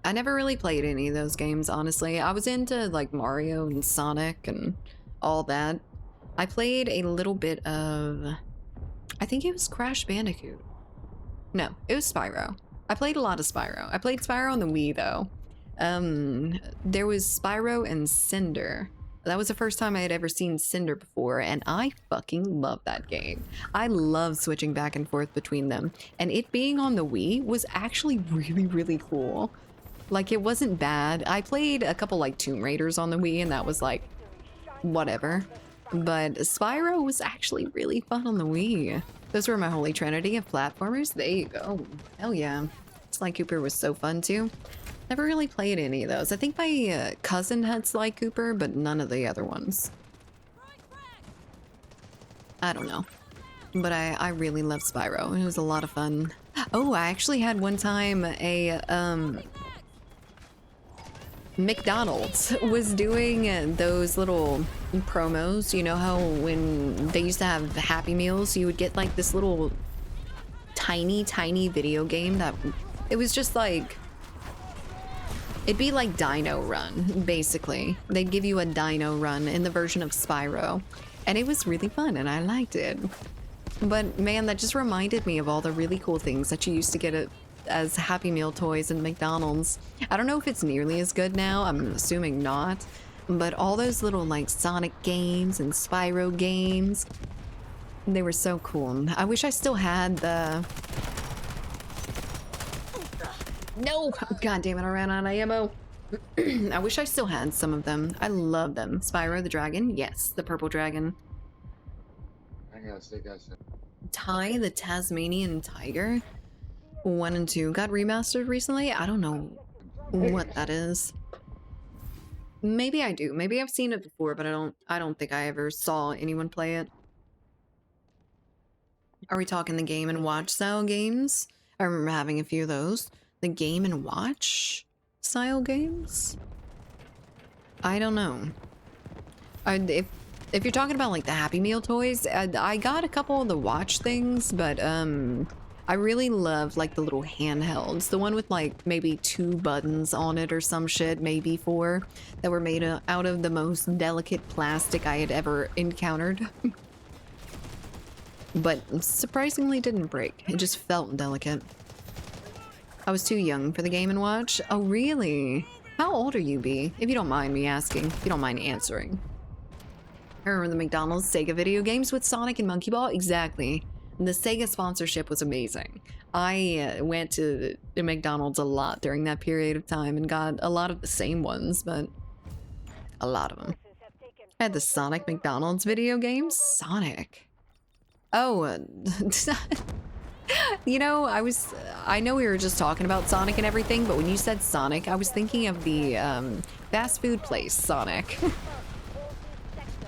I never really played any of those games, honestly. I was into like Mario and Sonic and all that. I played a little bit of... I think it was Crash Bandicoot. No, it was Spyro. I played a lot of Spyro. I played Spyro on the Wii, though. There was Spyro and Cinder. That was the first time I had ever seen Cinder before, and I fucking love that game. I love switching back and forth between them. And it being on the Wii was actually really, really cool. Like, it wasn't bad. I played a couple, like, Tomb Raiders on the Wii, and that was, like, whatever. But Spyro was actually really fun on the Wii. Those were my holy trinity of platformers. There you go. Hell yeah. Sly Cooper was so fun, too. Never really played any of those. I think my cousin had Sly Cooper, but none of the other ones. I don't know. But I really love Spyro. It was a lot of fun. Oh, I actually had one time a, McDonald's was doing those little promos. You know how when they used to have Happy Meals, you would get like this little tiny video game that it was just like, it'd be like Dino Run, basically. They'd give you a Dino Run in the version of Spyro, and it was really fun and I liked it. But man, that just reminded me of all the really cool things that you used to get as Happy Meal toys in McDonald's. I don't know if it's nearly as good now, I'm assuming not, but all those little like Sonic games and Spyro games, they were so cool. I wish I still had the... No! God damn it, I ran out of ammo. I wish I still had some of them. I love them. Spyro the Dragon? Yes, the purple dragon. Ty the Tasmanian Tiger? 1 and 2 got remastered recently. I don't know what that is. Maybe I do. Maybe I've seen it before, but I don't think I ever saw anyone play it. Are we talking the Game and Watch style games? I remember having a few of those. The Game and Watch style games? I don't know. If you're talking about like the Happy Meal toys, I got a couple of the watch things, but I really loved like the little handhelds, the one with like maybe 2 buttons on it or some shit, maybe 4, that were made out of the most delicate plastic I had ever encountered. But surprisingly didn't break. It just felt delicate. I was too young for the Game & Watch. Oh, really? How old are you, B? If you don't mind me asking. If you don't mind answering. I remember the McDonald's Sega video games with Sonic and Monkey Ball? Exactly. The Sega sponsorship was amazing. I went to the McDonald's a lot during that period of time and got a lot of the same ones, but a lot of them. I had the Sonic McDonald's video games? Sonic. Oh, you know, I know we were just talking about Sonic and everything, but when you said Sonic, I was thinking of the fast food place, Sonic.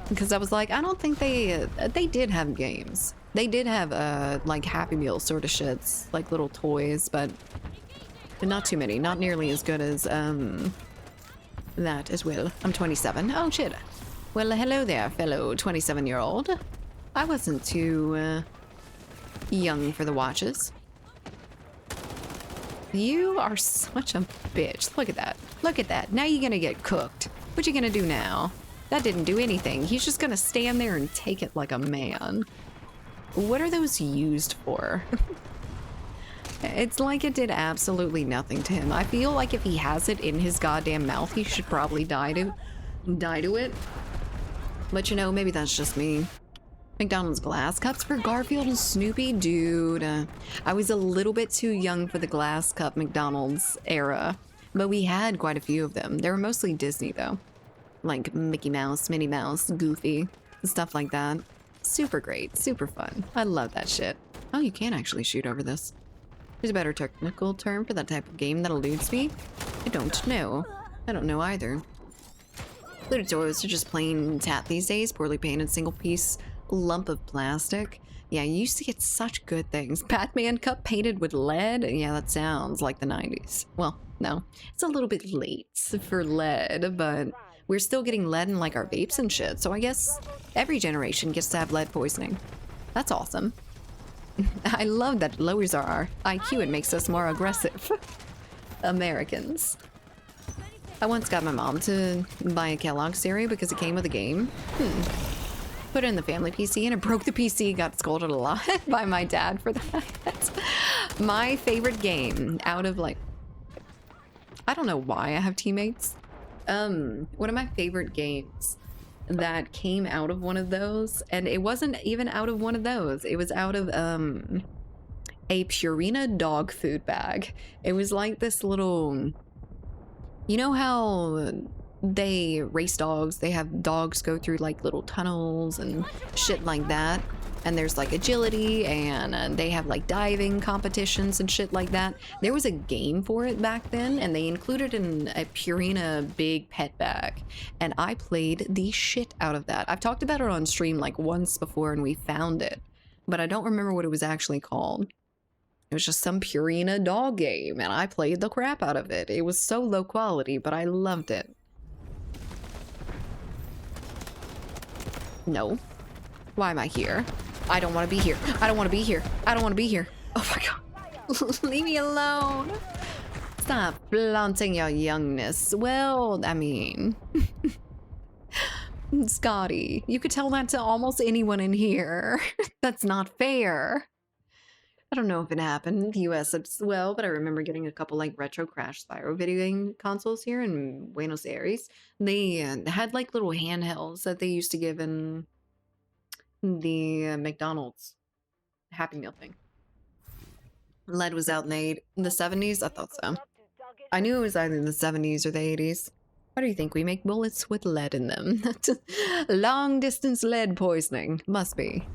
Because I was like, I don't think they did have games. They did have like Happy Meal sort of shits, like little toys, but not too many. Not nearly as good as that as well. I'm 27. Oh shit. Well, hello there, fellow 27-year-old. I wasn't too young for the watches. You are such a bitch. Look at that. Look at that. Now you're gonna get cooked. What you gonna do now? That didn't do anything. He's just gonna stand there and take it like a man. What are those used for? It's like it did absolutely nothing to him. I feel like if he has it in his goddamn mouth, he should probably die to it. But you know, maybe that's just me. McDonald's glass cups for Garfield and Snoopy? Dude, I was a little bit too young for the glass cup McDonald's era, but we had quite a few of them. They were mostly Disney though. Like Mickey Mouse, Minnie Mouse, Goofy, stuff like that. Super great, super fun. I love that shit. Oh, you can actually shoot over this. There's a better technical term for that type of game that eludes me. I don't know. I don't know either. Looted toys are just plain tat these days, poorly painted single piece lump of plastic. Yeah, you used to get such good things. Batman cup painted with lead? Yeah, that sounds like the 90s. Well, no, it's a little bit late for lead, but we're still getting lead in like our vapes and shit, so I guess every generation gets to have lead poisoning. That's awesome. I love that it lowers our IQ and makes us more aggressive. Americans. I once got my mom to buy a Kellogg's cereal because it came with a game. Put it in the family PC and it broke the PC. Got scolded a lot by my dad for that. My favorite game out of like... I don't know why I have teammates. One of my favorite games that came out of one of those, and it wasn't even out of one of those. It was out of a Purina dog food bag. It was like this little... You know how they race dogs? They have dogs go through like little tunnels and shit like that. And there's like agility and they have like diving competitions and shit like that. There was a game for it back then and they included in a Purina big pet bag. And I played the shit out of that. I've talked about it on stream like once before and we found it. But I don't remember what it was actually called. It was just some Purina dog game, and I played the crap out of it. It was so low quality, but I loved it. No. Why am I here? I don't want to be here. I don't want to be here. I don't want to be here. Oh my god. Leave me alone. Stop flaunting your youngness. Well, I mean... Scotty, you could tell that to almost anyone in here. That's not fair. I don't know if it happened in the US as well, but I remember getting a couple like retro Crash Spyro video game consoles here in Buenos Aires. They had like little handhelds that they used to give in the McDonald's Happy Meal thing. Lead was out in the 70s? I thought so. I knew it was either in the 70s or the 80s. Why do you think we make bullets with lead in them? Long distance lead poisoning. Must be.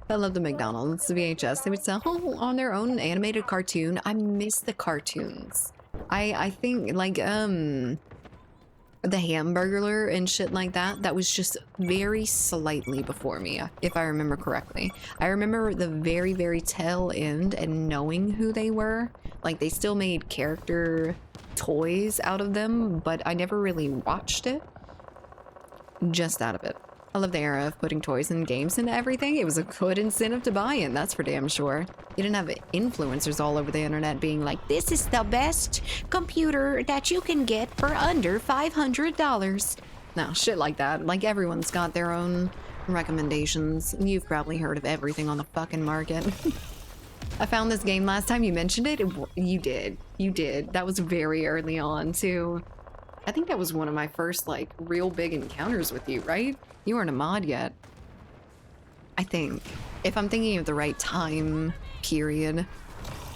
I love the McDonald's VHS. They would sell on their own animated cartoon. I miss the cartoons. I think like the Hamburglar and shit like that, that was just very slightly before me, if I remember correctly. I remember the very, very tail end and knowing who they were. Like they still made character toys out of them, but I never really watched it. Just out of it. I love the era of putting toys and games into everything. It was a good incentive to buy in, that's for damn sure. You didn't have influencers all over the internet being like, this is the best computer that you can get for under $500. No, shit like that. Like everyone's got their own recommendations. You've probably heard of everything on the fucking market. I found this game last time you mentioned it. You did. You did. That was very early on too. I think that was one of my first like real big encounters with you, right? You weren't a mod yet. I think. If I'm thinking of the right time period.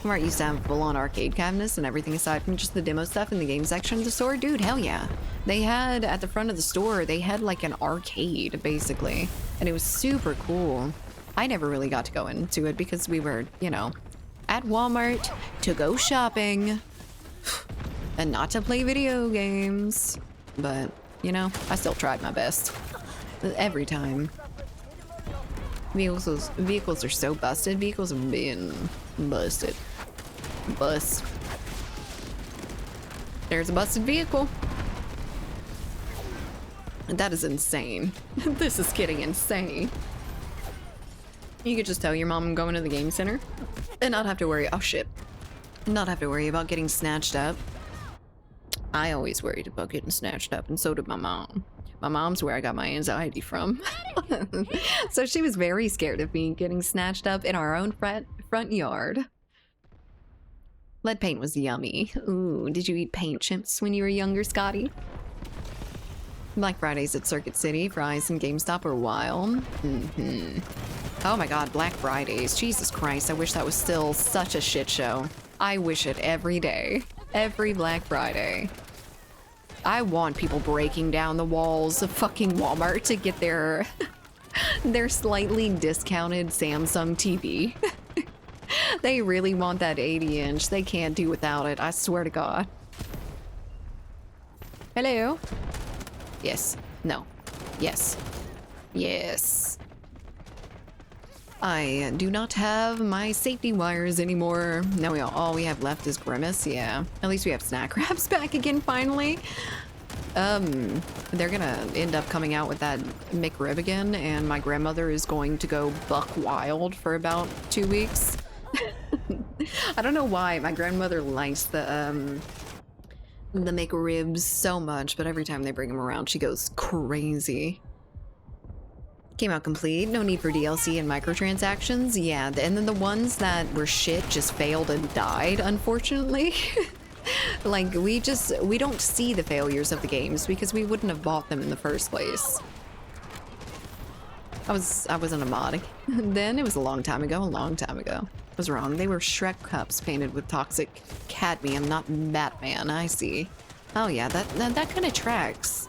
Where I used to have full-on arcade cabinets and everything aside from just the demo stuff in the game section of the store. Dude, hell yeah. They had, at the front of the store, they had like an arcade, basically. And it was super cool. I never really got to go into it because we were, you know, at Walmart to go shopping. And not to play video games. But, you know, I still tried my best. Every time. Vehicles are so busted. Vehicles are being busted. Bust. There's a busted vehicle. That is insane. This is getting insane. You could just tell your mom I'm going to the game center and not have to worry. Oh shit. Not have to worry about getting snatched up. I always worried about getting snatched up, and so did my mom. My mom's where I got my anxiety from. So she was very scared of me getting snatched up in our own front yard. Lead paint was yummy. Ooh, did you eat paint chips when you were younger, Scotty? Black Fridays at Circuit City, Fry's, and GameStop are wild. Oh my god, Black Fridays. Jesus Christ, I wish that was still such a shit show. I wish it every day. Every Black Friday. I want people breaking down the walls of fucking Walmart to get their their slightly discounted Samsung TV. They really want that 80-inch. They can't do without it, I swear to God. Hello? Yes. No. Yes. Yes. I do not have my safety wires anymore. Now all we have left is Grimace, yeah. At least we have Snack Wraps back again, finally. They're gonna end up coming out with that McRib again, and my grandmother is going to go buck wild for about 2 weeks. I don't know why. My grandmother likes the McRibs so much, but every time they bring them around, she goes crazy. Came out complete, no need for DLC and microtransactions. Yeah, and then the ones that were shit just failed and died, unfortunately. Like, we don't see the failures of the games because we wouldn't have bought them in the first place. I wasn't a mod. Then it was a long time ago. I was wrong. They were Shrek cups painted with toxic cadmium, not Batman. I see. Oh yeah, that kind of tracks.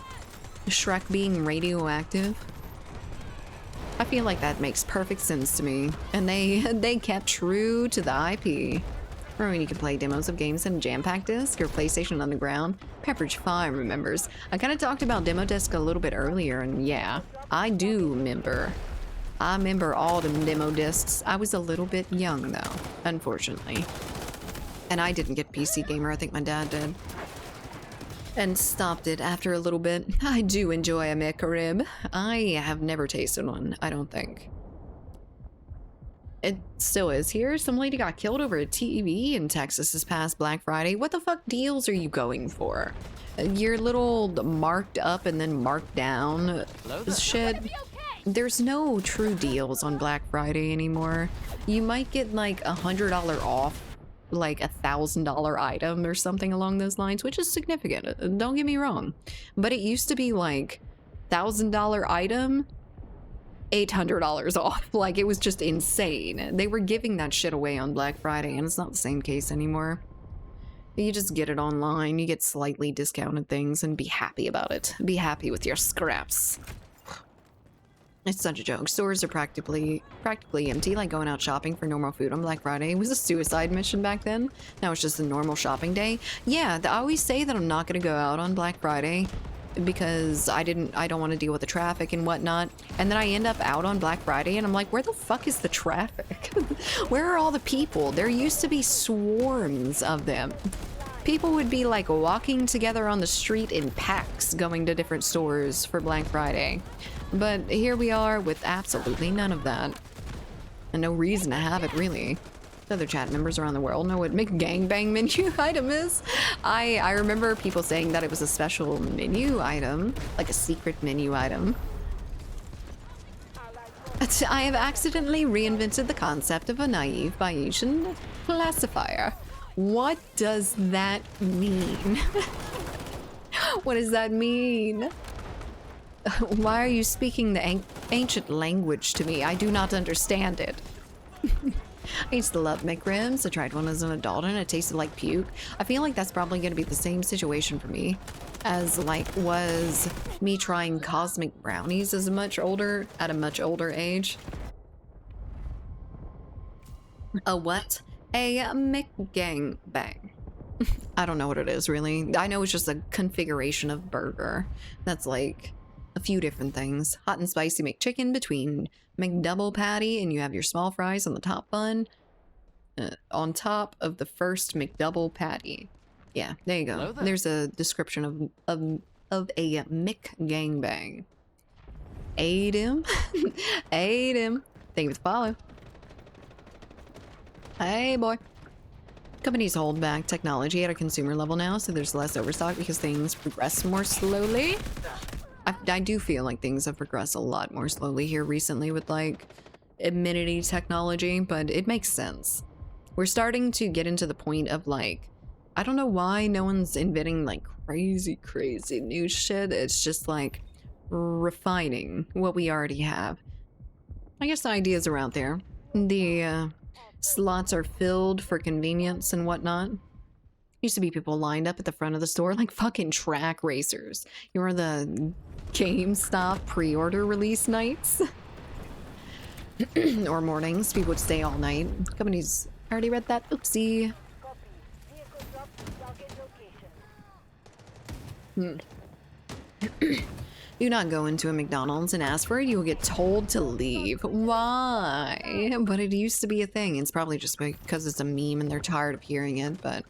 Shrek being radioactive. I feel like that makes perfect sense to me. And they kept true to the IP. Or when you can play demos of games in a jam-packed disc or PlayStation Underground. Pepperidge Farm remembers. I kind of talked about demo disc a little bit earlier, and yeah, I do remember. I remember all the demo discs. I was a little bit young though, unfortunately. And I didn't get PC Gamer, I think my dad did. And stopped it after a little bit. I do enjoy a McRib. I have never tasted one, I don't think. It still is here. Some lady got killed over a TV in Texas this past Black Friday. What the fuck deals are you going for? Your little marked up and then marked down shit. There's no true deals on Black Friday anymore. You might get like $100 off like $1,000 item or something along those lines, which is significant. Don't get me wrong. But it used to be like $1,000 item, $800 off. Like, it was just insane. They were giving that shit away on Black Friday, and it's not the same case anymore. You just get it online, you get slightly discounted things, and be happy about it. Be happy with your scraps. It's such a joke. Stores are practically empty, like going out shopping for normal food on Black Friday. It was a suicide mission back then. Now it's just a normal shopping day. Yeah, I always say that I'm not gonna go out on Black Friday because I don't want to deal with the traffic and whatnot. And then I end up out on Black Friday and I'm like, where the fuck is the traffic? Where are all the people? There used to be swarms of them. People would be like walking together on the street in packs going to different stores for Black Friday. But here we are with absolutely none of that. And no reason to have it, really. Other chat members around the world know what McGangbang menu item is. I remember people saying that it was a special menu item, like a secret menu item. I have accidentally reinvented the concept of a naive Bayesian classifier. What does that mean? What does that mean? Why are you speaking the ancient language to me? I do not understand it. I used to love McRibs. I tried one as an adult and it tasted like puke. I feel like that's probably going to be the same situation for me as like was me trying cosmic brownies at a much older age. A what? A McGangbang. I don't know what it is really. I know it's just a configuration of burger that's like a few different things. Hot and spicy McChicken between McDouble patty, and you have your small fries on the top bun. On top of the first McDouble patty. Yeah, there you go. Hello there. There's a description of a McGangbang. Ate him. Ate him. Thank you for the follow. Hey, boy. Companies hold back technology at a consumer level now, so there's less overstock because things progress more slowly. I do feel like things have progressed a lot more slowly here recently with like amenity technology, but it makes sense. We're starting to get into the point of like, I don't know why no one's inventing like crazy new shit. It's just like refining what we already have. I guess the ideas are out there. The slots are filled for convenience and whatnot. Used to be people lined up at the front of the store like fucking track racers. You were the GameStop pre-order release nights or mornings. People would stay all night. Companies already read that. Oopsie. Copy. Vehicle dropped to target location. Do not go into a McDonald's and ask for it. You will get told to leave. Why? But it used to be a thing. It's probably just because it's a meme and they're tired of hearing it, but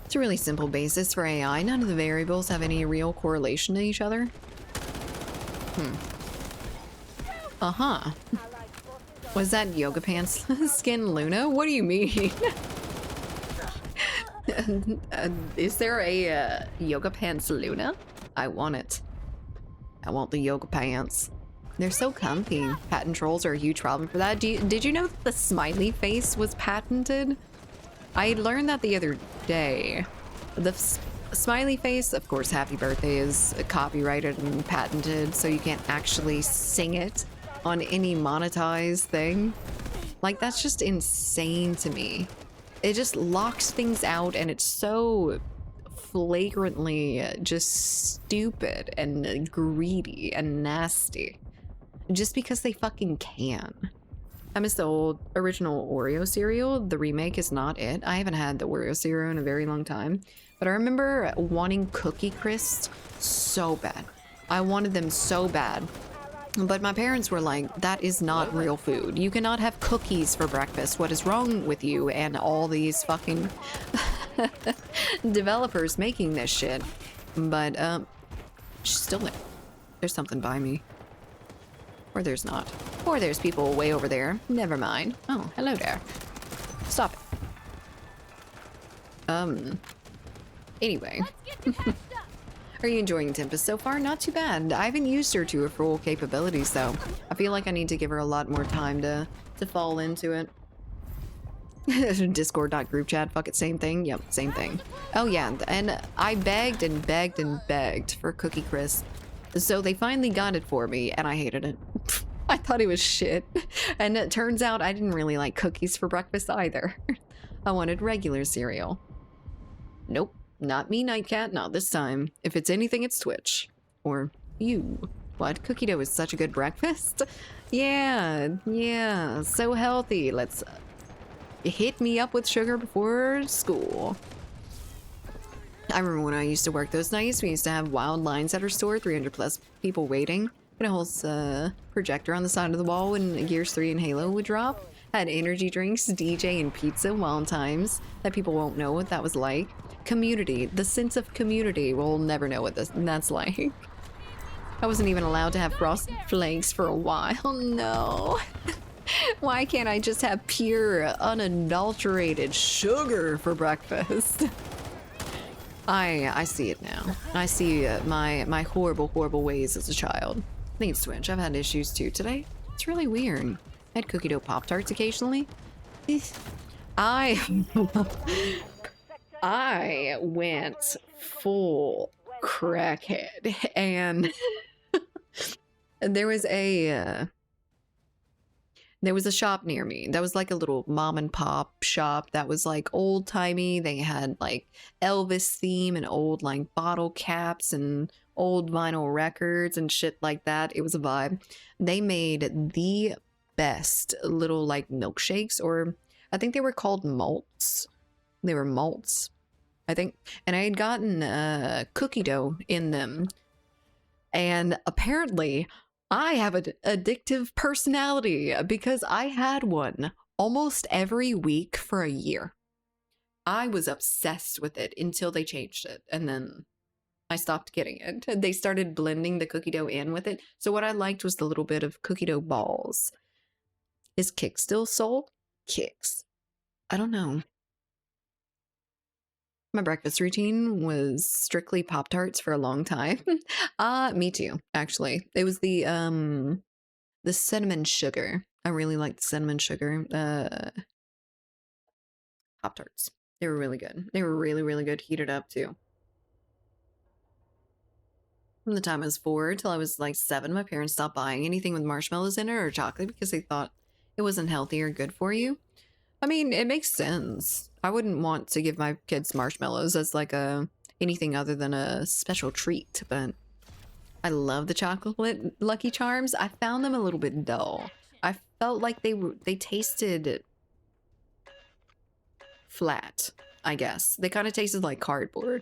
it's a really simple basis for AI. None of the variables have any real correlation to each other. Uh-huh. Was that Yoga Pants Skin Luna? What do you mean? Is there a Yoga Pants Luna? I want it. I want the yoga pants. They're so comfy. Patent trolls are a huge problem for that. Did you know that the smiley face was patented? I learned that the other day. The smiley face, of course, happy birthday is copyrighted and patented, so you can't actually sing it on any monetized thing. Like, that's just insane to me. It just locks things out, and it's so flagrantly just stupid and greedy and nasty just because they fucking can. I miss the original Oreo cereal. The remake is not it. I haven't had the Oreo cereal in a very long time, but I remember wanting Cookie Crisps so bad. I wanted them so bad, but my parents were like, that is not real food. You cannot have cookies for breakfast. What is wrong with you and all these fucking developers making this shit? But she's still there. There's something by me. Or there's not. Or there's people way over there. Never mind. Oh, hello there. Stop it. Anyway. Are you enjoying Tempest so far? Not too bad. I haven't used her to her full capabilities though. I feel like I need to give her a lot more time to fall into it. Discord.group chat, fuck it, same thing. Yep, same thing. Oh yeah, and I begged and begged and begged for Cookie Crisp. So they finally got it for me, and I hated it. I thought it was shit. And it turns out I didn't really like cookies for breakfast either. I wanted regular cereal. Nope, not me, Nightcat, not this time. If it's anything, it's Twitch. Or you. What? Cookie dough is such a good breakfast? Yeah, so healthy. Let's hit me up with sugar before school. I remember when I used to work those nights, we used to have wild lines at our store, 300 plus people waiting. And a whole projector on the side of the wall when Gears 3 and Halo would drop. Had energy drinks, DJ, and pizza wild times that people won't know what that was like. Community, the sense of community, we'll never know what that's like. I wasn't even allowed to have frosted flakes for a while, no. Why can't I just have pure, unadulterated sugar for breakfast? I see it now. I see my horrible ways as a child. I think it's Twitch. I've had issues too today. It's really weird. I had cookie dough Pop-Tarts occasionally. I went full crackhead, and there was a shop near me that was like a little mom and pop shop that was like old timey. They had like Elvis theme and old like bottle caps and old vinyl records and shit like that. It was a vibe. They made the best little like milkshakes, or I think they were called malts. They were malts, I think. And I had gotten cookie dough in them. And apparently I have an addictive personality because I had one almost every week for a year. I was obsessed with it until they changed it, and then I stopped getting it. They started blending the cookie dough in with it. So what I liked was the little bit of cookie dough balls. Is Kix still sold? Kix. I don't know. My breakfast routine was strictly Pop-Tarts for a long time. Me too, actually. It was the cinnamon sugar. I really liked the cinnamon sugar Pop-Tarts. They were really good. They were really, really good. Heated up too. From the time I was 4 till I was like 7, my parents stopped buying anything with marshmallows in it or chocolate because they thought it wasn't healthy or good for you. I mean, it makes sense. I wouldn't want to give my kids marshmallows as like a anything other than a special treat, but I love the chocolate Lucky Charms. I found them a little bit dull. I felt like they tasted flat, I guess. They kind of tasted like cardboard.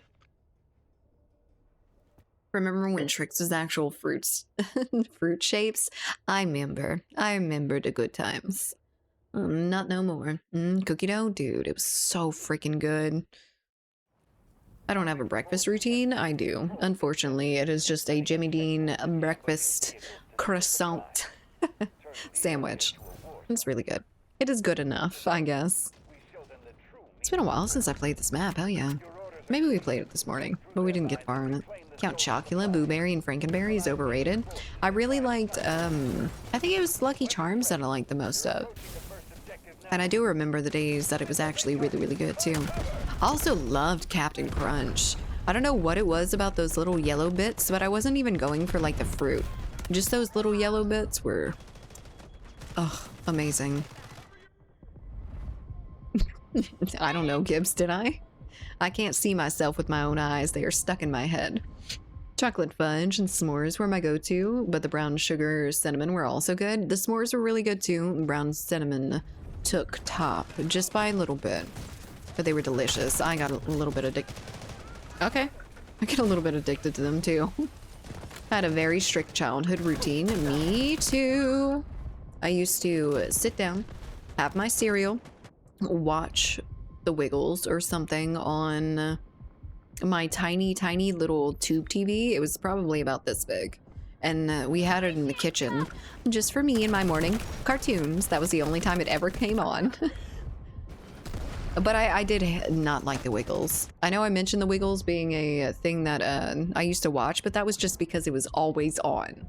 Remember when Trix was actual fruits, fruit shapes? I remember. I remember the good times. Not no more. Cookie dough? Dude, it was so freaking good. I don't have a breakfast routine. I do. Unfortunately, it is just a Jimmy Dean breakfast croissant sandwich. It's really good. It is good enough, I guess. It's been a while since I played this map. Hell yeah. Maybe we played it this morning, but we didn't get far in it. Count Chocula, Boo Berry, and Frankenberry is overrated. I really liked, I think it was Lucky Charms that I liked the most of. And I do remember the days that it was actually really, really good too. I also loved Captain Crunch. I don't know what it was about those little yellow bits, but I wasn't even going for like the fruit. Just those little yellow bits were, oh, amazing. I don't know, Gibbs, did I? I can't see myself with my own eyes. They are stuck in my head. Chocolate fudge and s'mores were my go-to, but the brown sugar cinnamon were also good. The s'mores were really good too. Brown cinnamon took top just by a little bit, but they were delicious. I got a little bit addicted. Okay. I get a little bit addicted to them too. I had a very strict childhood routine. Me too. I used to sit down, have my cereal, watch The Wiggles or something on my tiny, tiny little tube TV. It was probably about this big. And we had it in the kitchen just for me and my morning cartoons. That was the only time it ever came on. But I did not like The Wiggles. I know I mentioned The Wiggles being a thing that I used to watch, but that was just because it was always on.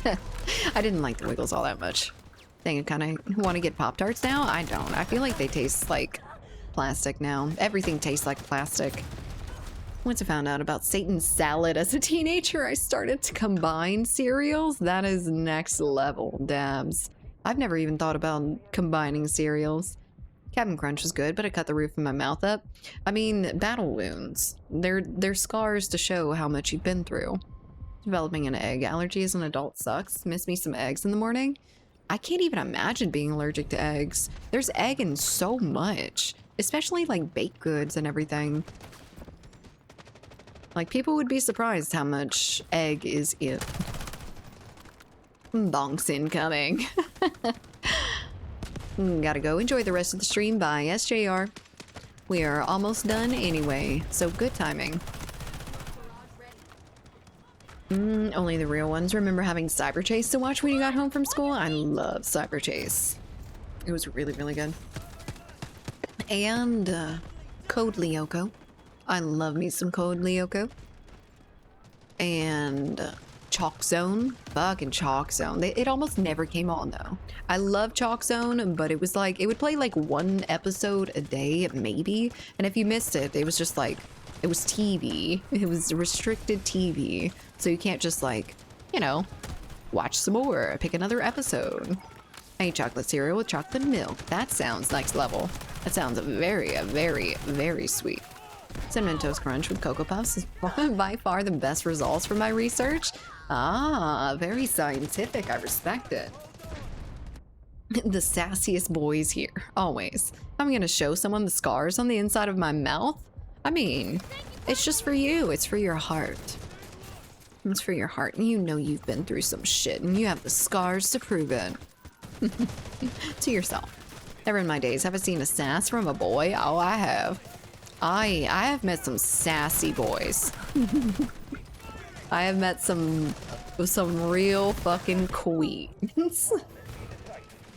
I didn't like The Wiggles all that much. Dang, I kind of want to get Pop-Tarts now? I don't. I feel like they taste like plastic now. Everything tastes like plastic. Once I found out about Satan's salad as a teenager, I started to combine cereals. That is next level, dabs. I've never even thought about combining cereals. Captain Crunch was good, but it cut the roof of my mouth up. I mean, battle wounds. They're scars to show how much you've been through. Developing an egg allergy as an adult sucks. Miss me some eggs in the morning. I can't even imagine being allergic to eggs. There's egg in so much, especially like baked goods and everything. Like, people would be surprised how much egg is in. Bonks incoming. Gotta go enjoy the rest of the stream. Bye, SJR. We are almost done anyway, so good timing. Only the real ones. Remember having Cyber Chase to watch when you got home from school? I love Cyber Chase. It was really, really good. And Code Lyoko. I love me some Code Lyoko. And Chalk Zone. Fucking Chalk Zone. It almost never came on though. I love Chalk Zone, but it was like, it would play like one episode a day, maybe. And if you missed it, it was just like, it was TV. It was restricted TV. So you can't just like, you know, watch some more, pick another episode. I eat chocolate cereal with chocolate milk. That sounds next level. That sounds very, very, very sweet. Cinnamon Toast Crunch with Cocoa Puffs is by far the best results from my research. Ah, very scientific. I respect it. The sassiest boys here, always. I'm gonna show someone the scars on the inside of my mouth. I mean, it's just for you. It's for your heart. It's for your heart. And you know you've been through some shit and you have the scars to prove it. To yourself. Never in my days have I seen a sass from a boy. Oh, I have. I have met some sassy boys. I have met some real fucking queens.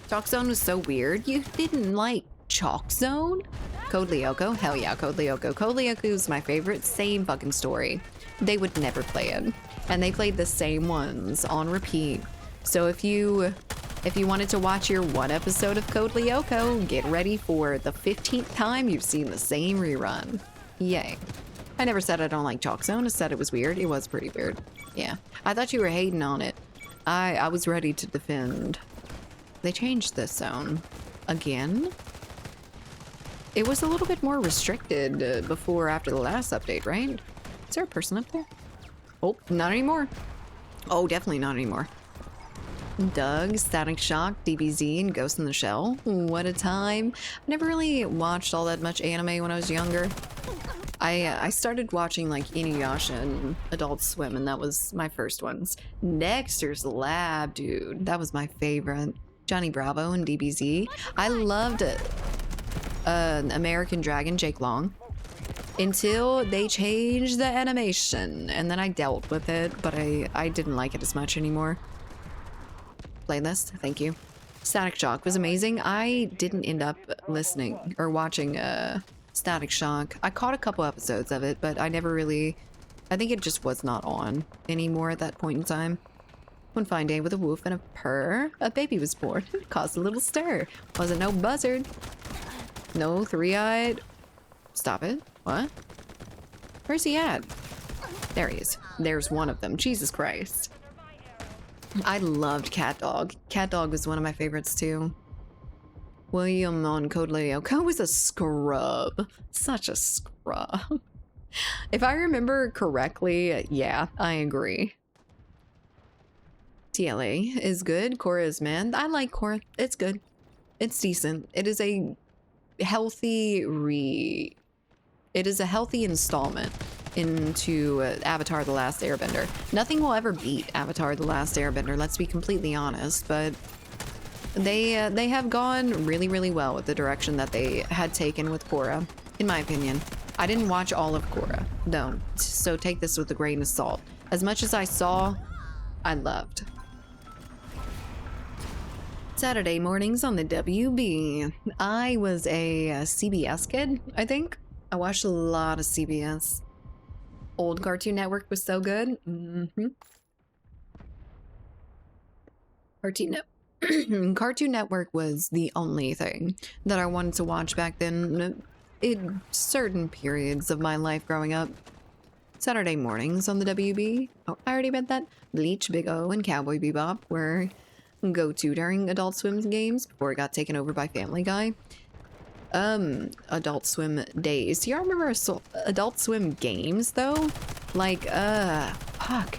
Chalk Zone was so weird. You didn't like Chalk Zone? Code Lyoko? Hell yeah, Code Lyoko. Code Lyoko is my favorite. Same fucking story. They would never play it. And they played the same ones on repeat. So if you If you wanted to watch your one episode of Code Lyoko, get ready for the 15th time you've seen the same rerun. Yay. I never said I don't like Chalk Zone. I said it was weird. It was pretty weird. Yeah. I thought you were hating on it. I was ready to defend. They changed this zone. Again? It was a little bit more restricted before after the last update, right? Is there a person up there? Oh, not anymore. Oh, definitely not anymore. Doug, Static Shock, DBZ, and Ghost in the Shell. What a time. I never really watched all that much anime when I was younger. I started watching like Inuyasha and Adult Swim, and that was my first ones. Dexter's Lab, dude. That was my favorite. Johnny Bravo and DBZ. I loved American Dragon, Jake Long. Until they changed the animation, and then I dealt with it, but I didn't like it as much anymore. Playlist, thank you. Static Shock was amazing. I didn't end up listening or watching Static Shock. I caught a couple episodes of it, but I never really... I think it just was not on anymore at that point in time. One fine day with a woof and a purr, a baby was born. It caused a little stir. Wasn't no buzzard. No three-eyed... Stop it. What? Where's he at? There he is. There's one of them. Jesus Christ. I loved Cat Dog. Cat Dog was one of my favorites too. William on Code Lyoko was a scrub. Such a scrub. If I remember correctly, yeah, I agree. TLA is good. Korra is man. I like Korra. It's good. It's decent. It is a healthy It is a healthy installment into Avatar: The Last Airbender. Nothing will ever beat Avatar: The Last Airbender, let's be completely honest, but they have gone really, really well with the direction that they had taken with Korra, in my opinion. I didn't watch all of Korra, don't, so take this with a grain of salt. As much as I saw, I loved. Saturday mornings on the WB. I was a CBS kid, I think. I watched a lot of CBS. Old Cartoon Network was so good. Cartoon Network was the only thing that I wanted to watch back then in certain periods of my life growing up. Saturday mornings on the WB. Oh, I already read that. Bleach, Big O, and Cowboy Bebop were go-to during Adult Swim's games before it got taken over by Family Guy. Adult Swim days. Do y'all remember Adult Swim games though? Like, fuck.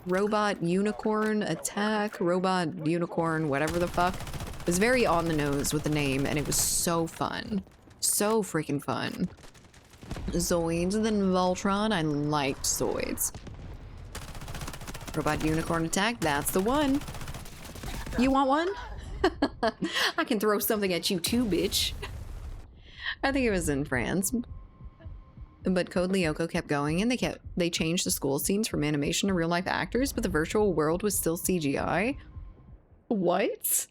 Robot Unicorn Attack, Robot Unicorn, whatever the fuck. It was very on the nose with the name, and it was so fun. So freaking fun. Zoids, then Voltron. I liked Zoids. Robot Unicorn Attack, that's the one. You want one? I can throw something at you too, bitch. I think it was in France. But Code Lyoko kept going, and they changed the school scenes from animation to real life actors, but the virtual world was still CGI. What?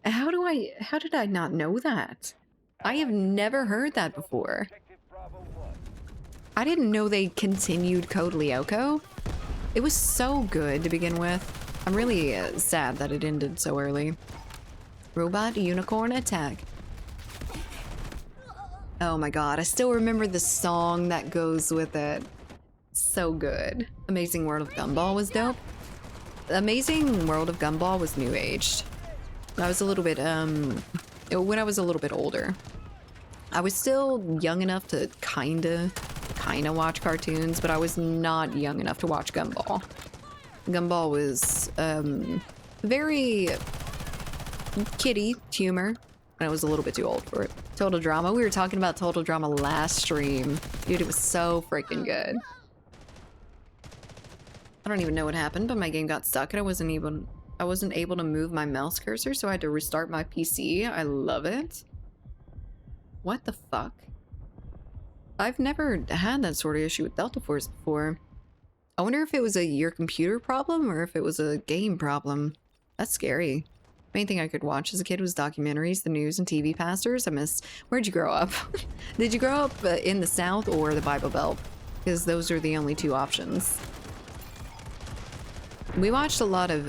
How did I not know that? I have never heard that before. I didn't know they continued Code Lyoko. It was so good to begin with. I'm really sad that it ended so early. Robot Unicorn Attack. Oh my god, I still remember the song that goes with it. So good. Amazing World of Gumball was dope. Amazing World of Gumball was new aged. I was a little bit, when I was a little bit older. I was still young enough to kinda watch cartoons, but I was not young enough to watch Gumball. Gumball was, very kiddie humor. I was a little bit too old for it. Total Drama. We were talking about Total Drama last stream. Dude, it was so freaking good. I don't even know what happened, but my game got stuck and I wasn't able to move my mouse cursor, so I had to restart my PC. I love it. What the fuck? I've never had that sort of issue with Delta Force before. I wonder if it was your computer problem or if it was a game problem. That's scary. Main thing I could watch as a kid was documentaries, the news, and TV pastors. I miss... Where'd you grow up? Did you grow up in the South or the Bible Belt? Because those are the only two options. We watched a lot of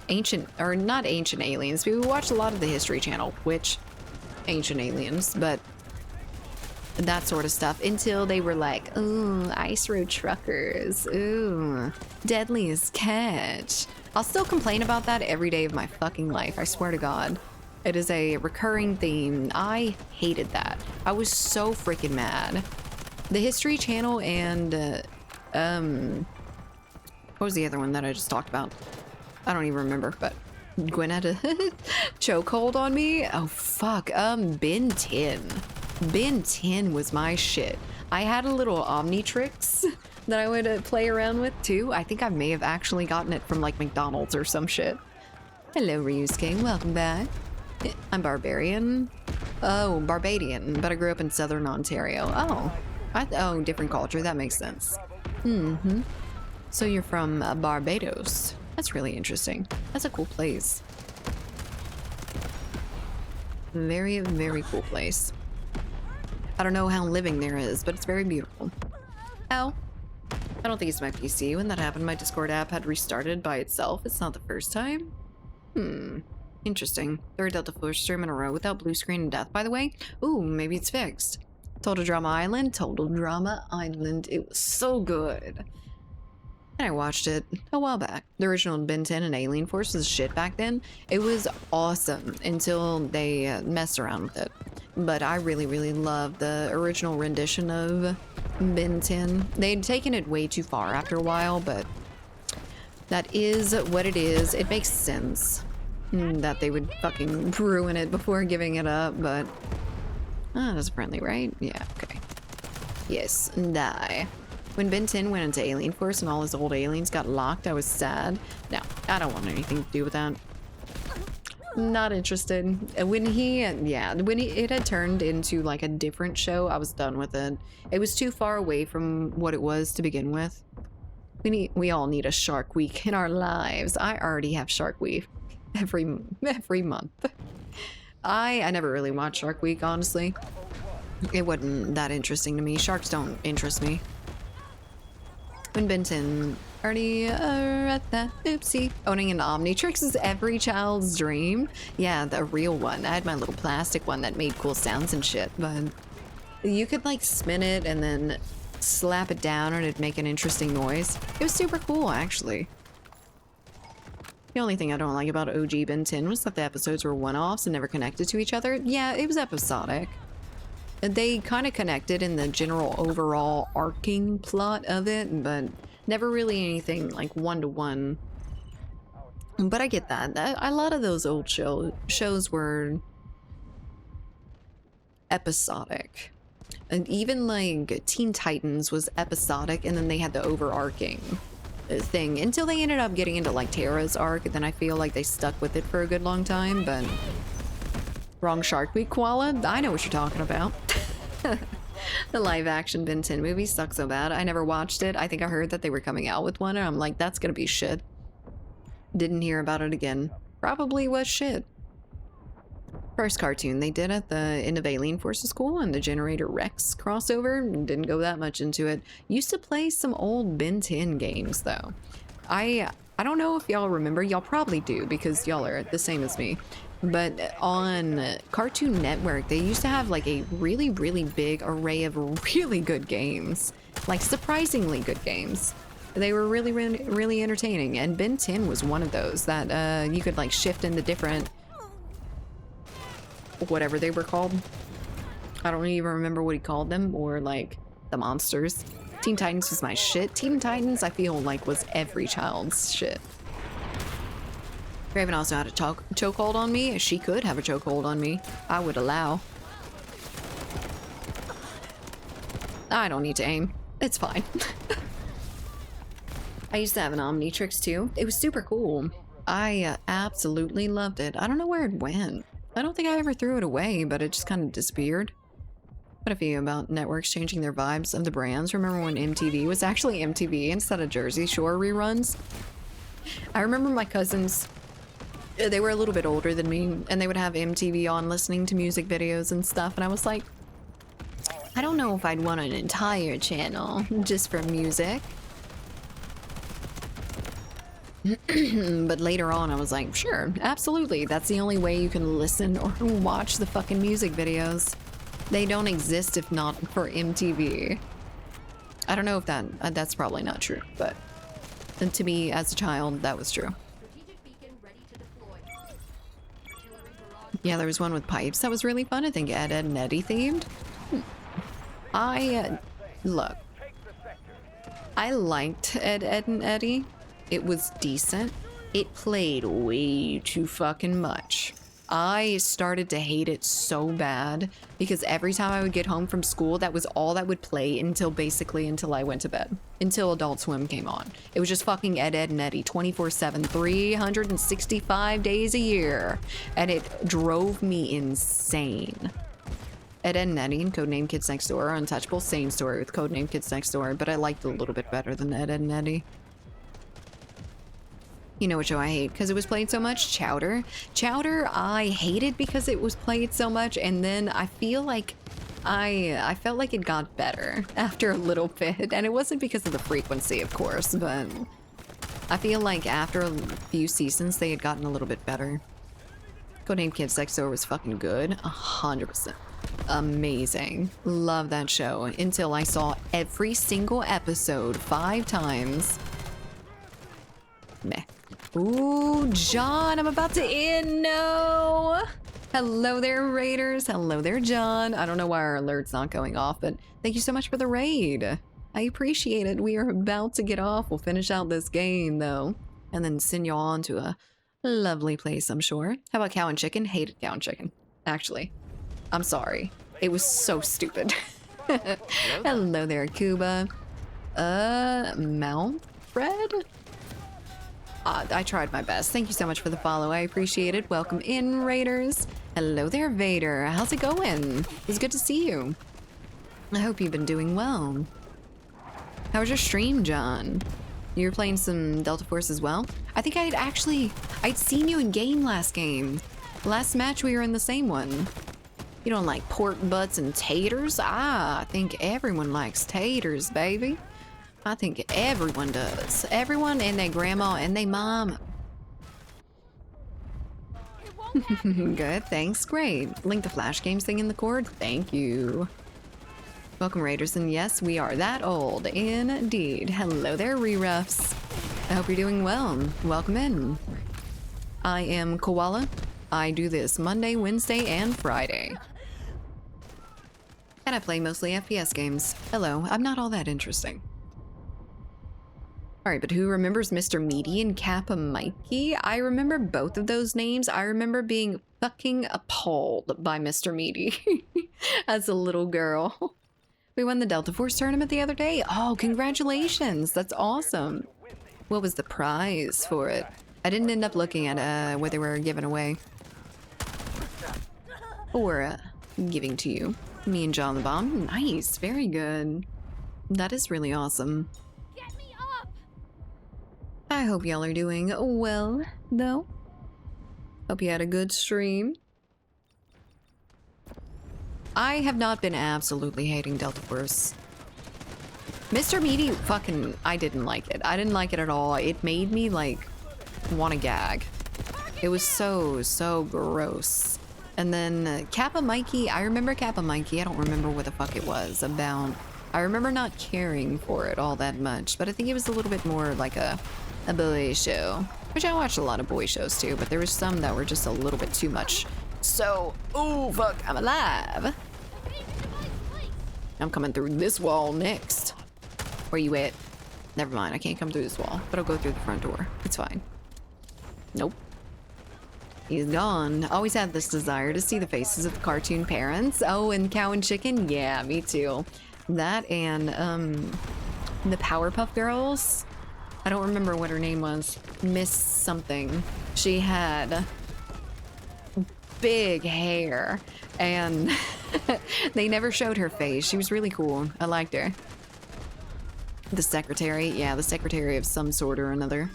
ancient, or not ancient aliens, but we watched a lot of the History Channel, which ancient aliens, but that sort of stuff until they were like, ooh, ice road truckers, ooh, deadliest catch. I'll still complain about that every day of my fucking life, I swear to God. It is a recurring theme. I hated that. I was so freaking mad. The History Channel and, what was the other one that I just talked about? I don't even remember, but Gwen had a chokehold on me. Oh, fuck. Ben 10. Ben 10 was my shit. I had a little Omnitrix that I would play around with too. I think I may have actually gotten it from like McDonald's or some shit. Hello, Ryusuke. Welcome back. I'm Barbarian. Oh, Barbadian, but I grew up in Southern Ontario. Oh, oh, different culture. That makes sense. Mm-hmm. So you're from Barbados. That's really interesting. That's a cool place. Very, very cool place. I don't know how living there is, but it's very beautiful. Ow. I don't think it's my PC. When that happened, my Discord app had restarted by itself. It's not the first time. Interesting. Third Delta Force stream in a row without blue screen and death, by the way. Ooh, maybe it's fixed. Total Drama Island. Total Drama Island. It was so good. And I watched it a while back. The original Ben 10 and Alien Force was shit back then. It was awesome until they messed around with it. But I really, really love the original rendition of Ben 10. They'd taken it way too far after a while, but that is what it is. It makes sense that they would fucking ruin it before giving it up, but that's friendly, right? Yeah, okay. Yes, die. When Ben 10 went into Alien Force and all his old aliens got locked, I was sad. No, I don't want anything to do with that. Not interested. When it had turned into like a different show, I was done with it. It was too far away from what it was to begin with. We all need a Shark Week in our lives. I already have Shark Week every month. I never really watched Shark Week, honestly. It wasn't that interesting to me. Sharks don't interest me. When Benton already at that oopsie. Owning an Omnitrix is every child's dream. Yeah, the real one. I had my little plastic one that made cool sounds and shit, but you could like spin it and then slap it down and it'd make an interesting noise. It was super cool, actually. The only thing I don't like about OG Ben 10 was that the episodes were one-offs and never connected to each other. Yeah, it was episodic. They kind of connected in the general overall arcing plot of it, but never really anything like one-to-one. But I get that. A lot of those old shows were episodic. And even like Teen Titans was episodic, and then they had the overarching thing until they ended up getting into like Terra's arc, and then I feel like they stuck with it for a good long time, but wrong Shark Week, Koala. I know what you're talking about. The live action Ben 10 movie sucked so bad. I never watched it. I think I heard that they were coming out with one and I'm like, that's gonna be shit. Didn't hear about it again. Probably was shit. First cartoon they did at the end of Alien Forces School and the Generator Rex crossover. Didn't go that much into it. Used to play some old Ben 10 games though. I don't know if y'all remember. Y'all probably do because y'all are the same as me. But on Cartoon Network, they used to have like a really, really big array of really good games. Like surprisingly good games. They were really, really, really entertaining. And Ben 10 was one of those that you could like shift into different whatever they were called. I don't even remember what he called them, or like the monsters. Teen Titans was my shit. Teen Titans, I feel like, was every child's shit. Raven also had a chokehold on me. She could have a chokehold on me. I would allow. I don't need to aim. It's fine. I used to have an Omnitrix too. It was super cool. I absolutely loved it. I don't know where it went. I don't think I ever threw it away, but it just kind of disappeared. What a few about networks changing their vibes of the brands. Remember when MTV was actually MTV instead of Jersey Shore reruns? I remember my cousins, they were a little bit older than me, and they would have MTV on listening to music videos and stuff, and I was like, I don't know if I'd want an entire channel just for music. But later on, I was like, sure, absolutely. That's the only way you can listen or watch the fucking music videos. They don't exist if not for MTV. I don't know if that's probably not true, but to me as a child, that was true. Yeah, there was one with pipes that was really fun. I think Ed, Ed, and Eddie themed. Look, I liked Ed, Ed, and Eddie. It was decent. It played way too fucking much. I started to hate it so bad because every time I would get home from school, that was all that would play until I went to bed. Until Adult Swim came on. It was just fucking Ed, Ed, and Eddie 24/7, 365 days a year. And it drove me insane. Ed, Ed, and Eddie and Codename Kids Next Door are untouchable. Same story with Codename Kids Next Door, but I liked it a little bit better than Ed, Ed, and Eddie. You know what show I hate because it was played so much? Chowder. Chowder I hated because it was played so much, and then I feel like I felt like it got better after a little bit, and it wasn't because of the frequency, of course, but I feel like after a few seasons they had gotten a little bit better. Codename Kids Next Door was fucking good, 100%. Amazing. Love that show until I saw every single episode 5 times. Meh. Ooh, John, I'm about to end. No. Hello there, Raiders. Hello there, John. I don't know why our alert's not going off, but thank you so much for the raid. I appreciate it. We are about to get off. We'll finish out this game, though, and then send y'all on to a lovely place, I'm sure. How about Cow and Chicken? Hated Cow and Chicken, actually. I'm sorry. It was so stupid. Hello there, Cuba. Mount Fred? I tried my best. Thank you so much for the follow. I appreciate it. Welcome in, Raiders. Hello there, Vader. How's it going? It's good to see you. I hope you've been doing well. How was your stream, John? You were playing some Delta Force as well? I think I'd seen you in game last game. Last match we were in the same one. You don't like pork butts and taters? Ah, I think everyone likes taters, baby. I think everyone does. Everyone and their grandma and their mom. Good, thanks, great. Link the Flash Games thing in the cord? Thank you. Welcome, Raiders, and yes, we are that old, indeed. Hello there, Reruffs. I hope you're doing well. Welcome in. I am Koala. I do this Monday, Wednesday, and Friday. And I play mostly FPS games. Hello, I'm not all that interesting. Alright, but who remembers Mr. Meaty and Kappa Mikey? I remember both of those names. I remember being fucking appalled by Mr. Meaty as a little girl. We won the Delta Force tournament the other day. Oh, congratulations. That's awesome. What was the prize for it? I didn't end up looking at what they were giving away. Or giving to you. Me and John the Bomb. Nice. Very good. That is really awesome. I hope y'all are doing well, though. Hope you had a good stream. I have not been absolutely hating Delta Force. Mr. Meaty, fucking, I didn't like it. I didn't like it at all. It made me, like, want to gag. It was so gross. And then Kappa Mikey, I remember Kappa Mikey. I don't remember what the fuck it was about. I remember not caring for it all that much, but I think it was a little bit more like a boy show, which I watched a lot of boy shows too, but there was some that were just a little bit too much. So, oh fuck, I'm alive. I'm coming through this wall next. Where you at? Never mind, I can't come through this wall, but I'll go through the front door. It's fine. Nope. He's gone. Always had this desire to see the faces of the cartoon parents. Oh, and Cow and Chicken? Yeah, me too. That and, the Powerpuff Girls. I don't remember what her name was. Miss something. She had big hair and they never showed her face. She was really cool. I liked her. The secretary. Yeah, the secretary of some sort or another.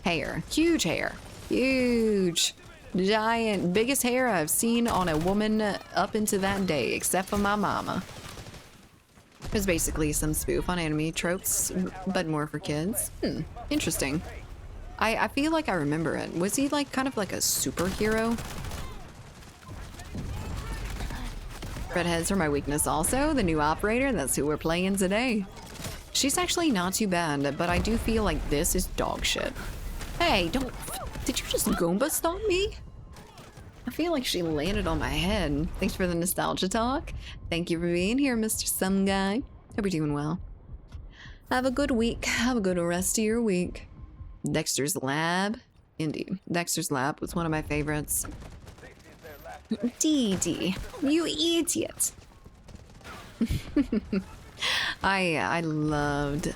Hair. Huge hair. Huge. Giant. Biggest hair I've seen on a woman up into that day, except for my mama. It was basically some spoof on anime tropes, but more for kids. Interesting. I feel like I remember it. Was he like kind of like a superhero? Redheads are my weakness also. The new operator, that's who we're playing today. She's actually not too bad, but I do feel like this is dog shit. Hey, don't... Did you just Goomba stomp me? I feel like she landed on my head. Thanks for the nostalgia talk. Thank you for being here, Mr. Some Guy. Hope you're doing well. Have a good week. Have a good rest of your week. Dexter's Lab. Indeed. Dexter's Lab was one of my favorites. Dee Dee, you idiot. I loved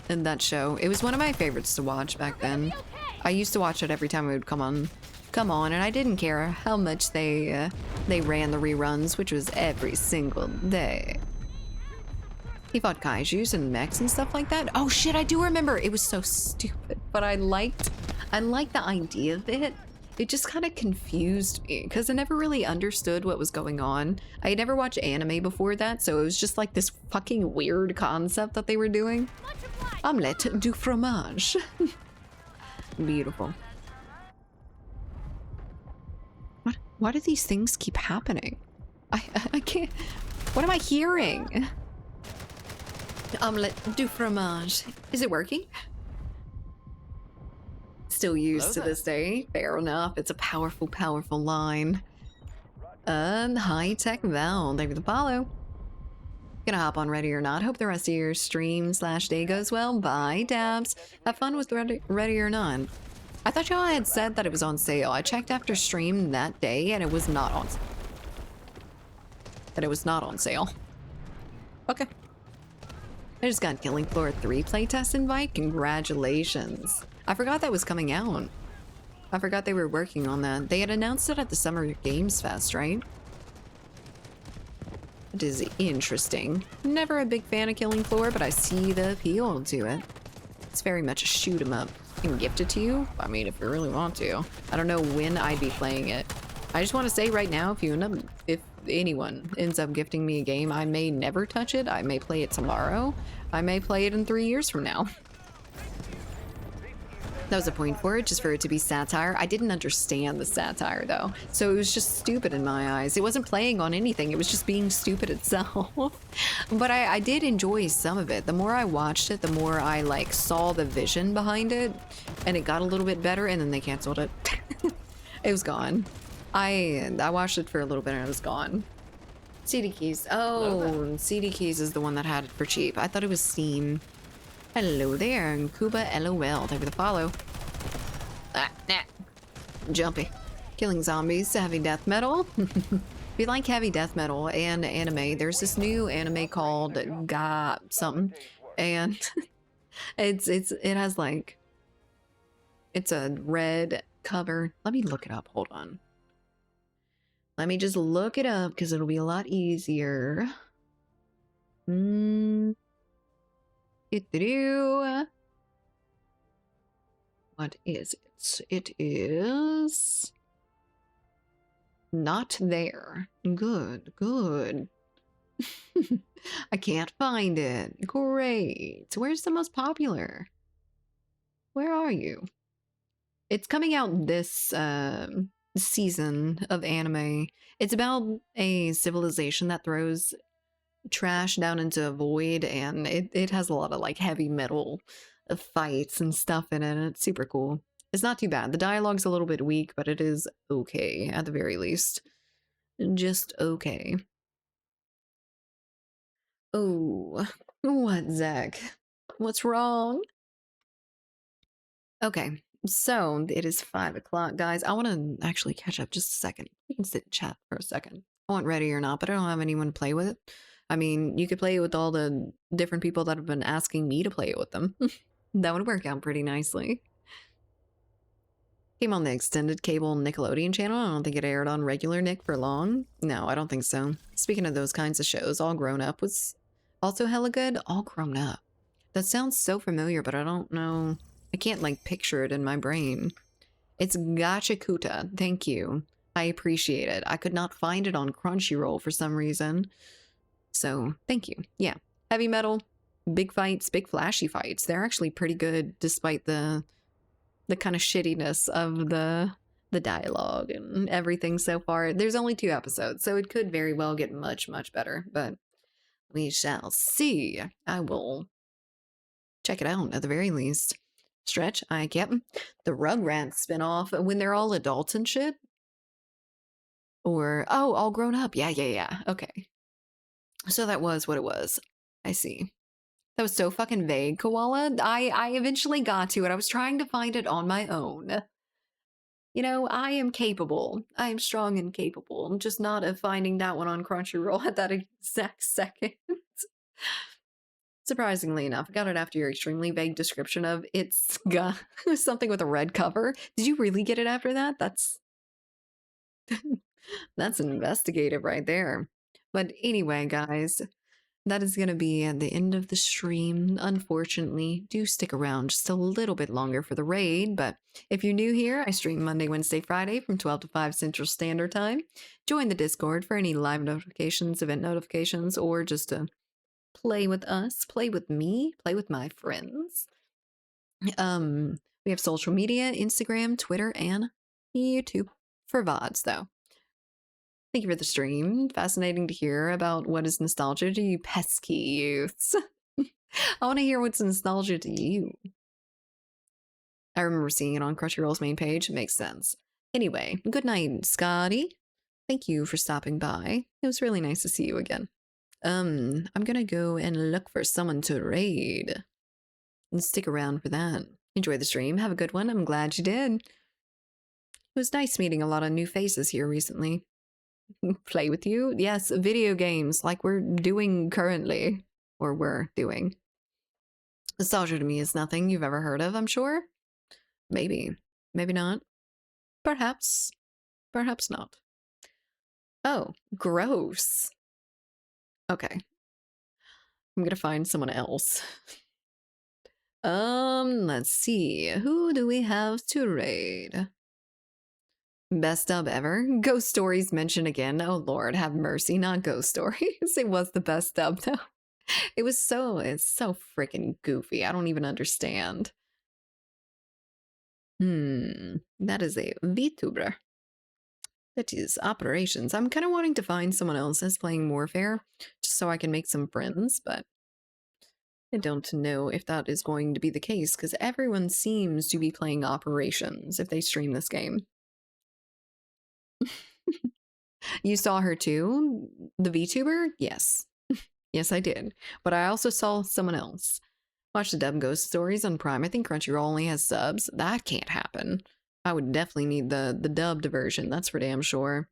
that show. It was one of my favorites to watch back then. I used to watch it every time it would come on, and I didn't care how much they ran the reruns, which was every single day. He fought kaijus and mechs and stuff like that. Oh shit, I do remember. It was so stupid, but I liked the idea of it. It just kind of confused me because I never really understood what was going on. I had never watched anime before that, so it was just like this fucking weird concept that they were doing. Omelette du fromage. Beautiful. What? Why do these things keep happening? I can't. What am I hearing? Omelette du fromage. Is it working? Still used to this day. Fair enough. It's a powerful, powerful line. High-tech Val. Thank you for the follow. Gonna hop on Ready or Not. Hope the rest of your stream/day goes well. Bye, Dabs. Have fun with Ready or Not. I thought y'all had said that it was on sale. I checked after stream that day and it was not on sale. Okay. I just got Killing Floor 3 playtest invite. Congratulations. I forgot that was coming out. I forgot they were working on that. They had announced it at the Summer Games Fest, right? It is interesting. Never a big fan of Killing Floor, but I see the appeal to it. It's very much a shoot 'em up. And gift it to you? I mean, if you really want to. I don't know when I'd be playing it. I just want to say right now, if anyone ends up gifting me a game, I may never touch it. I may play it tomorrow. I may play it in 3 years from now. That was a point for it, just for it to be satire. I didn't understand the satire though, so it was just stupid in my eyes. It wasn't playing on anything, it was just being stupid itself. But I did enjoy some of it. The more I watched it, the more I like saw the vision behind it, and it got a little bit better, and then they canceled it. It was gone. I watched it for a little bit and it was gone. CD Keys. Oh, CD Keys is the one that had it for cheap. I thought it was Steam. Hello there, and Kuba LOL. Thank you for the follow. Ah, nah. Jumpy. Killing zombies, heavy death metal. If you like heavy death metal and anime, there's this new anime called Ga something, and it has like, it's a red cover. Let me look it up. Hold on. Let me just look it up because it'll be a lot easier. What is it? It is not there. Good, good. I can't find it. Great. Where's the most popular? Where are you? It's coming out this season of anime. It's about a civilization that throws trash down into a void, and it has a lot of like heavy metal fights and stuff in it, and it's super cool. It's not too bad. The dialogue's a little bit weak, but it is okay at the very least. Just okay. Oh, what, Zach? What's wrong? Okay, so it is 5 o'clock, guys. I want to actually catch up just a second. We can sit and chat for a second. I want Ready or Not, but I don't have anyone to play with it. I mean, you could play it with all the different people that have been asking me to play it with them. That would work out pretty nicely. Came on the extended cable Nickelodeon channel. I don't think it aired on regular Nick for long. No, I don't think so. Speaking of those kinds of shows, All Grown Up was also hella good. All Grown Up. That sounds so familiar, but I don't know. I can't like picture it in my brain. It's Gachakuta. Thank you. I appreciate it. I could not find it on Crunchyroll for some reason. So, thank you. Yeah. Heavy metal, big fights, big flashy fights. They're actually pretty good despite the the kind of shittiness of the dialogue and everything so far. There's only 2 episodes, so it could very well get much, much better, but we shall see. I will check it out at the very least. Stretch, I get the Rugrats spinoff when they're all adults and shit. Or, oh, all grown up. Yeah. Okay. So that was what it was. I see. That was so fucking vague, Koala. I eventually got to it. I was trying to find it on my own. You know, I am capable. I am strong and capable. I'm just not of finding that one on Crunchyroll at that exact second. Surprisingly enough, I got it after your extremely vague description of it's got something with a red cover. Did you really get it after that? That's investigative right there. But anyway, guys, that is going to be at the end of the stream. Unfortunately, do stick around just a little bit longer for the raid. But if you're new here, I stream Monday, Wednesday, Friday from 12 to 5 Central Standard Time. Join the Discord for any live notifications, event notifications, or just to play with us, play with me, play with my friends. We have social media, Instagram, Twitter, and YouTube for VODs, though. Thank you for the stream. Fascinating to hear about what is nostalgia to you pesky youths. I want to hear what's nostalgia to you. I remember seeing it on Crunchyroll's main page. It makes sense. Anyway, good night, Scotty. Thank you for stopping by. It was really nice to see you again. I'm gonna go and look for someone to raid. And stick around for that. Enjoy the stream. Have a good one. I'm glad you did. It was nice meeting a lot of new faces here recently. Play with you? Yes, video games like we're doing currently. Or we're doing. Nostalgia to me is nothing you've ever heard of, I'm sure. Maybe. Maybe not. Perhaps. Perhaps not. Oh, gross. Okay. I'm gonna find someone else. Let's see. Who do we have to raid? Best dub ever? Ghost Stories mentioned again. Oh lord, have mercy, not Ghost Stories. It was the best dub though. It's so freaking goofy. I don't even understand. That is a VTuber. That is operations. I'm kind of wanting to find someone else that's playing Warfare, just so I can make some friends, but I don't know if that is going to be the case, because everyone seems to be playing operations if they stream this game. You saw her too? The VTuber? Yes. Yes, I did. But I also saw someone else. Watch the dub Ghost Stories on Prime. I think Crunchyroll only has subs. That can't happen. I would definitely need the dubbed version. That's for damn sure.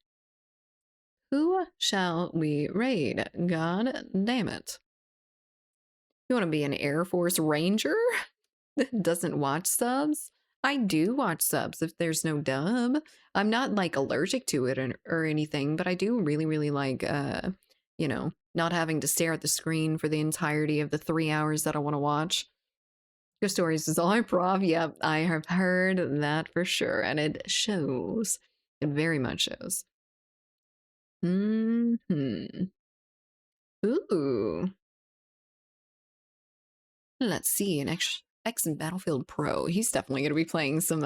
Who shall we raid? God damn it. You want to be an Air Force Ranger that doesn't watch subs? I do watch subs if there's no dub. I'm not like allergic to it or anything, but I do really, really like, you know, not having to stare at the screen for the entirety of the 3 hours that I want to watch. Your stories is all improv. Yep, I have heard that for sure, and it shows. It very much shows. Ooh. Let's see, an ex Battlefield Pro. He's definitely gonna be playing some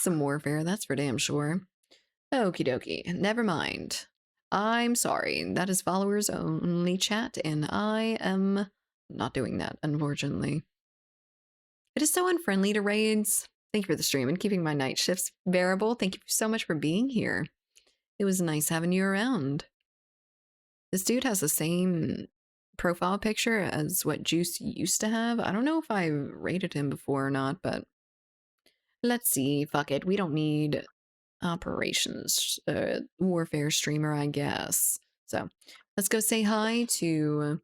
Warfare. That's for damn sure. Okie dokie. Never mind. I'm sorry. That is followers only chat, and I am not doing that, unfortunately. It is so unfriendly to raids. Thank you for the stream and keeping my night shifts bearable. Thank you so much for being here. It was nice having you around. This dude has the same profile picture as what Juice used to have. I don't know if I rated him before or not, but let's see. Fuck it. We don't need operations warfare streamer, I guess. So let's go say hi to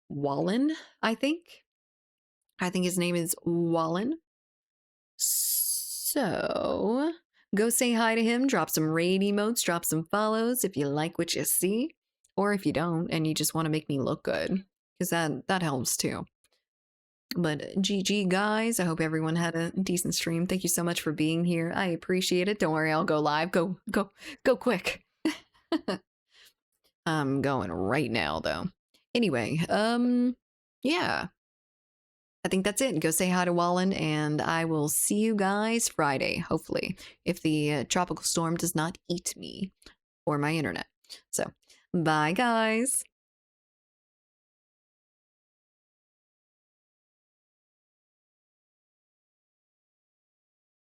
Wallen, I think. I think his name is Wallen. So go say hi to him, drop some raid emotes, drop some follows if you like what you see, or if you don't and you just want to make me look good, because that helps too. But GG guys, I hope everyone had a decent stream. Thank you so much for being here. I appreciate it. Don't worry, I'll go live. Go quick. I'm going right now though. Anyway, yeah. I think that's it. Go say hi to Wallen, and I will see you guys Friday, hopefully, if the tropical storm does not eat me or my internet. So, bye, guys.